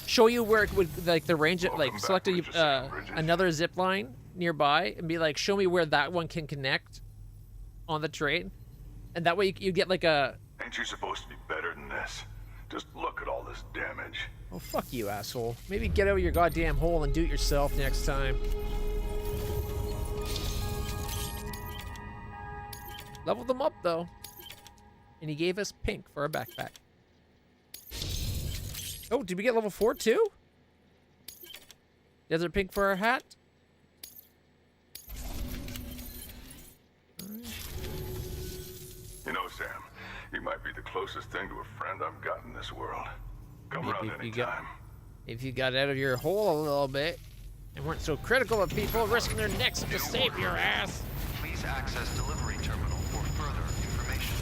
show you where it would like the range of, like select another zip line nearby and be like, show me where that one can connect on the train, and that way you get like a. Ain't you supposed to be better than this? Just look at all this damage. Oh, fuck you, asshole. Maybe get out of your goddamn hole and do it yourself next time. Leveled them up, though. And he gave us pink for our backpack. Oh, did we get level 4, too? Desert pink for our hat? You know, Sam, you might be the closest thing to a friend I've got in this world. Come around anytime. If you got out of your hole a little bit and weren't so critical of people risking their necks to save your ass. Please access delivery terminal for further information.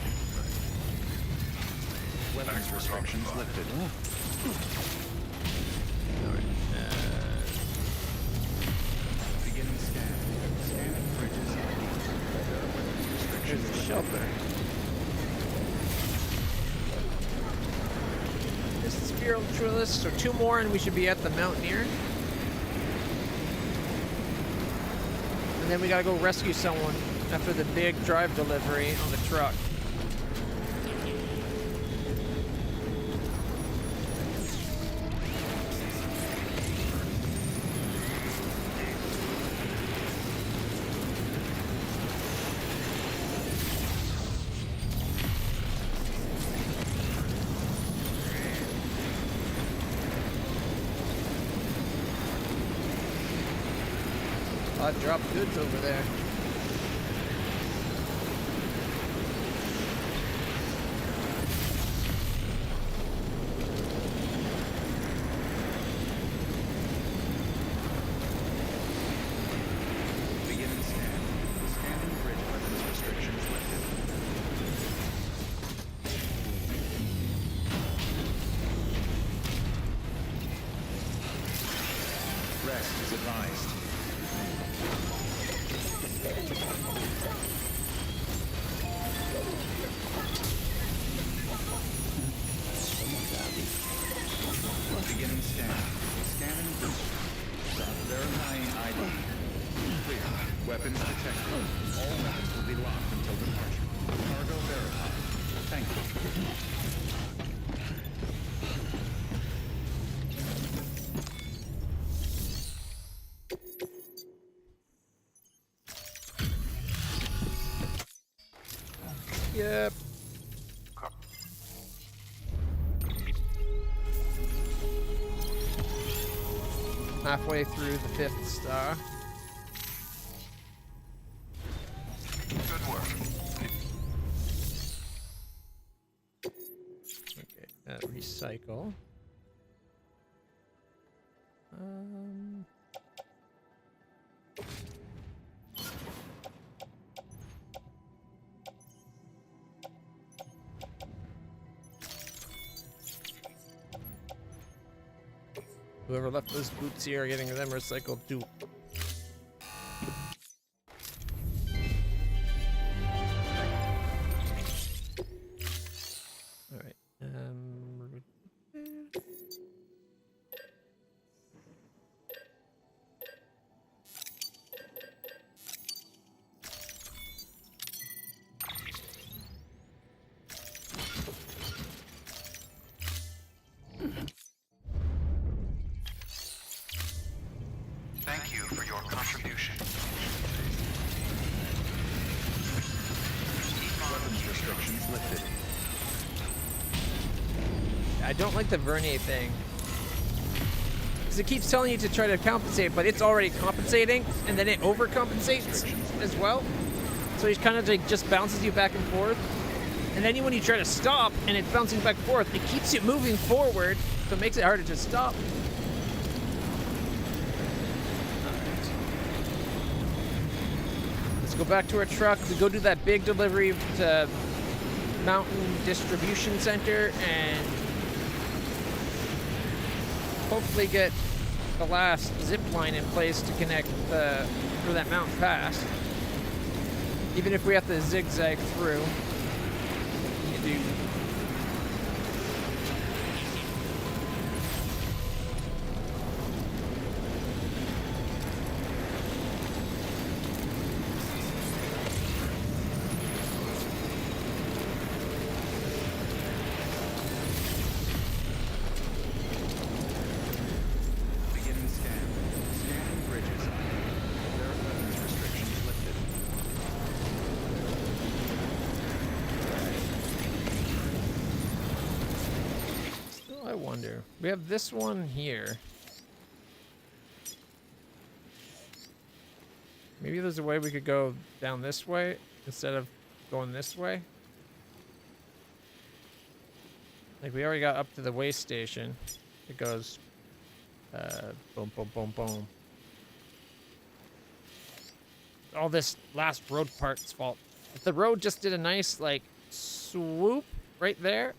Weapons restrictions lifted. Beginning scan. Scanning bridges ID. There's Restrictions a shelter. This is spiritualist, so 2 more and we should be at the Mountaineer. And then we gotta go rescue someone after the big drive delivery on the truck. Drop goods over there. beginning scan. Scanning bridge weapons restrictions lifted. Rest is advised. Beginning scan. Scanning bridge. Verifying ID. Clear. Weapons detected. All weapons will be locked until departure. Cargo verified. Thank you. Yep. Halfway through the 5th star. Good work. Okay, recycle. Whoever left those boots here are getting them recycled too. Alright. Thank you for your contribution. Weapons restrictions lifted. I don't like the Vernier thing. Because it keeps telling you to try to compensate, but it's already compensating, and then it overcompensates as well. So it kind of like just bounces you back and forth. And then when you try to stop, and it's bouncing back and forth, it keeps you moving forward, so it makes it harder to stop. Let's go back to our truck. We go do that big delivery to Mountain Distribution Center, and hopefully get the last zip line in place to connect through that mountain pass. Even if we have to zigzag through, you do. Beginning scan. Scanning bridges. There are weapons restrictions lifted. Still, I wonder. We have this one here. Maybe there's a way we could go down this way instead of going this way. Like, we already got up to the way station. It goes boom, boom, boom, boom. All this last road part's fault. If the road just did a nice, like, swoop right there,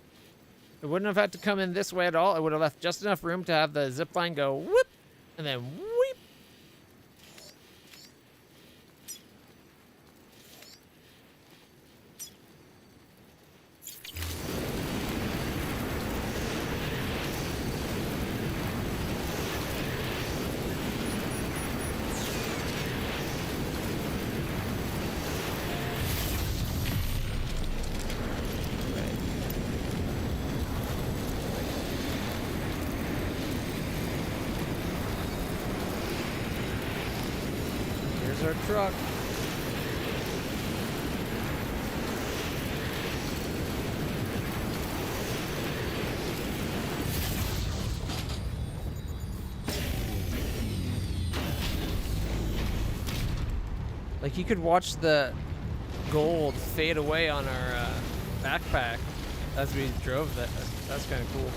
it wouldn't have had to come in this way at all. It would have left just enough room to have the zip line go whoop, and then whoop. Here's our truck. Like, you could watch the gold fade away on our backpack as we drove that. That's kind of cool.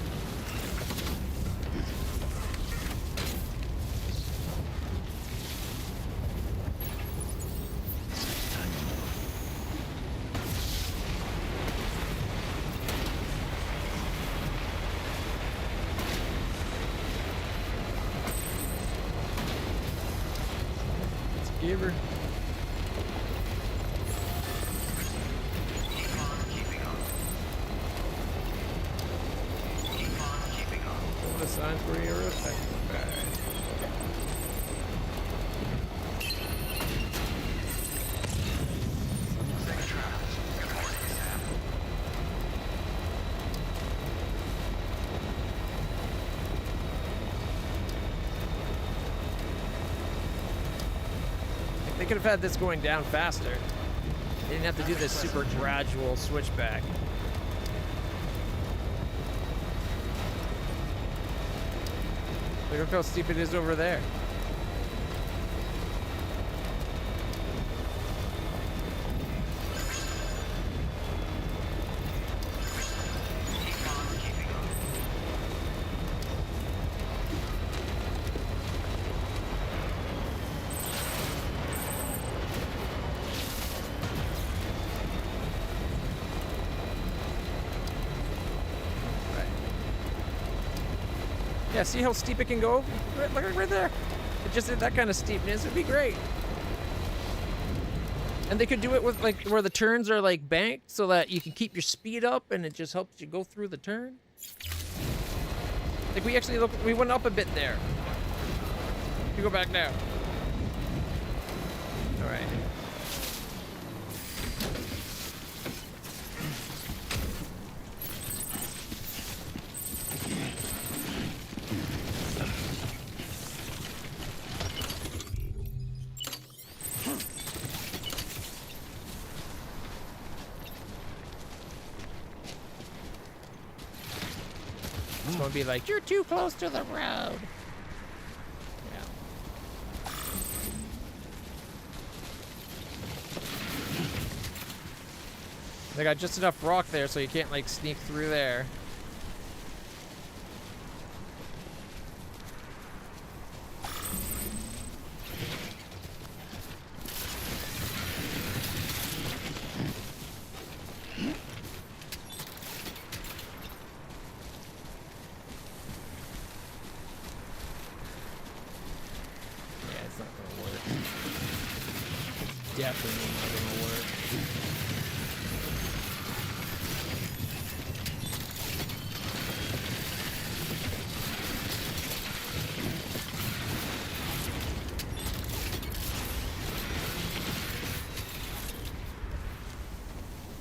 Let's give her. The signs for your effective bag. They could have had this going down faster. They didn't have to do this super gradual switchback. Look how steep it is over there. Yeah, see how steep it can go? Look right there. It just at that kind of steepness would be great. And they could do it with like where the turns are like banked so that you can keep your speed up and it just helps you go through the turn. Like we went up a bit there. You go back now. All right. It's gonna be like, you're too close to the road. Yeah. They got just enough rock there so you can't like sneak through there. Definitely not gonna work.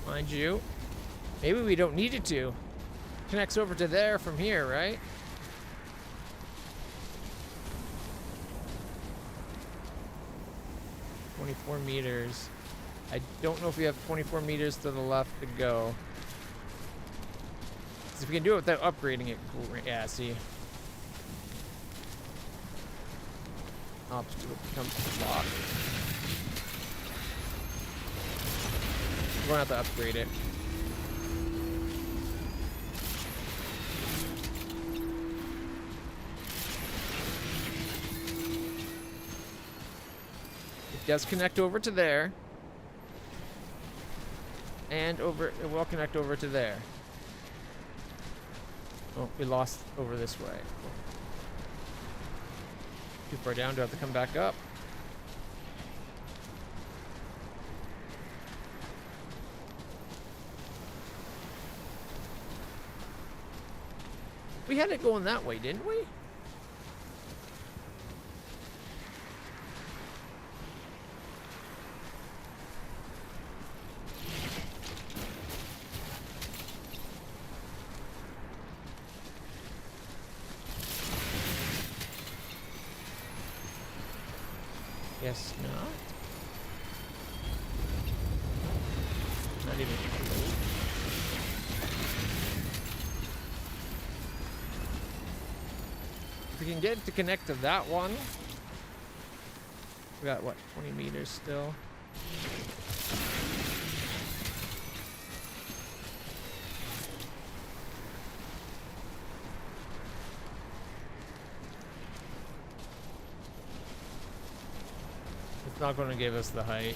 Mind you, maybe we don't need it to. Connects over to there from here, right? Meters. I don't know if we have 24 meters to the left to go. If we can do it without upgrading it, yeah, see. Obstacle becomes locked. We're gonna have to upgrade it. Does connect over to there, and it will connect over to there. Oh, we lost over this way. Too far down to have to come back up. We had it going that way, didn't we? Guess not. Not even close. If we can get it to connect to that one. We got what, 20 meters still. Not going to give us the height.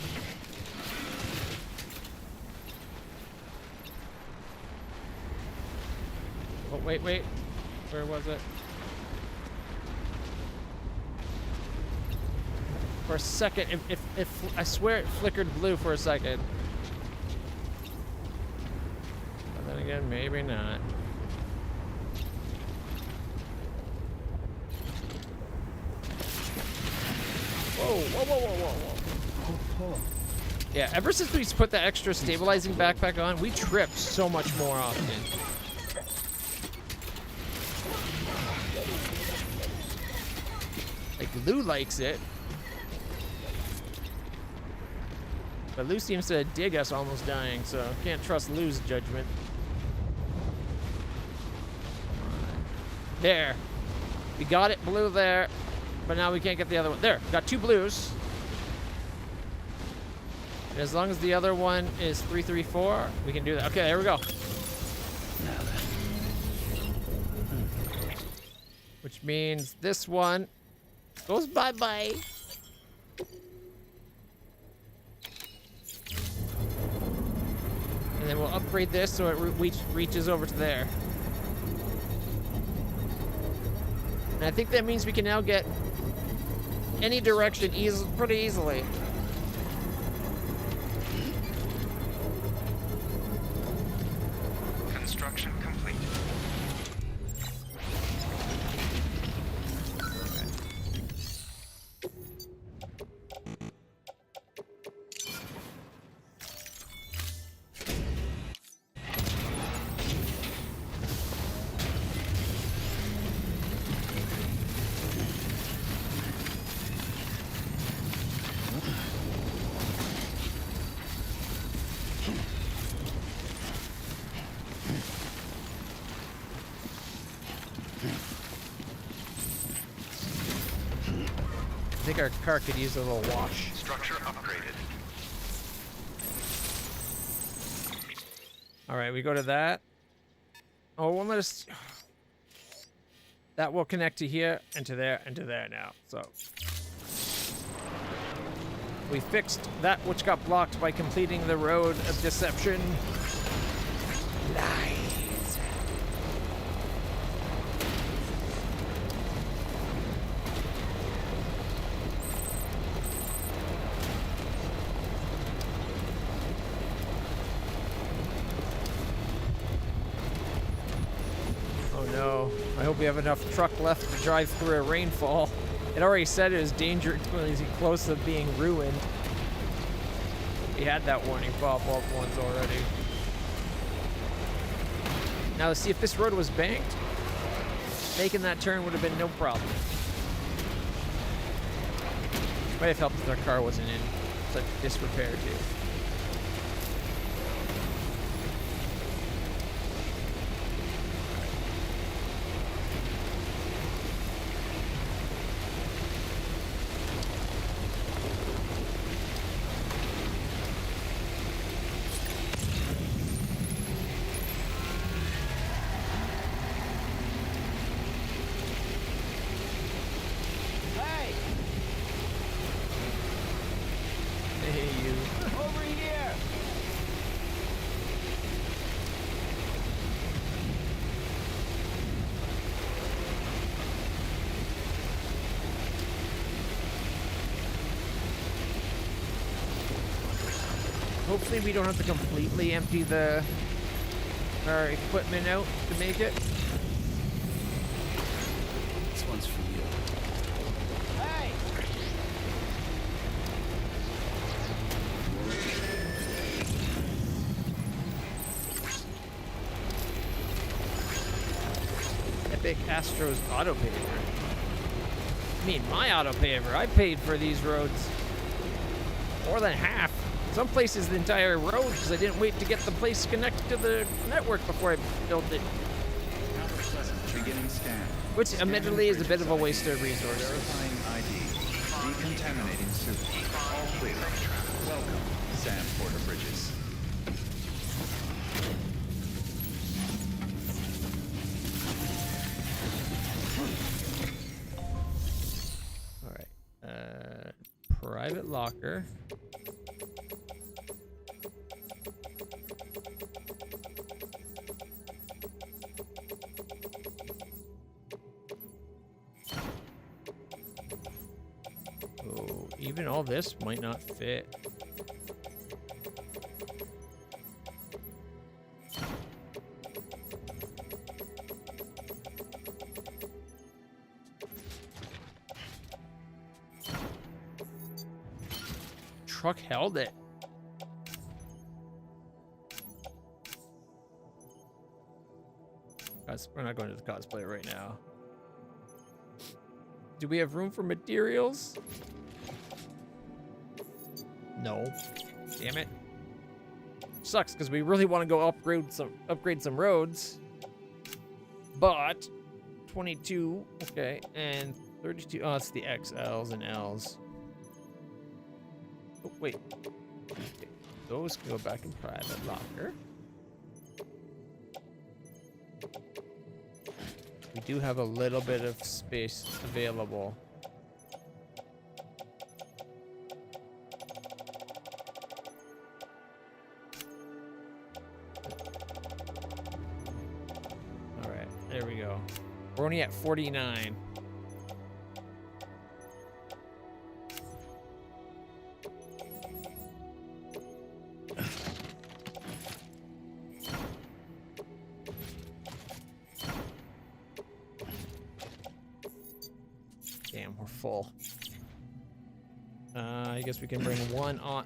Oh, wait. Where was it? For a second, if I swear it flickered blue for a second. But then again, maybe not. Whoa. Yeah, ever since we put the extra stabilizing backpack on, we trip so much more often. Like, Lou likes it. But Lou seems to dig us almost dying, so can't trust Lou's judgment. There. We got it, blue there. But now we can't get the other one. There, got 2 blues. And as long as the other one is 334, we can do that. Okay, there we go. Now then. Which means this one goes bye-bye. And then we'll upgrade this so it reaches over to there. And I think that means we can now get any direction pretty easily. Construction complete. I think our car could use a little wash. Structure upgraded. All right, we go to that. Oh, well, let us. That will connect to here and to there and to there now. So we fixed that which got blocked by completing the road of deception. Lies. No, I hope we have enough truck left to drive through a rainfall. It already said it was dangerously close to being ruined. We had that warning pop up once already. Now let's see if this road was banked. Making that turn would have been no problem. Might have helped if our car wasn't in such disrepair too. Hopefully we don't have to completely empty our equipment out to make it. This one's for you. Hey! Epic Astro's auto paver. I mean, my auto paver. I paid for these roads. More than half. Some places the entire road because I didn't wait to get the place connected to the network before I built it. Beginning scan. Which admittedly is a bit of a waste of resources. Verifying ID. Decontaminating suit. All clear. Welcome, Sam Porter Bridges. Alright. Private locker. Oh, even all this might not fit. Truck held it. We're not going to the cosplay right now. Do we have room for materials? No. Damn it. Sucks because we really want to go upgrade some roads. But 22, okay, and 32. Oh, it's the XLs and Ls. Oh, wait. Okay. Those can go back in private locker. We do have a little bit of space available. All right, there we go. We're only at 49. Damn, we're full. I guess we can bring one on.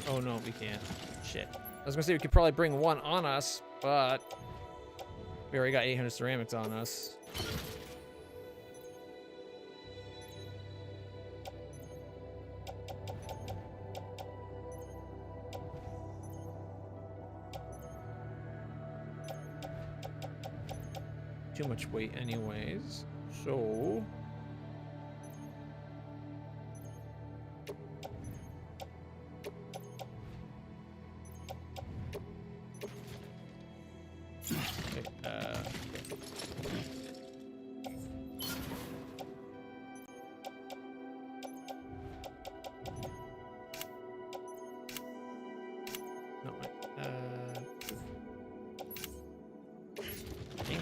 Oh no, we can't. Shit. I was gonna say we could probably bring one on us, but we already got 800 ceramics on us. Too much weight anyways. So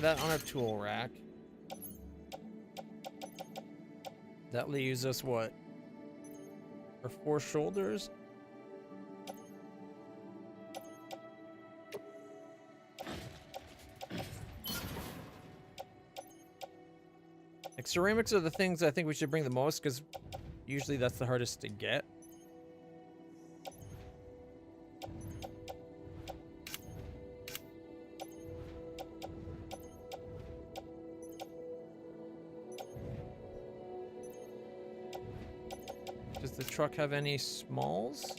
that on our tool rack. That leaves us what? Our 4 shoulders? Like ceramics are the things I think we should bring the most because usually that's the hardest to get. Does the truck have any smalls?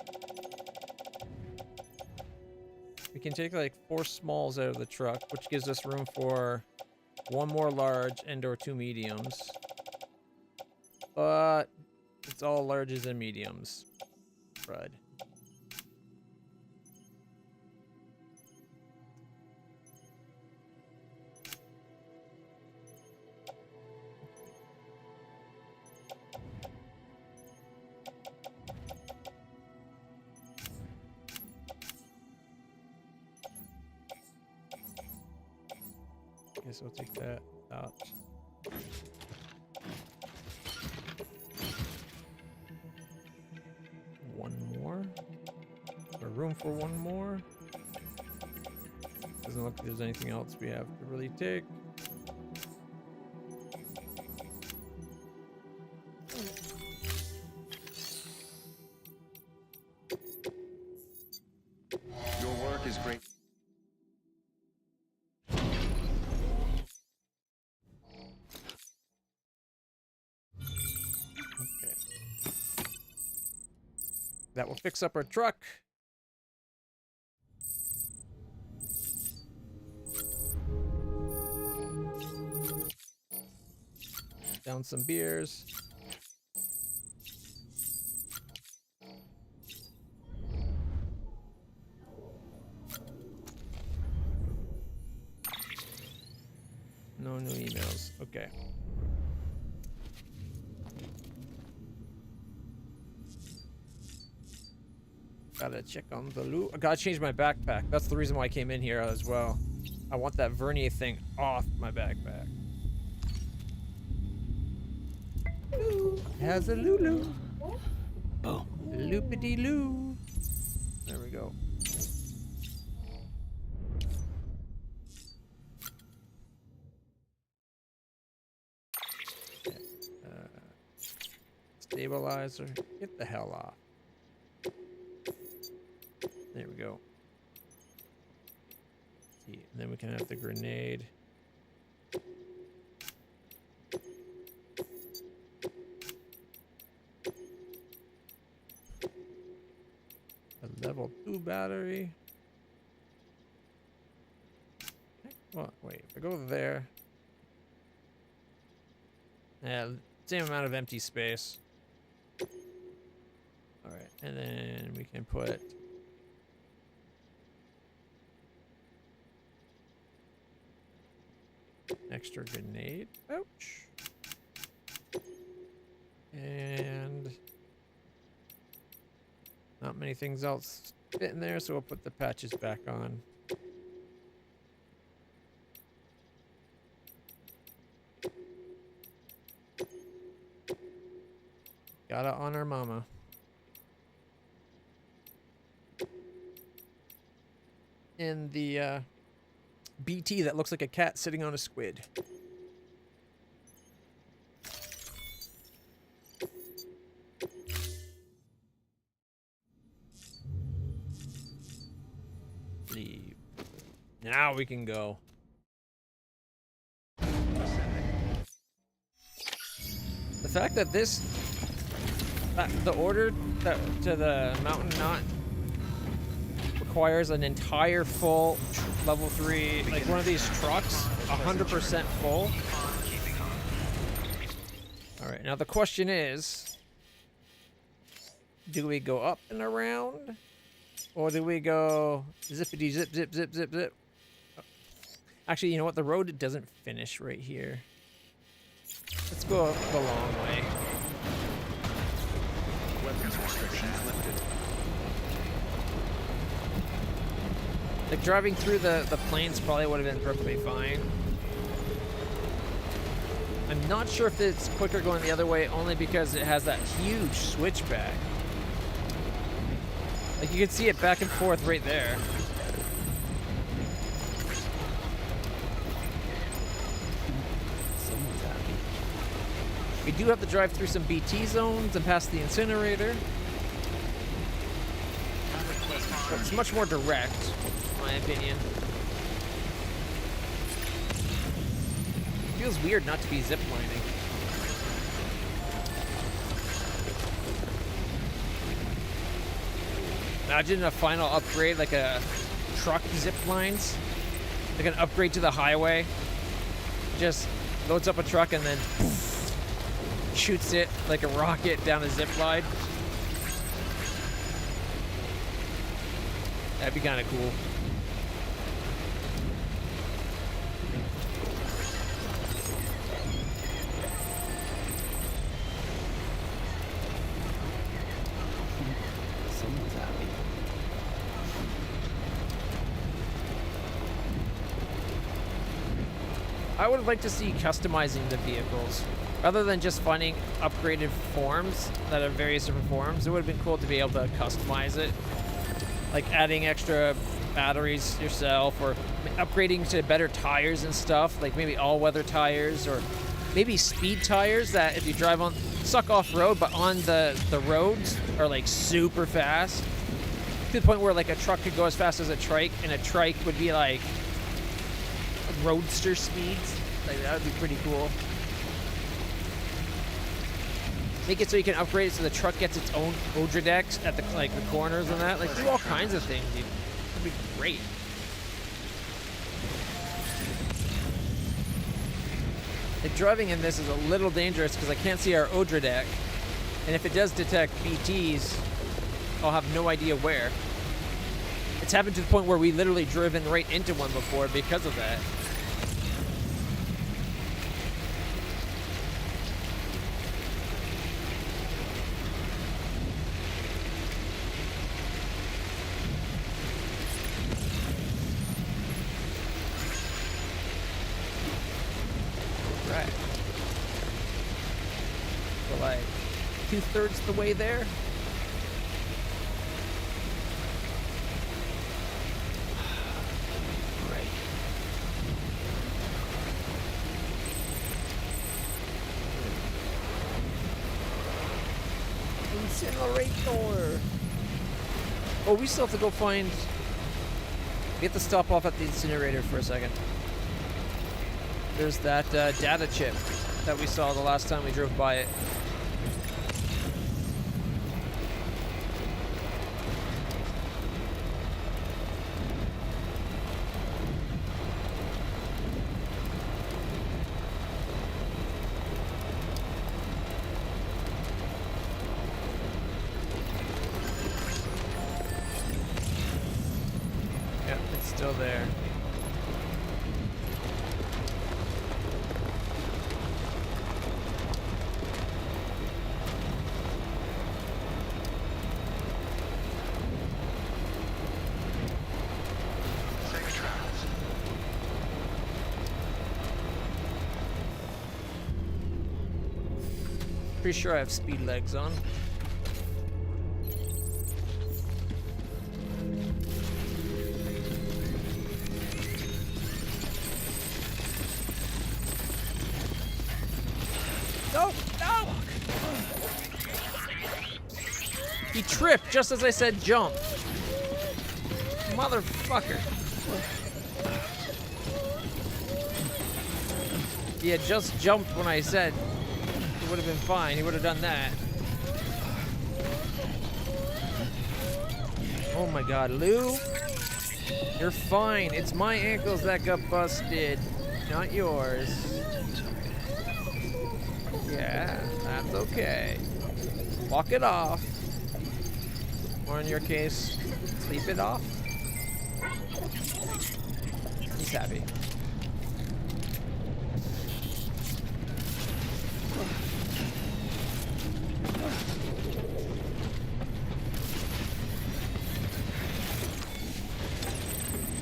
We can take like 4 smalls out of the truck, which gives us room for 1 more large and or 2 mediums. But it's all larges and mediums. Crud. Guess we'll take that out. One more. Or room for one more. Doesn't look like there's anything else we have to really take. Your work is great. Okay. That will fix up our truck. Down some beers. No new emails. Okay. Gotta check on the loot. I gotta change my backpack. That's the reason why I came in here as well. I want that vernier thing off my backpack. Ooh, has a Lulu. Boom. Loopity loo. There we go. Okay. Stabilizer. Get the hell off. There we go. See, and then we can have the grenade. A level battery. Well, wait, if I go there. Yeah, same amount of empty space. Alright, and then we can put extra grenade pouch. And not many things else fit in there, so we'll put the patches back on. Gotta honor mama. And the BT that looks like a cat sitting on a squid. Leave. Now we can go. The fact that this, the order to the mountain knot requires an entire full level 3, like one of these trucks, 100% full. All right, now the question is, do we go up and around, or do we go zippity zip zip zip zip zip? Actually, you know what? The road doesn't finish right here. Let's go the long way. Weapons restrictions lifted. Like driving through the plains probably would have been perfectly fine. I'm not sure if it's quicker going the other way, only because it has that huge switchback. Like you can see it back and forth right there. Someone's happy. We do have to drive through some BT zones and past the incinerator. But it's much more direct, in my opinion. It feels weird not to be ziplining. Imagine a final upgrade, like a truck zip lines, like an upgrade to the highway. Just loads up a truck and then poof, shoots it like a rocket down a zip line. That'd be kind of cool. Someone's happy. I would like to see customizing the vehicles. Rather than just finding upgraded forms that are various different forms, it would have been cool to be able to customize it. Like adding extra batteries yourself, or upgrading to better tires and stuff, like maybe all-weather tires, or maybe speed tires that if you drive on, suck off-road, but on the roads are like super fast. To the point where like a truck could go as fast as a trike, and a trike would be like roadster speeds. Like that would be pretty cool. Make it so you can upgrade it so the truck gets its own Odra decks at the corners and that. Like do all kinds of things, dude. That'd be great. Like driving in this is a little dangerous because I can't see our Odra deck, and if it does detect BTs, I'll have no idea where. It's happened to the point where we literally driven right into one before because of that. Right. We're like 2/3 the way there. Right. Incinerator. Oh, we still have to go find. We have to stop off at the incinerator for a second. There's that data chip that we saw the last time we drove by it. Pretty sure I have speed legs on. No! No! He tripped just as I said jump. Motherfucker. He had just jumped when I said it would have been fine. He would have done that. Oh my god, Lou. You're fine. It's my ankles that got busted, not yours. Yeah, that's okay. Walk it off. Or in your case, sleep it off. He's happy.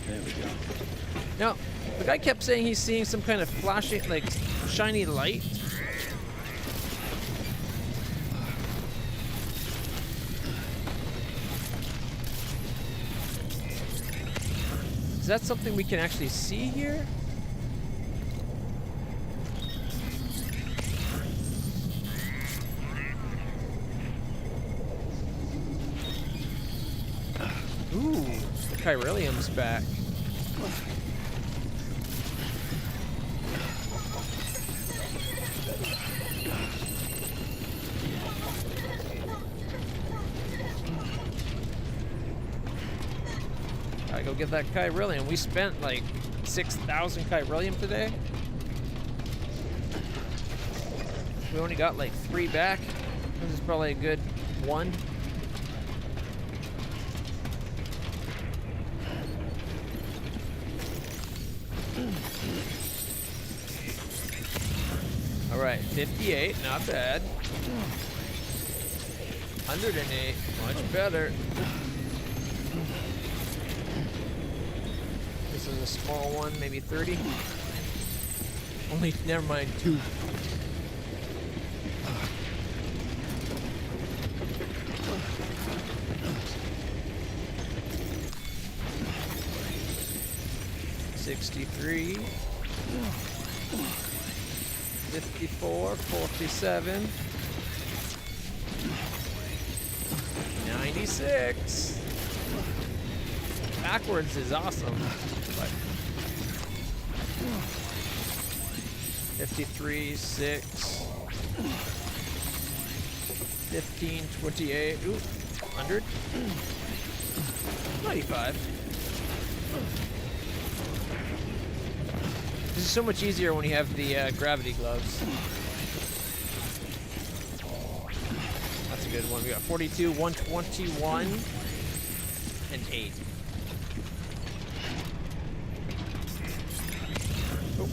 There we go. Now, the guy kept saying he's seeing some kind of flashing, like, shiny light. Is that something we can actually see here? Ooh, the chiralium's back. Gotta go get that chiralium. We spent like 6,000 chiralium today. We only got like 3 back. This is probably a good 1. All right, 58, not bad. 108, much better. This is a small one, maybe 30. Only, never mind, 2. $63. 54, 47, 96. Backwards is awesome, but 53, 6, 15, 28, ooh, 100, 95. This is so much easier when you have the gravity gloves. That's a good one. We got 42, 121, and 8. Oh.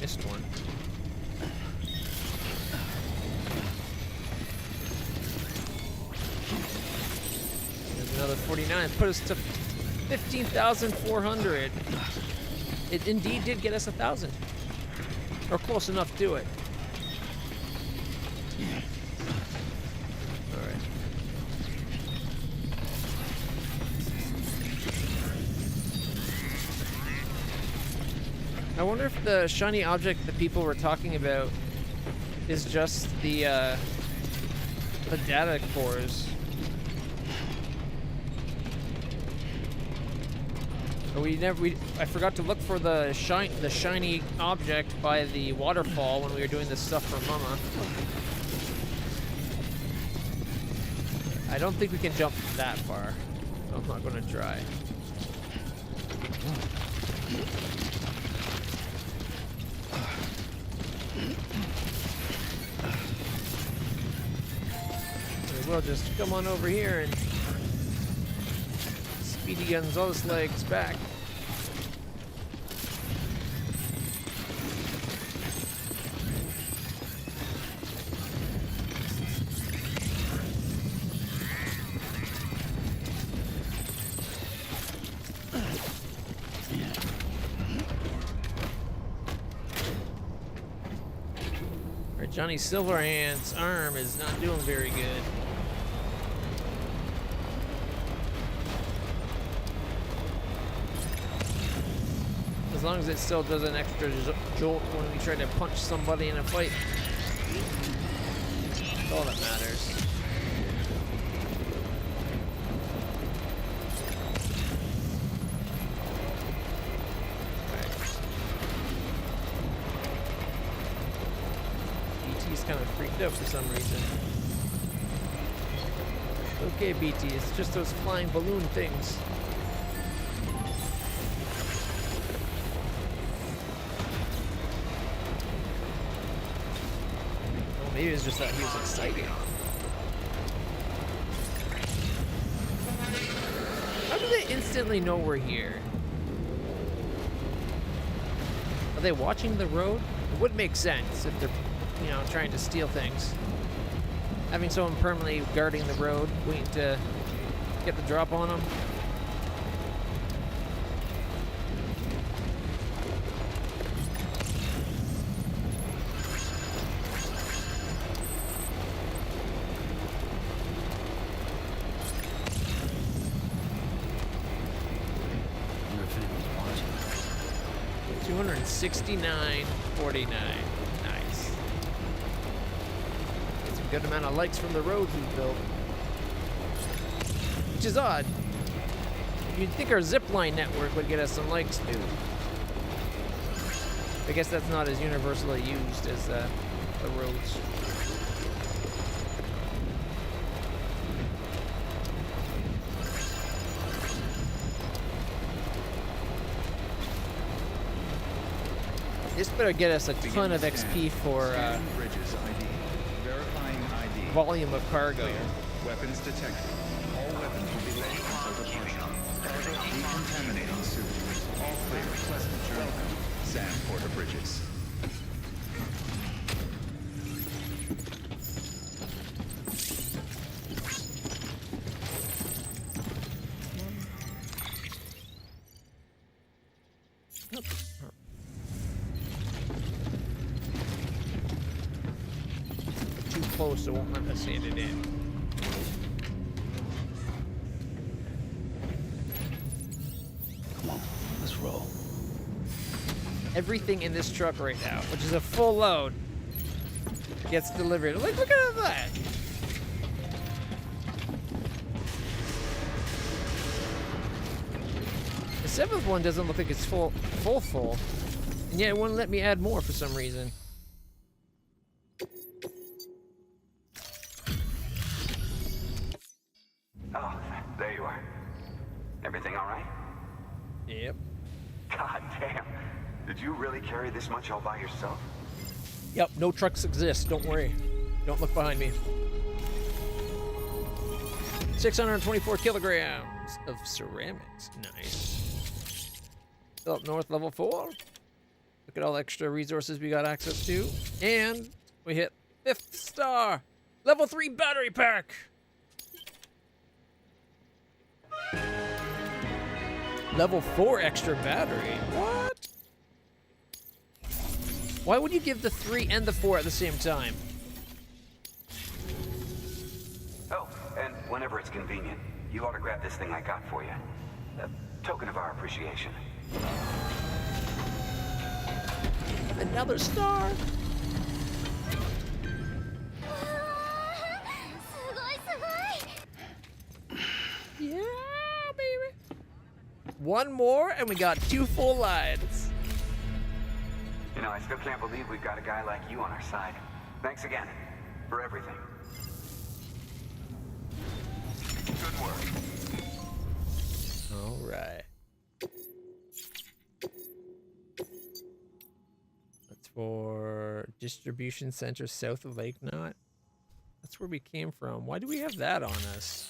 Missed one. There's another 49. Put us to 15,400. It indeed did get us 1,000. Or close enough to it. Alright. I wonder if the shiny object that people were talking about is just the data cores. I forgot to look for the shiny object by the waterfall when we were doing this stuff for Mama. I don't think we can jump that far, so I'm not going to try. We'll just come on over here and Speedy guns all his legs back. Johnny Silverhand's arm is not doing very good. As long as it still does an extra jolt when we try to punch somebody in a fight. That's all that matters. BT's kind of freaked out for some reason. Okay, BT, it's just those flying balloon things. Maybe it's just that he was excited. How do they instantly know we're here? Are they watching the road? It would make sense if they're, you know, trying to steal things. Having someone permanently guarding the road, waiting to get the drop on them. Wonder if anyone's watching. 269.49. Nice. It's a good amount of likes from the roads we've built. Which is odd. You'd think our zipline network would get us some likes too. I guess that's not as universally used as the roads. This better get us a ton of XP for Bridges ID. Verifying ID. volume of cargo. Clear. Weapons detected. All weapons will be loaded until departure. Decontaminating suit. All clear. Pleasant journey. Sam Porter Bridges. Too close, so it won't let us hit it in. Come on, let's roll. Everything in this truck right now, which is a full load, gets delivered. Like, look at that. The seventh one doesn't look like it's full, and yet it wouldn't let me add more for some reason. Oh, there you are. Everything all right? Yep. God damn. Did you really carry this much all by yourself? Yep, no trucks exist. Don't worry. Don't look behind me. 624 kilograms of ceramics. Nice. Still up north, level 4. Look at all the extra resources we got access to. And we hit 5th star. Level 3 battery pack. Level 4 extra battery. What? Why would you give the 3 and the 4 at the same time? Oh, and whenever it's convenient, you ought to grab this thing I got for you. A token of our appreciation. Another star. Yeah, baby. One more, and we got 2 full lives. You know, I still can't believe we've got a guy like you on our side. Thanks again for everything. Good work. All right. That's for distribution center south of Lake Knot. That's where we came from. Why do we have that on us?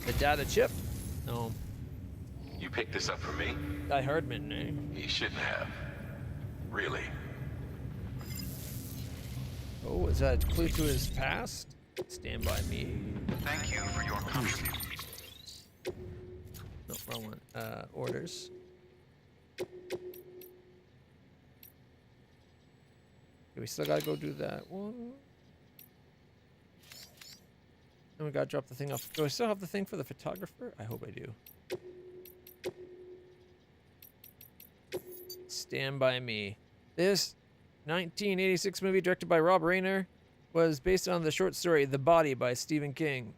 The data chip? No. You picked this up for me? Die Hardman, eh? You shouldn't have. Really. Oh, is that a clue to his past? Stand by me. Thank you for your contribution. No, wrong one. Orders. Okay, we still gotta go do that one. And we gotta drop the thing off. Do I still have the thing for the photographer? I hope I do. Stand By Me. This 1986 movie directed by Rob Reiner was based on the short story The Body by Stephen King.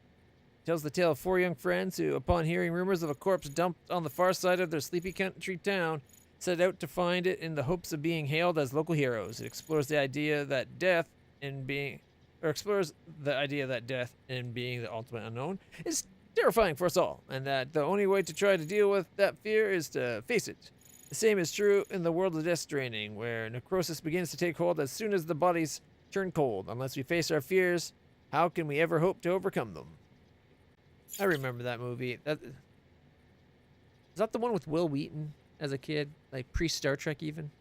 It tells the tale of four young friends who, upon hearing rumors of a corpse dumped on the far side of their sleepy country town, set out to find it in the hopes of being hailed as local heroes. It explores the idea that death and being the ultimate unknown is terrifying for us all, and that the only way to try to deal with that fear is to face it. The same is true in the world of Death Stranding, where necrosis begins to take hold as soon as the bodies turn cold. Unless we face our fears, how can we ever hope to overcome them? I remember that movie. Is that the one with Will Wheaton as a kid, like pre-Star Trek even?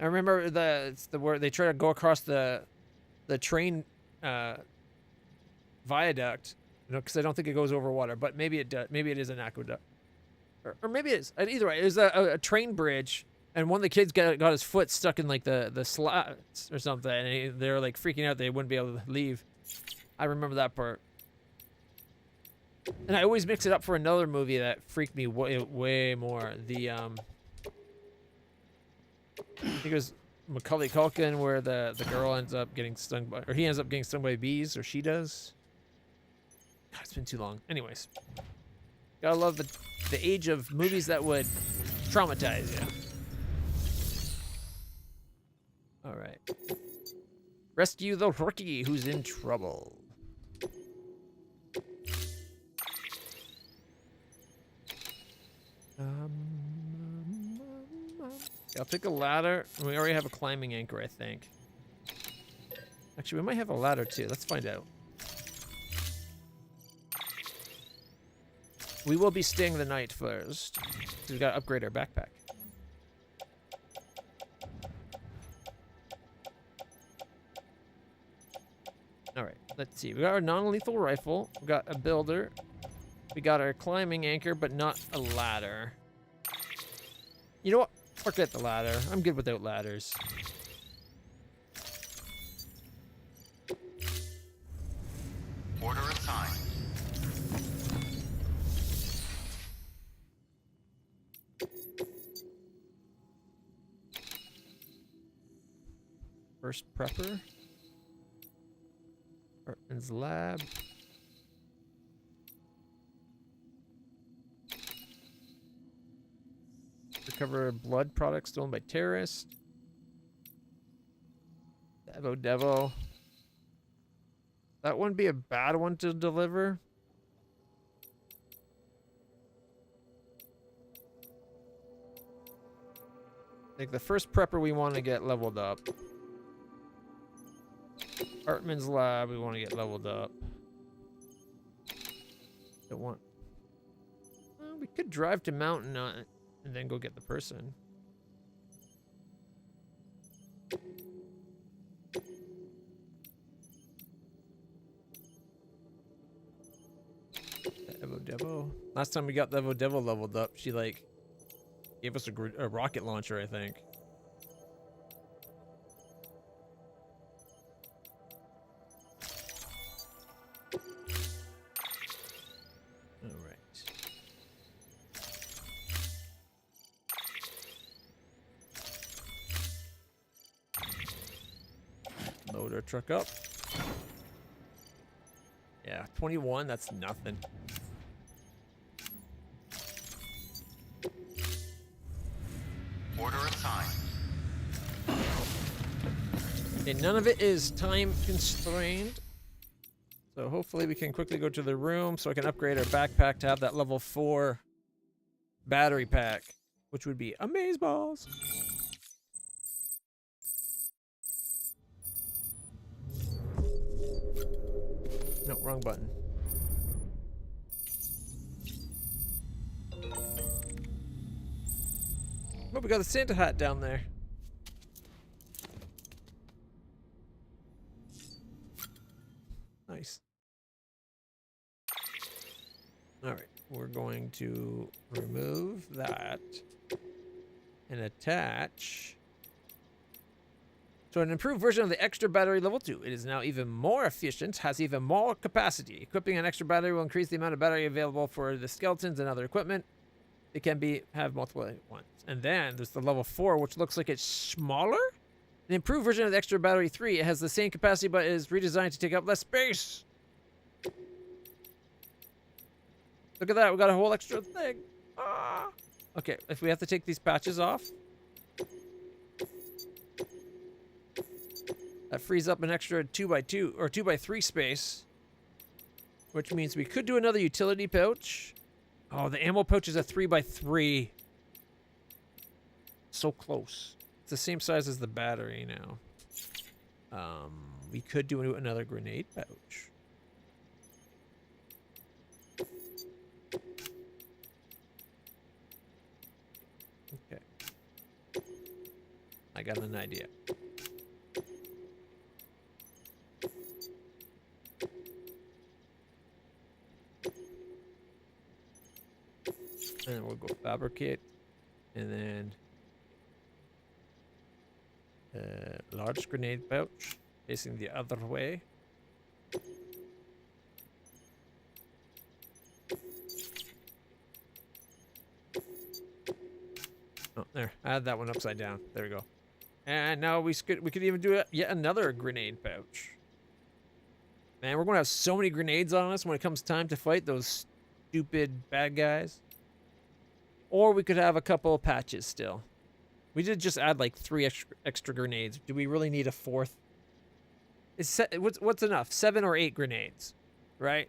I remember it's the where they try to go across the train viaduct, because I don't think it goes over water, but maybe it does. Maybe it is an aqueduct. Or maybe it is. Either way, it was a train bridge, and one of the kids got his foot stuck in like the slats or something, and they were like freaking out they wouldn't be able to leave. I remember that part. And I always mix it up for another movie that freaked me way more. I think it was Macaulay Culkin, where the girl ends up getting stung by, or he ends up getting stung by bees, or she does. God, it's been too long. Anyways. Gotta love the age of movies that would traumatize you. Alright. Rescue the rookie who's in trouble. I'll pick a ladder. We already have a climbing anchor, I think. Actually, we might have a ladder too. Let's find out. We will be staying the night first. So we gotta upgrade our backpack. Alright, let's see. We got our non-lethal rifle. We got a builder. We got our climbing anchor, but not a ladder. You know what? Forget the ladder. I'm good without ladders. Order assigned. First prepper. Hartman's lab. Recover blood products stolen by terrorists. Devo. That wouldn't be a bad one to deliver. Like the first prepper we want to get leveled up. Hartman's lab we want to get leveled up. Don't want. Well, we could drive to Mountain and then go get the person. Devo. Last time we got Devo leveled up, she like gave us a rocket launcher, I think. All right. Load our truck up. Yeah, 21, that's nothing. Order assigned. Okay, none of it is time constrained. So hopefully we can quickly go to the room so I can upgrade our backpack to have that level 4 battery pack, which would be amazeballs. No, wrong button. Oh, we got a Santa hat down there. Nice. All right, we're going to remove that and attach So an improved version of the extra battery level 2. It is now even more efficient, has even more capacity. Equipping an extra battery will increase the amount of battery available for the skeletons and other equipment. It can have multiple ones. And then there's the level 4, which looks like it's smaller. An improved version of the extra battery 3. It has the same capacity, but is redesigned to take up less space. Look at that. We got a whole extra thing. Ah. Okay, if we have to take these patches off, that frees up an extra 2x2 or 2x3 space, which means we could do another utility pouch. Oh, the ammo pouch is a 3x3. So close. It's the same size as the battery now. We could do another grenade pouch. Okay. I got an idea. And then we'll go fabricate. And then large grenade pouch facing the other way. Oh, there. I had that one upside down. There we go. And now we could even do yet another grenade pouch. Man, we're going to have so many grenades on us when it comes time to fight those stupid bad guys. Or we could have a couple of patches still. We did just add like 3 extra grenades. Do we really need a 4th? What's enough? 7 or 8 grenades, right?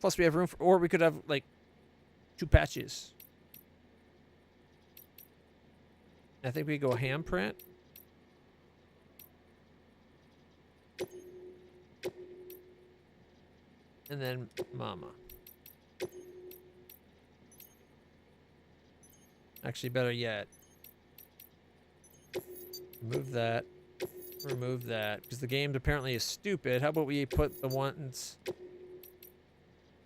Plus we have room for, or we could have like 2 patches. I think we go handprint. And then mama. Actually, better yet. Remove that. Remove that. Because the game apparently is stupid. How about we put the ones...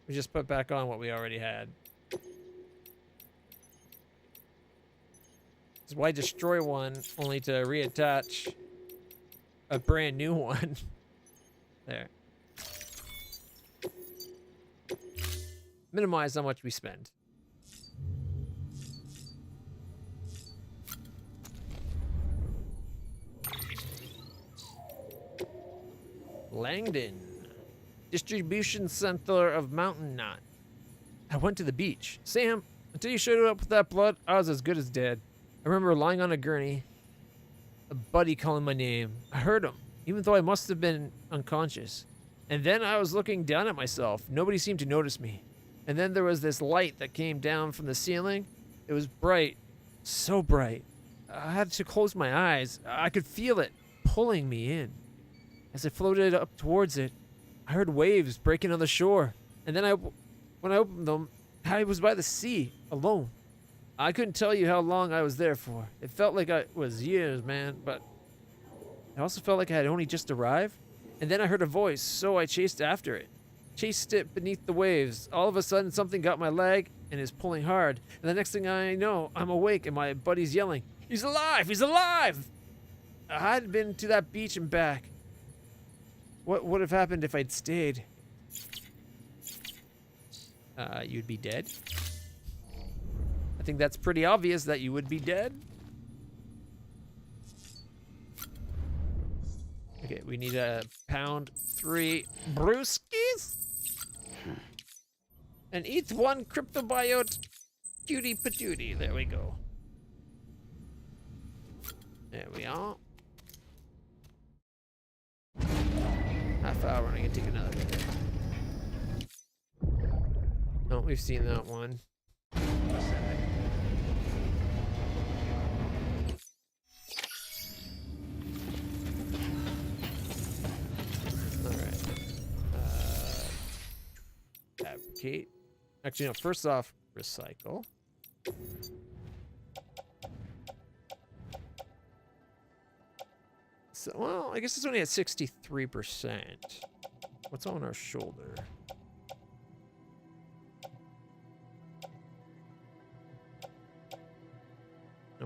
We just put back on what we already had. Because why destroy one only to reattach a brand new one? There. Minimize how much we spend. Langdon. Distribution center of Mountain Knot. I went to the beach. Sam, until you showed up with that blood, I was as good as dead. I remember lying on a gurney, a buddy calling my name. I heard him, even though I must have been unconscious. And then I was looking down at myself. Nobody seemed to notice me. And then there was this light that came down from the ceiling. It was bright, so bright. I had to close my eyes. I could feel it pulling me in. As I floated up towards it, I heard waves breaking on the shore. And then when I opened them, I was by the sea, alone. I couldn't tell you how long I was there for. It felt like it was years, man, but it also felt like I had only just arrived. And then I heard a voice, so I chased after it. Chased it beneath the waves. All of a sudden, something got my leg and is pulling hard. And the next thing I know, I'm awake and my buddy's yelling, "He's alive! He's alive!" I had been to that beach and back. What would have happened if I'd stayed? You'd be dead. I think that's pretty obvious that you would be dead. Okay, we need a pound 3 brewskis. And eat 1 cryptobiote cutie patootie. There we go. There we are. Half hour and I can take another. No, we've seen that one. Sad. Alright. Fabricate. Actually, no, first off, recycle. So, well, I guess it's only at 63%. What's on our shoulder?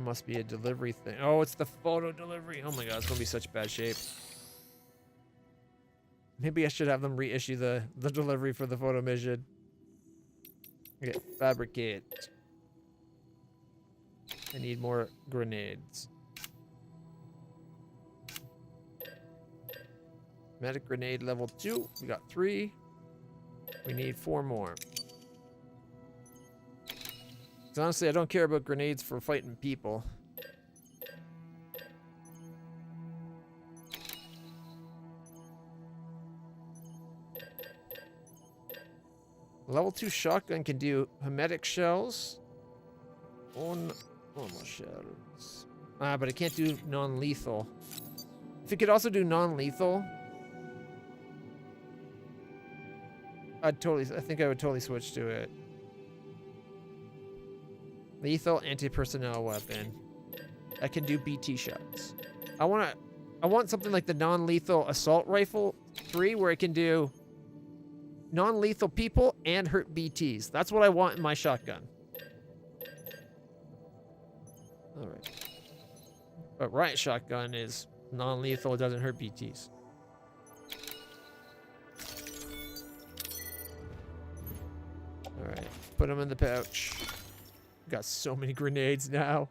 must be a delivery thing. Oh, it's the photo delivery. Oh my god, it's gonna be such bad shape. Maybe I should have them reissue the delivery for the photo mission. Okay, fabricate. I need more grenades. Medic grenade level 2. We got 3. We need 4 more. 'Cause honestly, I don't care about grenades for fighting people. Level 2 shotgun can do hermetic shells. Normal shells. Ah, but it can't do non-lethal. If it could also do non-lethal, I think I would totally switch to it. Lethal anti-personnel weapon. I can do BT shots. I want something like the non-lethal assault rifle 3 where it can do non-lethal people and hurt BTs. That's what I want in my shotgun. Alright. But riot shotgun is non-lethal, it doesn't hurt BTs. Alright, put them in the pouch. Got so many grenades now.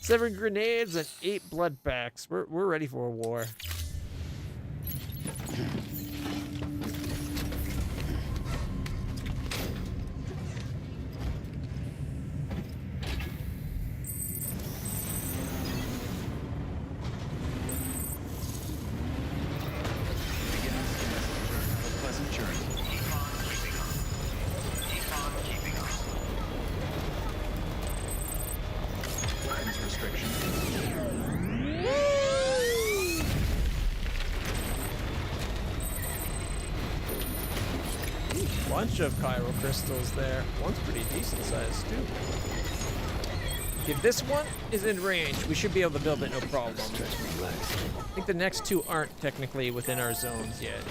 7 grenades and 8 blood packs. We're ready for a war. Bunch of Chiral crystals there. One's pretty decent sized too. If this one is in range, we should be able to build it no problem. I think the next 2 aren't technically within our zones yet.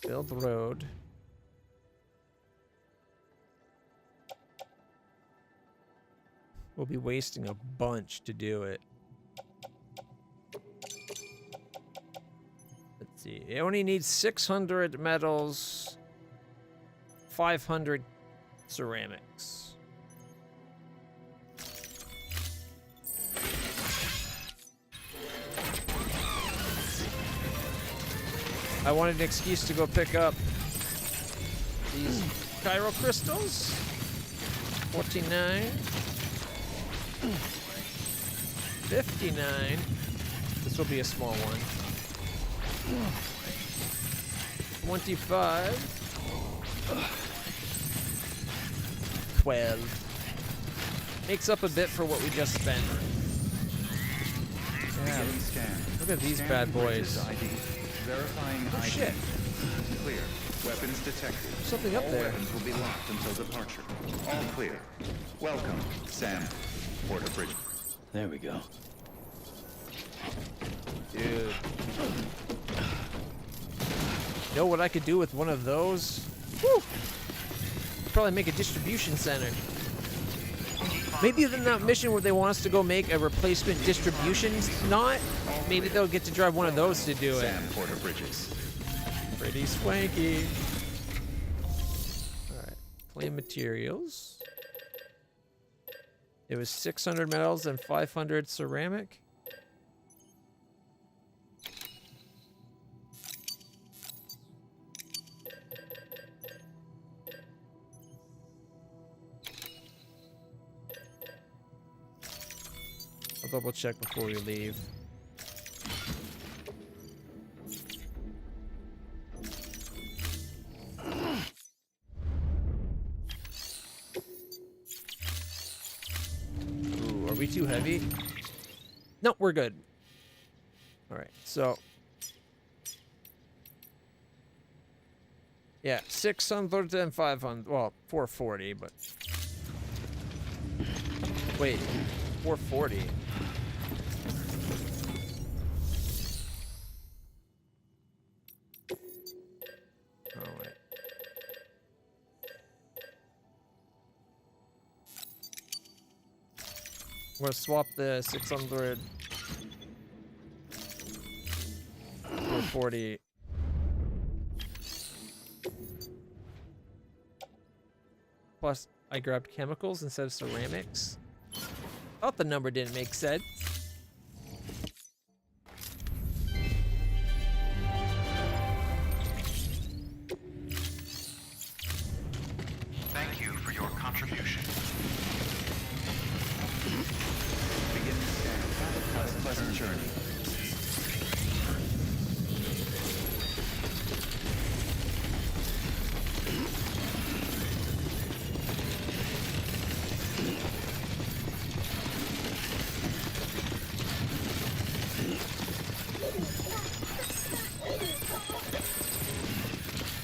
Build the road. We'll be wasting a bunch to do it. Let's see. It only needs 600 metals, 500 ceramics. I wanted an excuse to go pick up these chiral crystals. 49. 59. This will be a small one. 25. 12. Makes up a bit for what we just spent. Yeah, look at these bad boys. Verifying Oh ID. shit. Clear. Weapons detected. There's something up All there. weapons will be locked until departure. All clear. Welcome, Sam. Porter Bridge. There we go. Dude. You know what I could do with one of those? Woo! Probably make a distribution center. Maybe in that mission where they want us to go make a replacement distribution knot, maybe they'll get to drive one of those to do it. Sam Porter Bridges. Pretty swanky. Alright. Claim materials. It was 600 metals and 500 ceramic. I'll double check before we leave. Ooh, are we too heavy? No, we're good. Alright, so. Yeah, 600 and 500. Well, 440, but. Wait, 440. gonna swap the 600 for 40. Plus, I grabbed chemicals instead of ceramics. Thought the number didn't make sense. Thank you for your contribution. Beginning scan. Have a pleasant journey.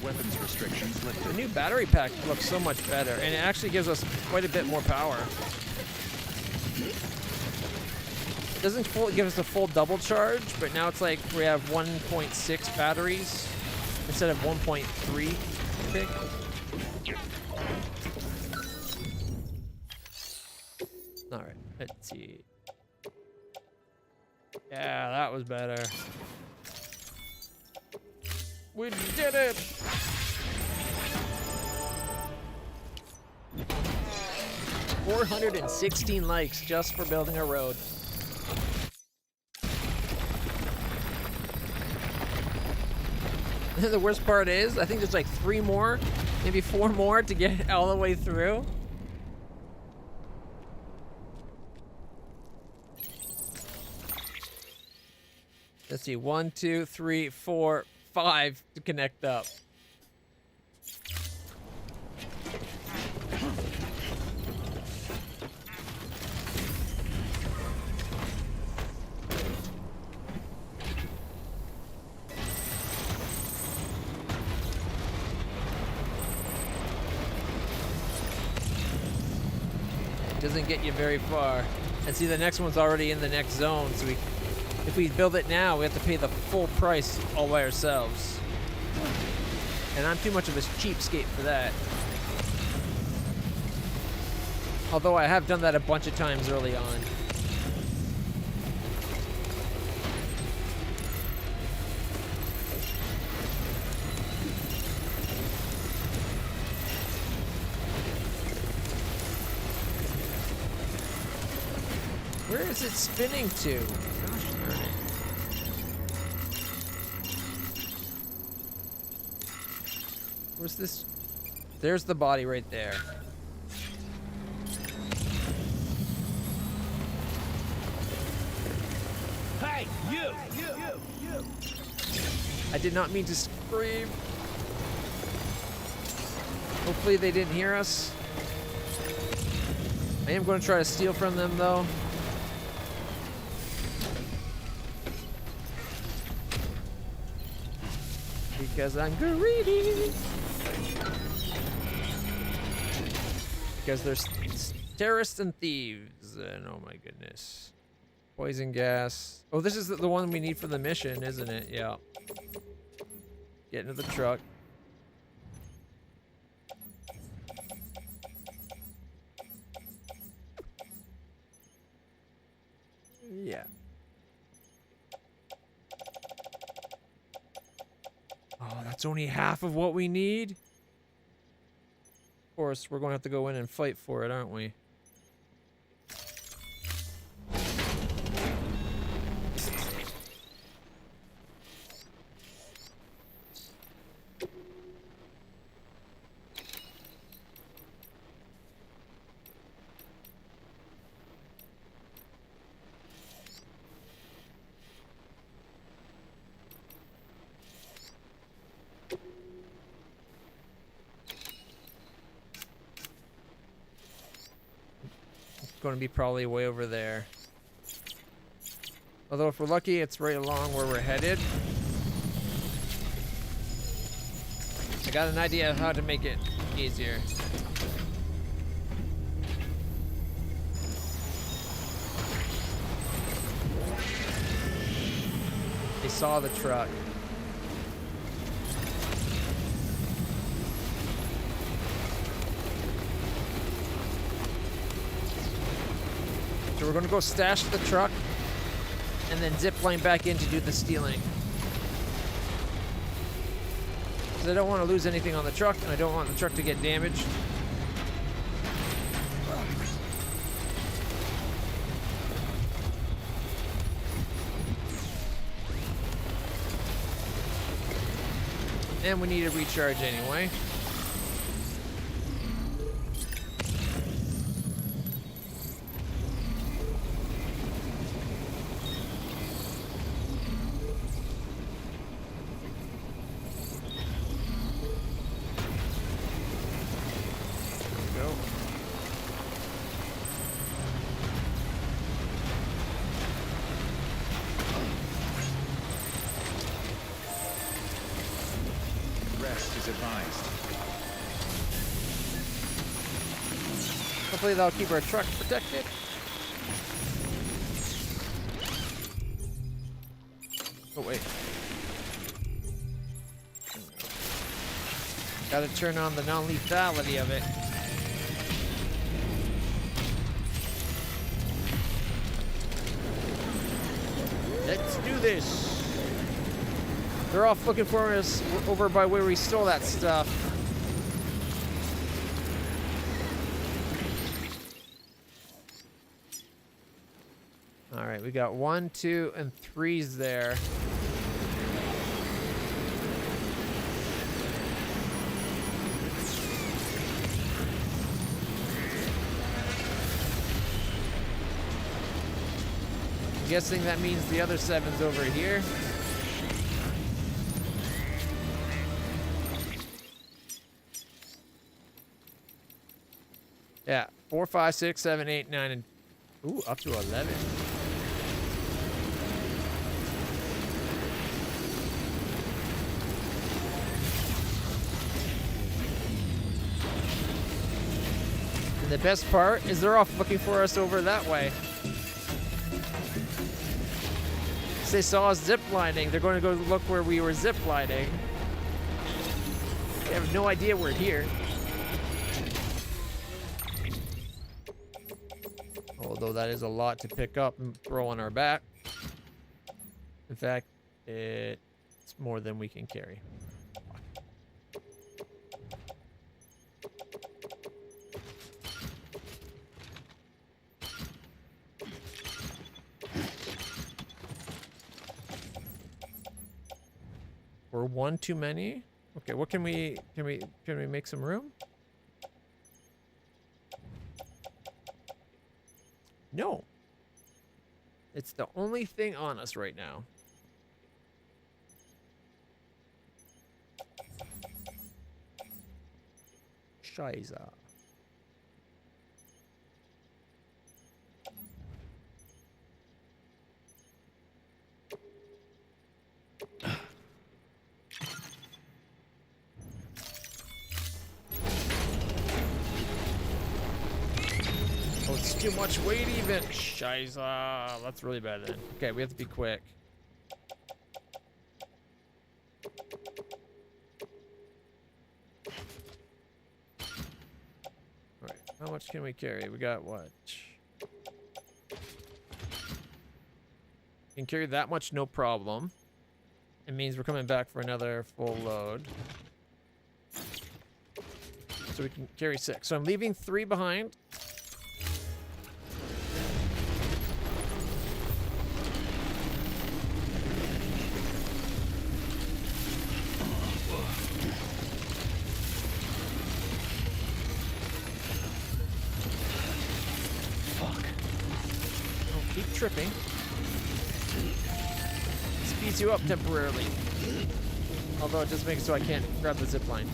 Weapons restrictions The lifted. new battery pack looks so much better, and it actually gives us quite a bit more power. It doesn't give us a full double charge, but now it's like we have 1.6 batteries instead of 1.3, I think. All right, let's see. Yeah, that was better. We did it! $416 likes just for building a road. The worst part is, I think there's like 3 more, maybe 4 more to get all the way through. Let's see, 1, 2, 3, 4, 5 to connect up. Doesn't get you very far. And see, the next one's already in the next zone, so if we build it now, we have to pay the full price all by ourselves. And I'm too much of a cheapskate for that. Although I have done that a bunch of times early on. Where is it spinning to? Gosh darn it. Where's this? There's the body right there. Hey, you! I did not mean to scream. Hopefully they didn't hear us. I am going to try to steal from them though. Because I'm greedy. Because there's terrorists and thieves. And oh my goodness. Poison gas. Oh, this is the one we need for the mission, isn't it? Yeah. Get into the truck. Yeah. Oh, that's only half of what we need? Of course, we're going to have to go in and fight for it, aren't we? Going to be probably way over there. Although if we're lucky, it's right along where we're headed. I got an idea of how to make it easier. They saw the truck. we're gonna go stash the truck and then zip line back in to do the stealing. Because I don't want to lose anything on the truck, and I don't want the truck to get damaged. And we need a recharge anyway. Hopefully that'll keep our truck protected. Oh wait. Gotta turn on the non-lethality of it. Let's do this. They're off looking for us over by where we stole that stuff. All right, we got 1, 2, and 3s there. I'm guessing that means the other 7's over here. Yeah, 4, 5, 6, 7, 8, 9, and ooh, up to 11. And the best part is they're off looking for us over that way. If they saw us zip lining, they're going to go look where we were zip lining. They have no idea we're here. Although that is a lot to pick up and throw on our back. In fact, it's more than we can carry. We're one too many. Okay, what can we make some room? No. It's the only thing on us right now. Scheiße. Oh, it's too much weight even. Scheiße. That's really bad then. Okay, we have to be quick. Alright, how much can we carry? We got what? Can carry that much, no problem. It means we're coming back for another full load. So we can carry 6. So I'm leaving 3 behind. Tripping. Speeds you up temporarily. Although it does make it so I can't grab the zip line.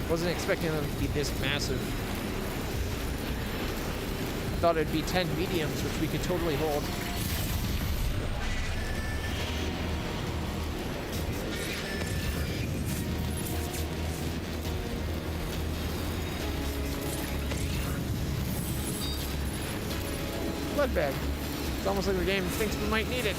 Wasn't expecting them to be this massive. I thought it'd be 10 mediums, which we could totally hold. Blood bag. It's almost like the game thinks we might need it.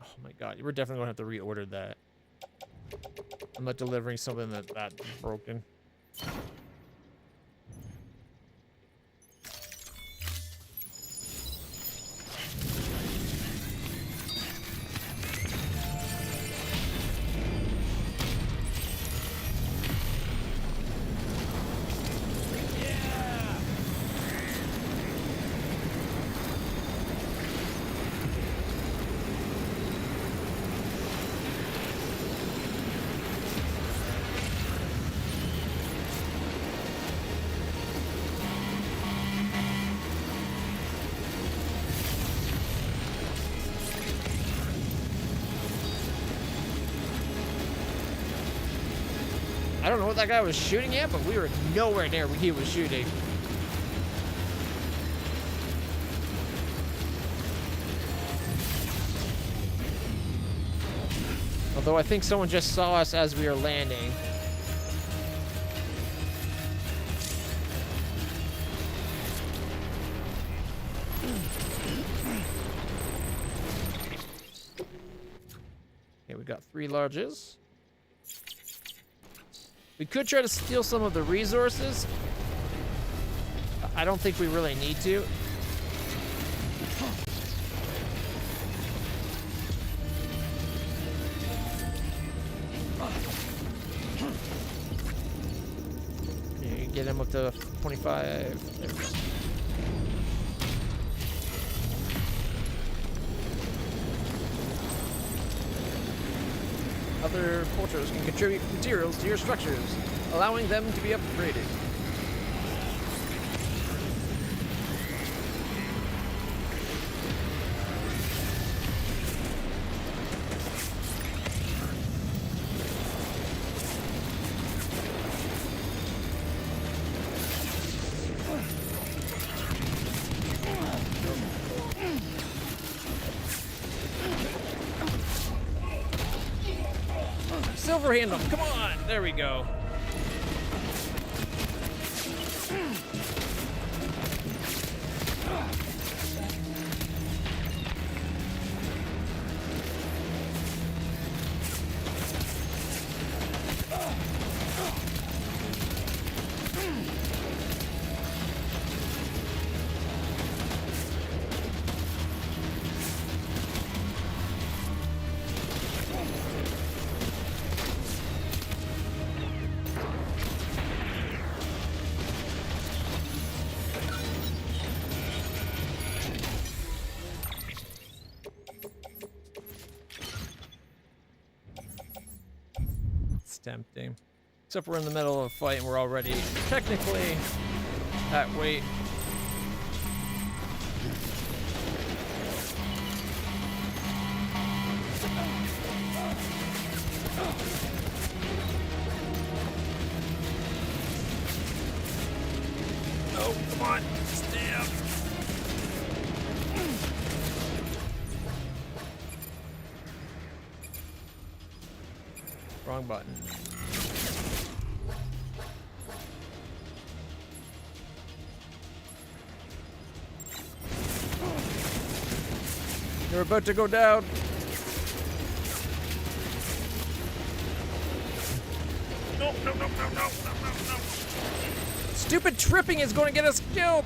Oh my god, we're definitely gonna have to reorder that. I'm not delivering something that's broken. I don't know what that guy was shooting at, but we were nowhere near where he was shooting. Although I think someone just saw us as we were landing. Okay, we got 3 larges. We could try to steal some of the resources. I don't think we really need to. You get him up to 25. There we go. Other portals can contribute materials to your structures, allowing them to be upgraded. Silver handle, come on! There we go. Tempting. Except we're in the middle of a fight and we're already technically at weight. Oh, come on. Stab. Wrong button. You're about to go down. No, no, no, no, no, no, no, no. Stupid tripping is going to get us killed.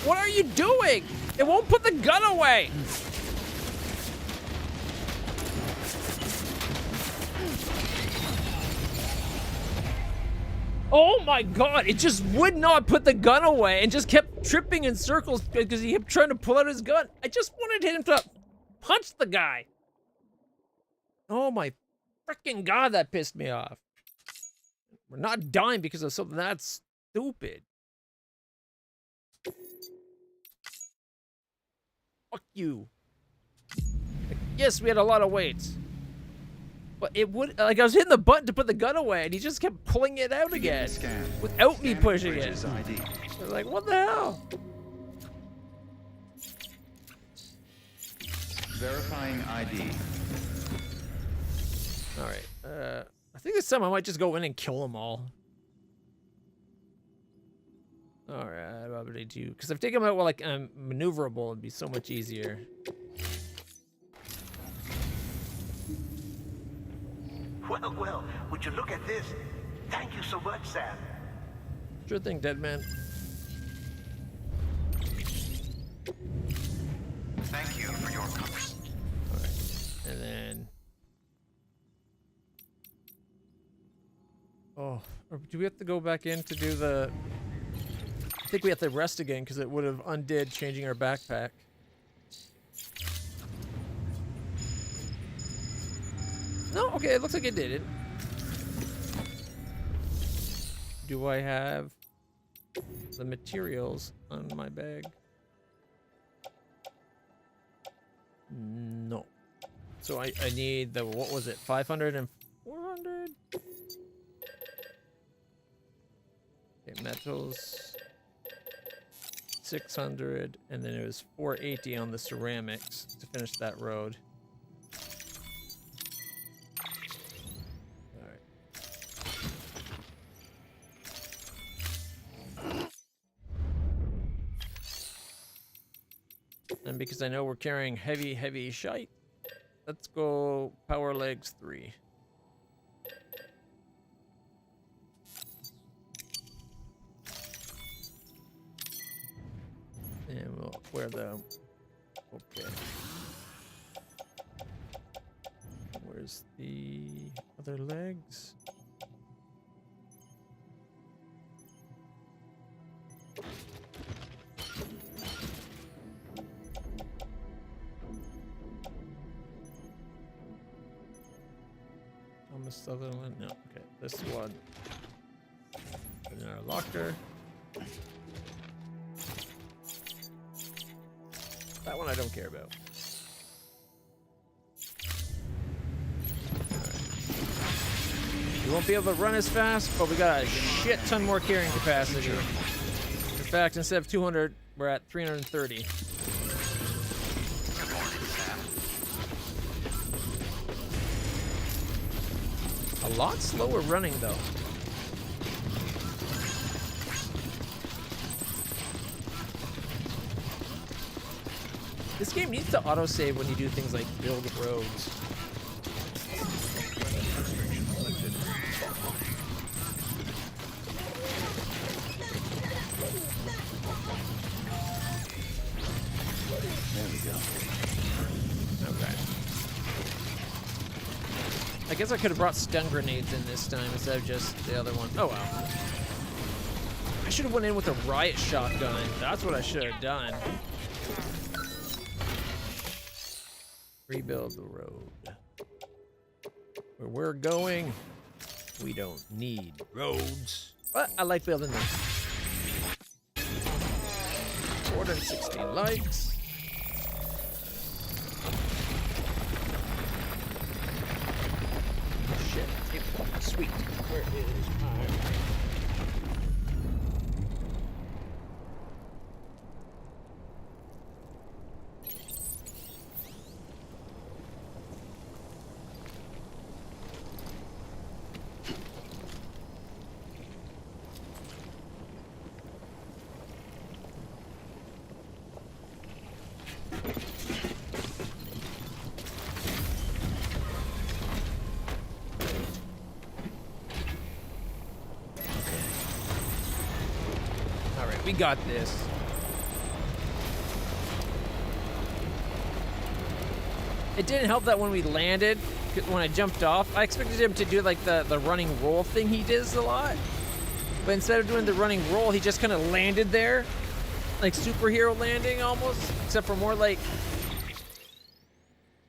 What are you doing? It won't put the gun away. Oh my god, it just would not put the gun away and just kept tripping in circles because he kept trying to pull out his gun. I just wanted him to punch the guy. Oh my freaking god, that pissed me off. We're not dying because of something that's stupid. Fuck you. Yes, we had a lot of weights. But it would, like, I was hitting the button to put the gun away, and he just kept pulling it out again without me pushing it. Bridges ID. I was like, what the hell? Verifying ID. All right. I think this time I might just go in and kill them all. All right, what would I do? Because if I take them out while like I'm maneuverable, it'd be so much easier. Well, well, would you look at this? Thank you so much, Sam. Sure thing, dead man. Thank you for your comfort. All right, and then. Oh, or do we have to go back in to do the? I think we have to rest again because it would have undid changing our backpack. No, okay, it looks like it did it. Do I have the materials on my bag? No. So I need the, what was it, 500 and 400? Okay, metals, 600, and then it was 480 on the ceramics to finish that road. And because I know we're carrying heavy shite, let's go power legs 3. And we'll wear the, okay. Where's the other legs? Sutherland, no, okay, this one in our locker. That one I don't care about. Right. We won't be able to run as fast, but we got a shit ton more carrying capacity. In fact, instead of 200, we're at 330. A lot slower running though. This game needs to autosave when you do things like build roads. There we go. Okay. I guess I could have brought stun grenades in this time instead of just the other one. Oh well. I should have went in with a riot shotgun. That's what I should have done. Rebuild the road. Where we're going, we don't need roads. But I like building them. 416 likes. Shit. Sweet. Where is my... We got this. It didn't help that when we landed, when I jumped off, I expected him to do like the running roll thing he does a lot. But instead of doing the running roll, he just kind of landed there. Like superhero landing almost, except for more like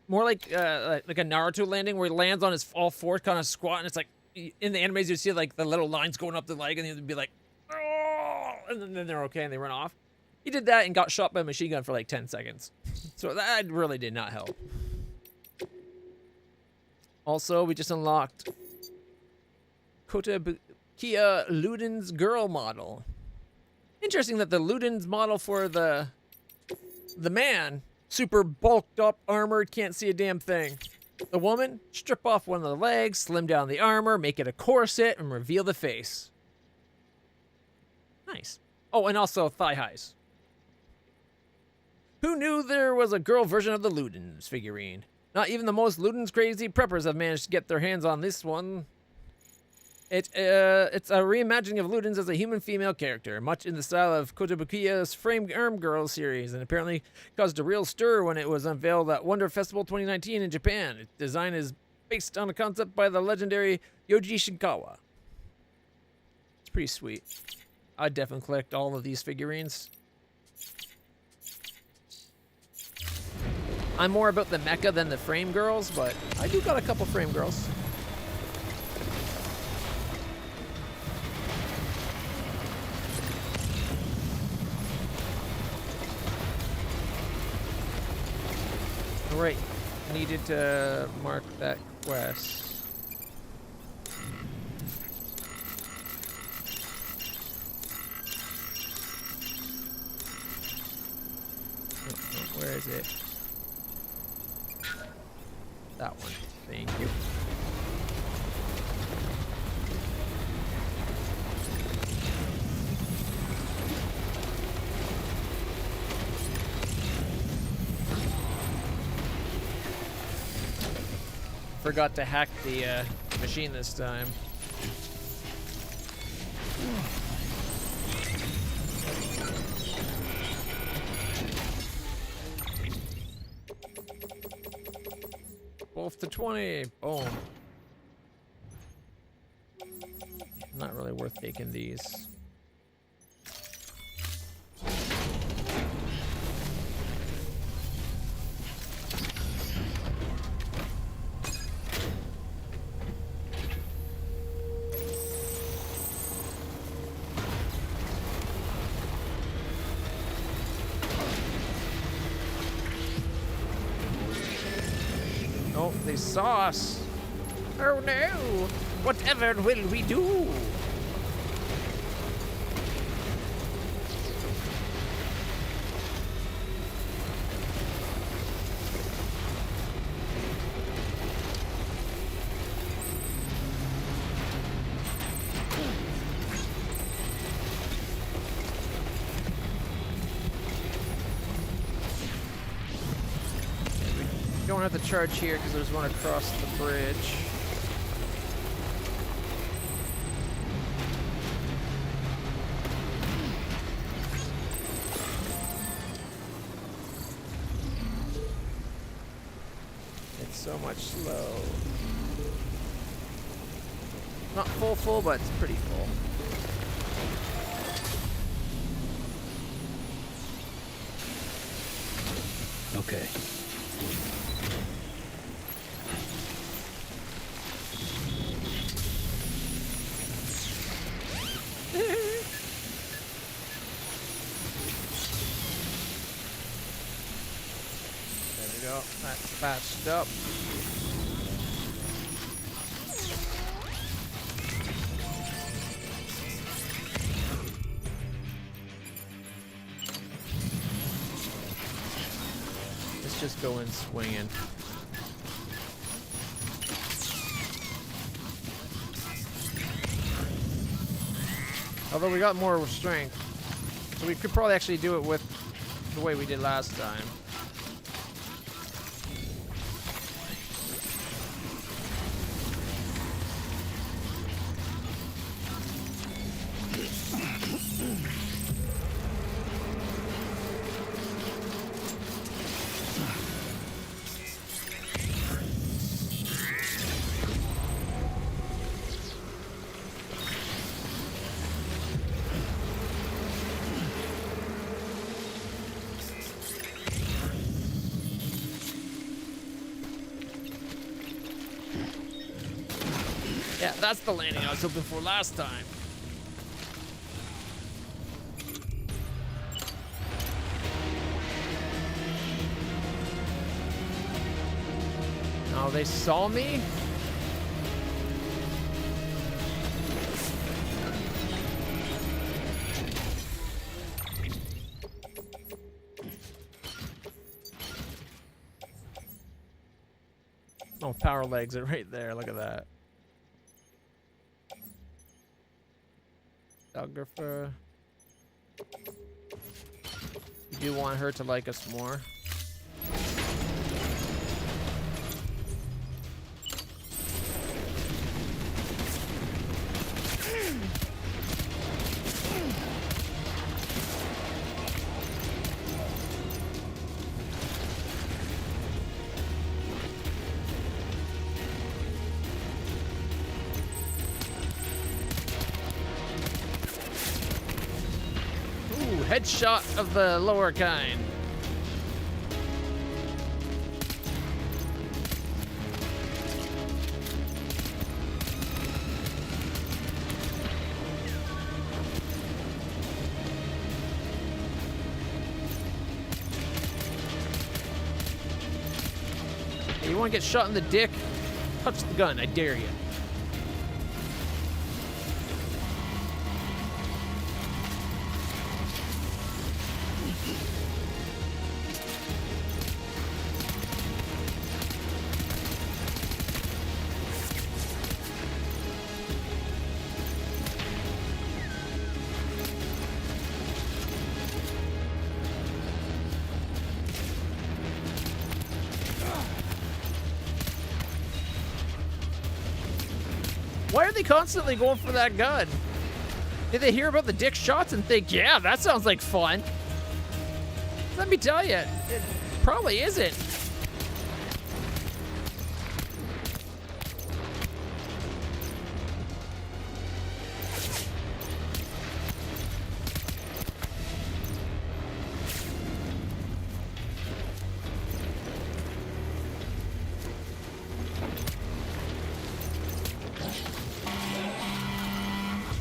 a Naruto landing where he lands on his all fours, kind of squat, and it's like, in the animes you see like the little lines going up the leg and he'd be like, and then they're okay and they run off. He did that and got shot by a machine gun for like 10 seconds. So that really did not help. Also, we just unlocked Kotobukiya Luden's girl model. Interesting that the Luden's model for the man, super bulked up, armored, can't see a damn thing. The woman, strip off one of the legs, slim down the armor, make it a corset, and reveal the face. Nice. Oh, and also thigh highs. Who knew there was a girl version of the Ludens figurine? Not even the most Ludens crazy preppers have managed to get their hands on this one. It's a reimagining of Ludens as a human female character, much in the style of Kotobukiya's Frame Arm Girl series, and apparently caused a real stir when it was unveiled at Wonder Festival 2019 in Japan. Its design is based on a concept by the legendary Yoji Shinkawa. It's pretty sweet. I'd definitely collect all of these figurines. I'm more about the mecha than the frame girls, but I do got a couple frame girls. Alright, needed to mark that quest. Where is it? That one. Thank you. Forgot to hack the machine this time. Both to 20. Boom. Not really worth taking these. Oh, they saw us. Oh no! Whatever will we do? Don't have to charge here because there's one across the bridge. It's so much slow. Not full, but it's pretty full. Okay. There we go. That's patched up. Let's just go in swinging. Although we got more strength, so we could probably actually do it with the way we did last time. Yeah, that's the landing I was hoping for last time. Oh, they saw me? Oh, power legs are right there. Look at that. Photographer. You do want her to like us more. Headshot of the lower kind. Hey, you want to get shot in the dick? Touch the gun, I dare you. Why are they constantly going for that gun? Did they hear about the dick shots and think, yeah, that sounds like fun? Let me tell you, it probably isn't.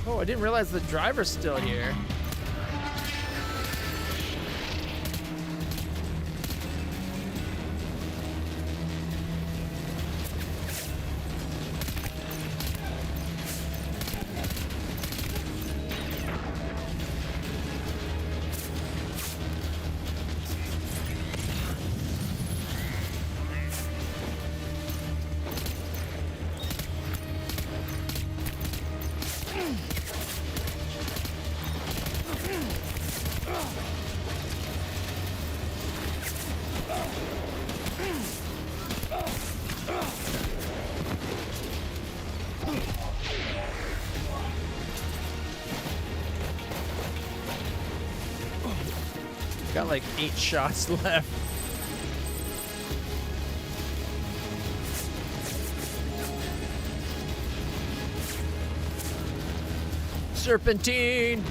Oh, I didn't realize the driver's still here. Got like 8 shots left. Serpentine!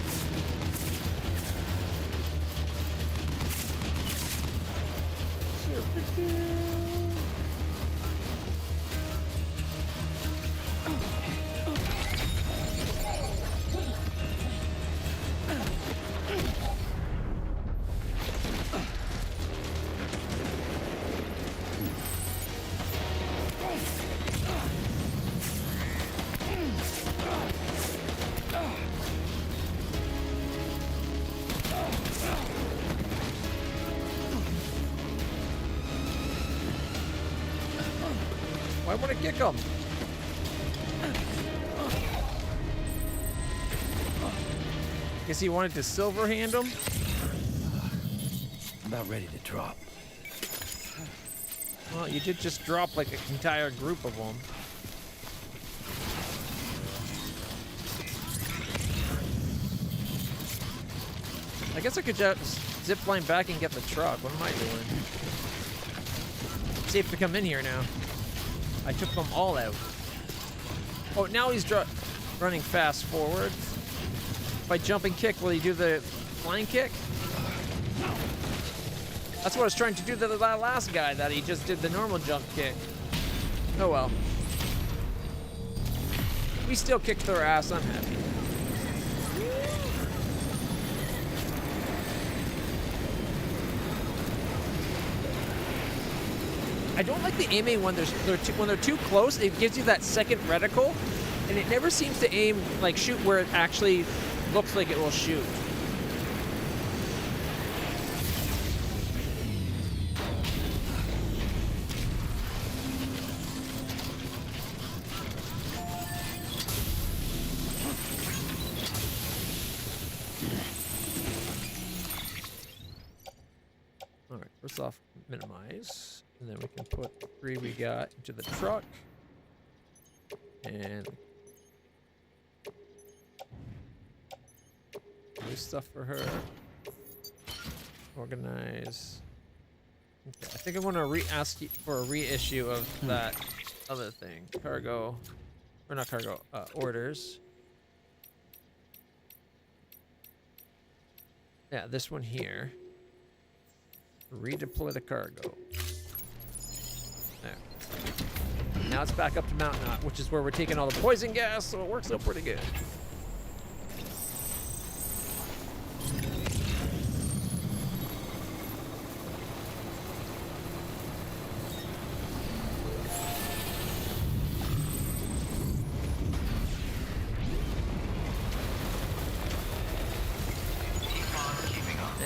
Why would I kick him? Guess he wanted to silver hand him? About ready to drop. Well, you did just drop like an entire group of them. I guess I could just zip line back and get the truck. What am I doing? It's safe to come in here now. I took them all out. Oh, now he's running fast forward. If I jump and kick, will he do the flying kick? That's what I was trying to do to the last guy, that he just did the normal jump kick. Oh well. We still kicked their ass, I'm happy. I don't like the aiming when they're too close. It gives you that second reticle, and it never seems to aim, like, shoot where it actually looks like it will shoot. this off, minimize, and then we can put the 3 we got into the truck. And new stuff for her. Organize. Okay, I think I'm gonna ask you for a reissue of that other thing. Cargo, or not cargo, orders. Yeah, this one here. Redeploy the cargo. There. Now it's back up to Mount Knot, which is where we're taking all the poison gas, so it works out pretty good.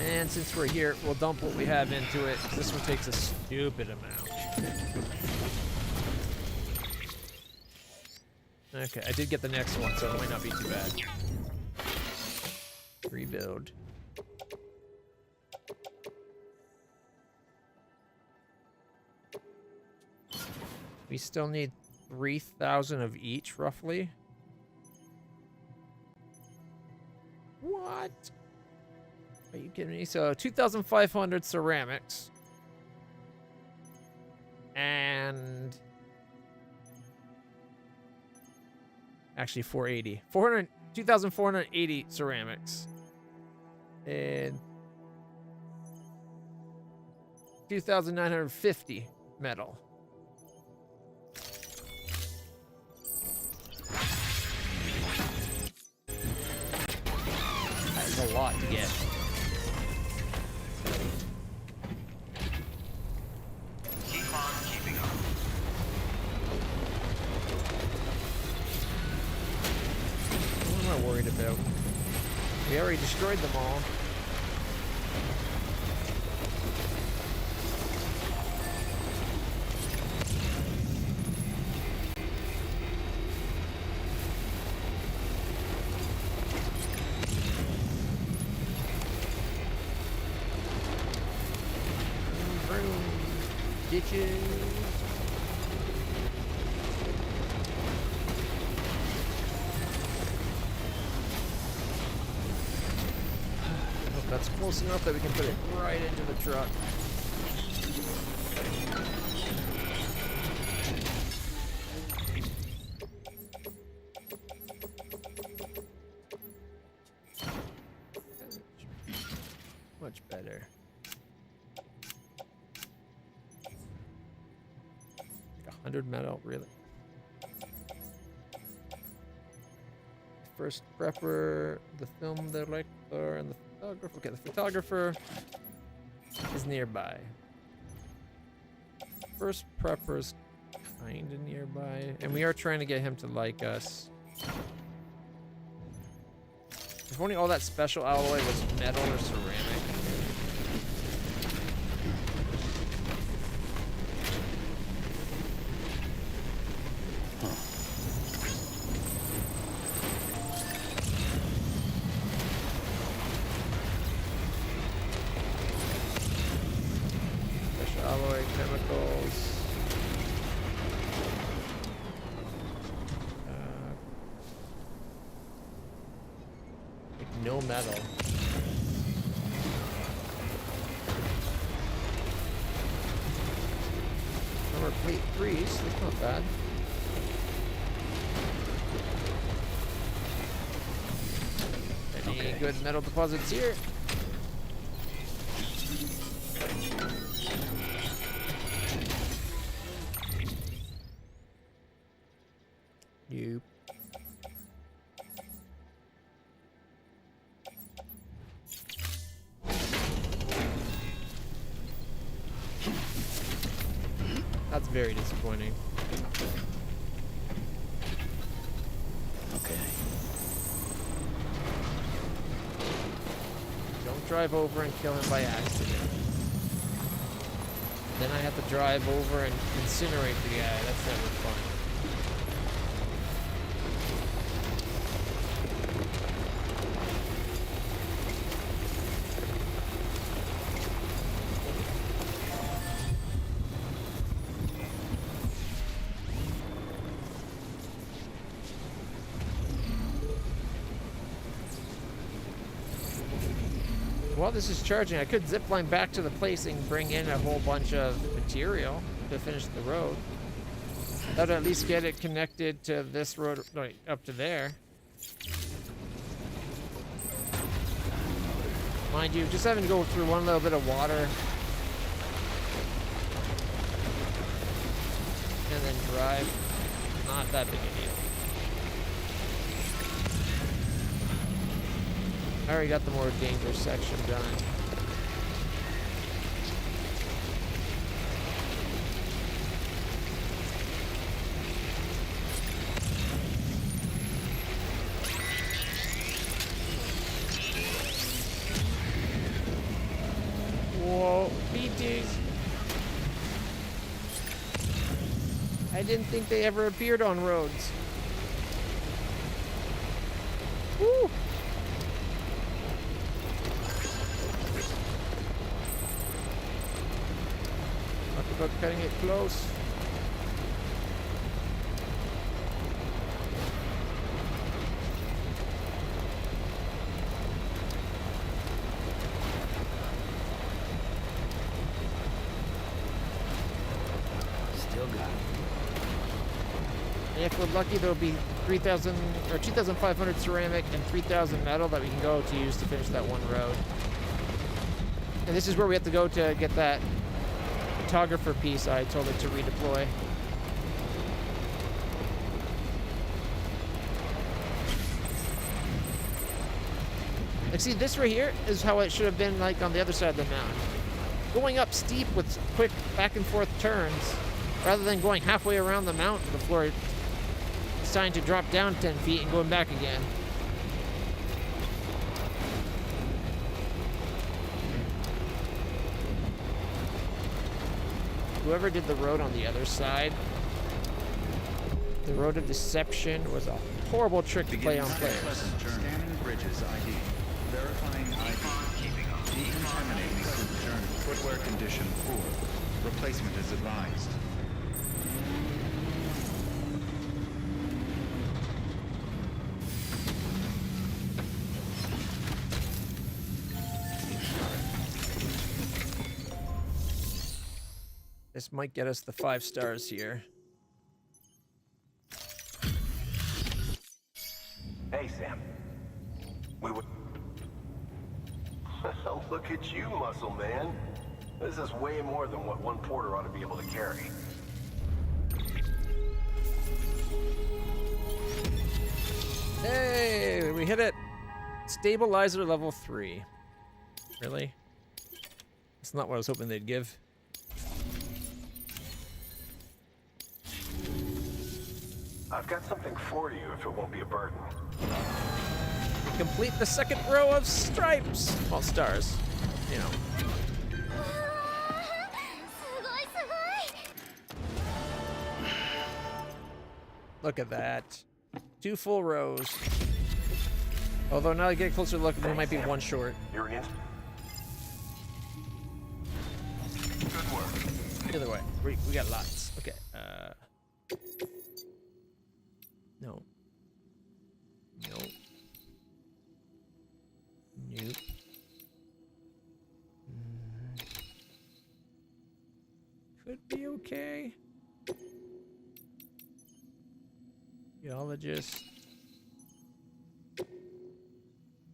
And since we're here, we'll dump what we have into it. This one takes a stupid amount. Okay, I did get the next one, so it might not be too bad. Rebuild. We still need 3,000 of each, roughly. What? Are you kidding me? So 2,500 ceramics. And actually 480. 2,480 ceramics. And 2,950 metal. That's a lot to get. Worried about. We already destroyed them all. Vroom. Ditches. That's close enough that we can put it right into the truck. Much better. Like 100 metal, really? First prepper, the film director, and the photographer. Okay, the photographer is nearby. First prepper's kinda nearby. And we are trying to get him to like us. If only all that special alloy was metal or ceramic. Alloy chemicals. Like no metal. Armor plate 3, so that's not bad. Any good metal deposits here? Nope. That's very disappointing. Okay. Don't drive over and kill him by accident. Then I have to drive over and incinerate the guy. That's never fun. while this is charging, I could zip line back to the place and bring in a whole bunch of material to finish the road. That would at least get it connected to this road, right, up to there. Mind you, just having to go through one little bit of water and then drive, not that big a deal. I already got the more dangerous section done. Whoa, BTs. I didn't think they ever appeared on roads. Woo! Talk about cutting it close. Still got it. And if we're lucky, there'll be 3,000 or 2,500 ceramic and 3,000 metal that we can go to use to finish that one road. And this is where we have to go to get that photographer piece I told it to redeploy. Like, see, this right here is how it should have been like on the other side of the mountain. Going up steep with quick back and forth turns, rather than going halfway around the mountain before it's time to drop down 10 feet and going back again. Whoever did the road on the other side, the road of deception, was a horrible trick to play on players. Scanning bridges ID. Verifying ID. Decontaminating smooth journey. Footwear condition poor. Replacement is advised. This might get us the 5 stars here. Hey, Sam. We would. Look at you, muscle man. This is way more than what one porter ought to be able to carry. Hey, we hit it. Stabilizer level 3. Really? That's not what I was hoping they'd give. I've got something for you if it won't be a burden. Complete the second row of stripes. Well, stars. You know. Look at that. 2 full rows. Although now I get a closer look, we might be 1 short. You're an Good work. Either way, we got lots. Okay. No. Nope. Nope. Could be okay. Geologist.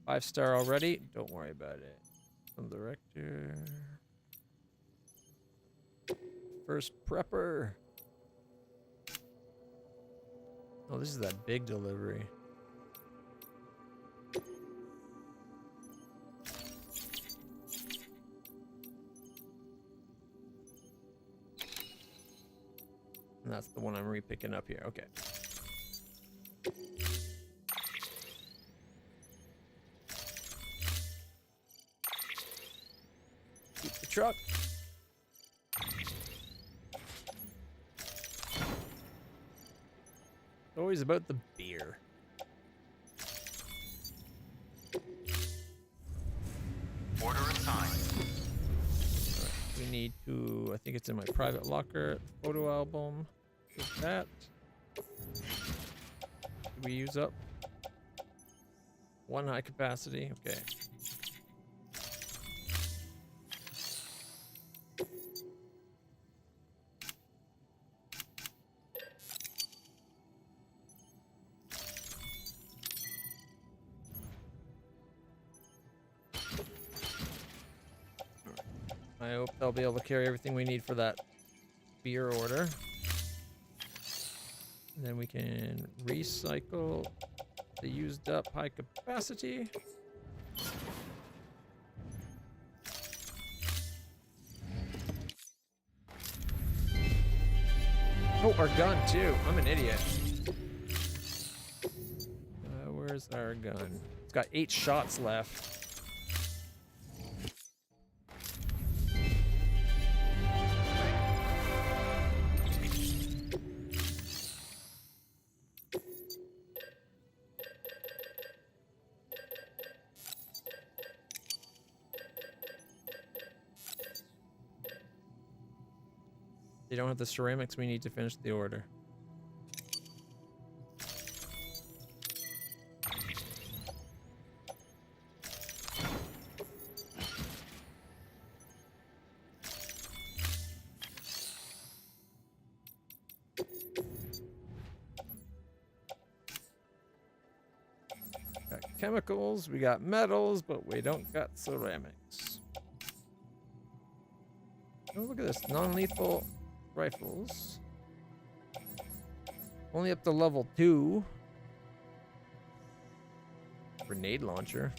5-star already. Don't worry about it. Some director. First prepper. Oh, this is that big delivery. And that's the one I'm re-picking up here. Okay. Keep the truck. Always about the beer. Order assigned. Alright, we need to, I think it's in my private locker, photo album. With that. Did we use up 1 high capacity? Okay. I hope they'll be able to carry everything we need for that beer order. And then we can recycle the used up high capacity. Oh, our gun too. I'm an idiot. Where's our gun? It's got 8 shots left. They don't have the ceramics we need to finish the order. Got chemicals, we got metals, but we don't got ceramics. Oh, look at this. Non-lethal rifles. Only up to level 2. Grenade launcher.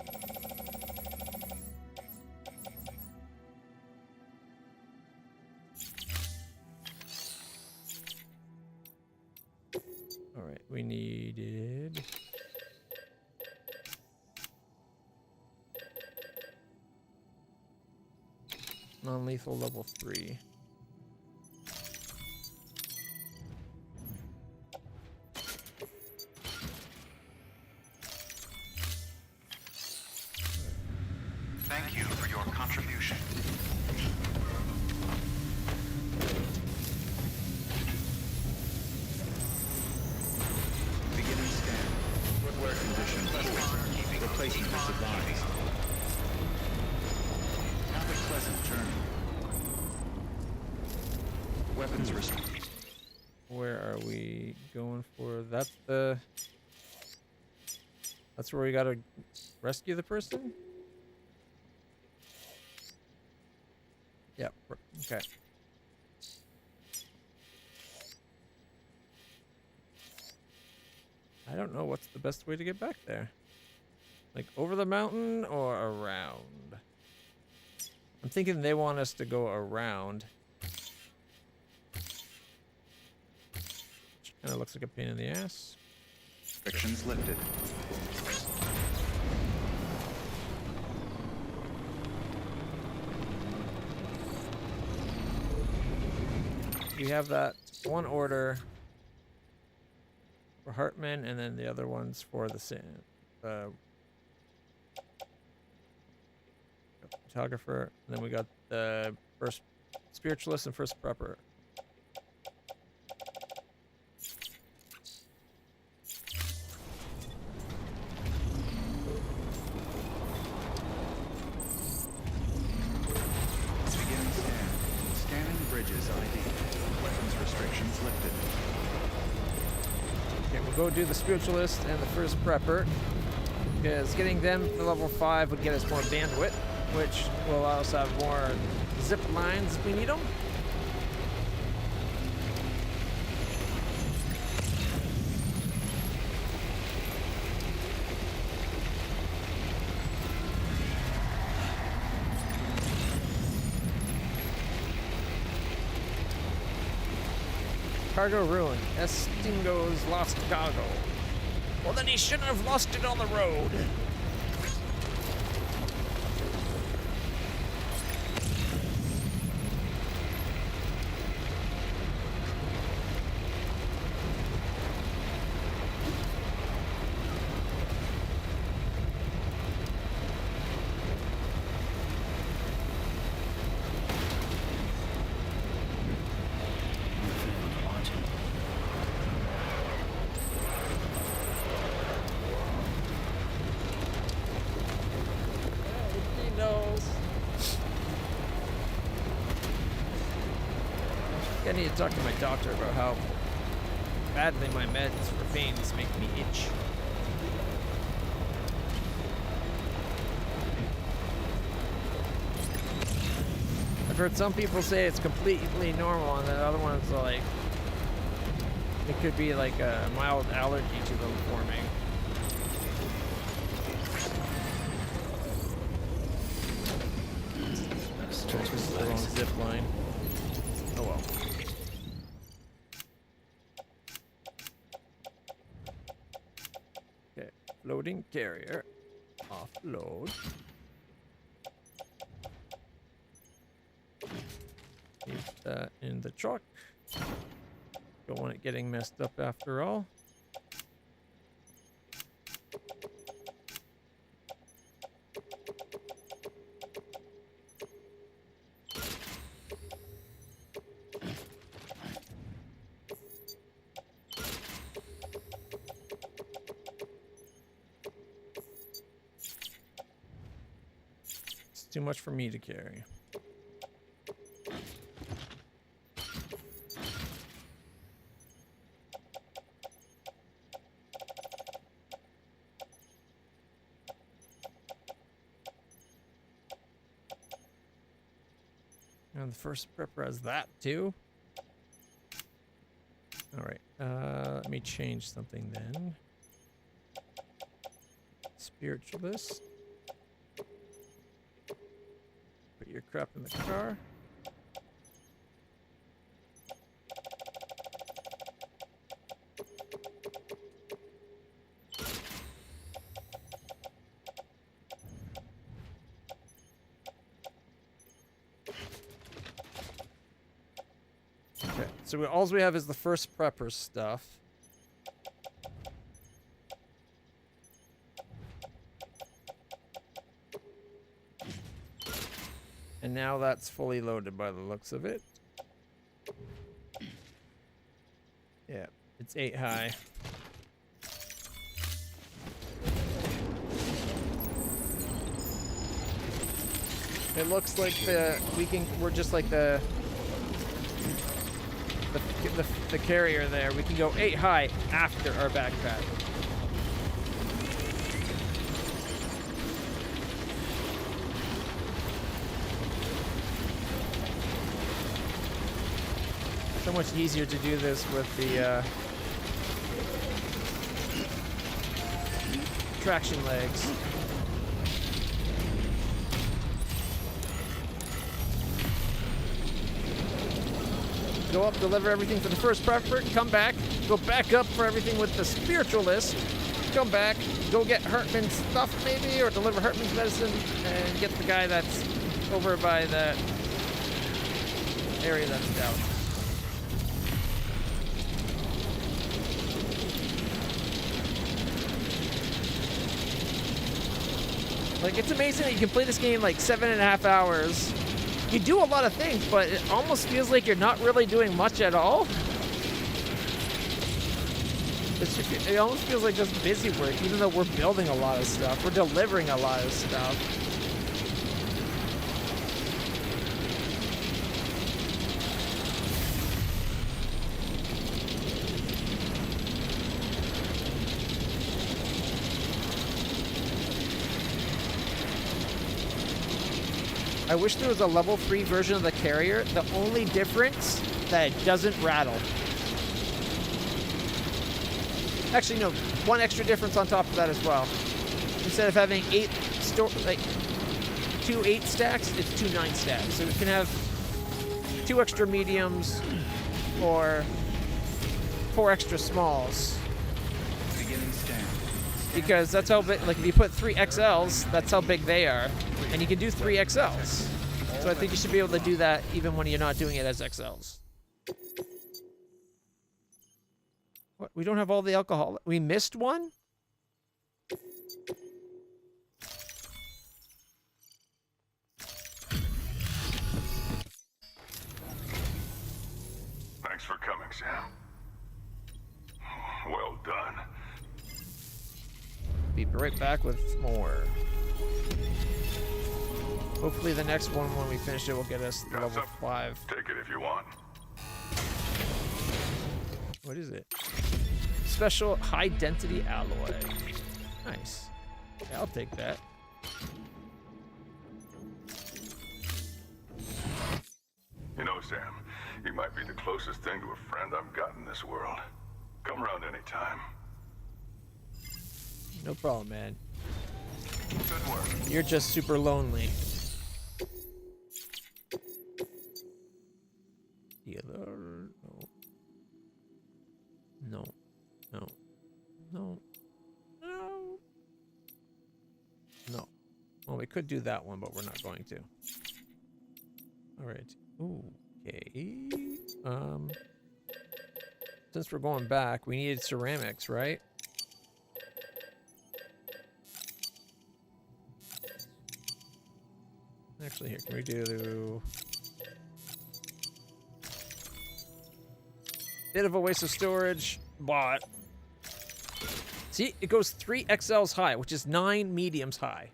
Alright, we needed... non-lethal level 3. Thank you for your contribution. Beginning scan. Footwear condition poor. Replacement is advised. Have a pleasant journey. Weapons restricted. Where are we going for? That's the... That's where we gotta rescue the person? Yep, okay. I don't know what's the best way to get back there. Like over the mountain or around? I'm thinking they want us to go around. Which kind of looks like a pain in the ass. Restrictions lifted. We have that one order for Hartman, and then the other ones for the photographer. And then we got the first spiritualist and first prepper. Beginning scan. Scanning bridges ID. Weapons restrictions lifted. Okay, we'll go do the spiritualist and the first prepper, because getting them to level 5 would get us more bandwidth, which will allow us to have more zip lines if we need them. Cargo ruined. Estingo's lost cargo. Well, then he shouldn't have lost it on the road. I need to talk to my doctor about how badly my meds for pains make me itch. I've heard some people say it's completely normal, and then other ones are like it could be like a mild allergy to them forming. Stretch This is my the wrong legs. zip line. Oh well. Okay, floating carrier. Offload. Leave that in the truck. Don't want it getting messed up after all. It's too much for me to carry. And the first prepper has that too. All right, let me change something then. Spiritualist. Put your crap in the car. Okay, so all we have is the first prepper stuff. And now that's fully loaded by the looks of it. Yeah, it's 8 high. It looks like we're just like the carrier there. We can go 8 high after our backpack. So much easier to do this with the traction legs. Go up, deliver everything for the first prepper, come back, go back up for everything with the spiritualist, come back, go get Hartman's stuff maybe, or deliver Hartman's medicine, and get the guy that's over by that area that's down. Like, it's amazing that you can play this game like 7.5 hours. You do a lot of things, but it almost feels like you're not really doing much at all. It almost feels like just busy work, even though we're building a lot of stuff. We're delivering a lot of stuff. I wish there was a level 3 version of the carrier. The only difference, that it doesn't rattle. Actually, no, one extra difference on top of that as well. Instead of having 2 8 stacks, it's 2 9 stacks. So we can have 2 extra mediums or 4 extra smalls. Beginning stand. Because that's how big, like if you put 3 XLs, that's how big they are. And you can do 3 XLs. So I think you should be able to do that even when you're not doing it as XLs. What? We don't have all the alcohol. We missed one? Thanks for coming, Sam. Well done. Be right back with more. Hopefully the next one, when we finish it, will get us to level 5. Take it if you want. What is it? Special high density alloy. Nice. Yeah, I'll take that. You know, Sam, you might be the closest thing to a friend I've got in this world. Come around anytime. No problem, man. Good work. You're just super lonely. Dealer. No. No. No. No. No. Well, we could do that one, but we're not going to. All right. Ooh, okay. Since we're going back, we needed ceramics, right? Actually, here, can we do... Bit of a waste of storage, but... See, it goes 3 XLs high, which is 9 mediums high.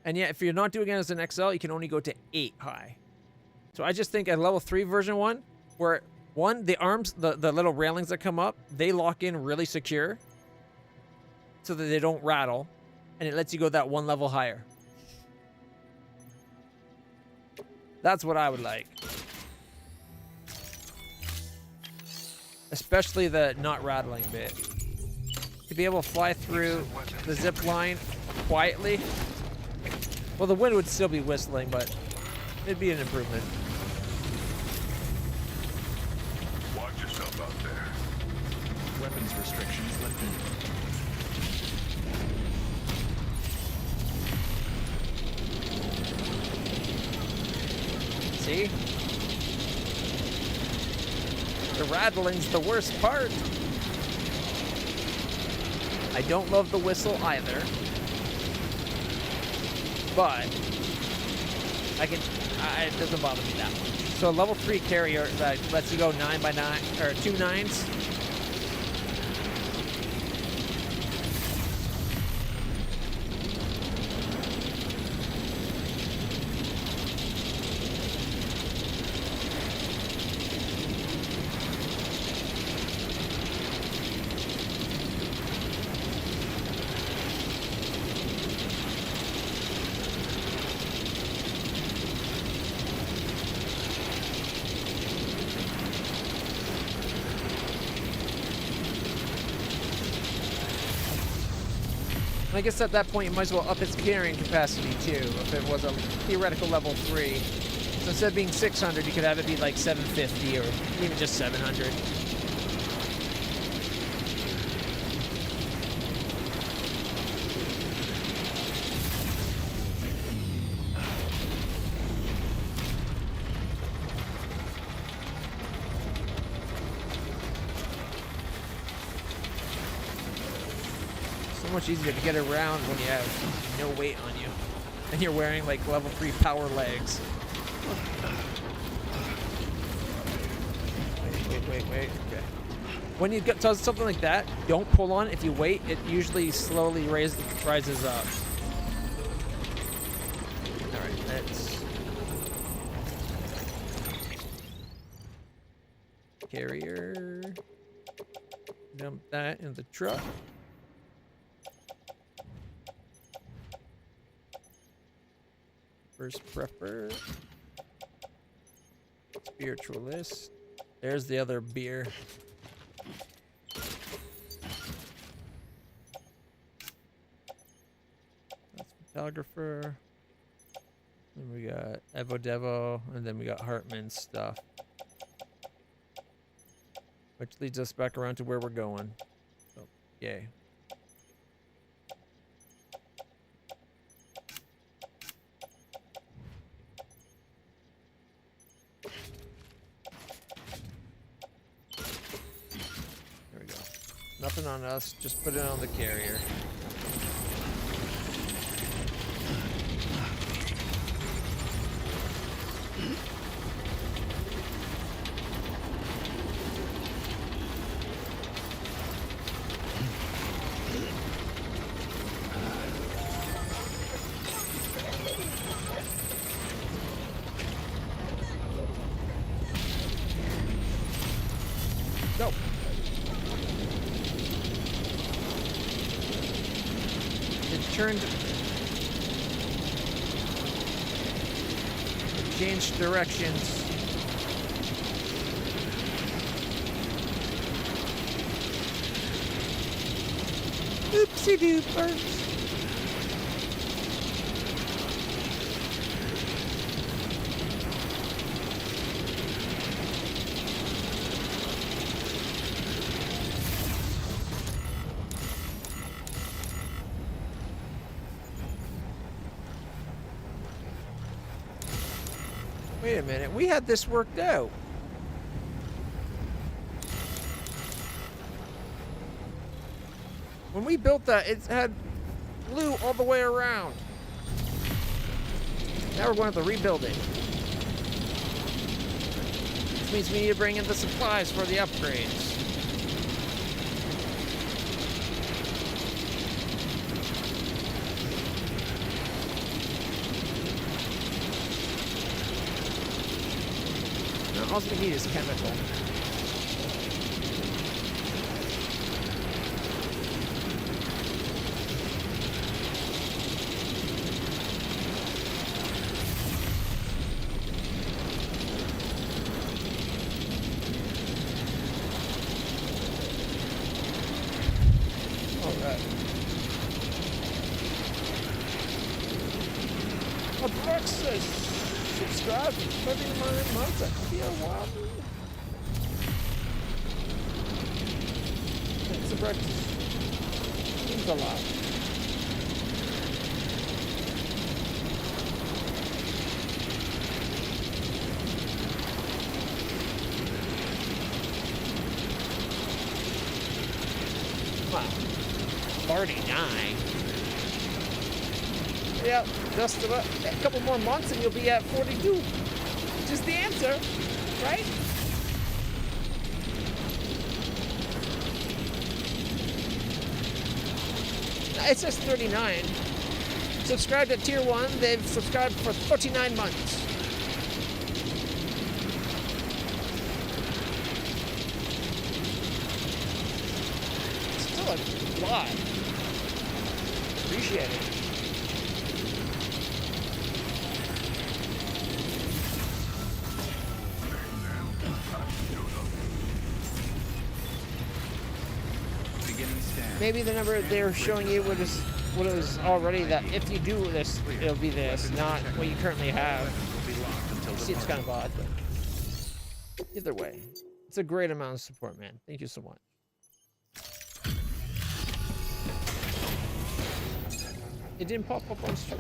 And yet, if you're not doing it as an XL, you can only go to 8 high. So I just think at level 3 version 1, where the arms, the little railings that come up, they lock in really secure so that they don't rattle, and it lets you go that 1 level higher. That's what I would like. Especially the not rattling bit. To be able to fly through the zip line quietly. Well, the wind would still be whistling, but it'd be an improvement. Watch yourself out there. Weapons restrictions lifted. See? The rattling's the worst part. I don't love the whistle either. But it doesn't bother me that much. So a level 3 carrier that lets you go 9x9 or 2 9s. I guess at that point you might as well up its carrying capacity too, if it was a theoretical level 3. So instead of being 600, you could have it be like 750 or even just 700. Much easier to get around when you have no weight on you and you're wearing like level 3 power legs. Wait. Okay. When you get to something like that, don't pull on. If you wait, it usually slowly rises up. All right, let's carrier. Dump that in the truck. First prepper. Spiritualist. There's the other beer. That's photographer. Then we got Evo Devo, and then we got Hartman's stuff. Which leads us back around to where we're going. So, yay. Nothing on us, just put it on the carrier. Go. Changed directions. Oopsie doopers. Wait a minute, we had this worked out. When we built that, it had blue all the way around. Now we're going to have to rebuild it. Which means we need to bring in the supplies for the upgrades. Now, all we need is chemical. Alexis, subscribe for 39 months. That could be a while. Thanks for breakfast. Means a lot. Wow. 39. Yeah, just about a couple more months and you'll be at 42. Which is the answer, right? It says 39. Subscribed at tier 1. They've subscribed for 39 months. Still a lot. Appreciate it. Maybe the number they're showing you what is already that if you do this, it'll be this, not what you currently have. See, it's kind of odd, but either way, it's a great amount of support, man. Thank you so much. It didn't pop up on stream.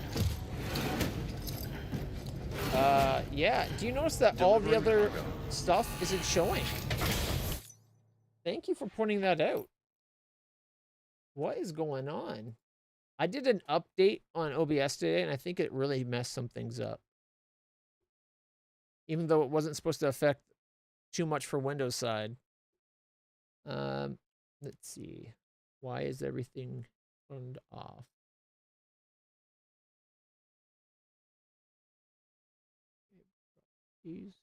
Yeah. Do you notice that all the other stuff isn't showing? Thank you for pointing that out. What is going on? I did an update on OBS today, and I think it really messed some things up. Even though it wasn't supposed to affect too much for Windows side. Let's see. Why is everything turned off? Jeez.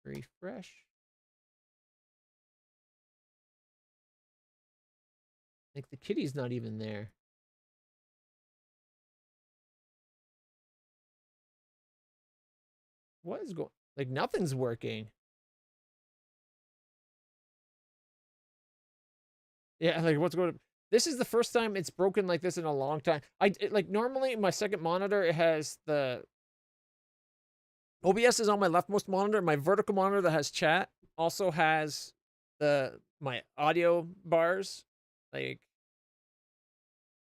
Refresh. Like the kitty's not even there. What is going? Like nothing's working. Yeah, like what's going? This is the first time it's broken like this in a long time. Like normally my second monitor it has the OBS is on my leftmost monitor. My vertical monitor that has chat also has my audio bars. Like,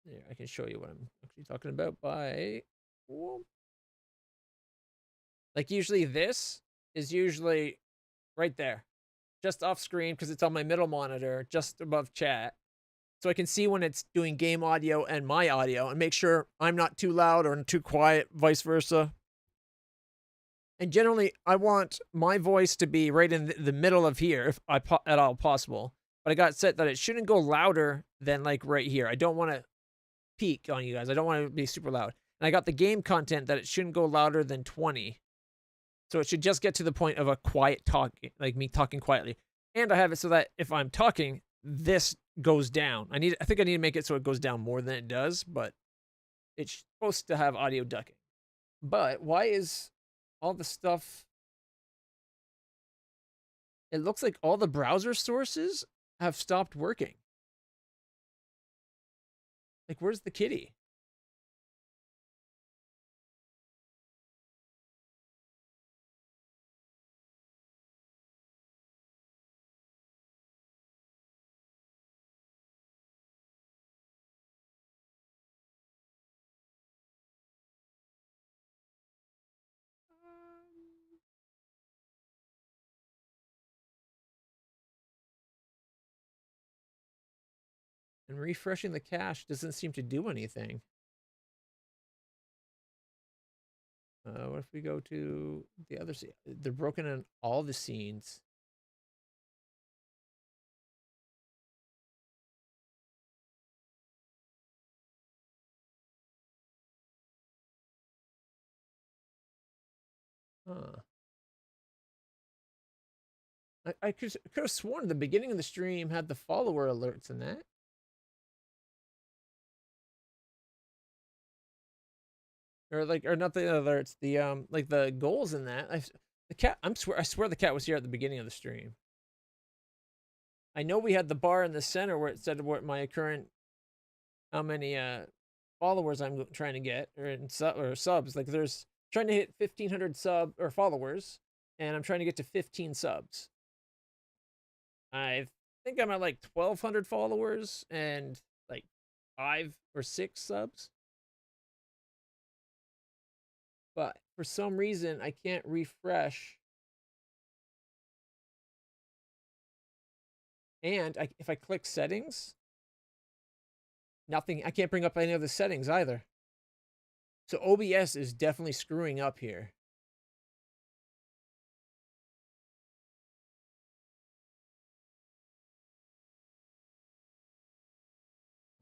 here, I can show you what I'm actually talking about by. Whoa. Like usually this is usually right there, just off screen because it's on my middle monitor, just above chat. So I can see when it's doing game audio and my audio and make sure I'm not too loud or too quiet, vice versa. And generally, I want my voice to be right in the middle of here, if at all possible. But I got set that it shouldn't go louder than like right here. I don't want to peak on you guys. I don't want to be super loud. And I got the game content that it shouldn't go louder than 20. So it should just get to the point of a quiet talk, like me talking quietly. And I have it so that if I'm talking, this goes down. I think I need to make it so it goes down more than it does, but it's supposed to have audio ducking. But why is all the stuff It looks like all the browser sources have stopped working. Like, where's the kitty? And refreshing the cache doesn't seem to do anything. What if we go to the other scene? They're broken in all the scenes. Huh. I could have sworn the beginning of the stream had the follower alerts in that. Or like, or not the alerts, the like the goals in that. The cat. I swear the cat was here at the beginning of the stream. I know we had the bar in the center where it said what my current, how many followers I'm trying to get, or or subs. Like there's trying to hit 1,500 sub or followers, and I'm trying to get to 15 subs. I think I'm at like 1,200 followers and like 5 or 6 subs. But for some reason, I can't refresh. And if I click settings, nothing. I can't bring up any of the settings either. So OBS is definitely screwing up here.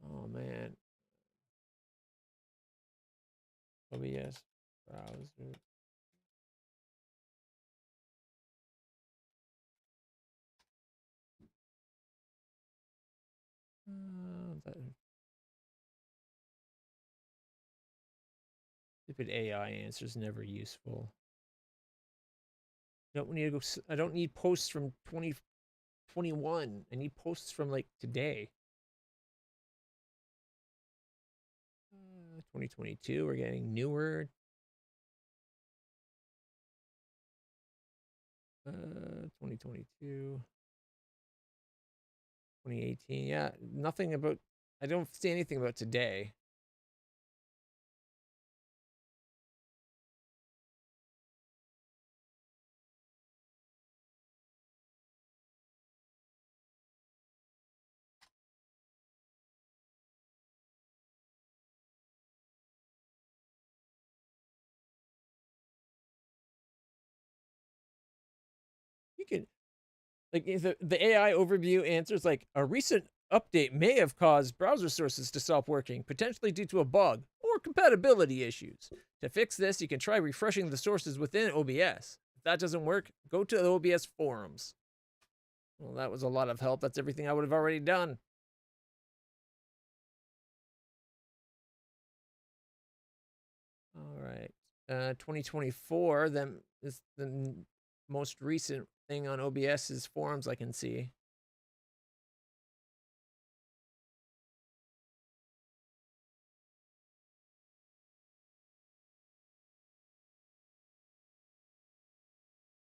Oh man. OBS browser. Stupid AI answers never useful. Don't need to go. I don't need posts from 2021. I need posts from like today. 2022. We're getting newer. 2022. 2018. Yeah, nothing about. I don't see anything about today. You can, like, if the AI overview answers like a recent update may have caused browser sources to stop working, potentially due to a bug or compatibility issues. To fix this, you can try refreshing the sources within OBS. If that doesn't work, go to the OBS forums. Well, that was a lot of help. That's everything I would have already done. All right. 2024, then is the most recent thing on OBS's forums I can see.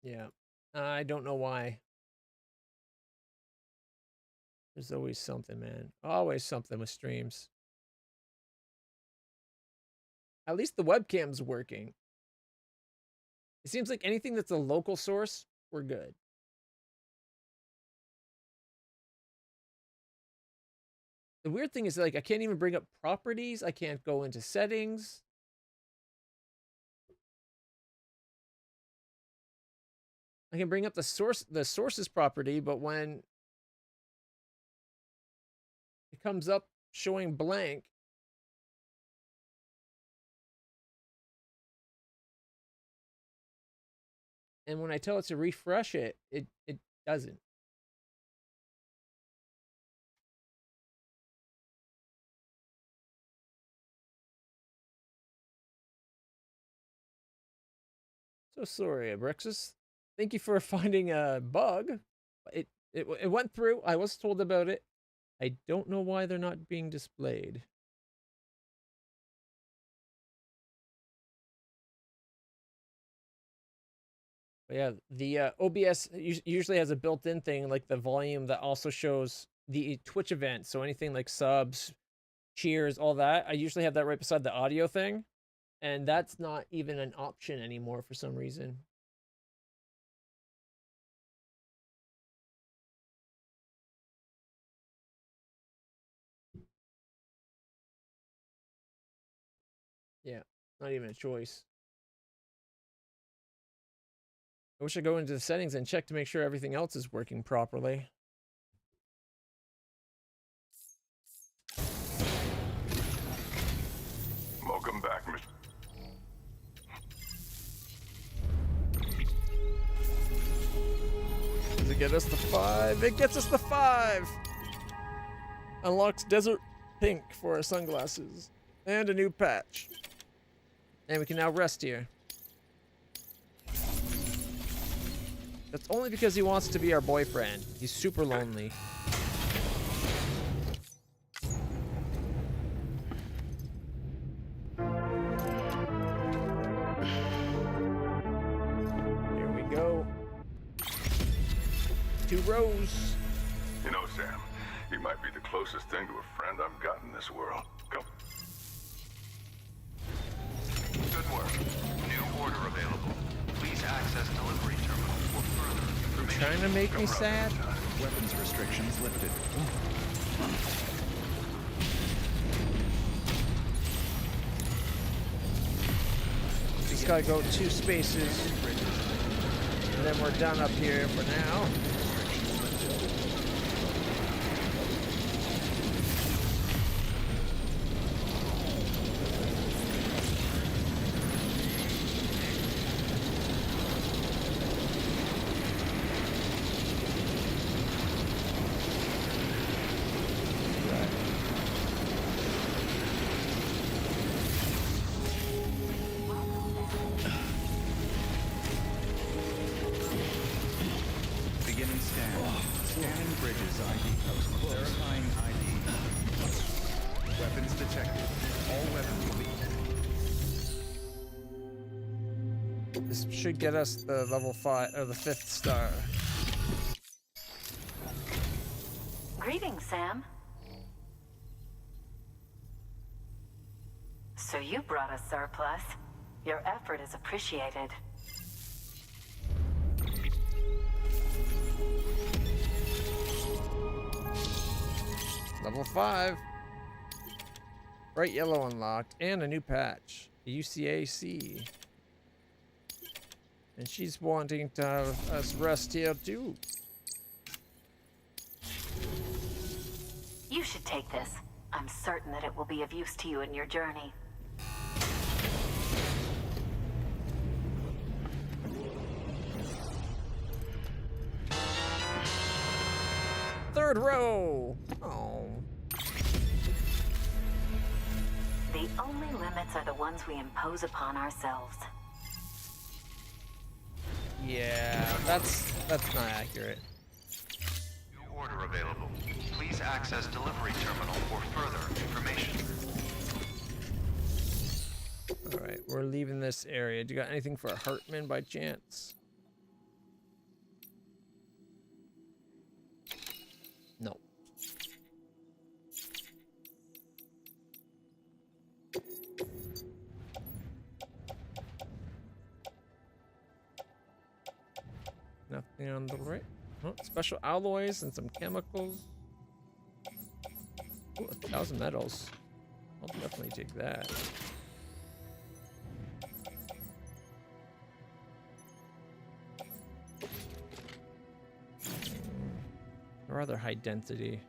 Yeah. I don't know why. There's always something, man. Always something with streams. At least the webcam's working. It seems like anything that's a local source, we're good. The weird thing is, like, I can't even bring up properties. I can't go into settings. I can bring up the sources property, but when it comes up showing blank, and when I tell it to refresh it, it doesn't. So sorry, Abrexis. thank you for finding a bug. It went through. I was told about it. I don't know why they're not being displayed. But yeah, the OBS usually has a built-in thing like the volume that also shows the Twitch event. So anything like subs, cheers, all that. I usually have that right beside the audio thing. And that's not even an option anymore for some reason. Yeah, not even a choice. I wish I go into the settings and check to make sure everything else is working properly. Welcome back, Mr. Does it get us the 5? It gets us the 5! Unlocks Desert Pink for our sunglasses. And a new patch. And we can now rest here. That's only because he wants to be our boyfriend. He's super lonely. Here we go. 2 rows. You know, Sam, you might be the closest thing to a friend I've got in this world. Come. Good work. New order available. Please access delivery terminal for further information. Trying to make me sad? Weapons restrictions lifted. Just gotta go 2 spaces. And then we're done up here for now. Beginning scan. Scanning bridges ID. Verifying ID. Weapons detected. All weapons will be. This should get us the level 5 or the 5th star. Greetings, Sam. So you brought a surplus. Your effort is appreciated. Level 5. Bright yellow unlocked and a new patch. UCAC. And she's wanting to have us rest here too. You should take this. I'm certain that it will be of use to you in your journey. Third row. Oh. The only limits are the ones we impose upon ourselves. Yeah, that's not accurate. New order available. Please access delivery terminal for further information. All right, we're leaving this area. Do you got anything for Hartman by chance? No. Nothing on the right. Oh, special alloys and some chemicals. Ooh, 1,000 metals. I'll definitely take that. Or rather high density.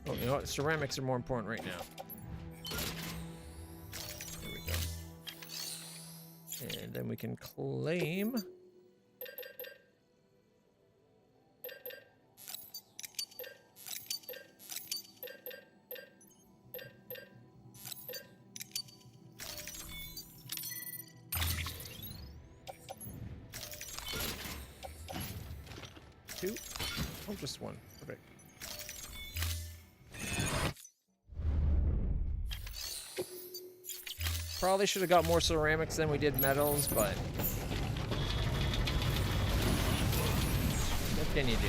Oh, you know what? Ceramics are more important right now. There we go. And then we can claim. Just one. Perfect. Probably should have got more ceramics than we did metals, but what can you do?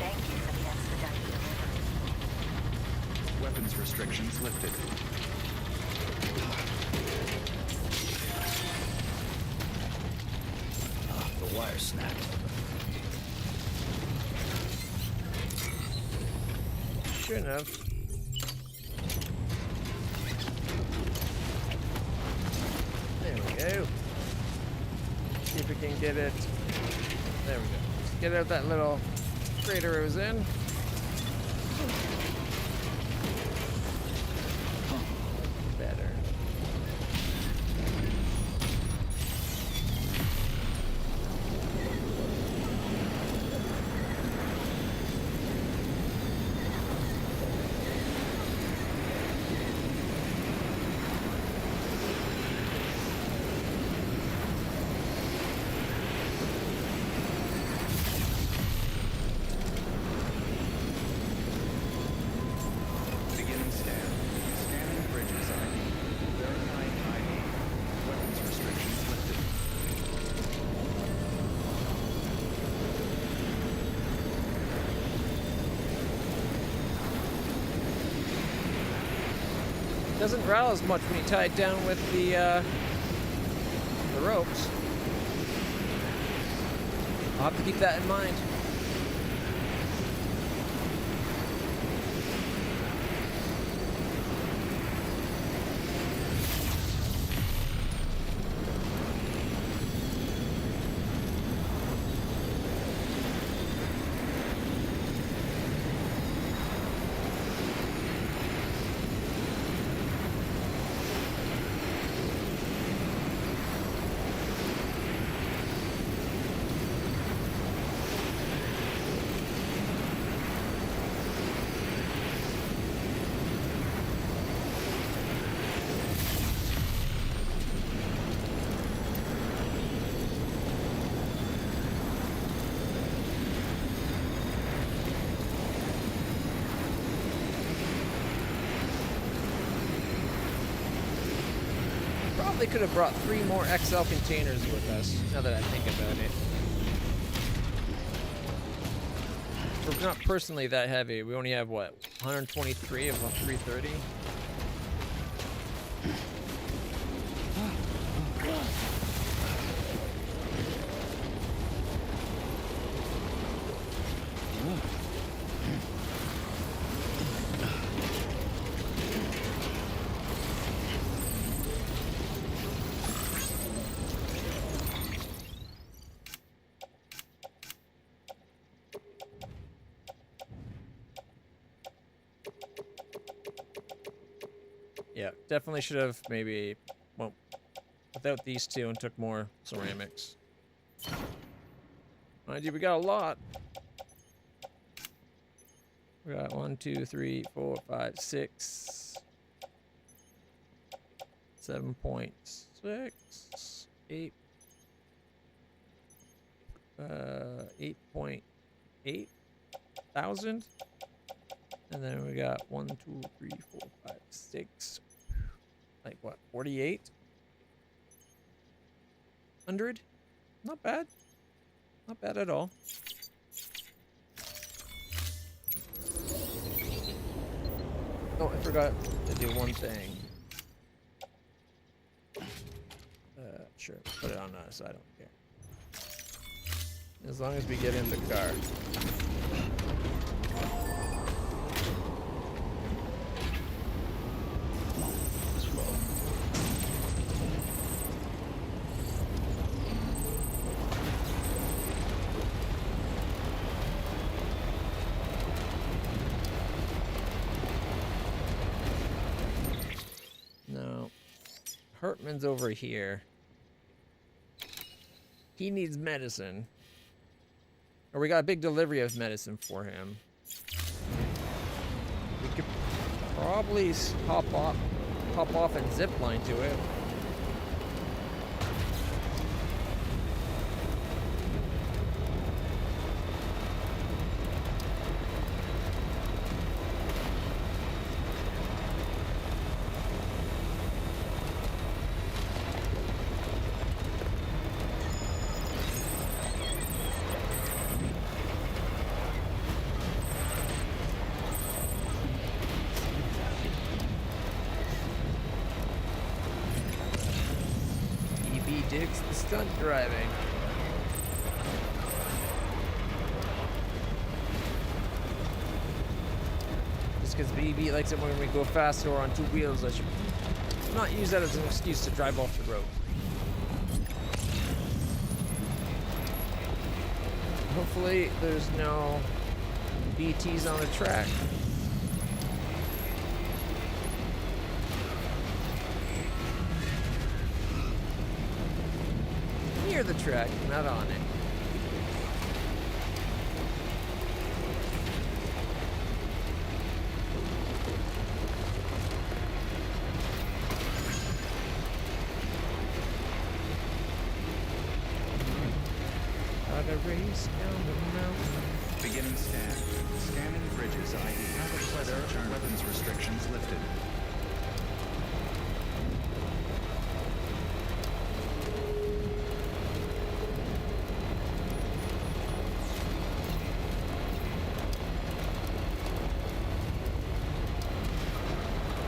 Thank you for the expedited delivery. Weapons restrictions lifted. The wire snapped. Shouldn't have. There we go. See if we can get it. There we go. Let's get out that little crater it was in. Better. Beginning scan. Scanning bridges ID. Verifying ID. Weapons restrictions lifted. Doesn't rattle as much when you tie it down with the ropes. I'll have to keep that in mind. Probably could have brought 3 more XL containers with us, now that I think about it. We're not personally that heavy. We only have, what, 123 of 330? Yeah, definitely should have maybe, well, without these two and took more ceramics. Mind you, we got a lot. We got 1, 2, 3, 4, 5, 6, 7.6, 8, 8.8 thousand. And then we got 1, 2, 3, 4, 5, 6. Like what? 4,800? Not bad. Not bad at all. Oh, I forgot to do one thing. Sure. Put it on us. I don't care. As long as we get in the car. No. Hartman's over here. He needs medicine. Or we got a big delivery of medicine for him. We could probably hop off and zip line to it. It's the stunt driving. Just because BB likes it when we go faster or on two wheels, I should not use that as an excuse to drive off the road. Hopefully there's no BTs on the track. Near the track, not on it. Race down the mountain. Beginning scan. Scanning bridges ID. LitlClutch weapons restrictions lifted.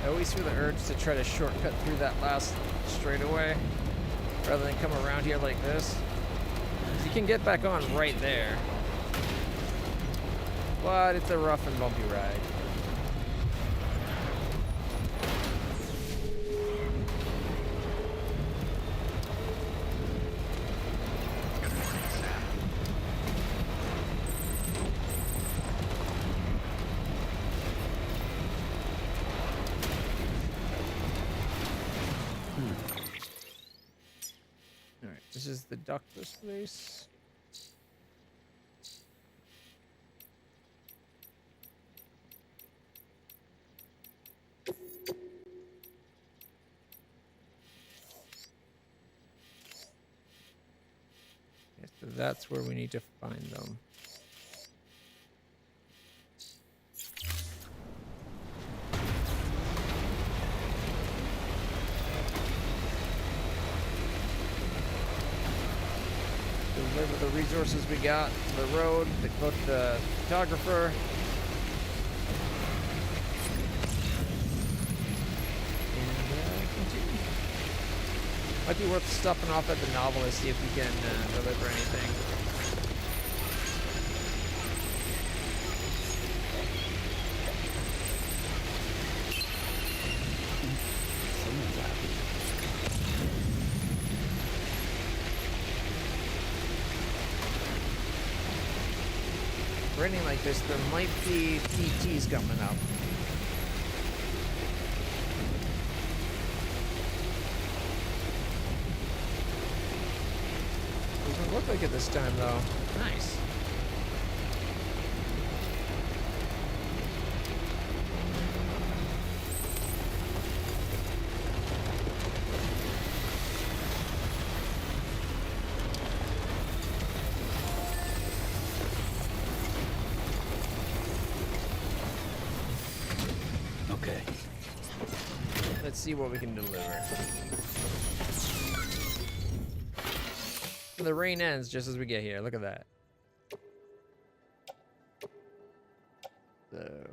I always feel the urge to try to shortcut through that last straightaway rather than come around here like this. You can get back on right there, but it's a rough and bumpy ride. All right, this is the doctor's place. So that's where we need to find them. Deliver the resources we got to the road, book the photographer. And continue. Might be worth stopping off at the novelist, see if we can deliver anything. Someone's happy. Raining like this, there might be PTs coming up. Doesn't look like it this time, though. Nice. Okay. Let's see what we can deliver. The rain ends just as we get here. Look at that. So,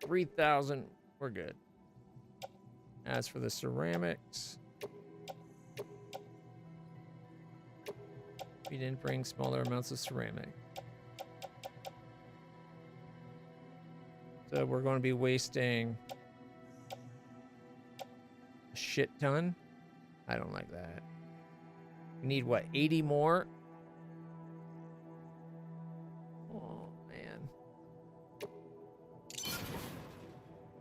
3,000. We're good. As for the ceramics, we didn't bring smaller amounts of ceramic. So we're going to be wasting a shit ton. I don't like that. We need, what, 80 more? Oh, man.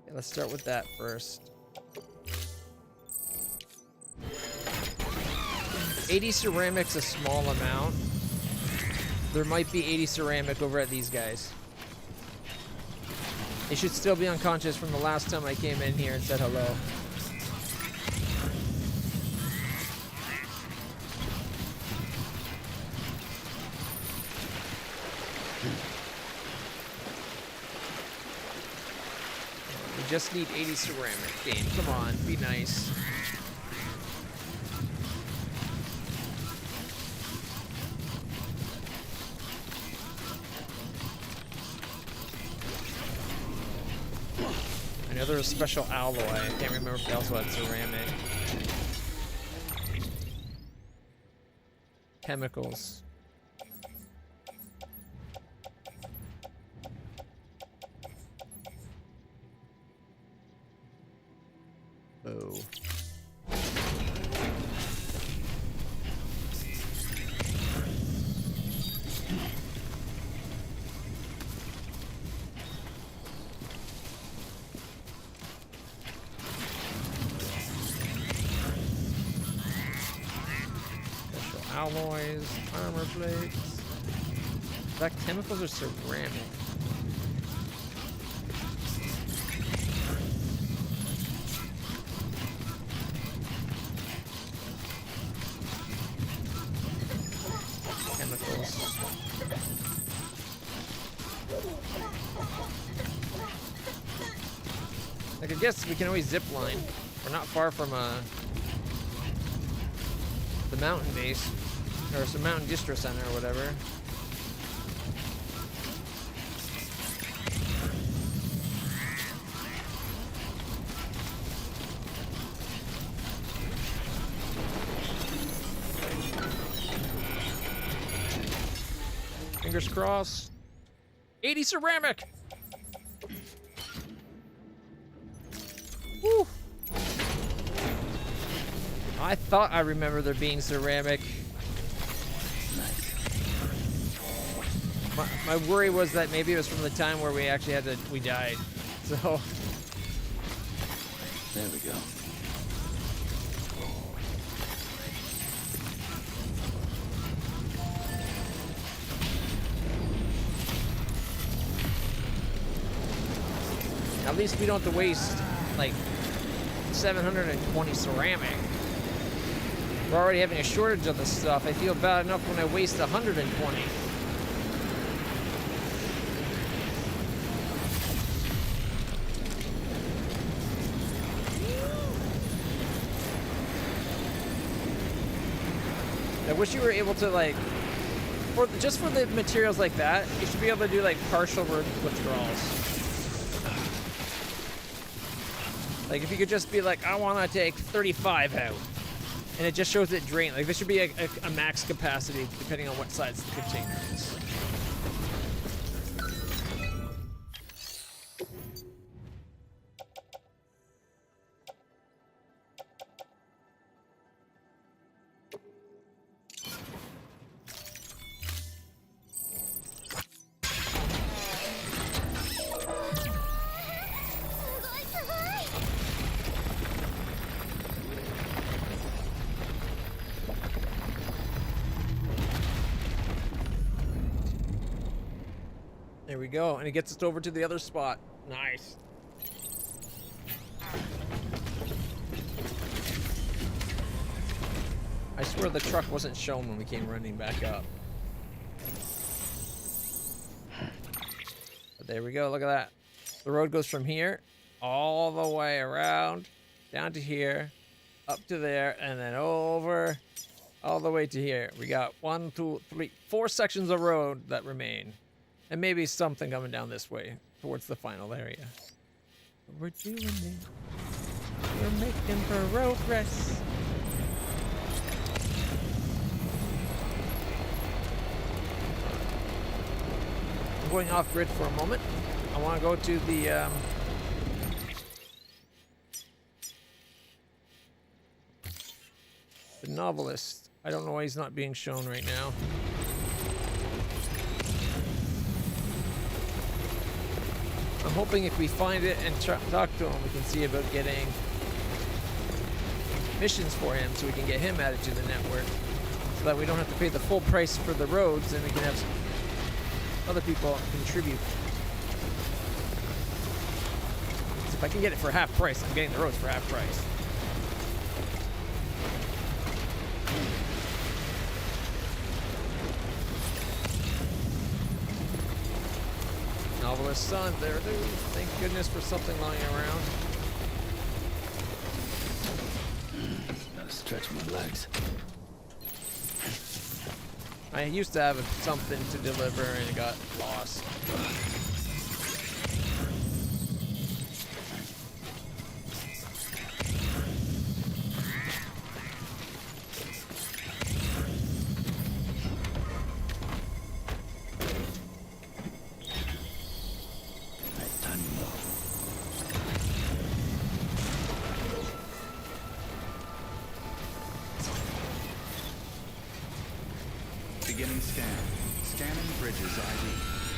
Okay, let's start with that first. 80 ceramic's a small amount. There might be 80 ceramic over at these guys. They should still be unconscious from the last time I came in here and said hello. We just need 80 ceramic. Game, come on, be nice. I know there's a special alloy. I can't remember if they also had ceramic. chemicals. Oh. Special alloys, armor plates. Is that chemicals or ceramic? Chemicals. Like, I guess we can always zip line. We're not far from the mountain base, or some mountain distro center or whatever. Fingers crossed. 80 ceramic! Woo! I thought I remember there being ceramic. My worry was that maybe it was from the time where we actually we died. So. There we go. At least we don't have to waste like 720 ceramic. We're already having a shortage of this stuff. I feel bad enough when I waste 120. I wish you were able to, like, just for the materials like that, you should be able to do like partial withdrawals. Like, if you could just be like, I want to take 35 out, and it just shows it drained. Like, this should be a max capacity depending on what size the container is. There we go, and it gets us over to the other spot. Nice. I swear the truck wasn't shown when we came running back up. But there we go, look at that. The road goes from here all the way around, down to here, up to there, and then over all the way to here. We got 1, 2, 3, 4 sections of road that remain. And maybe something coming down this way towards the final area. We're doing it. We're making progress. I'm going off grid for a moment. I want to go to the novelist. I don't know why he's not being shown right now. I'm hoping if we find it and talk to him, we can see about getting missions for him so we can get him added to the network so that we don't have to pay the full price for the roads and we can have some other people contribute. So if I can get it for half price, I'm getting the roads for half price. Novelist son, there it is. Thank goodness for something lying around. Gotta stretch my legs. I used to have something to deliver and it got lost. Beginning scan. Scanning bridges ID.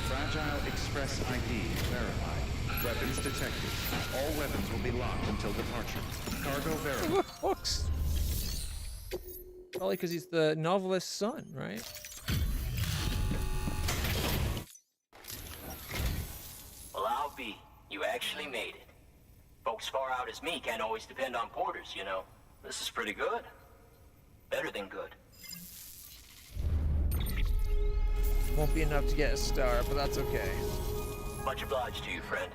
Fragile Express ID verified. Weapons detected. All weapons will be locked until departure. Cargo verified. Hooks. Probably because he's the novelist's son, right? Well, I'll be. You actually made it. Folks far out as me can't always depend on porters, you know. This is pretty good. Better than good. Won't be enough to get a star, but that's okay. Much obliged to you, friend.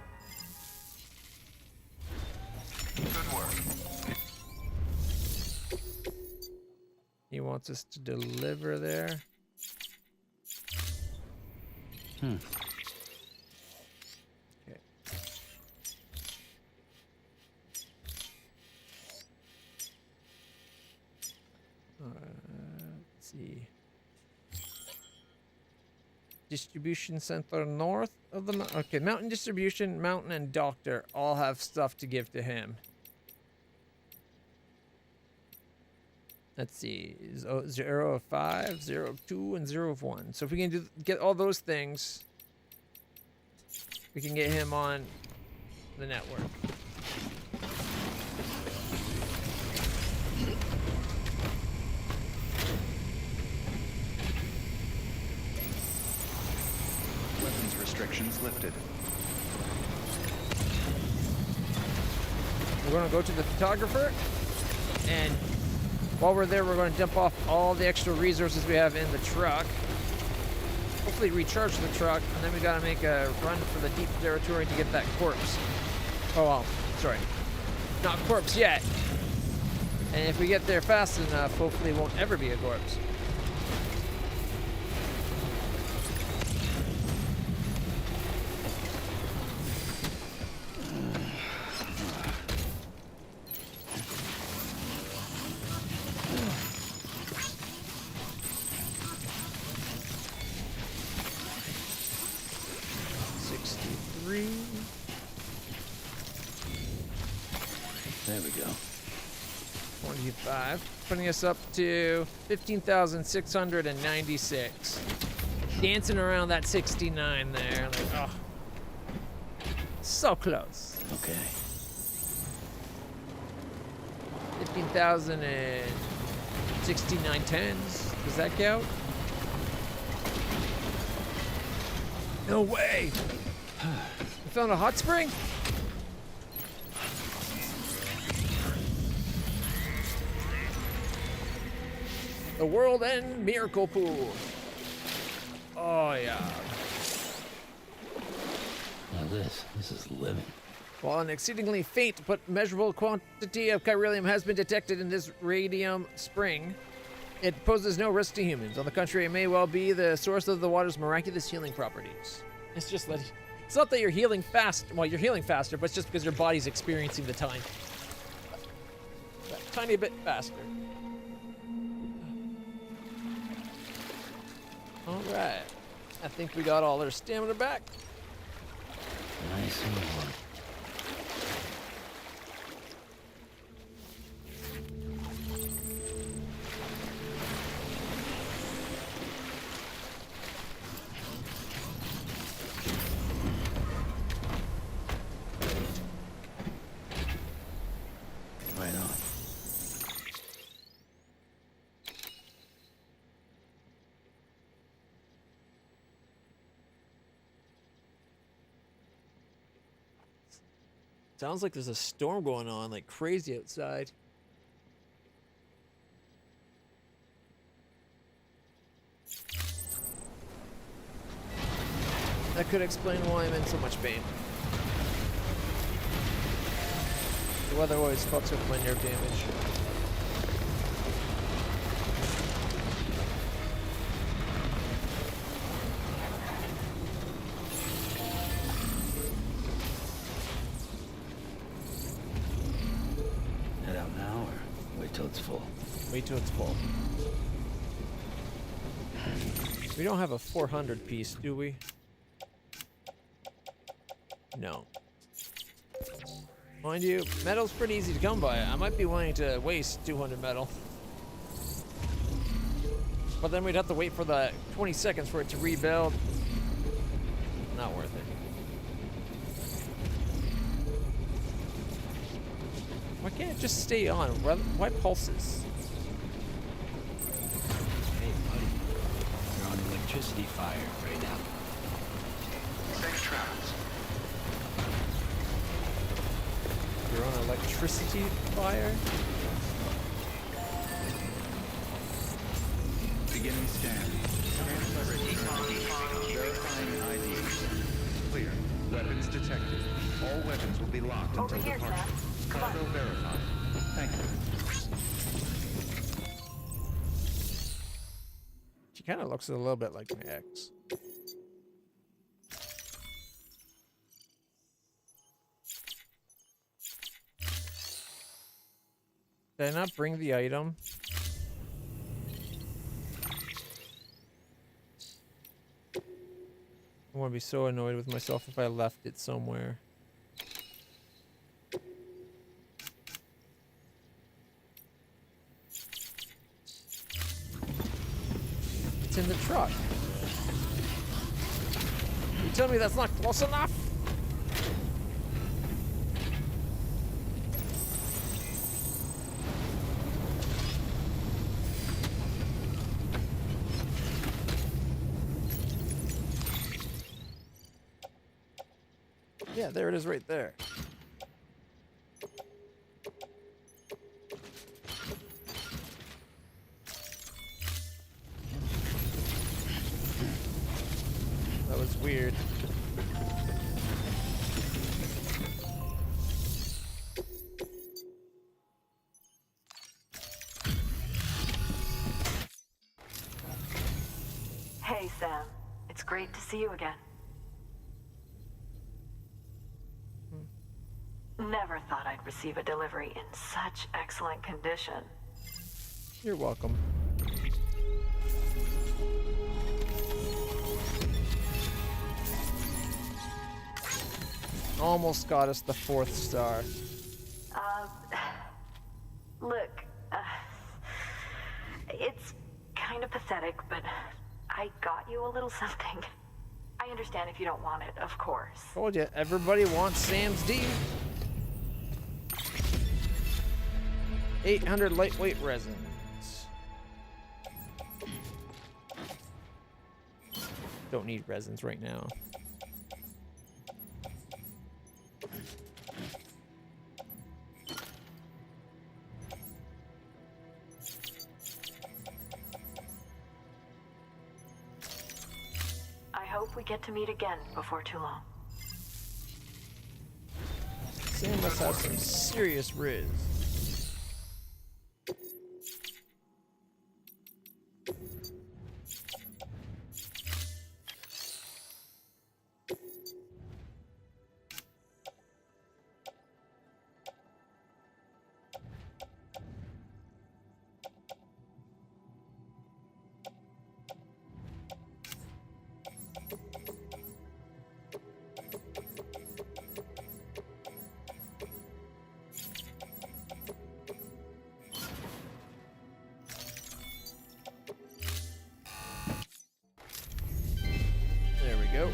Good work. He wants us to deliver there. Okay. Let's see. Distribution center north of the okay, mountain distribution, mountain and doctor all have stuff to give to him. Let's see, 0 of 5, 0 of 2, and 0 of 1. So if we can get all those things, we can get him on the network. Weapons restrictions lifted. We're going to go to the photographer, and while we're there, we're going to dump off all the extra resources we have in the truck. Hopefully recharge the truck, and then we got to make a run for the deep territory to get that corpse. Oh, well, sorry. Not corpse yet. And if we get there fast enough, hopefully it won't ever be a corpse. There we go. 25, putting us up to 15,696. Dancing around that 69 there, like, oh, so close. Okay. 15,069 tens. Does that count? No way. We found a hot spring? The World End Miracle Pool. Oh, yeah. Now this is living. While an exceedingly faint but measurable quantity of chiralium has been detected in this radium spring, it poses no risk to humans. On the contrary, it may well be the source of the water's miraculous healing properties. It's just that it's not that you're healing fast. Well, you're healing faster, but it's just because your body's experiencing the time. That tiny bit faster. All right. I think we got all our stamina back. Nice and warm. Right on. Sounds like there's a storm going on, like crazy outside. That could explain why I'm in so much pain. The weather always fucks with my nerve damage. Head out now or wait till it's full? Wait till it's full. We don't have a 400 piece, do we? No. Mind you, metal's pretty easy to come by. I might be willing to waste 200 metal. But then we'd have to wait for the 20 seconds for it to rebuild. Not worth it. Why can't it just stay on? Why pulses? Hey, buddy. You're on electricity fire right now. Safe travels. You're on electricity fire? Beginning scan. Verifying ID. Clear. Weapons detected. All weapons will be locked Over until here, departure. Sam. Come on. Cargo verified. Thank you. She kind of looks a little bit like my ex. Did I not bring the item? I want to be so annoyed with myself if I left it somewhere. It's in the truck. You tell me that's not close enough? Yeah, there it is right there. That was weird. Hey, Sam. It's great to see you again. Never thought I'd receive a delivery in such excellent condition. You're welcome. Almost got us the 4th star. Look, it's kind of pathetic, but I got you a little something. I understand if you don't want it, of course. Told you, everybody wants Sam's D. 800 lightweight resins. Don't need resins right now. I hope we get to meet again before too long. Sam must have some serious riz. There we go.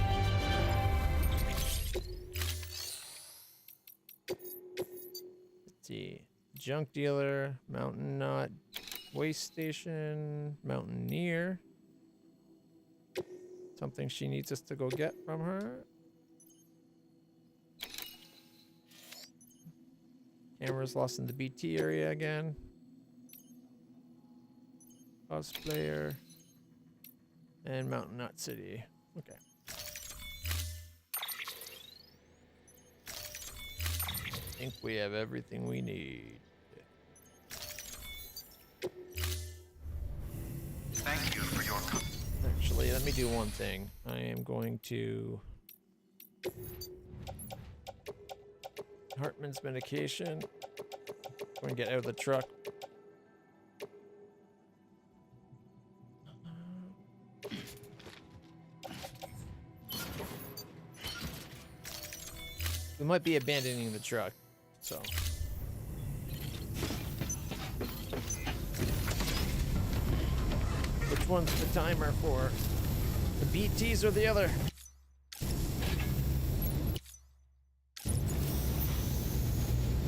Let's see. Junk dealer, mountain knot, waste station, mountaineer. Something she needs us to go get from her. Camera's lost in the BT area again. Cosplayer. And Mountain Knot City. Okay. I think we have everything we need. Thank you for your Actually, let me do one thing. I am going to... Hartman's medication. Going to get out of the truck. We might be abandoning the truck, so. Which one's the timer for? The BTs or the other?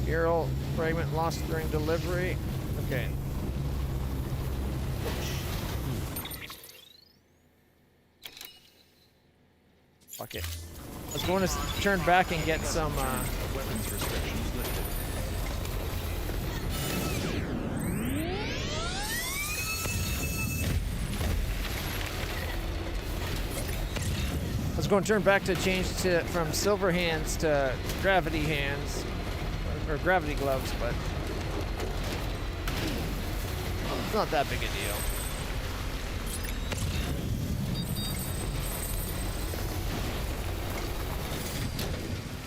Mural fragment lost during delivery. Okay. Fuck it. I was going to turn back and get some Weapons restrictions lifted. I was going to turn back to change to from silver hands to gravity hands or gravity gloves, but it's not that big a deal.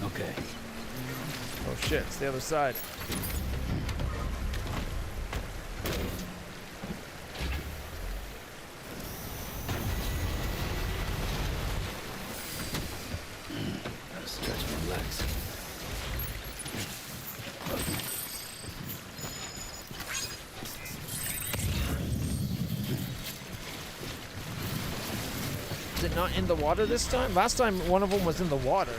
Okay. Oh shit, it's the other side. Gotta stretch my legs. Is it not in the water this time? Last time one of them was in the water.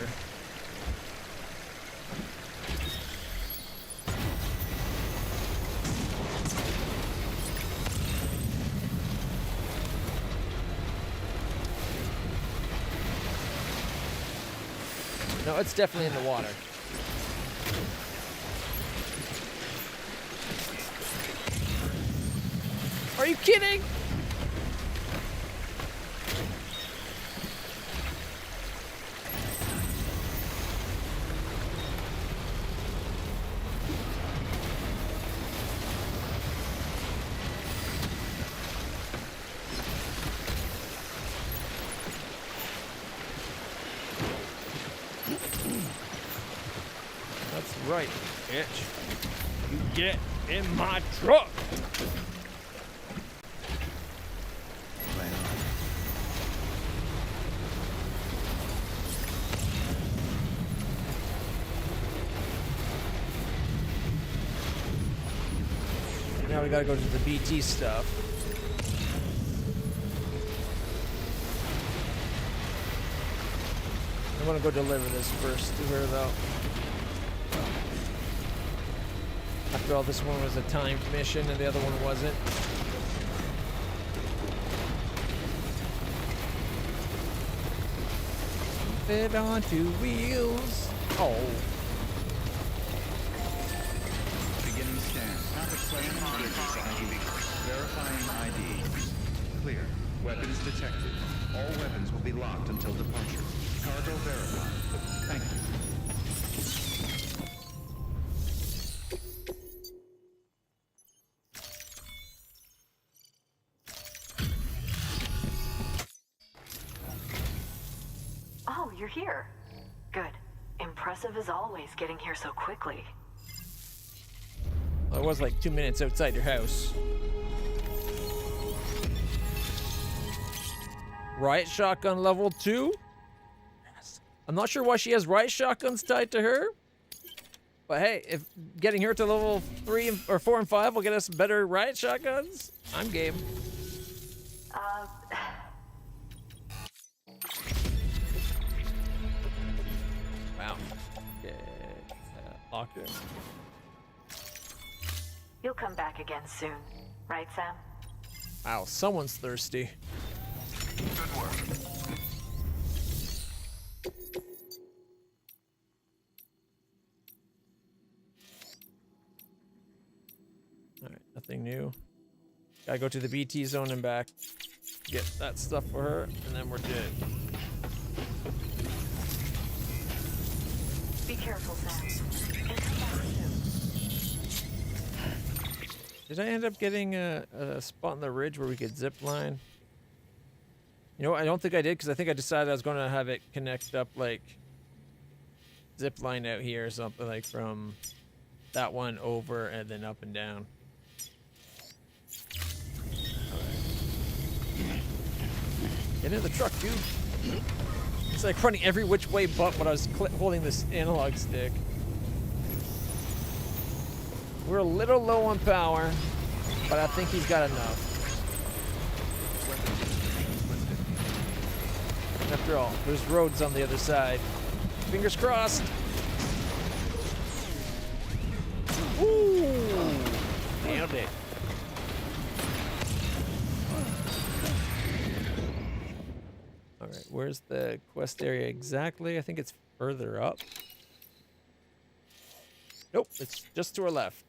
No, it's definitely in the water. Are you kidding? That's right, bitch. You get in my truck. Right on. Now we gotta go to the BT stuff. I wanna go deliver this first to her though. After all, this one was a timed mission and the other one wasn't. Fit onto wheels. Oh. Beginning scan. Scanning bridges ID. Verifying ID. Clear. Weapons detected. All weapons will be locked until departure. Cargo verified. Thank you. Oh, you're here. Good. Impressive as always, getting here so quickly. Well, it was like 2 minutes outside your house. Riot shotgun level 2? I'm not sure why she has riot shotguns tied to her. But hey, if getting her to level 3 or 4 and 5 will get us better riot shotguns, I'm game. Wow. Yeah. Locked her. You'll come back again soon, right, Sam? Wow, someone's thirsty. Good work. Alright, nothing new. Gotta go to the BT zone and back. Get that stuff for her, and then we're good. Be careful, Sam. And come back soon. Did I end up getting a spot on the ridge where we could zip line? You know what? I don't think I did because I think I decided I was going to have it connect up like zip line out here or something, like from that one over and then up and down. Get in the truck, dude. It's like running every which way but when I was holding this analog stick. We're a little low on power, but I think he's got enough. weapons restrictions lifted. After all, there's roads on the other side. Fingers crossed. Ooh, nailed it. All right, where's the quest area exactly? I think it's further up. Nope, it's just to our left.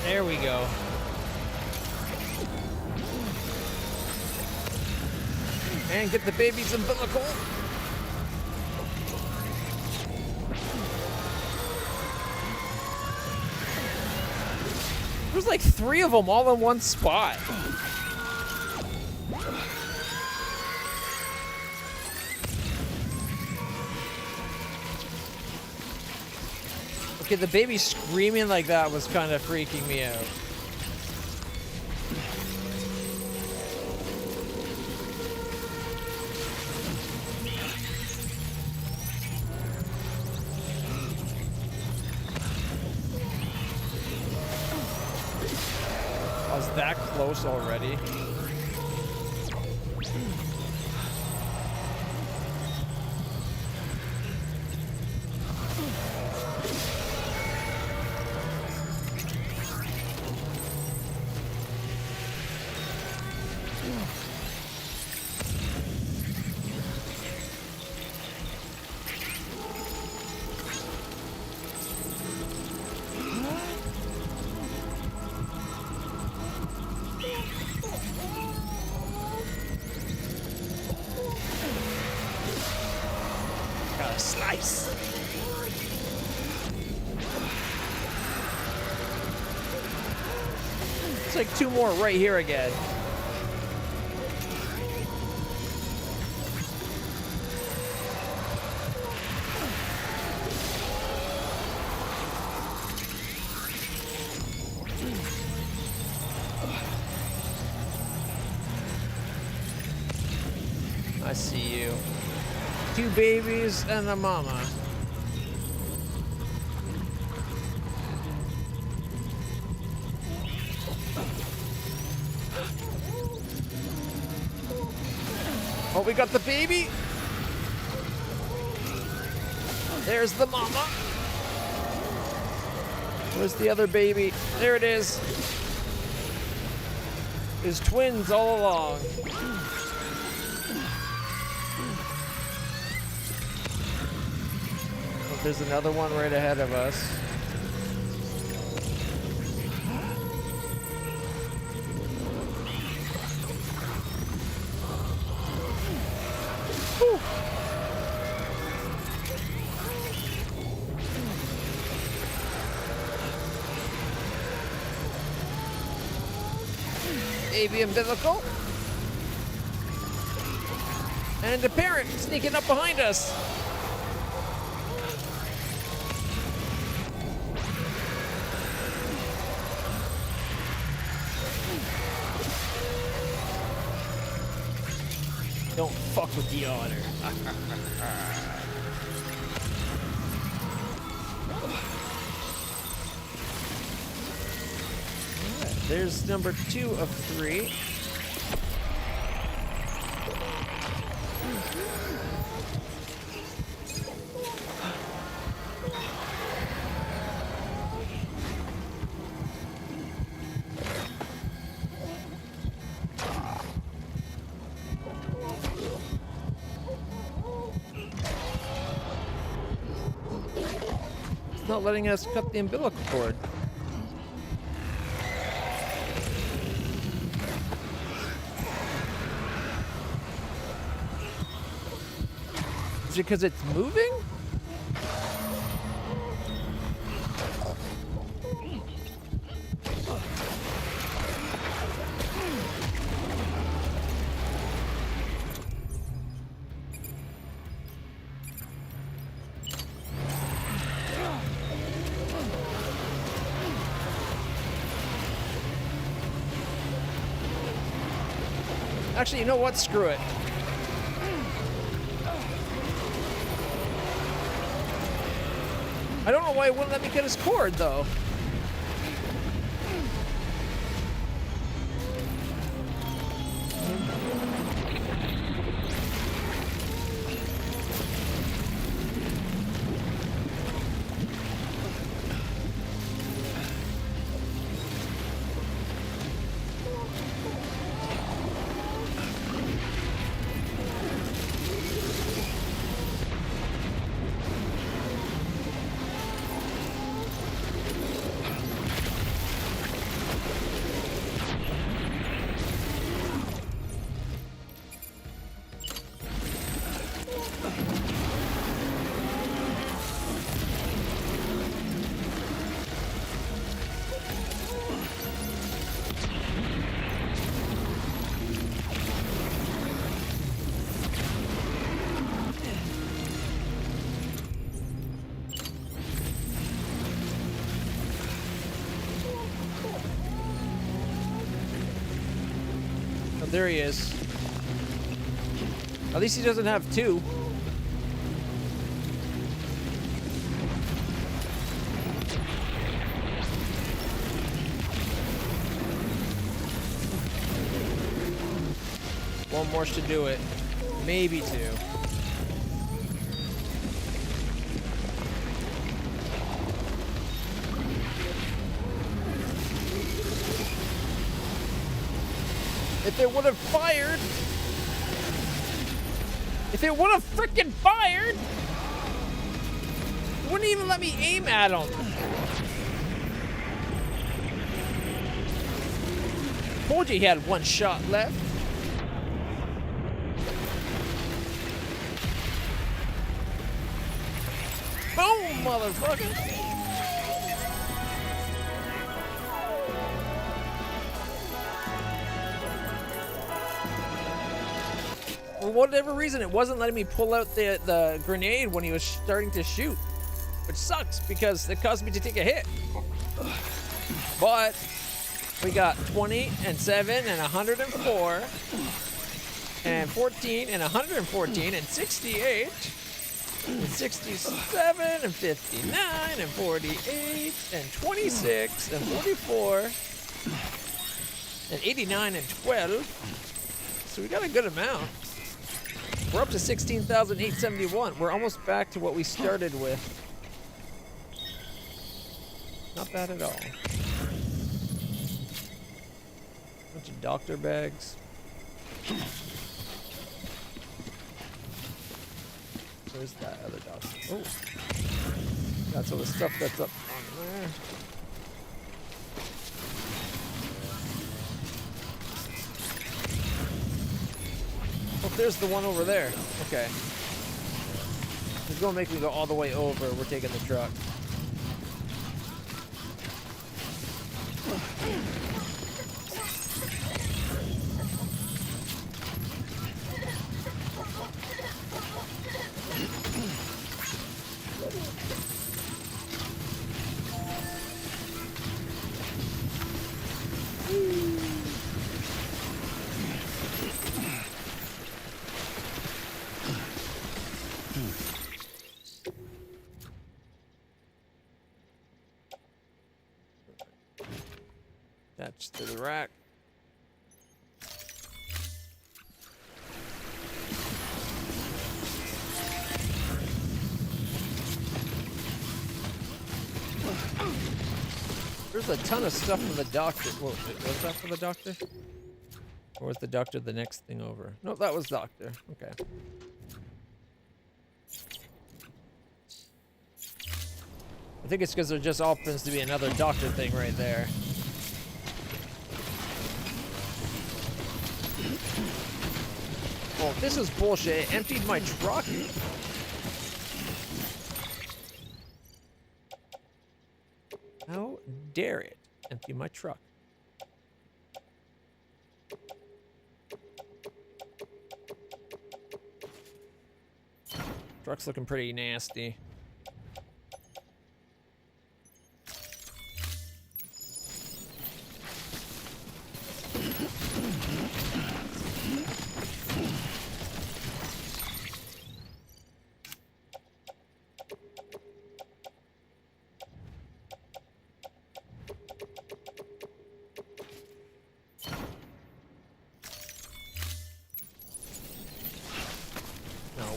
There we go. And get the baby's umbilical. There's like 3 of them all in one spot. Okay, the baby screaming like that was kind of freaking me out. I was that close already. Got a slice. It's like 2 more right here again. I see you. 2 babies and a mama. Oh, we got the baby. There's the mama. Where's the other baby? There it is. There's twins all along. Oh, there's another one right ahead of us. Whew. Baby umbilical. And a parent sneaking up behind us. Don't fuck with the otter. Alright, there's number 2 of 3. It's not letting us cut the umbilical cord. Is it because it's moving? Actually, you know what? Screw it. I don't know why it wouldn't let me get his cord, though. There he is. At least he doesn't have two. One more should do it. Maybe two. If it would have fired. If it would have frickin' fired. It wouldn't even let me aim at him. Told you he had one shot left. Boom, motherfucker. For whatever reason, it wasn't letting me pull out the grenade when he was starting to shoot, which sucks because it caused me to take a hit. But we got 20 and 7 and 104 and 14 and 114 and 68 and 67 and 59 and 48 and 26 and 44 and 89 and 12. So we got a good amount. We're up to 16,871. We're almost back to what we started with. Not bad at all. Bunch of doctor bags. Where's that other doctor? Oh. That's all the stuff that's up on there. Oh, there's the one over there. Okay. He's gonna make me go all the way over. We're taking the truck. Attached to the rack. There's a ton of stuff for the doctor. Whoa, was that for the doctor? Or was the doctor the next thing over? No, that was doctor. Okay. I think it's because there just happens to be another doctor thing right there. Oh, this is bullshit. It emptied my truck. How dare it empty my truck? Truck's looking pretty nasty.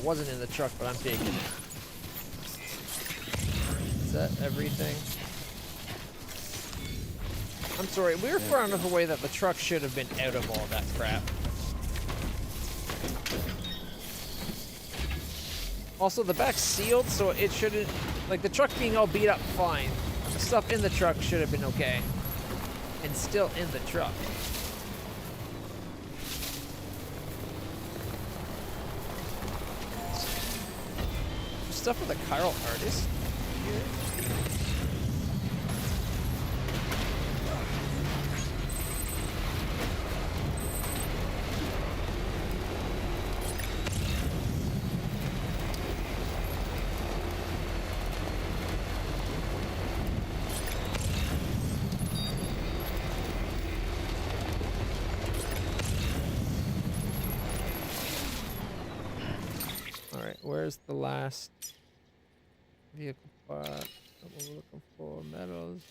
it wasn't in the truck, but I'm taking it. Is that everything? I'm sorry, we were far enough away that the truck should have been out of all that crap. Also, the back's sealed, so it shouldn't... Like, the truck being all beat up, fine. The stuff in the truck should have been okay. And still in the truck. There's stuff with a chiral artist here. Where's the last vehicle part that we're looking for? Metals.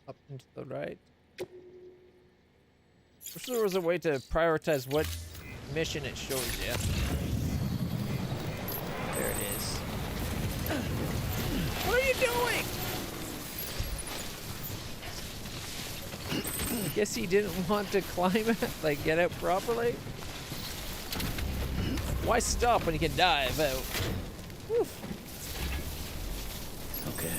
Up and to the right. Wish there was a way to prioritize what mission it shows you. There it is. What are you doing? I guess he didn't want to climb it, like get out properly. Why stop when you can dive out? Whew. Okay.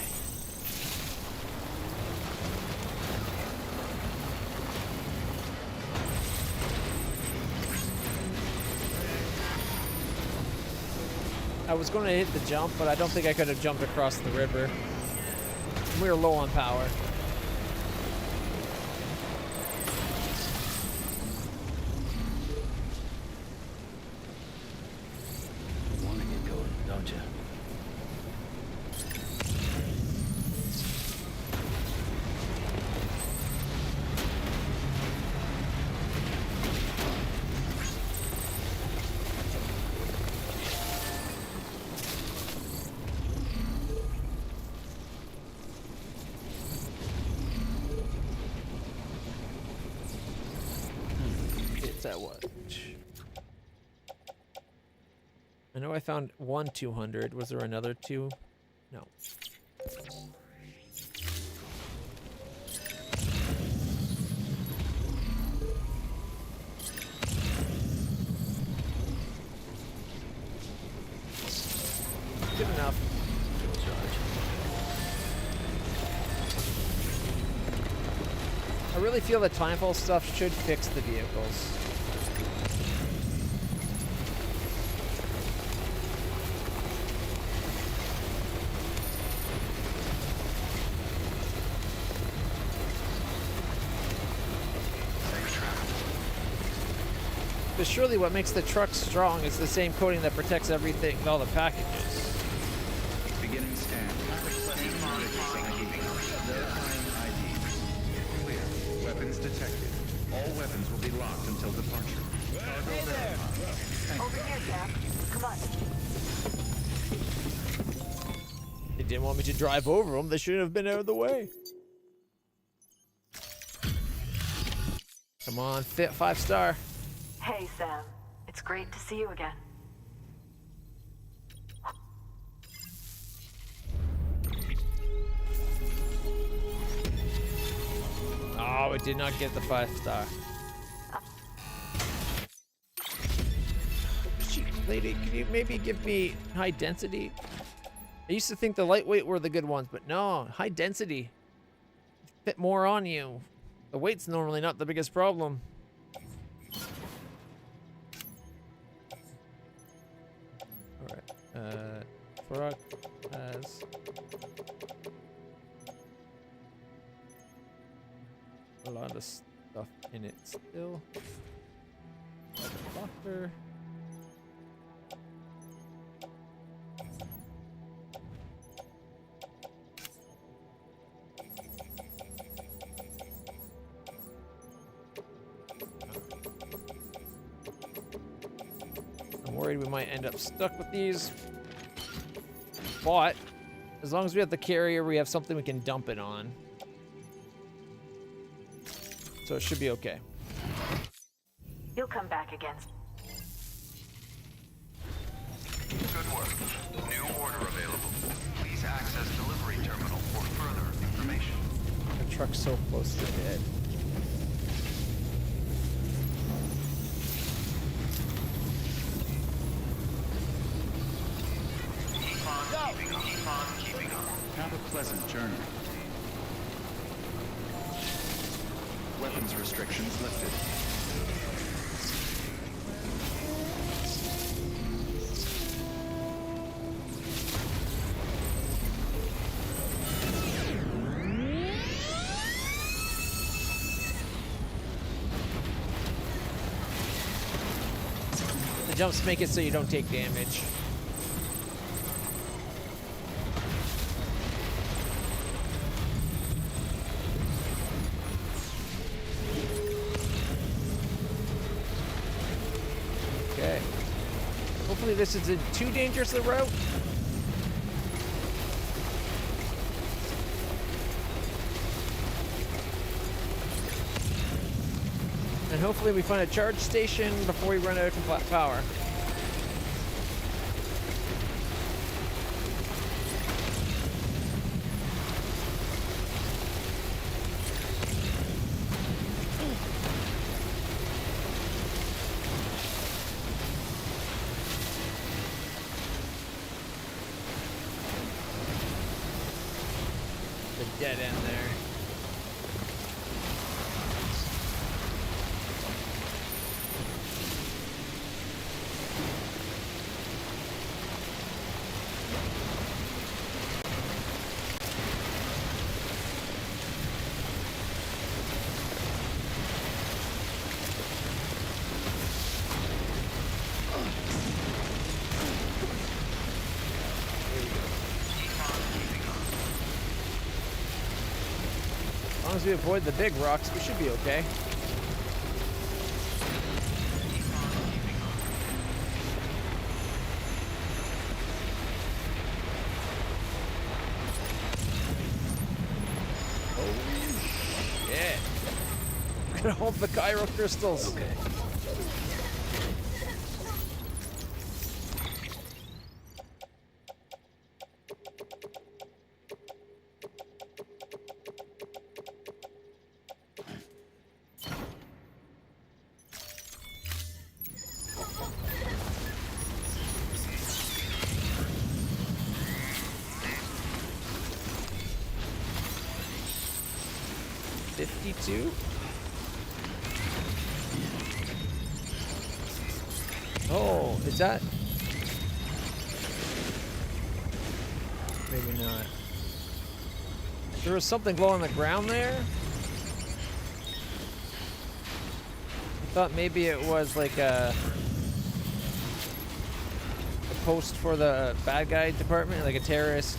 I was going to hit the jump, but I don't think I could have jumped across the river. We were low on power. That what? I know I found one 200. Was there another two? No. Good enough. I really feel the timefall stuff should fix the vehicles. But surely what makes the truck strong is the same coating that protects everything, all the packages. Beginning scan. Verifying ID. Clear. Weapons detected. All weapons will be locked until departure. Hey there! Over here, Cap. Come on. They didn't want me to drive over them. They shouldn't have been out of the way. Come on, fit 5-star. Hey, Sam. It's great to see you again. Oh, it did not get the 5-star. Cheap lady, can you maybe give me high density? I used to think the lightweight were the good ones, but no, high density. Fit more on you. The weight's normally not the biggest problem. Truck has a lot of stuff in it still. Doctor. I'm worried we might end up stuck with these. But as long as we have the carrier, we have something we can dump it on. So it should be okay. You'll come back again. Good work. New order available. Please access delivery terminal for further information. The truck's so close to dead. Keep on keeping on. Keep on keeping on. Have a pleasant journey. Weapons restrictions lifted. The jumps make it so you don't take damage. Okay. Hopefully this isn't too dangerous a route. And hopefully we find a charge station before we run out of power. The dead end there. As long as we avoid the big rocks, we should be okay. Oh, yeah. We're gonna hold the Cairo crystals. Okay. $52. Oh, is that? Maybe not. There was something low on the ground there. I thought maybe it was like a post for the bad guy department, like a terrorist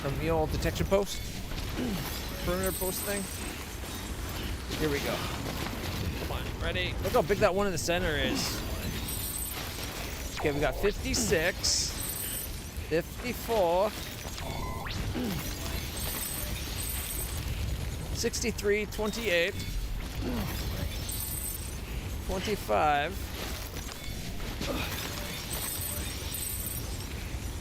from the old detection post, perimeter post thing. Here we go. Come on, ready? Look how big that one in the center is. Okay, we got 56, 54, 63, 28, 25,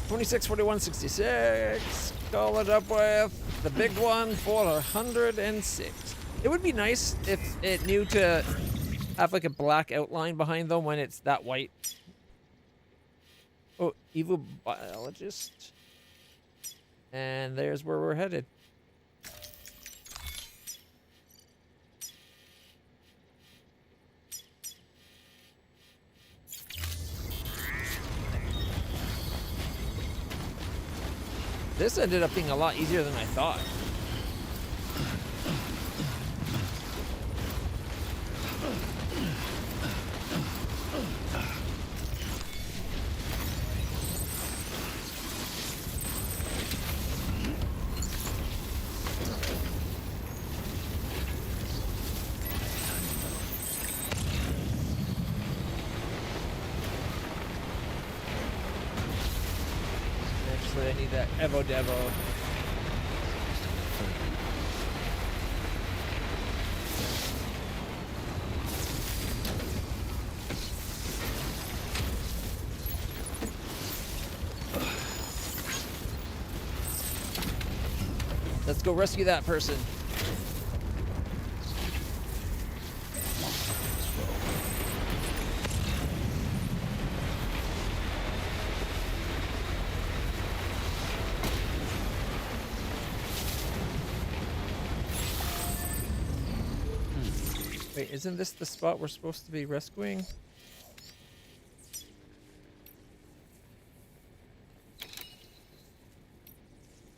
26, 41, 66. Call it up with the big one, 406. It would be nice if it knew to have like a black outline behind them when it's that white. Oh, evil biologist. And there's where we're headed. This ended up being a lot easier than I thought. Actually, I need that Evo Devo. Let's go rescue that person. Wait, isn't this the spot we're supposed to be rescuing?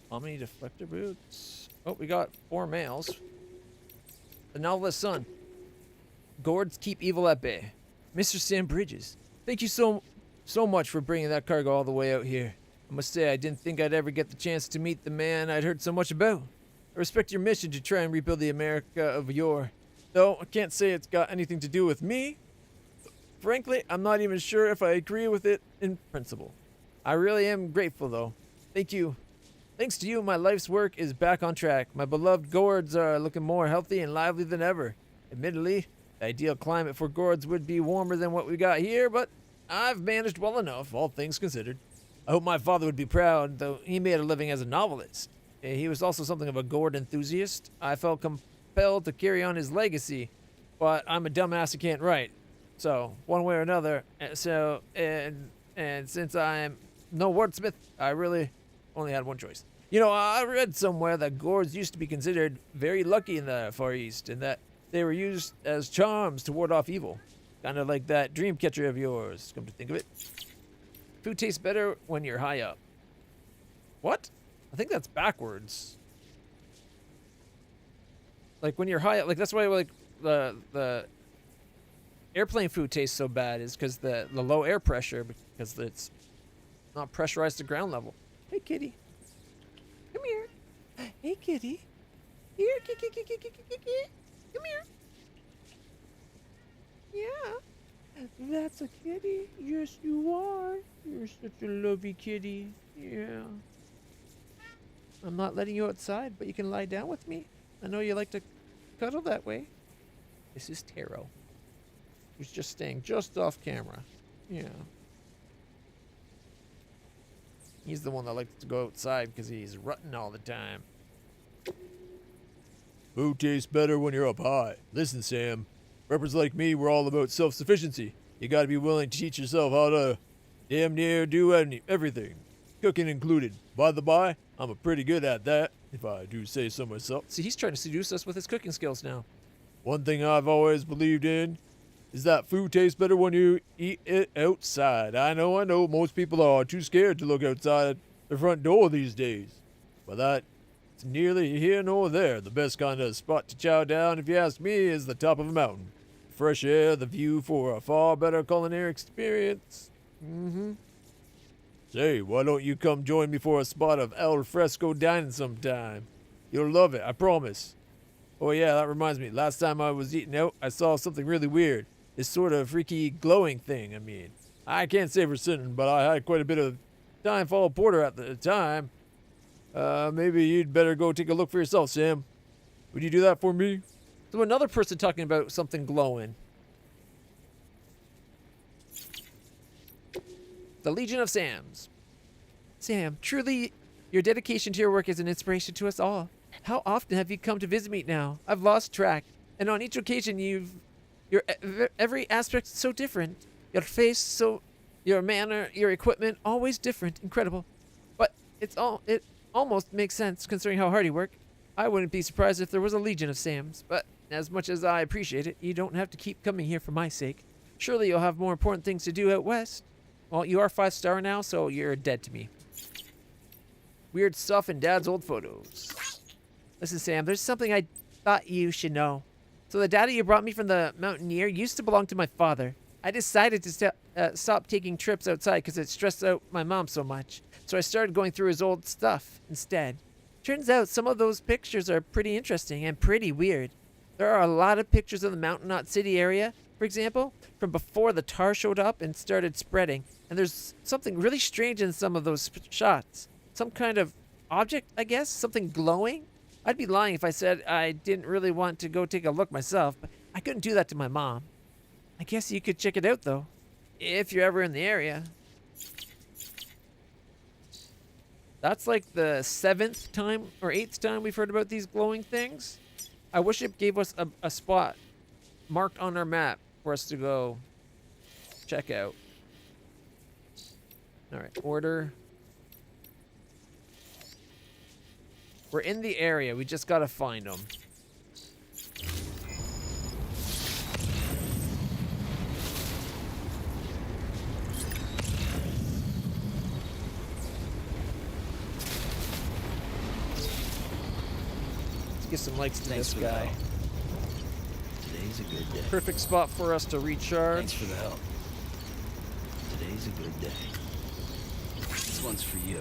Omni deflector boots. Oh, we got 4 males. The novelist's son. Gourds keep evil at bay. Mr. Sam Bridges, thank you so much for bringing that cargo all the way out here. I must say, I didn't think I'd ever get the chance to meet the man I'd heard so much about. I respect your mission to try and rebuild the America of yore. Though, I can't say it's got anything to do with me. Frankly, I'm not even sure if I agree with it in principle. I really am grateful, though. Thank you. Thanks to you, my life's work is back on track. My beloved gourds are looking more healthy and lively than ever. Admittedly, the ideal climate for gourds would be warmer than what we got here, but I've managed well enough, all things considered. I hope my father would be proud, though he made a living as a novelist. He was also something of a gourd enthusiast. I felt compelled to carry on his legacy, but I'm a dumbass who can't write. So, one way or another, and since I'm no wordsmith, I really only had one choice. You know, I read somewhere that gourds used to be considered very lucky in the Far East, and that they were used as charms to ward off evil. Kind of like that dream catcher of yours, come to think of it. Food tastes better when you're high up. What? I think that's backwards. Like when you're high up, like that's why like the airplane food tastes so bad is because the low air pressure, because it's not pressurized to ground level. Hey, kitty. Come here. Hey, kitty. Here, kitty. Come here. Yeah. That's a kitty. Yes, you are. You're such a lovely kitty. Yeah. I'm not letting you outside, but you can lie down with me. I know you like to cuddle that way. This is Taro. He's just staying just off camera. Yeah. He's the one that likes to go outside because he's rutting all the time. Food tastes better when you're up high. Listen, Sam. Preppers like me, we're all about self-sufficiency. You gotta be willing to teach yourself how to damn near do everything. Cooking included. By the by, I'm pretty good at that, if I do say so myself. See, he's trying to seduce us with his cooking skills now. One thing I've always believed in is that food tastes better when you eat it outside. I know, most people are too scared to look outside their front door these days. But that's nearly here nor there. The best kind of spot to chow down, if you ask me, is the top of a mountain. Fresh air, the view for a far better culinary experience. Say, why don't you come join me for a spot of al fresco dining sometime? You'll love it, I promise. Oh yeah, that reminds me. Last time I was eating out, I saw something really weird. This sort of freaky glowing thing, I mean. I can't say for certain, but I had quite a bit of time follow Porter at the time. Maybe you'd better go take a look for yourself, Sam. Would you do that for me? So another person talking about something glowing. The Legion of Sams. Sam, truly, your dedication to your work is an inspiration to us all. How often have you come to visit me now? I've lost track. And on each occasion, your every aspect so different. Your face, your manner, your equipment, always different. Incredible. But it almost makes sense considering how hard you work. I wouldn't be surprised if there was a Legion of Sams. But as much as I appreciate it, you don't have to keep coming here for my sake. Surely you'll have more important things to do out west. Well, you are 5-star now, so you're dead to me. Weird stuff in Dad's old photos. Listen, Sam, there's something I thought you should know. So the data you brought me from the Mountaineer used to belong to my father. I decided to stop taking trips outside because it stressed out my mom so much. So I started going through his old stuff instead. Turns out some of those pictures are pretty interesting and pretty weird. There are a lot of pictures of the Mountain Knot City area, for example, from before the tar showed up and started spreading. And there's something really strange in some of those shots. Some kind of object, I guess? Something glowing? I'd be lying if I said I didn't really want to go take a look myself, but I couldn't do that to my mom. I guess you could check it out, though, if you're ever in the area. That's like the 7th time or 8th time we've heard about these glowing things. I wish it gave us a spot marked on our map for us to go check out. All right, order. We're in the area. We just gotta find them. Let's get some likes to Thanks this for the guy. help. Today's a good day. Perfect spot for us to recharge. Thanks for the help. Today's a good day. This one's for you.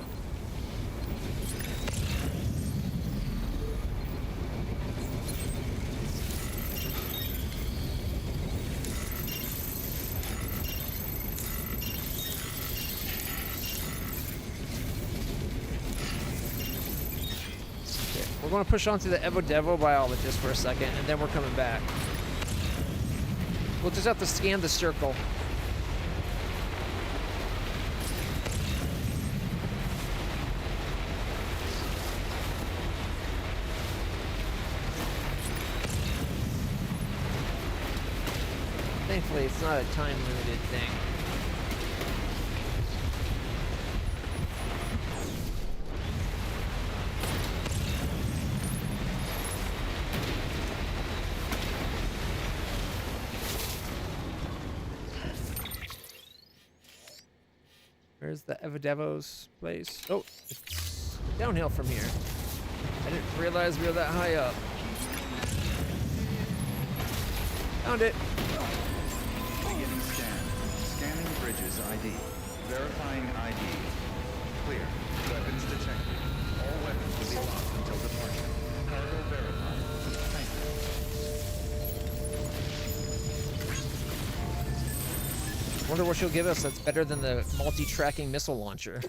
We're going to push on to the Evo Devo biologist for a second, and then we're coming back. We'll just have to scan the circle. Thankfully, it's not a time-limited thing. Where's the Evadevo's place? Oh, it's downhill from here. I didn't realize we were that high up. Found it. Beginning scan. Scanning bridges ID. Verifying ID. Clear. Weapons detected. All weapons will be locked until departure. Cargo verified. Thank you. Wonder what she'll give us that's better than the multi-tracking missile launcher.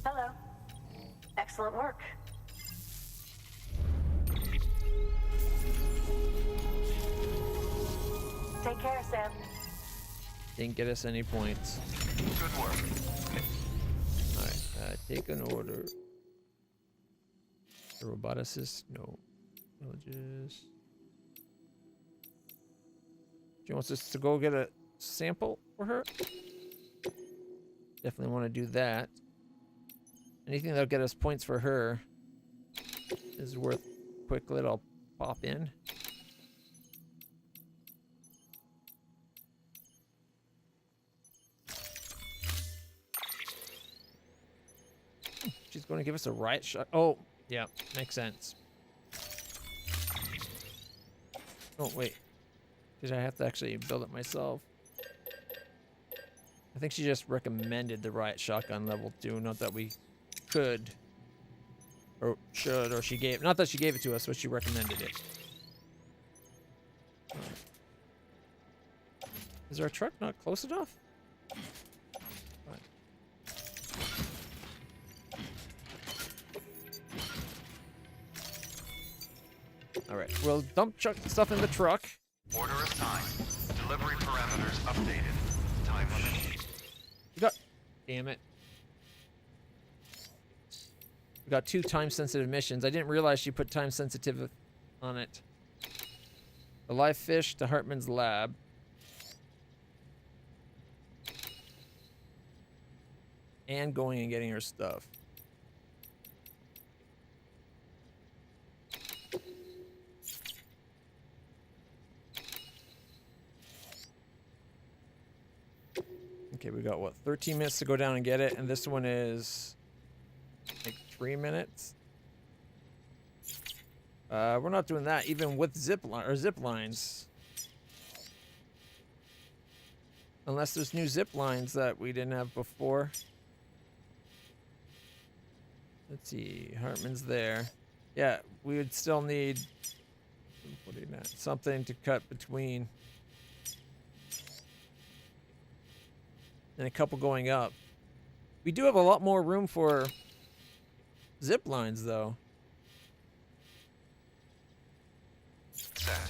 Hello. Excellent work. Take care, Sam. Didn't get us any points. Good work. Alright, take an order. The roboticist? No. Villages. She wants us to go get a sample for her? Definitely want to do that. Anything that'll get us points for her is worth a quick little pop in. She's going to give us a riot shot. Oh, yeah, makes sense. Oh, wait. Did I have to actually build it myself? I think she just recommended the riot shotgun level 2, not that we could. Or should, or she gave... Not that she gave it to us, but she recommended it. Is our truck not close enough? Alright, we'll dump stuff in the truck. Order assigned. Delivery parameters updated. Time limit. Damn it. We got 2 time-sensitive missions. I didn't realize she put time-sensitive on it. The live fish to Hartman's lab. And going and getting her stuff. Okay, we got, what, 13 minutes to go down and get it, and this one is like 3 minutes. We're not doing that even with zip lines. Unless there's new zip lines that we didn't have before. Let's see, Hartman's there. Yeah, we would still need something to cut between. And a couple going up. We do have a lot more room for zip lines, though. Set.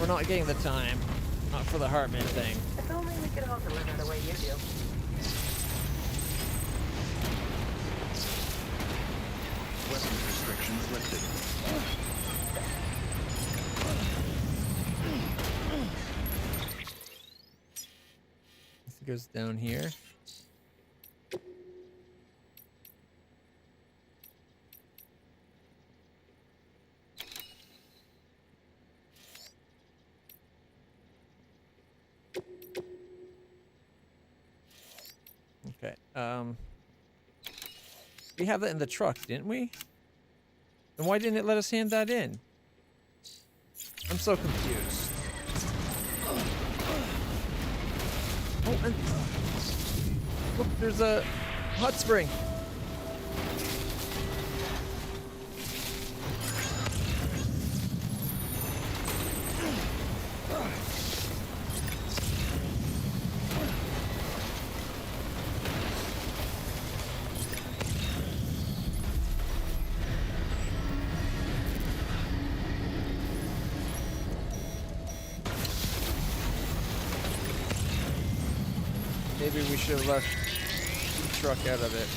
We're not getting the time. Not for the Hartman thing. If only we could all deliver the way you do. Weapons restrictions lifted. It goes down here. Okay. We have that in the truck, didn't we? And why didn't it let us hand that in? I'm so confused. Oh, and look, there's a hot spring. Maybe we should have left the truck out of it.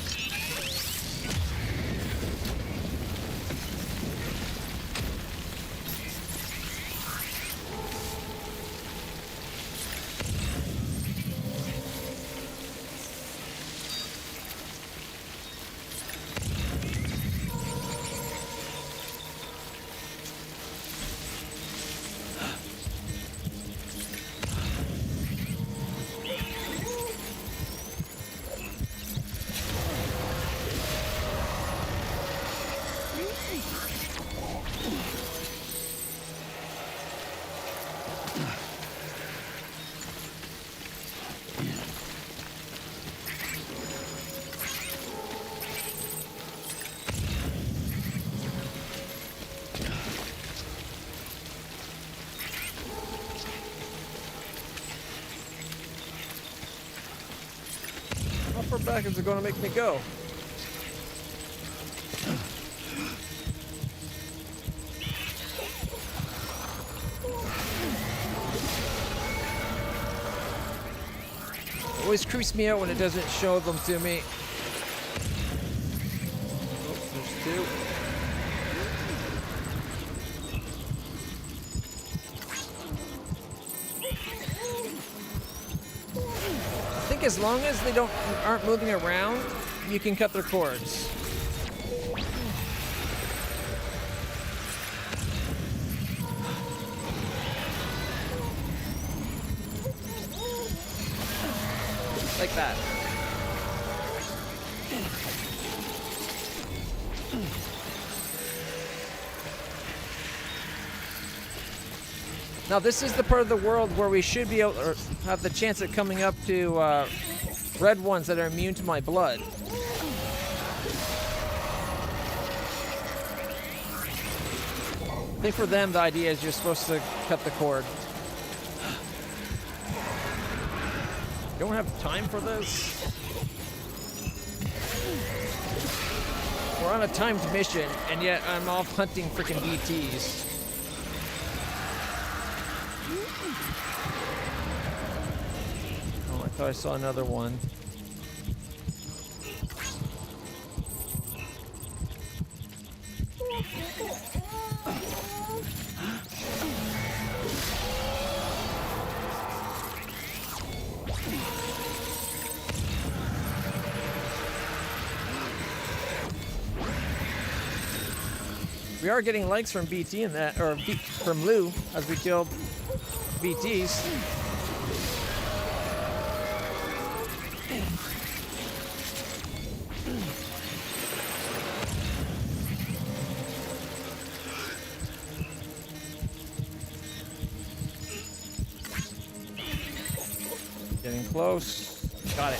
How far back is it going to make me go? It always creeps me out when it doesn't show them to me. Oh, there's two. I think as long as they aren't moving around, you can cut their cords. Like that. Now this is the part of the world where we should be able to have the chance of coming up to red ones that are immune to my blood. I think for them the idea is you're supposed to cut the cord. Don't have time for this. We're on a timed mission, and yet I'm off hunting freaking BTs. Oh, I thought I saw another one. We are getting likes from BT in that, or from Lou, as we killed BTs. Getting close. Got it.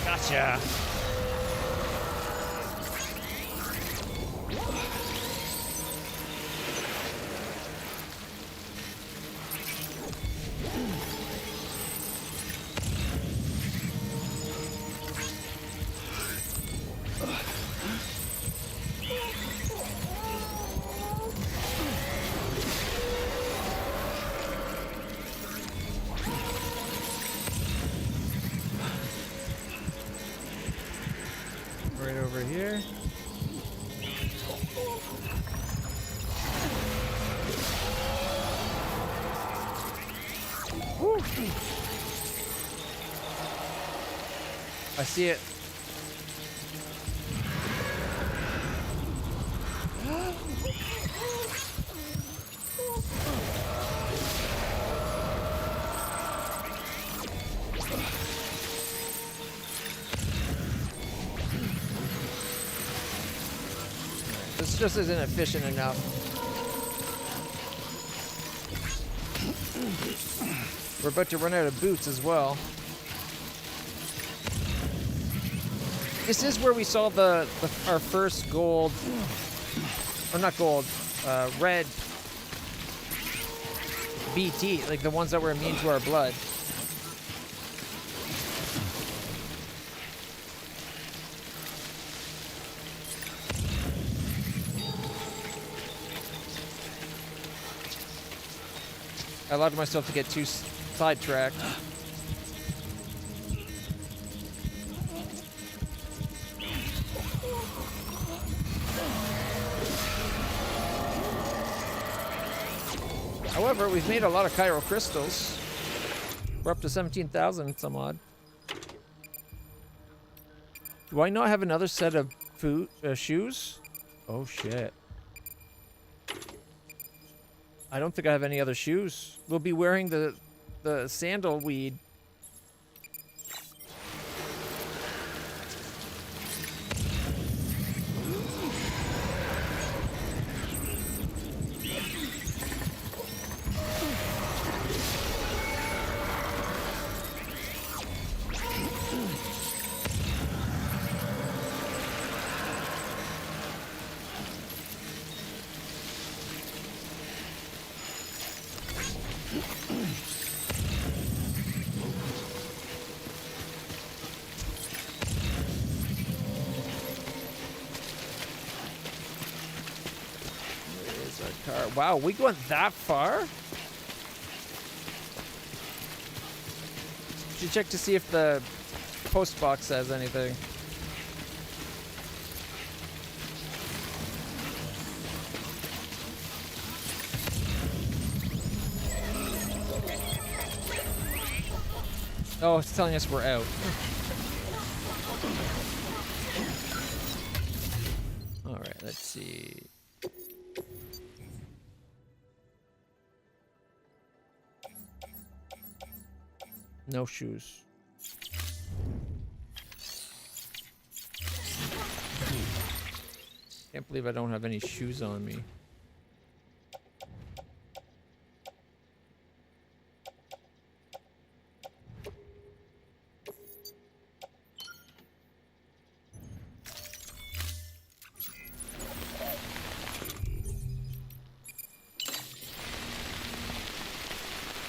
Gotcha. Right over here. Woo. I see it. This just isn't efficient enough. We're about to run out of boots as well. This is where we saw our first gold, or not gold, red BT, like the ones that were immune to our blood. I allowed myself to get too sidetracked. However, we've made a lot of chiral crystals. We're up to 17,000 some odd. Do I not have another set of shoes? Oh shit. I don't think I have any other shoes. We'll be wearing the sandalweed. Wow, we went that far? Should check to see if the post box says anything. Oh, it's telling us we're out. All right, let's see. No shoes. Can't believe I don't have any shoes on me.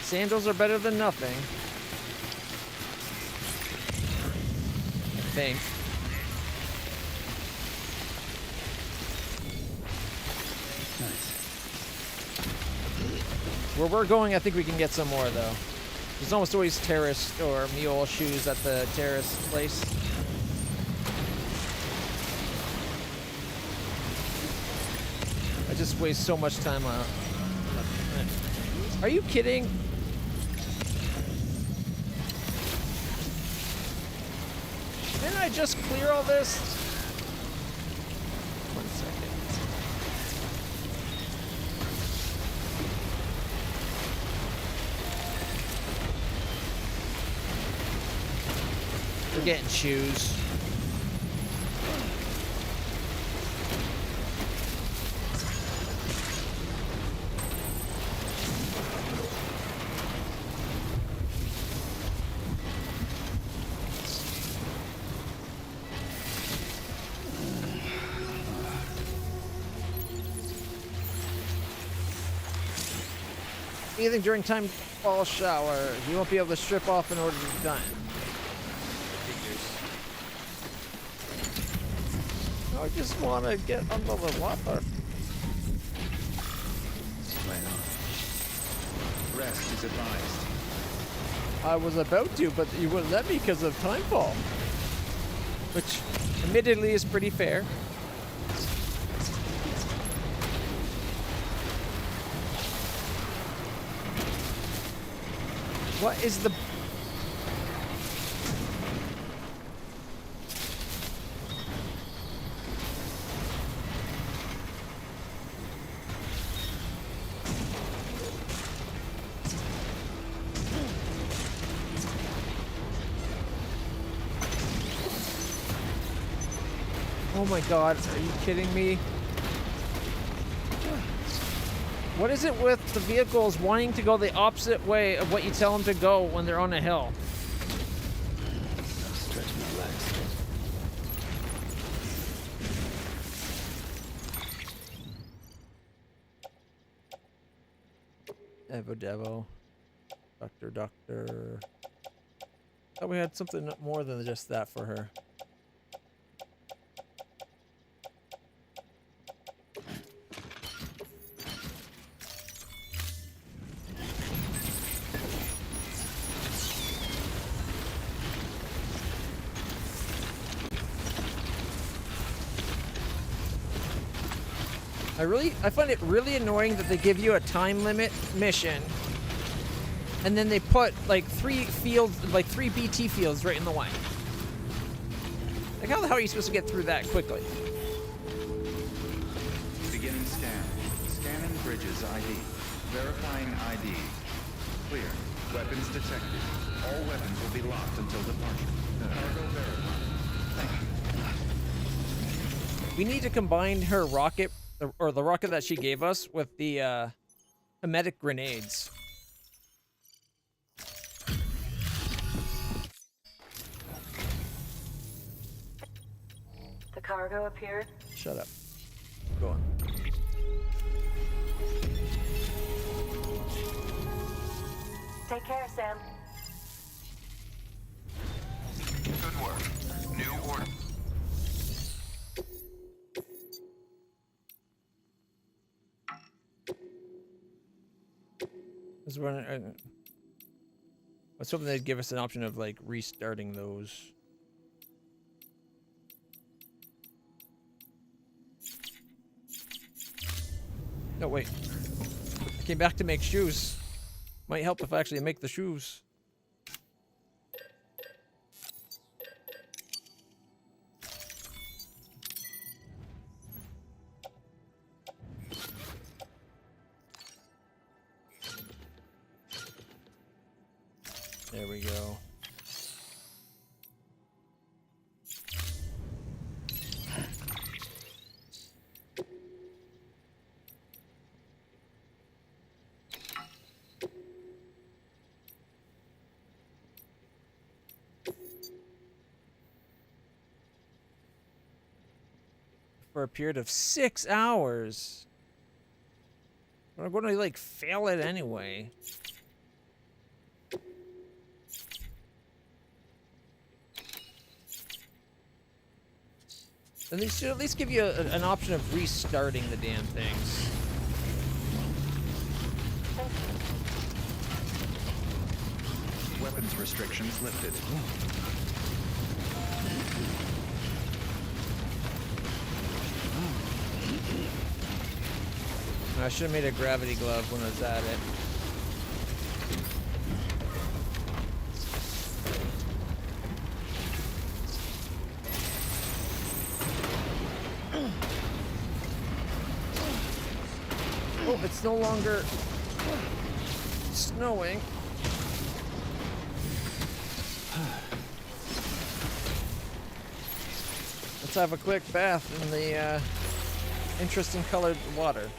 Sandals are better than nothing. I think. Nice. Where we're going, I think we can get some more though. There's almost always terrace or mule shoes at the terrace place. I just waste so much time on it. Are you kidding? Didn't I just clear all this? 1 second. getting shoes. Bathing during time fall shower. You won't be able to strip off in order to be done. I just want to get under the water. Rest is advised. I was about to, but you wouldn't let me because of timefall. Which, admittedly, is pretty fair. What is the... Oh my god, are you kidding me? What is it with the vehicles wanting to go the opposite way of what you tell them to go when they're on a hill? Stretch my legs. Devo. Doctor. Thought we had something more than just that for her. I find it really annoying that they give you a time limit mission and then they put like 3 BT fields right in the way. Like how the hell are you supposed to get through that quickly? Beginning scan. Scanning bridges ID. Verifying ID. Clear. Weapons detected. All weapons will be locked until departure. Cargo verified. Thank you. We need to combine her rocket, or the rocket that she gave us, with the emetic grenades. The cargo appeared. Shut up. Go on. Take care, Sam. Good work. New order. I was hoping they'd give us an option of like restarting those. No, wait. I came back to make shoes. Might help if I actually make the shoes. There we go. For a period of 6 hours. I'm going to like fail it anyway. And they should at least give you an option of restarting the damn things. Weapons restrictions lifted. I should have made a gravity glove when I was at it. Oh, it's no longer snowing. let's have a quick bath in the interesting colored water.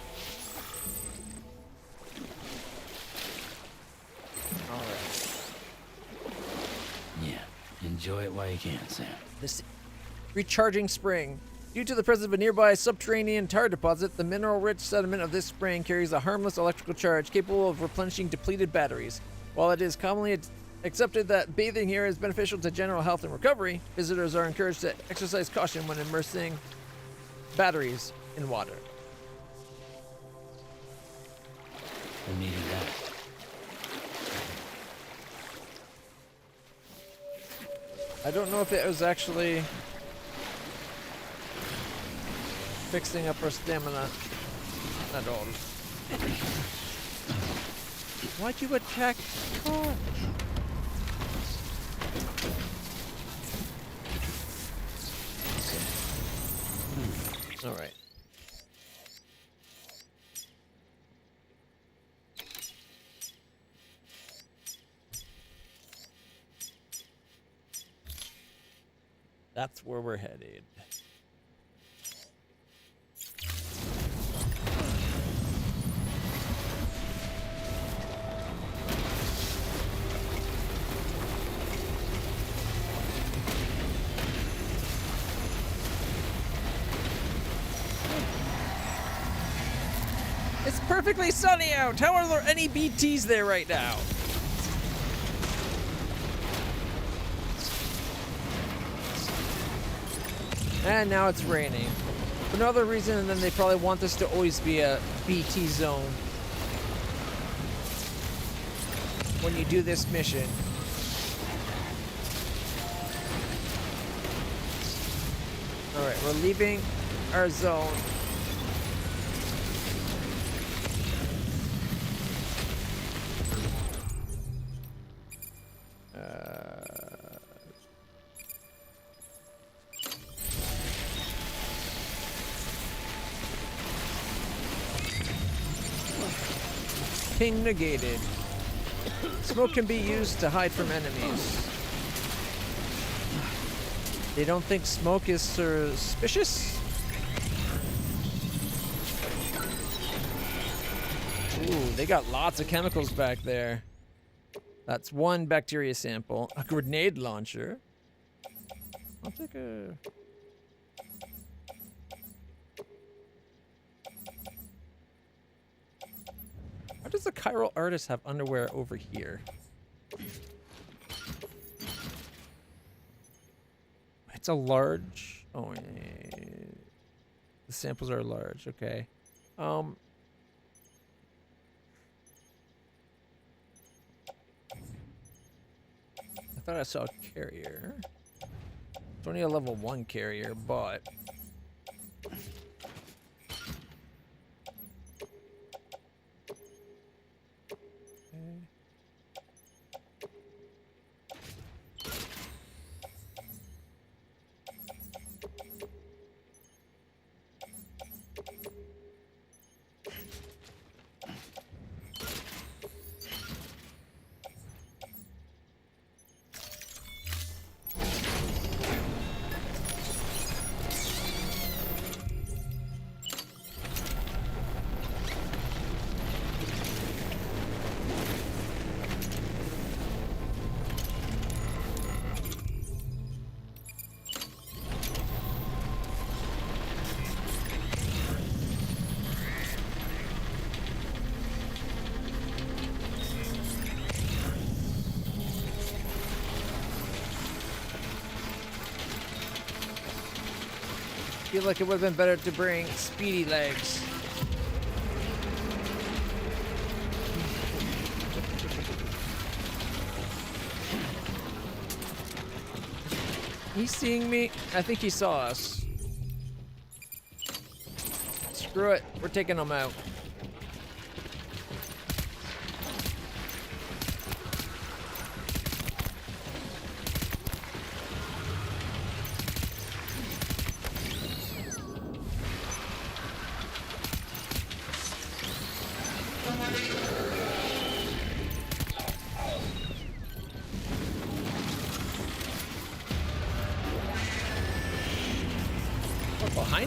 Alright. Yeah, enjoy it while you can, Sam. This recharging spring. Due to the presence of a nearby subterranean tar deposit, the mineral-rich sediment of this spring carries a harmless electrical charge capable of replenishing depleted batteries. While it is commonly accepted that bathing here is beneficial to general health and recovery, visitors are encouraged to exercise caution when immersing batteries in water. Who needed that? I don't know if it was actually fixing up our stamina at all. Why'd you attack? Oh. All right. That's where we're headed. It's perfectly sunny out. How are there any BTs there right now? And now it's raining. For no other reason than they probably want this to always be a BT zone when you do this mission. Alright, we're leaving our zone. Ping negated. Smoke can be used to hide from enemies. They don't think smoke is suspicious? Ooh, they got lots of chemicals back there. That's one bacteria sample. A grenade launcher. I'll take a... How does the chiral artist have underwear over here? It's a large. Oh, the samples are large. Okay. I thought I saw a carrier. It's only a level 1 carrier, but. I feel like it would have been better to bring speedy legs. He's seeing me? I think he saw us. Screw it. We're taking him out.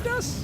behind us?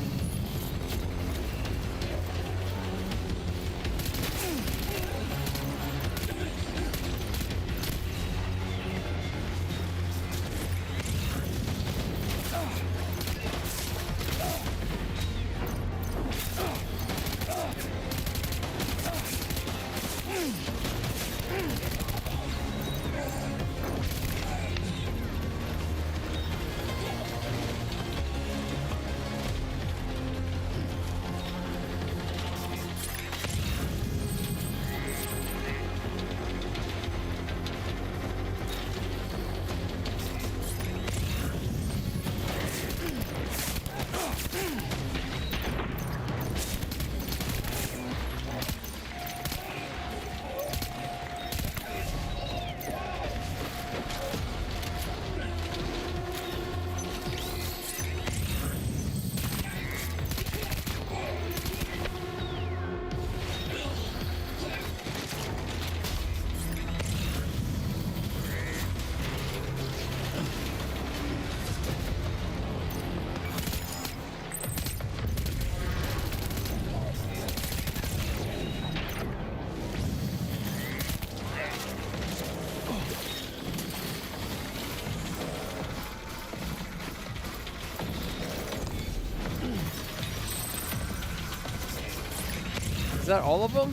Is that all of them?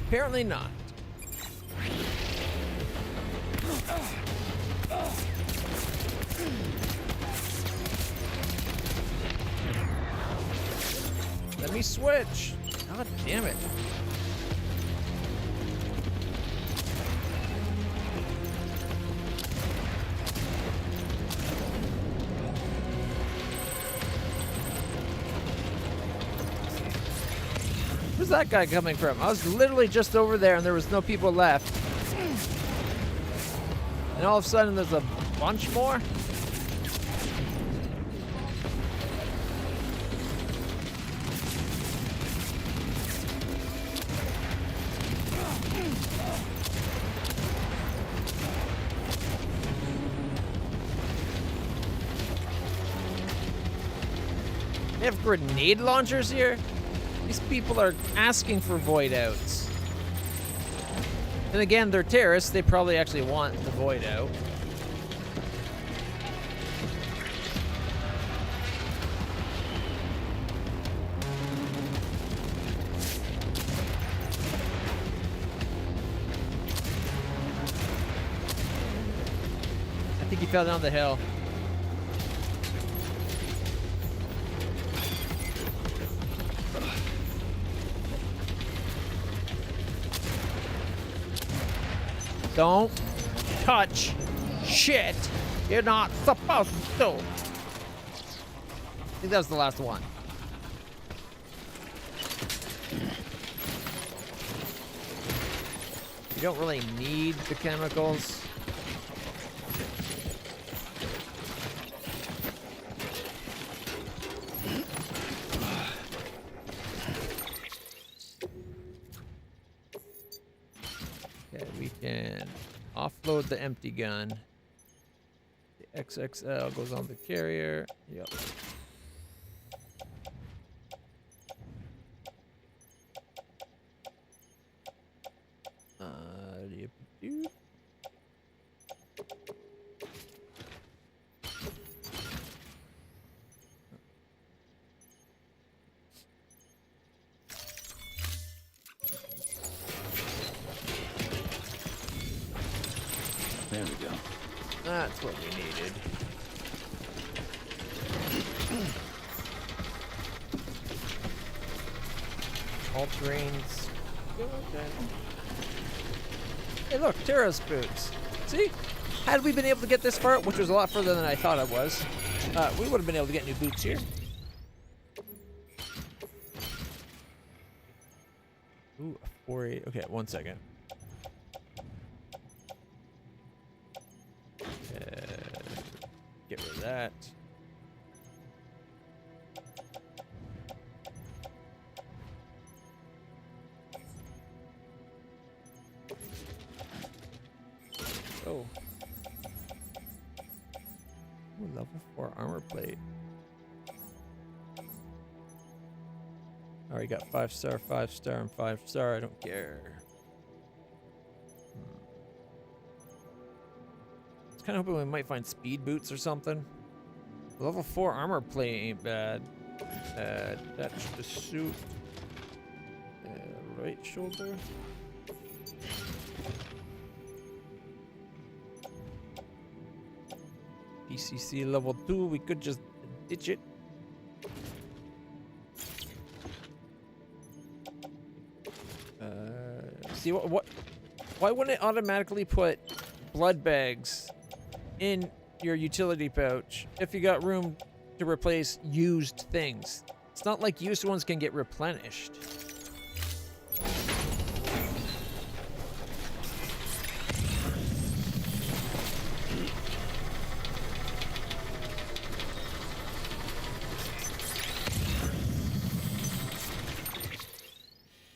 Apparently not. Let me switch. God damn it. Where's that guy coming from? I was literally just over there and there was no people left. And all of a sudden there's a bunch more? They have grenade launchers here? These people are asking for void outs. And again, they're terrorists. They probably actually want the void out. I think he fell down the hill. Don't touch shit you're not supposed to. I think that was the last one. You don't really need the chemicals. Okay, we can offload the empty gun. The XXL goes on the carrier. Yep. Yep. There we go. That's what we needed. All terrains. Hey look, terrace boots. See? Had we been able to get this far, which was a lot further than I thought it was, we would have been able to get new boots here. Ooh, a 4-8. Okay, 1 second. Get rid of that. Oh. Ooh, Level 4 armor plate. Already got 5-star, 5-star, and 5-star. I don't care. I was kind of hoping we might find speed boots or something. Level 4 armor plate ain't bad. Attach the suit. Right shoulder. PCC level 2. We could just ditch it. See what? Why wouldn't it automatically put blood bags in your utility pouch if you got room to replace used things? It's not like used ones can get replenished.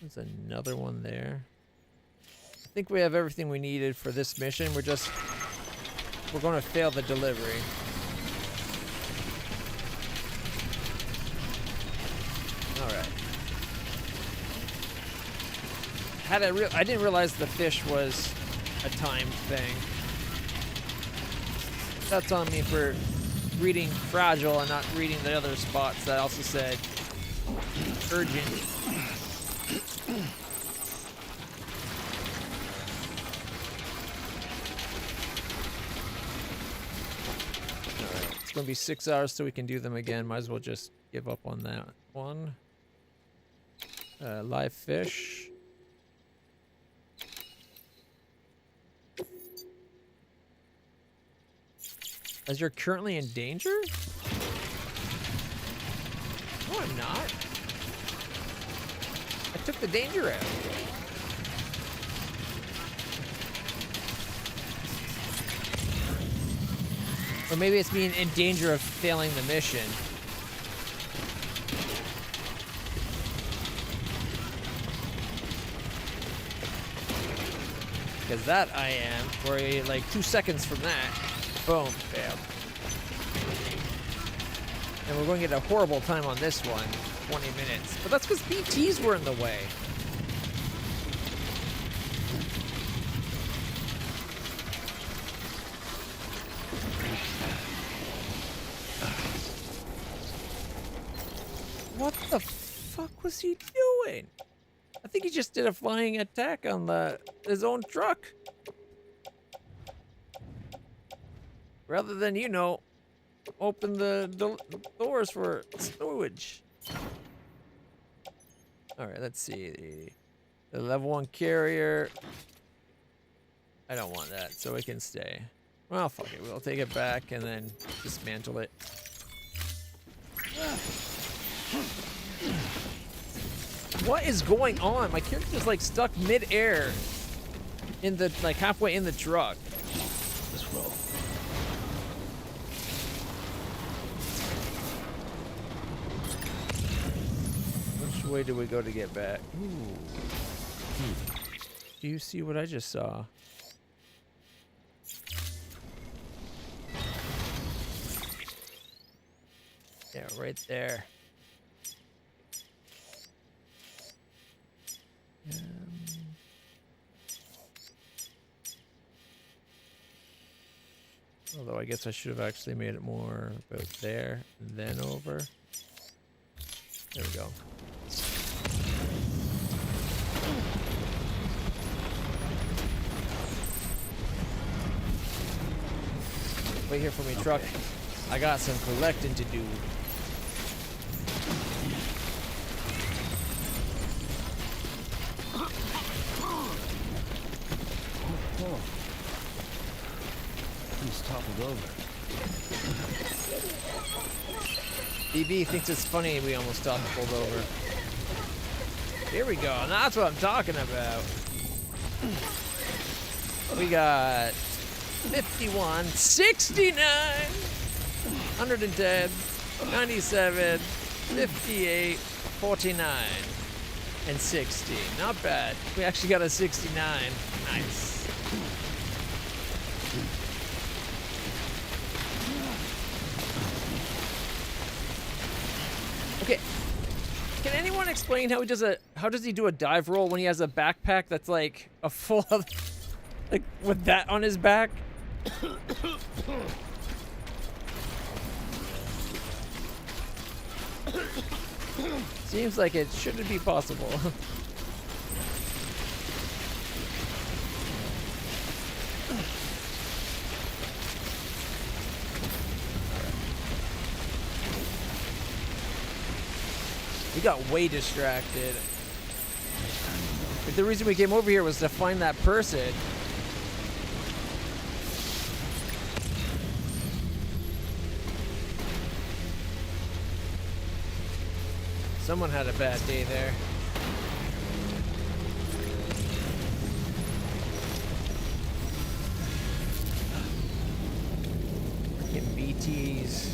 There's another one there. I think we have everything we needed for this mission. We're going to fail the delivery. All right. I didn't realize the fish was a time thing. That's on me for reading fragile and not reading the other spots that also said urgent. It's gonna be 6 hours so we can do them again. Might as well just give up on that one. Live fish. As you're currently in danger? No, I'm not. I took the danger out. Or maybe it's being in danger of failing the mission. Because that I am, for like 2 seconds from that, boom, failed. And we're going to get a horrible time on this one, 20 minutes. But that's because BTs were in the way. What the fuck was he doing? I think he just did a flying attack on his own truck. Rather than, you know, open the doors for stowage. Alright, let's see. The level 1 carrier. I don't want that, so it can stay. Well, fuck it. We'll take it back and then dismantle it. What is going on? My character's like stuck mid-air in the, like halfway in the truck. This roll. Which way do we go to get back? Ooh. Do you see what I just saw? Yeah, right there. Although I guess I should have actually made it more about there and then over. There we go. Wait here for me, truck. I got some collecting to do. He's toppled over. BB thinks it's funny we almost toppled over. Here we go. Now that's what I'm talking about. We got 51, 69, 110, 97, 58, 49, and 60. Not bad. We actually got a 69. Nice. Can anyone explain how does he do a dive roll when he has a backpack that's like a full of, like with that on his back? Seems like it shouldn't be possible. We got way distracted. But the reason we came over here was to find that person. Someone had a bad day there. Freaking BTs.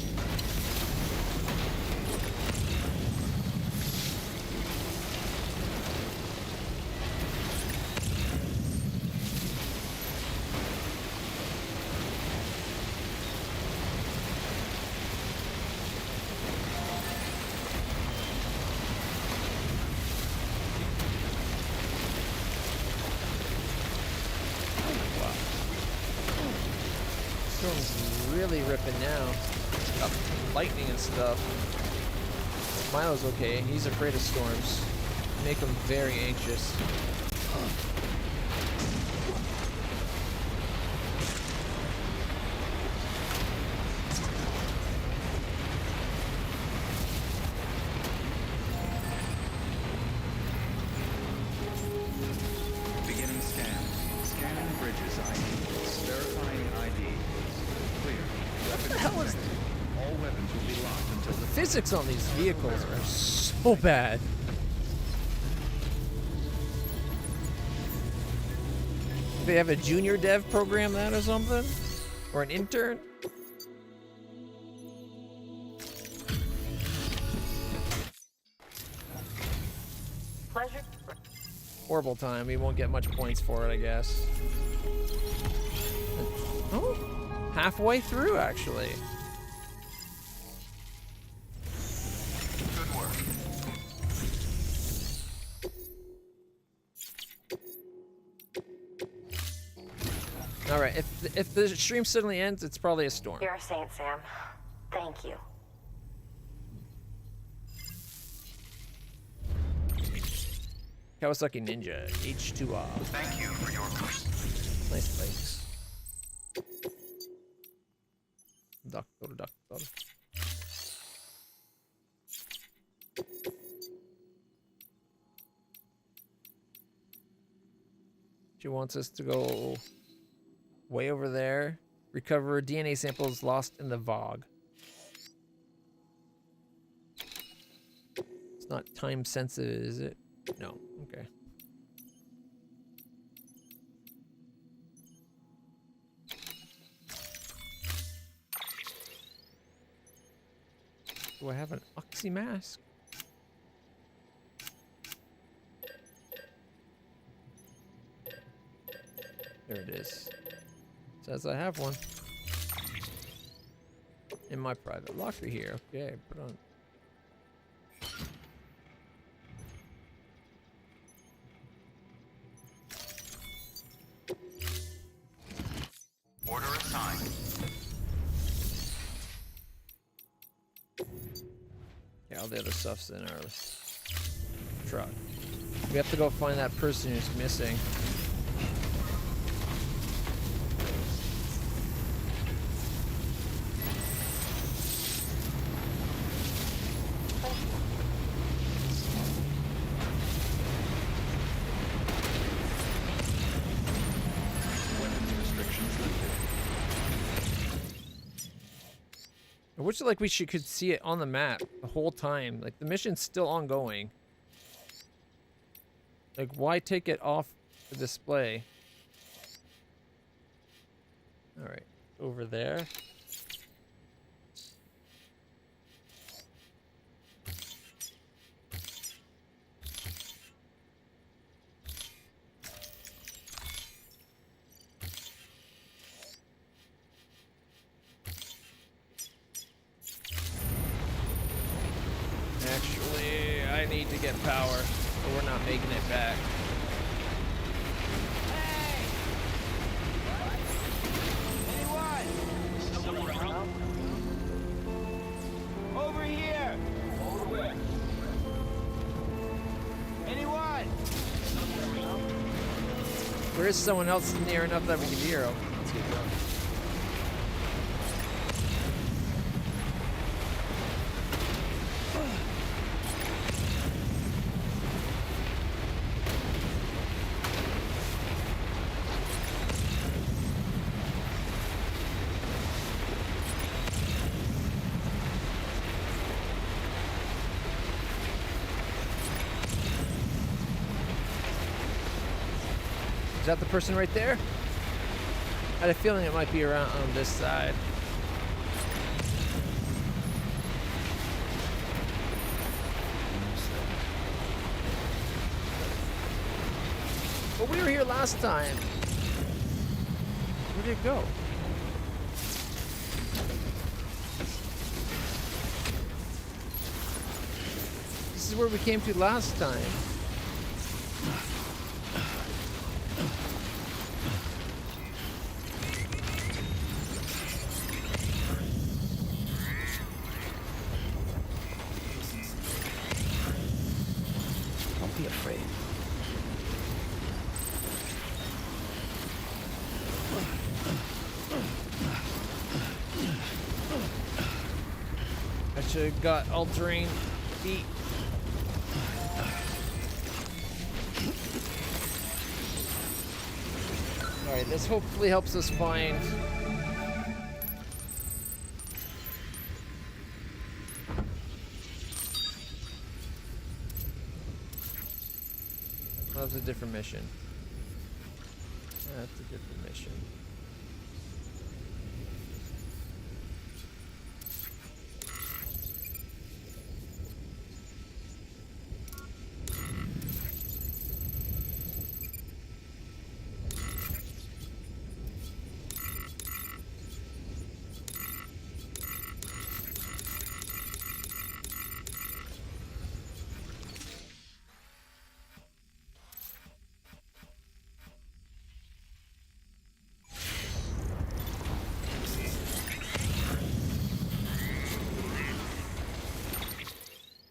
Really ripping now. Got lightning and stuff. Milo's okay. He's afraid of storms. Make him very anxious. Beginning scan. Scanning bridges ID. Verifying ID. What the hell is All weapons will be locked until the physics on these vehicles are so bad. They have a junior dev program that or something? Or an intern? Pleasure. Horrible time. We won't get much points for it, I guess. Oh, halfway through, actually. good work. All right, if the stream suddenly ends, it's probably a storm. You're a saint, Sam. Thank you. Kawasaki Ninja H2R. Thank you for your Nice bikes. Doctor. She wants us to go way over there, recover DNA samples lost in the VOG. It's not time sensitive, is it? No. Okay. Do I have an oxy mask? There it is. Says I have one. In my private locker here. Okay, put on. order assigned. Yeah, all the other stuff's in our truck. We have to go find that person who's missing. I wish like we could see it on the map the whole time. Like the mission's still ongoing. Like why take it off the display? All right, over there. I need to get power, or we're not making it back. Over here! Anyone? There is someone else near enough that we can hear him. Let's get going. Is that the person right there? I had a feeling it might be around on this side. But we were here last time. Where did it go? This is where we came to last time. Don't be afraid. I should have got all-terrain feet. Alright, this hopefully helps us find... That's a different mission. That's a different mission.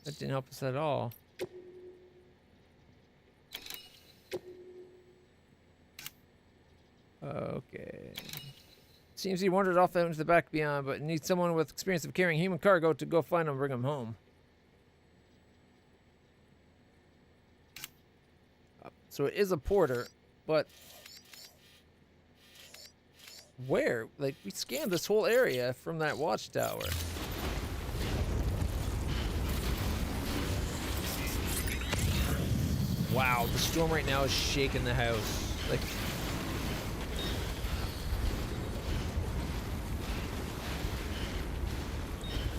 That didn't help us at all. Okay. Seems he wandered off out into the back beyond, but needs someone with experience of carrying human cargo to go find him and bring him home. So it is a porter, but where? Like, we scanned this whole area from that watchtower. Wow, the storm right now is shaking the house. Like,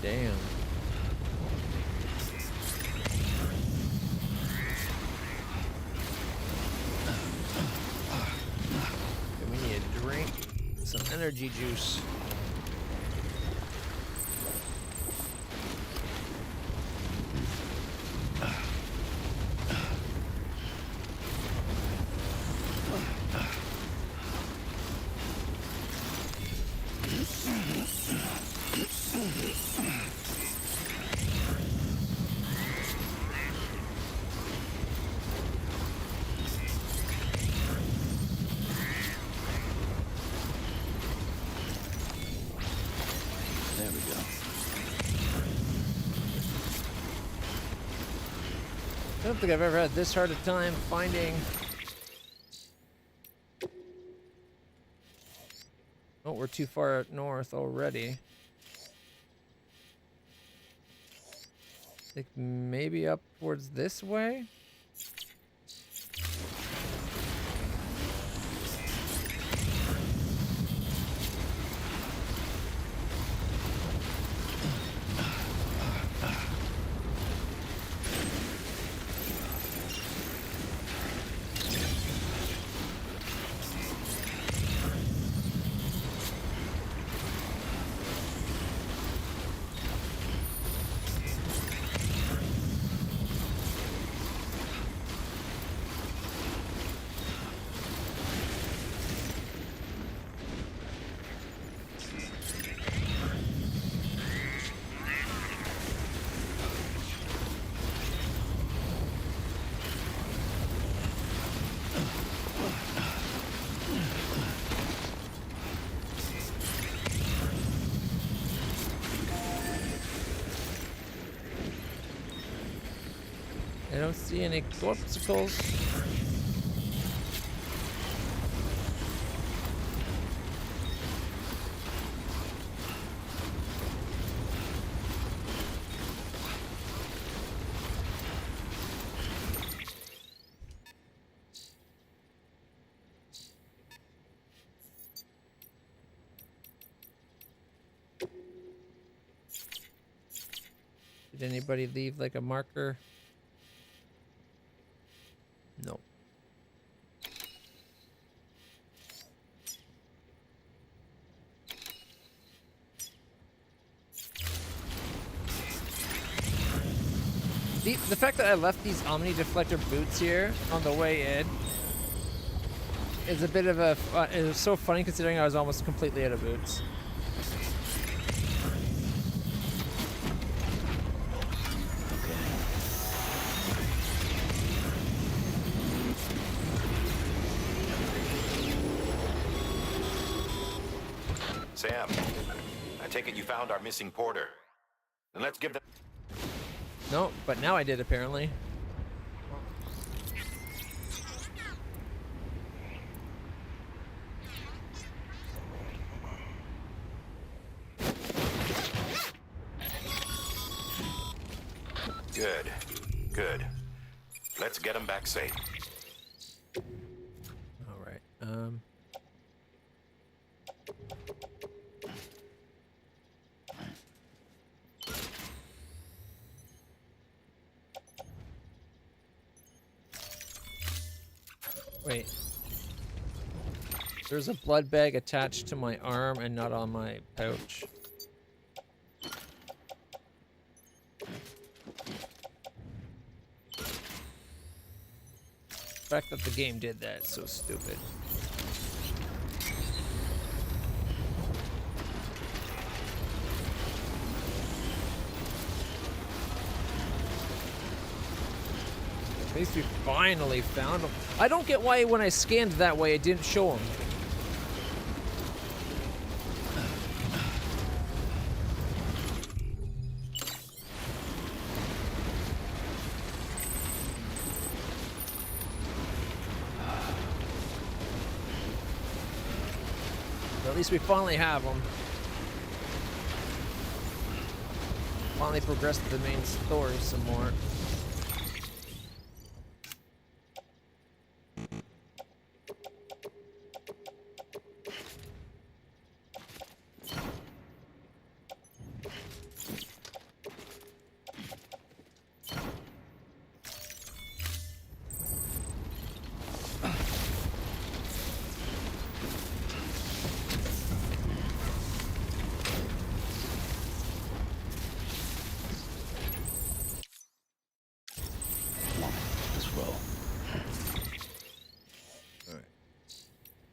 damn. Okay, we need a drink, some energy juice. There we go. I don't think I've ever had this hard a time finding... Oh, we're too far north already. I think maybe up towards this way? I don't see any corpsicles. Did anybody leave like a marker? No. The fact that I left these Omni Deflector boots here on the way in is a bit of a... it was so funny considering I was almost completely out of boots. Sam, I take it you found our missing porter. Then let's give them... No, but now I did apparently. Good. Good. Let's get them back safe. All right. Wait. There's a blood bag attached to my arm and not on my pouch. The fact that the game did that is so stupid. At least we finally found him. I don't get why when I scanned that way it didn't show him. But at least we finally have him. Finally progressed the main story some more.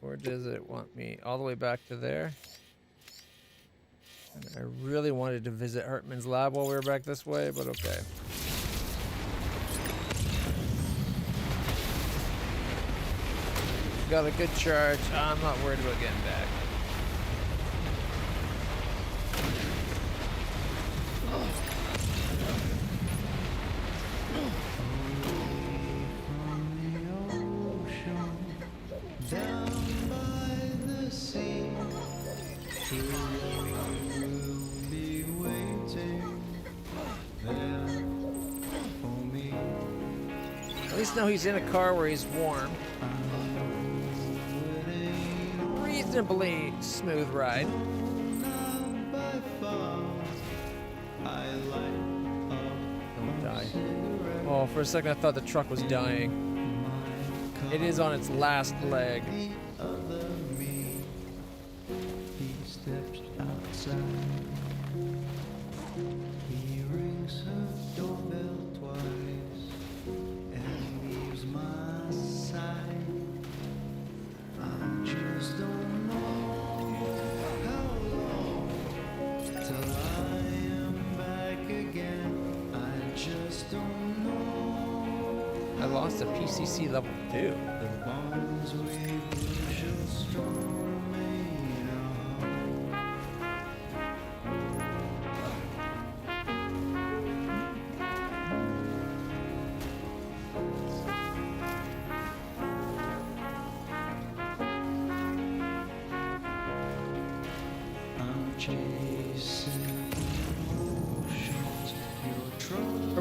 Or does it want me all the way back to there? And I really wanted to visit Hartman's lab while we were back this way, but okay. Got a good charge. I'm not worried about getting back. At least now he's in a car where he's warm. Reasonably smooth ride. Don't die. Oh, for a second I thought the truck was dying. It is on its last leg. I lost a PCC level 2.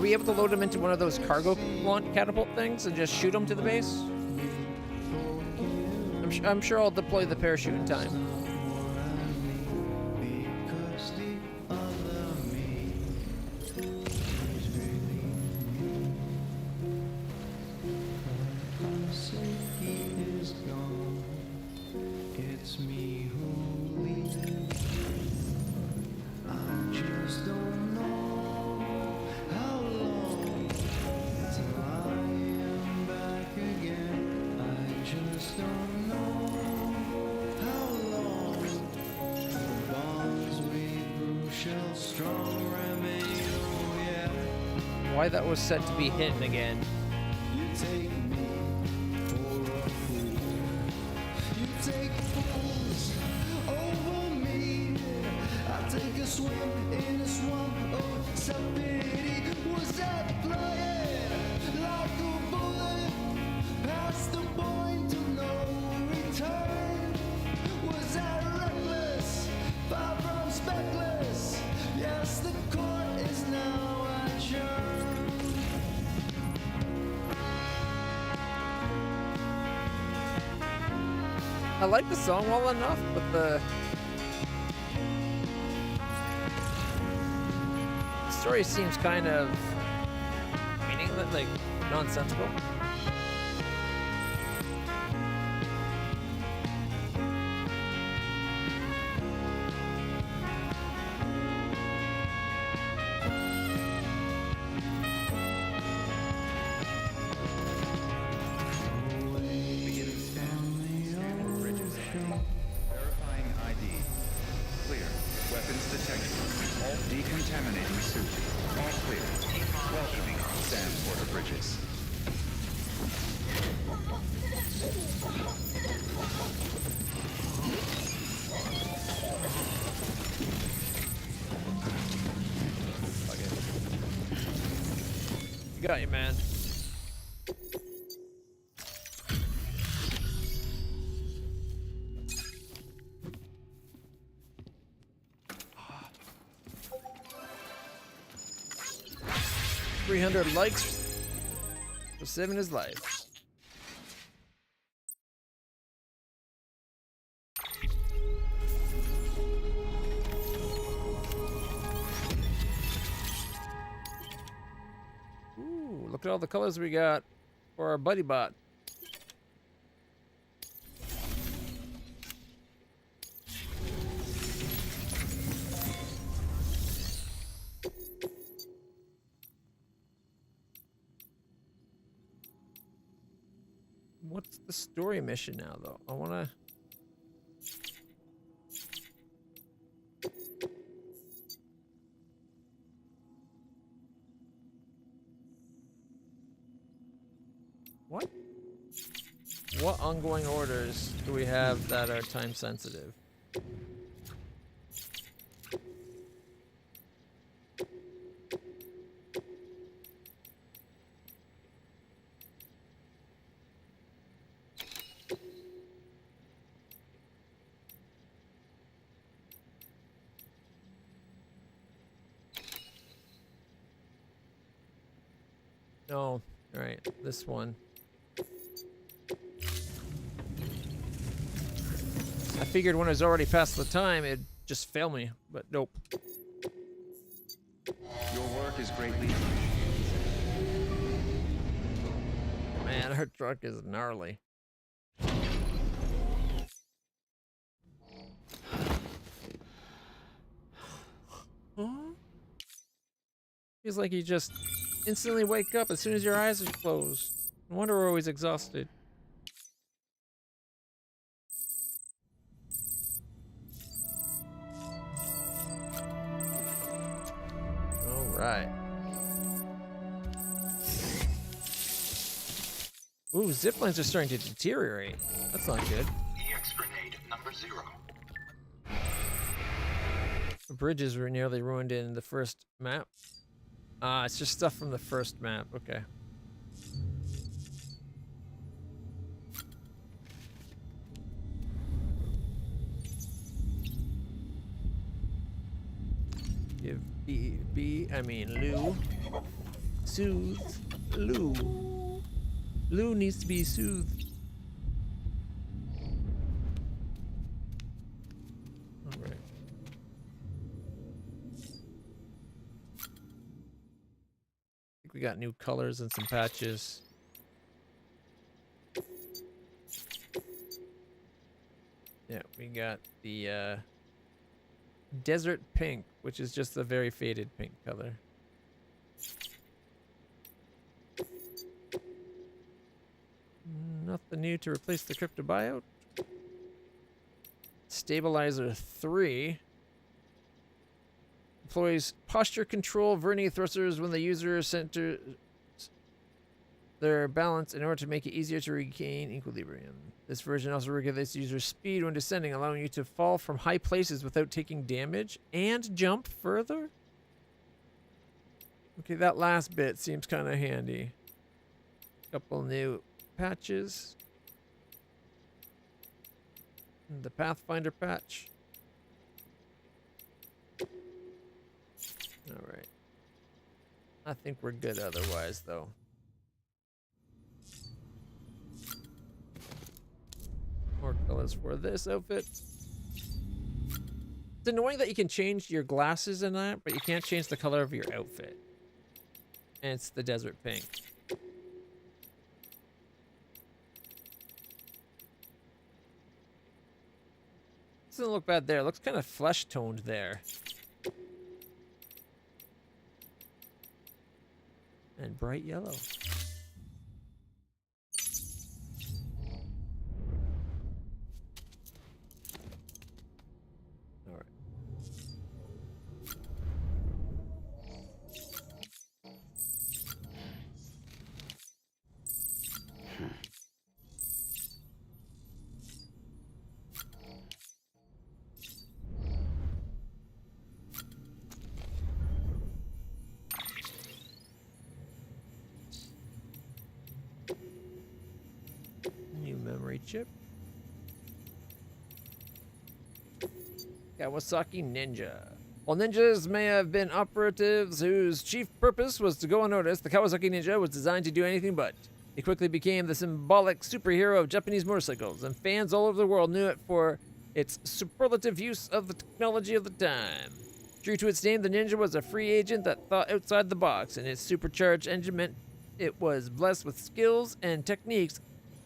we able to load them into one of those cargo launch catapult things and just shoot them to the base? I'm sure I'll deploy the parachute in time. Why that was set to be hidden again. I like the song well enough, but the story seems kind of meaningless, like nonsensical. Got you, man. $300 likes for saving his life. Look at all the colors we got for our buddy bot. What's the story mission now, though? I want to... What ongoing orders do we have that are time sensitive? Oh, right, this one. I figured when it was already past the time, it'd just fail me, but nope. Your work is greatly Man, our truck is gnarly. Huh? Feels like you just instantly wake up as soon as your eyes are closed. No wonder we're always exhausted. Right. Ooh, zip lines are starting to deteriorate. That's not good. EX grenade number 0. The bridges were nearly ruined in the first map. Ah, it's just stuff from the first map. Okay. Give Lou Soothe Lou. Lou needs to be soothed. All right. I think we got new colors and some patches. Yeah, we got the desert pink, which is just a very faded pink color. Nothing new to replace the cryptobiote. Stabilizer 3 employs posture control vernier thrusters when the user centers their balance in order to make it easier to regain equilibrium. This version also regulates the user's speed when descending, allowing you to fall from high places without taking damage and jump further. Okay, that last bit seems kind of handy. Couple new patches. And the Pathfinder patch. All right. I think we're good otherwise, though. More colors for this outfit. It's annoying that you can change your glasses in that, but you can't change the color of your outfit. And it's the desert pink. Doesn't look bad there. It looks kind of flesh toned there. And bright yellow. All right. New memory chip. Kawasaki Ninja. While ninjas may have been operatives whose chief purpose was to go unnoticed, the Kawasaki Ninja was designed to do anything but. It quickly became the symbolic superhero of Japanese motorcycles, and fans all over the world knew it for its superlative use of the technology of the time. True to its name, the Ninja was a free agent that thought outside the box, and its supercharged engine meant it was blessed with skills and techniques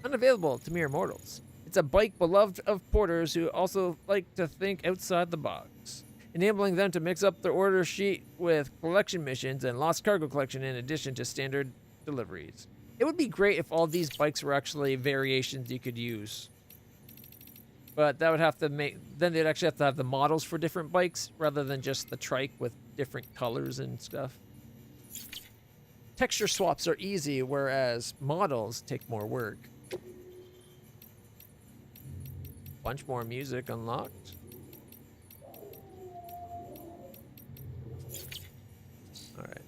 unavailable to mere mortals. It's a bike beloved of porters who also like to think outside the box, enabling them to mix up their order sheet with collection missions and lost cargo collection in addition to standard deliveries. It would be great if all these bikes were actually variations you could use. But that would have to make... Then they'd actually have to have the models for different bikes rather than just the trike with different colors and stuff. Texture swaps are easy, whereas models take more work. Bunch more music unlocked. All right.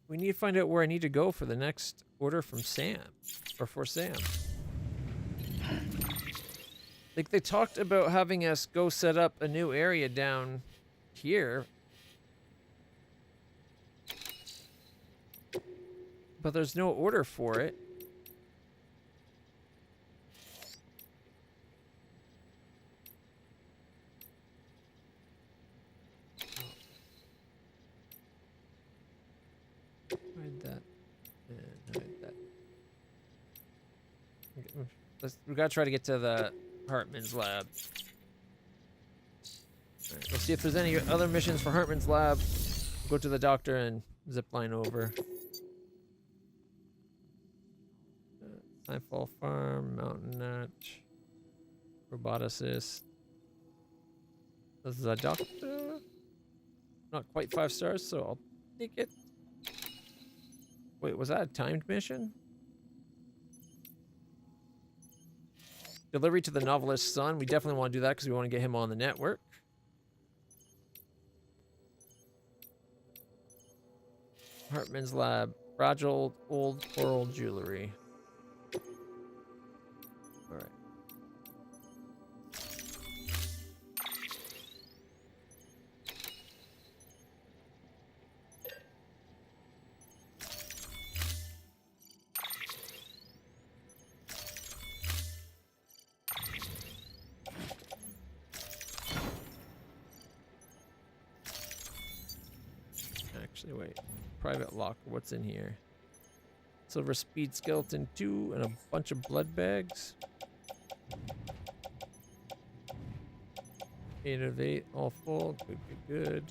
We need to find out where I need to go for the next order from Sam. Or for Sam. Like, they talked about having us go set up a new area down here. But there's no order for it. Hide that. And hide that. Okay, we gotta try to get to the Hartman's lab. Alright, let's see if there's any other missions for Hartman's lab. We'll go to the doctor and zipline over. Nightfall Farm, Mountain Nut, Roboticist. This is a doctor. Not quite 5 stars, so I'll take it. Wait, was that a timed mission? Delivery to the novelist's son. We definitely want to do that because we want to get him on the network. Hartman's lab. Fragile old coral jewelry. All right. Actually, wait. Private locker. What's in here? Silver speed skeleton 2 and a bunch of blood bags. 8 of 8, all full. Good, good, good.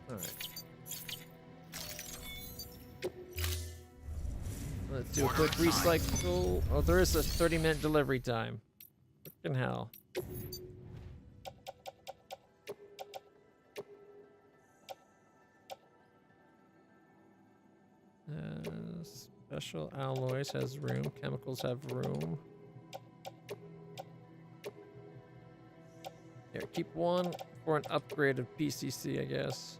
Alright. Let's do a quick recycle. Oh, there is a 30-minute delivery time. Fucking hell. Special alloys has room. Chemicals have room. Here, keep one for an upgrade of PCC, I guess.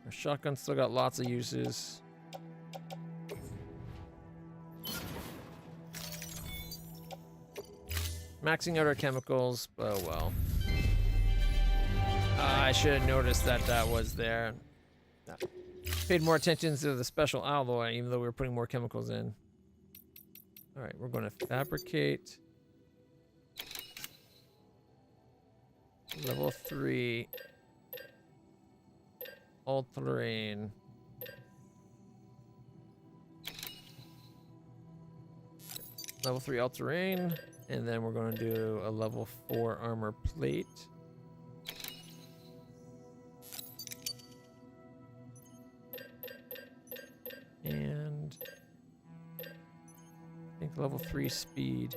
Our shotgun's still got lots of uses. Maxing out our chemicals, oh well. I should have noticed that that was there. Paid more attention to the special alloy, even though we were putting more chemicals in. Alright, we're going to fabricate. Level 3. All-terrain. Level 3 all-terrain. And then we're going to do a level 4 armor plate. And I think level 3 speed.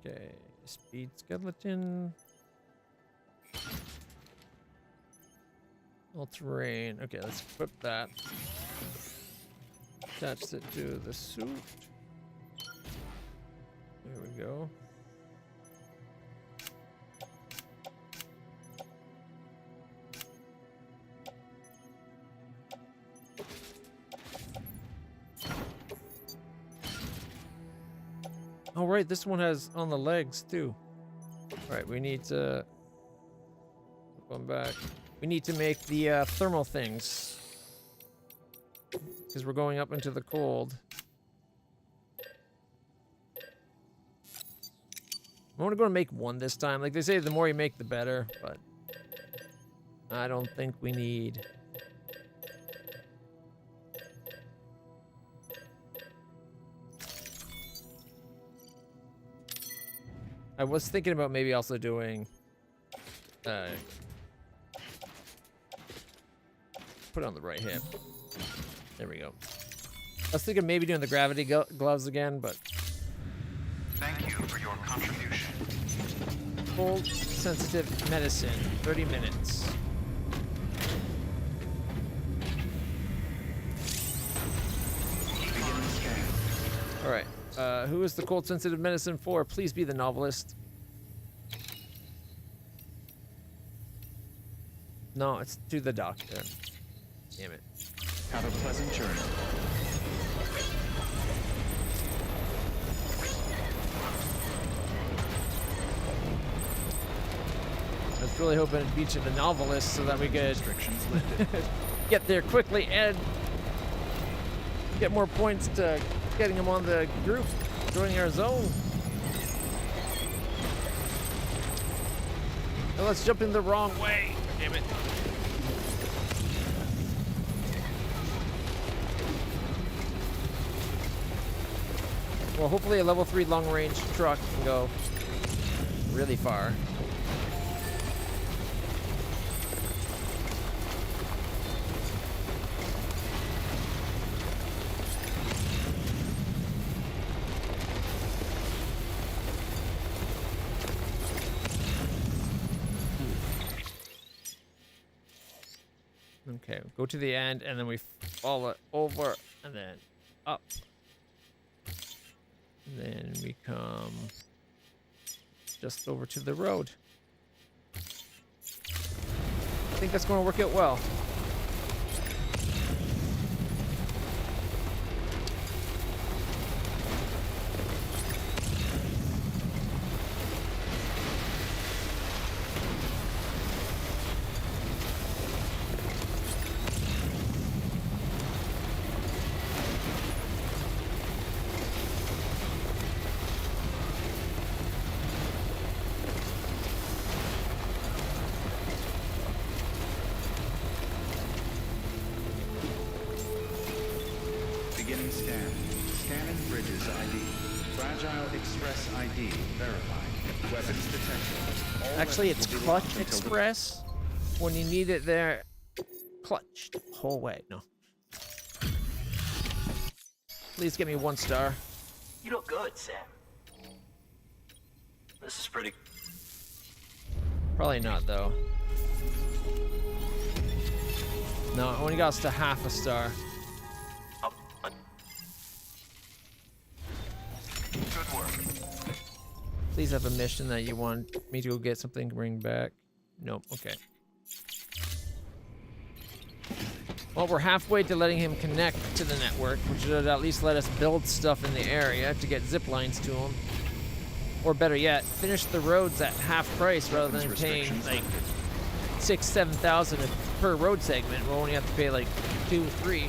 Okay, speed skeleton. All terrain. Okay, let's equip that. Attach it to the suit. There we go. Oh, right, this one has on the legs too. All right, we need to come back. We need to make the thermal things because we're going up into the cold. I'm only going to make one this time. Like they say, the more you make, the better, but I don't think we need. I was thinking about maybe also doing, put it on the right hip. There we go. I was thinking maybe doing the gravity gloves again, but. Thank you for your contribution. Cold sensitive medicine, 30 minutes. All right. Who is the cold sensitive medicine for? Please be the novelist. No, it's to the doctor. Damn it. Have a pleasant journey. I was really hoping it'd be to the novelist so that we could get there quickly and get more points to getting him on the group, joining our zone. Now let's jump in the wrong way. Damn it. Well, hopefully a level 3 long-range truck can go really far. Okay, go to the end, and then we follow it over, and then up. And then we come just over to the road. I think that's going to work out well. Beginning scan. Scanning bridges ID. Fragile Express ID verified. Weapons detected. All Actually, weapons it's will be Clutch locked until the- Express. When you need it there, clutch the whole way. No. Please give me 1 star. You look good, Sam. This is pretty... Probably not, though. No, it only got us to half a star. Good work. Please have a mission that you want me to go get something to bring back. Nope, okay. Well, we're halfway to letting him connect to the network, which should at least let us build stuff in the area to get zip lines to him. Or better yet, finish the roads at half price rather than paying like 6,000-7,000 per road segment. We'll only have to pay like 2-3.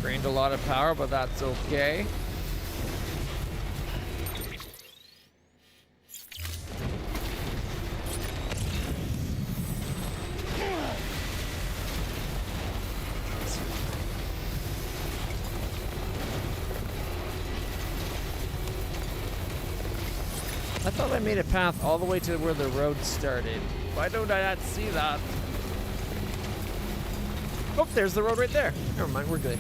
Drained a lot of power, but that's okay. I thought I made a path all the way to where the road started. Why don't I not see that? Oh, there's the road right there. Never mind, we're good.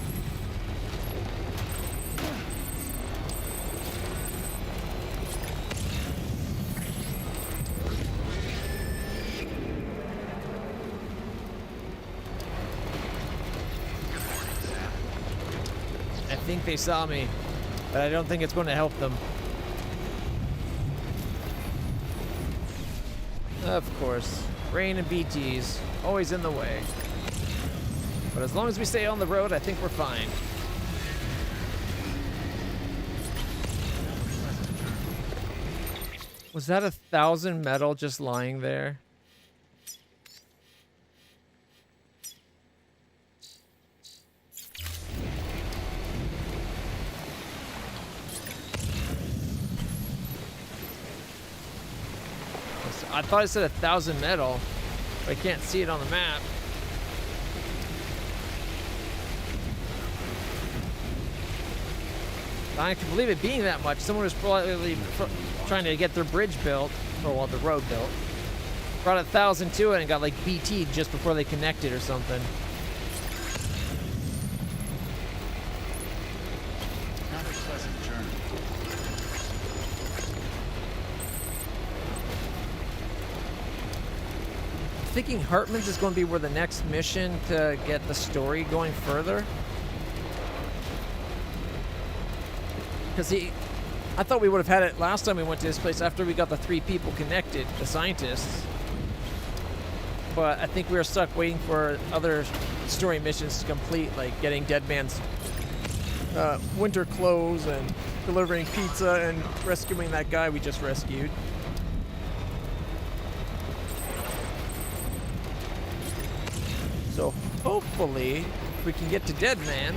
I think they saw me, but I don't think it's going to help them. Of course, rain and BTs, always in the way. But as long as we stay on the road, I think we're fine. Was that 1,000 metal just lying there? I thought it said 1,000 metal, but I can't see it on the map. I can believe it being that much. Someone was probably trying to get their bridge built, or well, the road built. Brought 1,000 to it and got like BT'd just before they connected or something. Have a pleasant journey. Thinking Hartman's is going to be where the next mission to get the story going further. Because I thought we would have had it last time we went to this place after we got the 3 people connected, the scientists. But I think we were stuck waiting for other story missions to complete, like getting Deadman's winter clothes and delivering pizza and rescuing that guy we just rescued. So hopefully we can get to Deadman.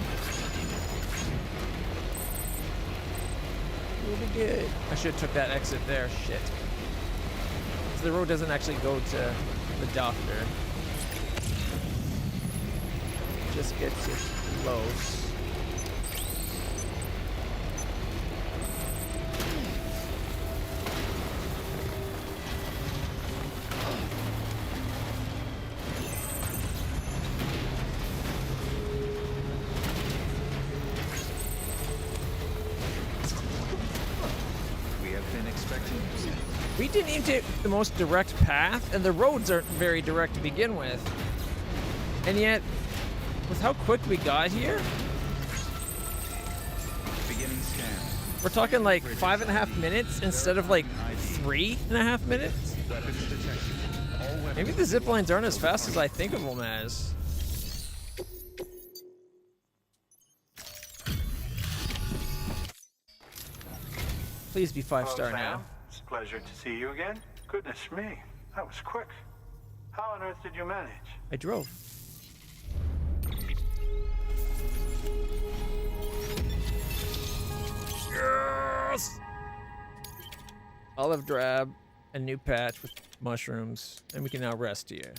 We'll be good. I should have took that exit there. Shit. So the road doesn't actually go to the doctor. It just gets you close. protecting yourself. We didn't even take the most direct path, and the roads aren't very direct to begin with. And yet, with how quick we got here, Beginning scan. we're talking like 5.5 minutes instead of like 3.5 minutes. Weapons detected. All weapons. Maybe the zip lines aren't as fast as I think of them as. Please be 5-star now. It's a pleasure to see you again. Goodness me, that was quick. How on earth did you manage? I drove. Yes! Olive drab, a new patch with mushrooms, and we can now rest here.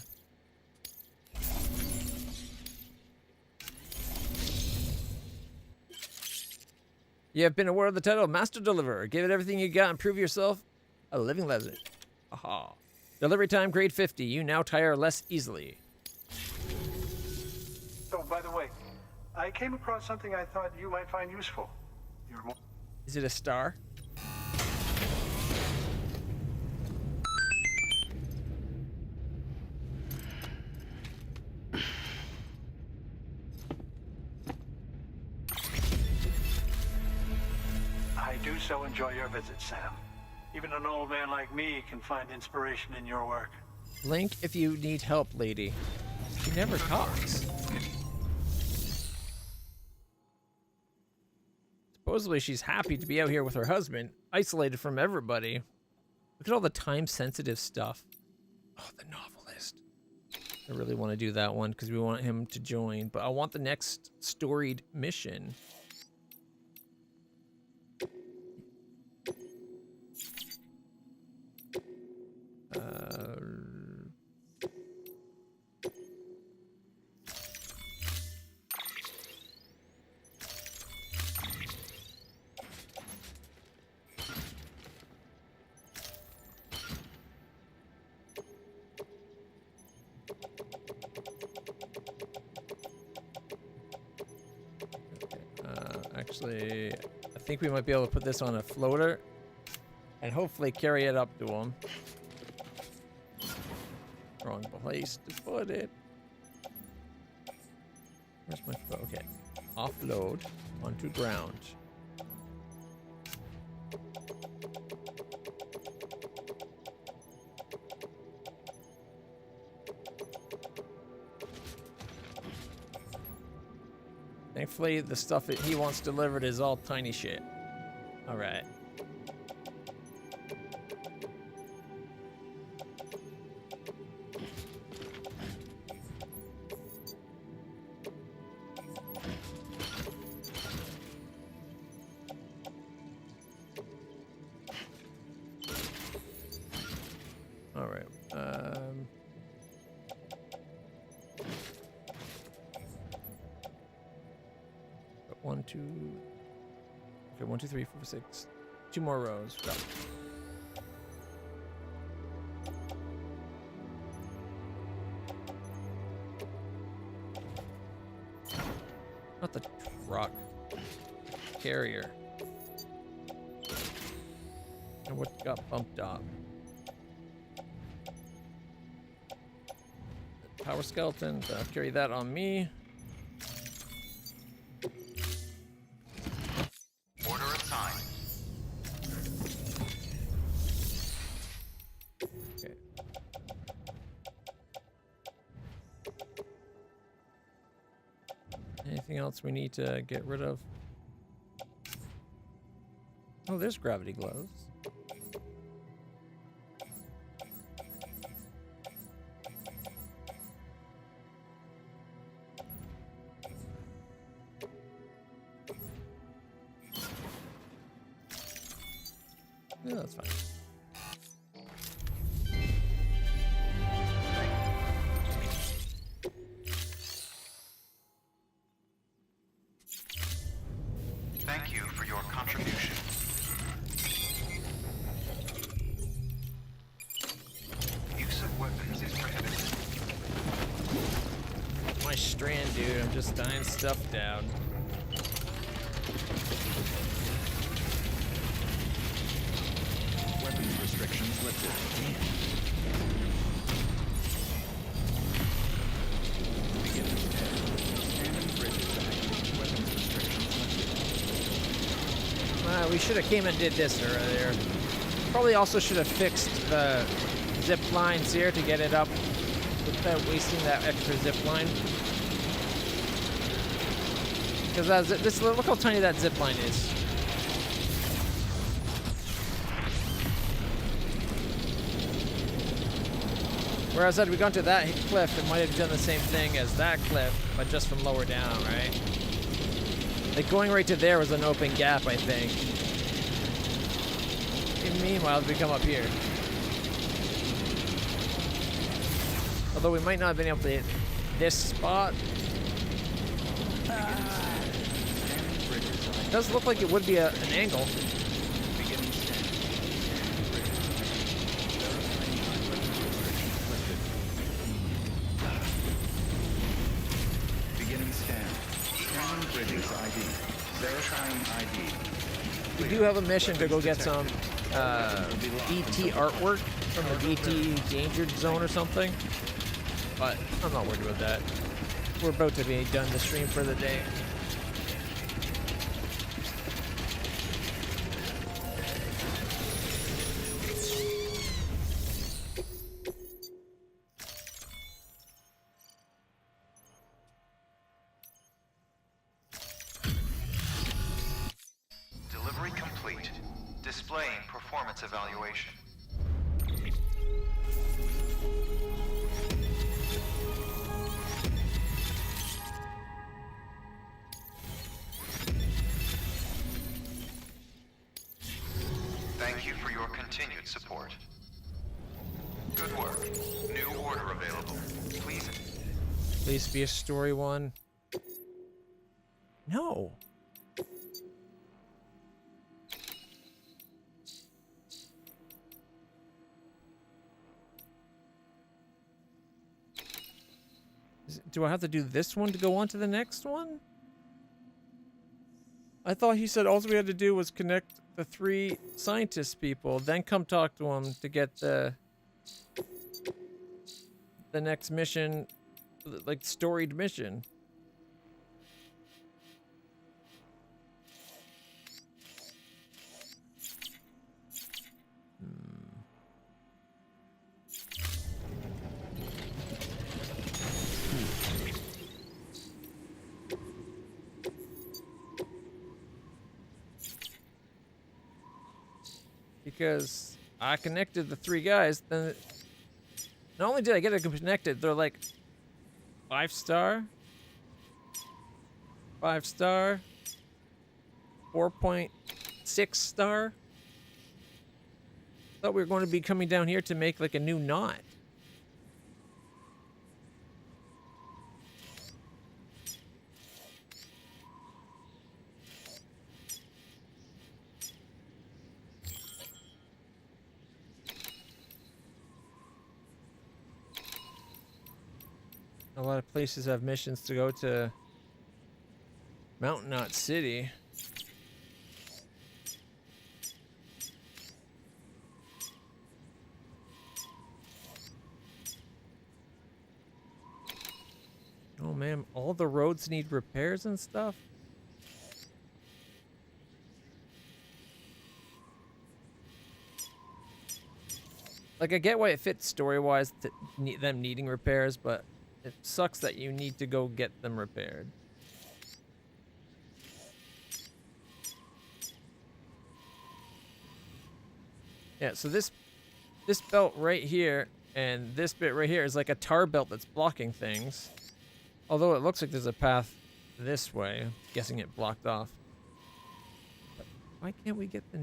You have been awarded the title of Master Deliverer. Give it everything you got and prove yourself a living legend. Aha. Delivery time grade 50. You now tire less easily. Oh, by the way, I came across something I thought you might find useful. You're more... Is it a star? I do so enjoy your visit, Sam. Even an old man like me can find inspiration in your work. Link if you need help, lady. She never talks. Supposedly she's happy to be out here with her husband, isolated from everybody. Look at all the time-sensitive stuff. Oh, the novelist. I really want to do that one because we want him to join, but I want the next storied mission. Actually, I think we might be able to put this on a floater and hopefully carry it up to him. Wrong place to put it. Where's my float? Okay. Offload onto ground. Thankfully, the stuff that he wants delivered is all tiny shit. All right. All right. 1, 2. Okay, 1, 2, 3, 4, 6. 2 more rows. Go. Not the truck. Carrier. And what got bumped up? Power skeleton. Carry that on me. Order assigned. Okay. Anything else we need to get rid of? Oh, there's gravity gloves. Yeah, that's fine. Thank you for your contribution. Use of weapons is prohibited. My strand, dude. I'm just dying stuff down. Weapons lifted. Beginning scan. Scanning bridges ID. Weapons restrictions lifted. We should have came and did this earlier. Probably also should have fixed the zip lines here to get it up without wasting that extra zip line. Because this, look how tiny that zip line is. Whereas had we gone to that cliff, it might have done the same thing as that cliff, but just from lower down, right? Like going right to there was an open gap, I think. And meanwhile, we come up here. Although we might not have been able to hit this spot. It does look like it would be an angle. Beginning scan. Scanning bridges ID. Verifying ID. We do have a mission to go get some BT artwork from the BT Endangered Zone or something. But I'm not worried about that. We're about to be done the stream for the day. Delivery complete. Displaying performance evaluation. Thank you for your continued support. Good work. New order available. Please be a story one. No. Do I have to do this one to go on to the next one? I thought he said all we had to do was connect the 3 scientist people, then come talk to them to get the next mission, like storied mission. Because I connected the 3 guys, then not only did I get it connected, they're like 5-star, 5-star, 4.6 star. Thought we were going to be coming down here to make like a new knot. A lot of places have missions to go to Mountain Knot City. Oh man, all the roads need repairs and stuff? Like, I get why it fits story-wise, them needing repairs, but it sucks that you need to go get them repaired. Yeah, so this belt right here and this bit right here is like a tar belt that's blocking things. Although it looks like there's a path this way. I'm guessing it blocked off. But why can't we get the...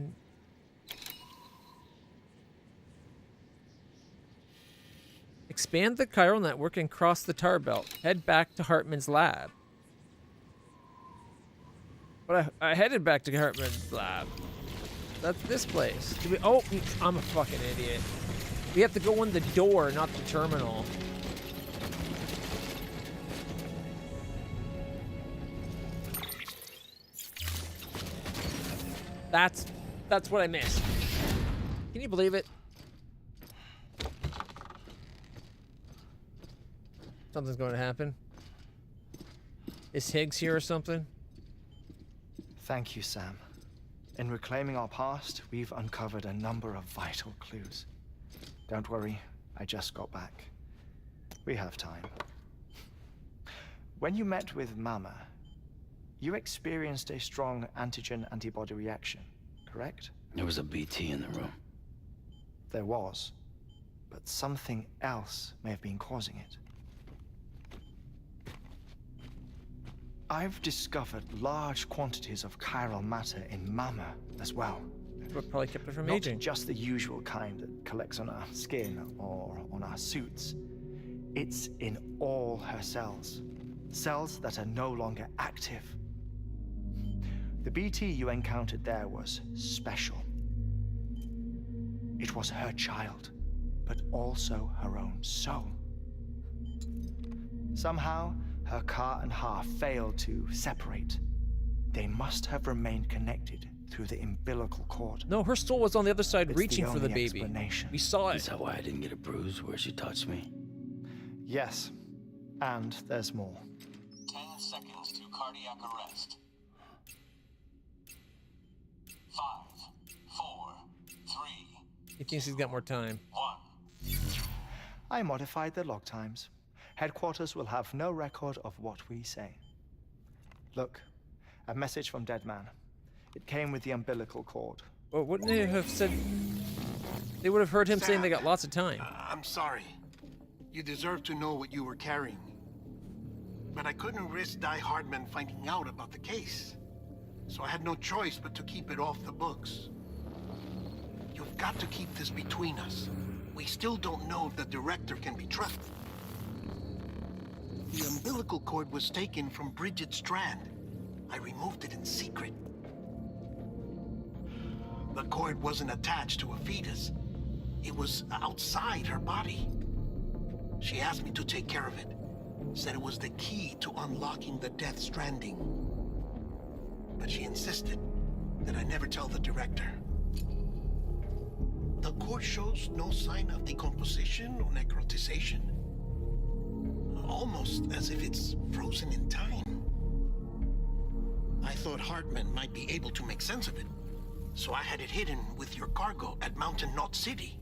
Expand the chiral network and cross the tar belt. Head back to Hartman's lab. But I headed back to Hartman's lab. That's this place. Oh, I'm a fucking idiot. We have to go in the door, not the terminal. That's what I missed. Can you believe it? Something's going to happen. Is Higgs here or something? Thank you, Sam. In reclaiming our past, we've uncovered a number of vital clues. Don't worry, I just got back. We have time. When you met with Mama, you experienced a strong antigen-antibody reaction, correct? There was a BT in the room. There was, but something else may have been causing it. I've discovered large quantities of chiral matter in Mama as well. What probably kept it from Not aging. just the usual kind that collects on our skin or on our suits. It's in all her cells. Cells that are no longer active. The BT you encountered there was special. It was her child, but also her own soul. Somehow, her car and half failed to separate. They must have remained connected through the umbilical cord. No, her soul was on the other side It's reaching for the only baby. explanation. We saw it. Is that why I didn't get a bruise where she touched me? Yes, and there's more. 10 seconds to cardiac arrest. 5, 4, 3. He thinks he's got more time. 1. I modified the log times. Headquarters will have no record of what we say. Look, a message from Dead Man. It came with the umbilical cord. Well, wouldn't they have said... They would have heard him saying they got lots of time. I'm sorry. You deserve to know what you were carrying. But I couldn't risk Di Hardman finding out about the case. So I had no choice but to keep it off the books. You've got to keep this between us. We still don't know if the director can be trusted. The umbilical cord was taken from Bridget Strand. I removed it in secret. The cord wasn't attached to a fetus. It was outside her body. She asked me to take care of it. Said it was the key to unlocking the Death Stranding. But she insisted that I never tell the director. The cord shows no sign of decomposition or necrotization. Almost as if it's frozen in time. I thought Hartman might be able to make sense of it, so I had it hidden with your cargo at Mountain Knot City.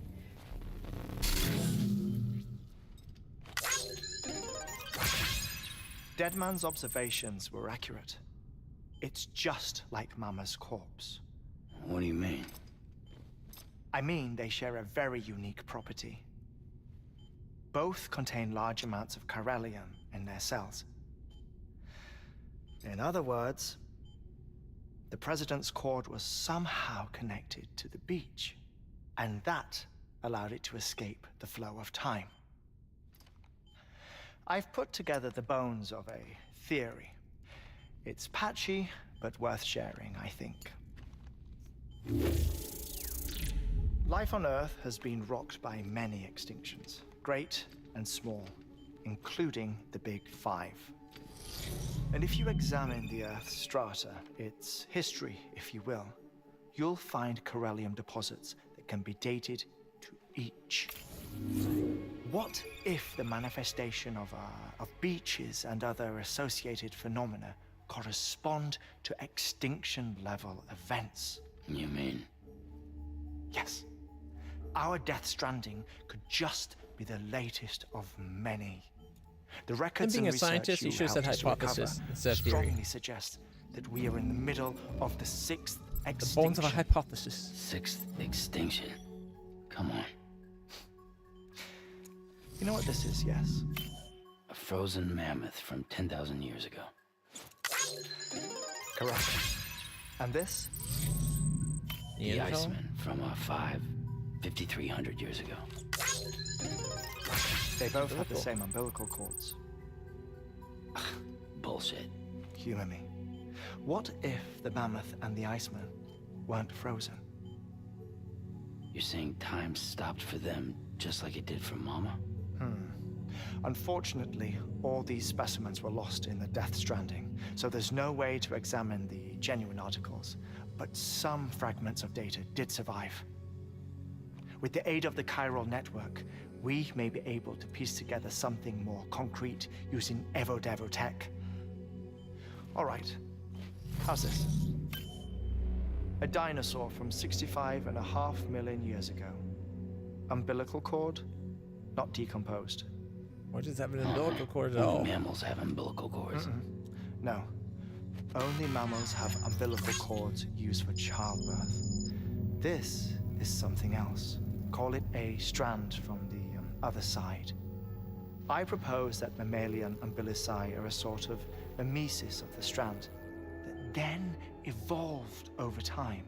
Deadman's observations were accurate. It's just like Mama's corpse. What do you mean? I mean, they share a very unique property. Both contain large amounts of chiralium in their cells. In other words, the President's cord was somehow connected to the beach, and that allowed it to escape the flow of time. I've put together the bones of a theory. It's patchy, but worth sharing, I think. Life on Earth has been rocked by many extinctions, great and small, including the Big Five. And if you examine the Earth's strata, its history, if you will, you'll find chiralium deposits that can be dated to each. What if the manifestation of beaches and other associated phenomena correspond to extinction-level events? You mean? Yes. Our Death Stranding could just be the latest of many. The records being and a scientist, research he should have said helped us hypothesis recover instead of theory. strongly suggest that we are in the middle of the sixth extinction. The bones of a hypothesis. Sixth extinction. Come on. You know what this is, yes? A frozen mammoth from 10,000 years ago. Correct. And this? The Iceman from 5,300 years ago. They both have the same umbilical cords. Bullshit. Humor me. What if the mammoth and the Iceman weren't frozen? You're saying time stopped for them just like it did for Mama? Unfortunately, all these specimens were lost in the Death Stranding, so there's no way to examine the genuine articles. But some fragments of data did survive. With the aid of the chiral network, we may be able to piece together something more concrete using Evo-Devo tech. All right, how's this? A dinosaur from 65.5 million years ago. Umbilical cord, not decomposed. Why does it have an umbilical cord at all? Only mammals have umbilical cords. No. Only mammals have umbilical cords used for childbirth. This is something else. Call it a strand from the other side. I propose that mammalian umbilici are a sort of mimesis of the strand that then evolved over time.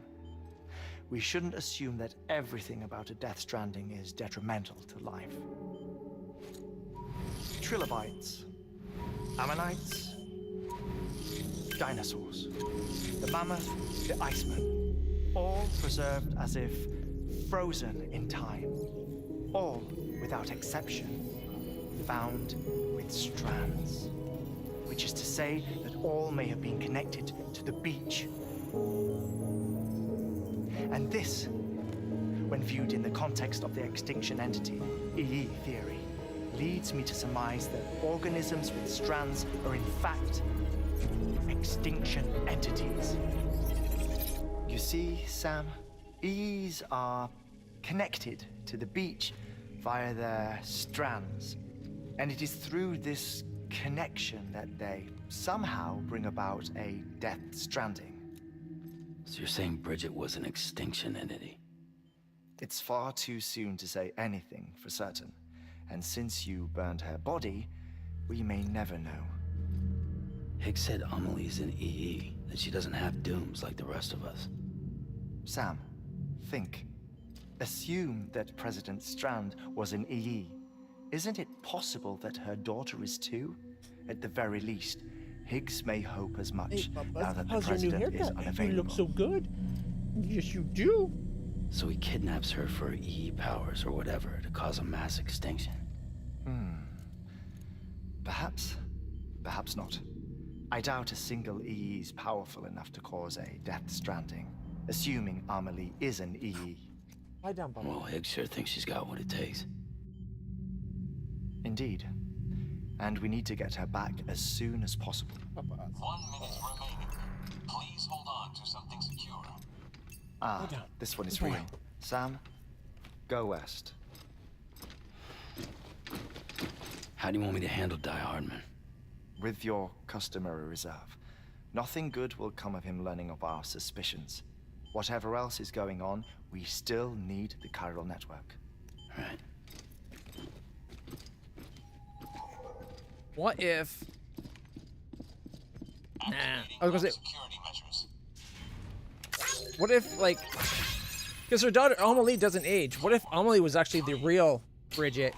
We shouldn't assume that everything about a Death Stranding is detrimental to life. Trilobites, ammonites, dinosaurs, the mammoth, the iceman, all preserved as if frozen in time, all, without exception, found with strands, which is to say that all may have been connected to the beach. And this, when viewed in the context of the extinction entity, EE theory, leads me to surmise that organisms with strands are in fact extinction entities. You see, Sam, EEs are connected to the beach via their strands. And it is through this connection that they somehow bring about a Death Stranding. So you're saying Bridget was an extinction entity? It's far too soon to say anything for certain. And since you burned her body, we may never know. Higgs said Amelie's an EE, that she doesn't have dooms like the rest of us. Sam, think. Assume that President Strand was an EE. Isn't it possible that her daughter is too? At the very least, Higgs may hope as much now that the president is unavailable. You look so good. Yes, you do. So he kidnaps her for EE powers or whatever to cause a mass extinction. Perhaps. Perhaps not. I doubt a single EE is powerful enough to cause a Death Stranding, assuming Amelie is an EE. Lie down, Bubba. Well, Higgs sure thinks she's got what it takes. Indeed. And we need to get her back as soon as possible. 1 minute remaining. Please hold on to something secure. This one is for you. Sam, go west. How do you want me to handle Die Hardman? With your customary reserve. Nothing good will come of him learning of our suspicions. Whatever else is going on, we still need the chiral network. Right. What if... Nah, I was gonna say... What if, like... Because her daughter, Amelie, doesn't age. What if Amelie was actually the real Bridget?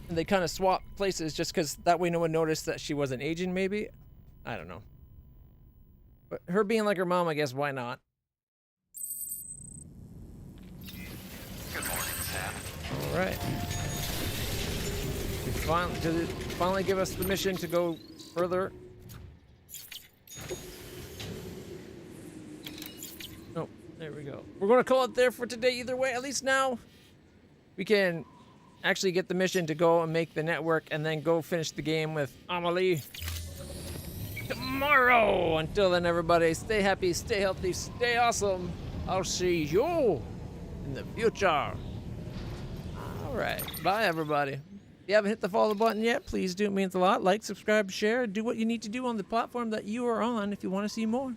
And they kind of swap places just because that way no one noticed that she wasn't aging, maybe? I don't know. But her being like her mom, I guess, why not? Good morning, Sam. All right. Did it finally give us the mission to go further? Oh, there we go. We're going to call it there for today either way. At least now we can actually get the mission to go and make the network and then go finish the game with Amelie tomorrow. Until then, everybody, stay happy, stay healthy, stay awesome. I'll see you in the future. All right. Bye, everybody. If you haven't hit the follow button yet, please do. It means a lot. Like, subscribe, share. Do what you need to do on the platform that you are on if you want to see more.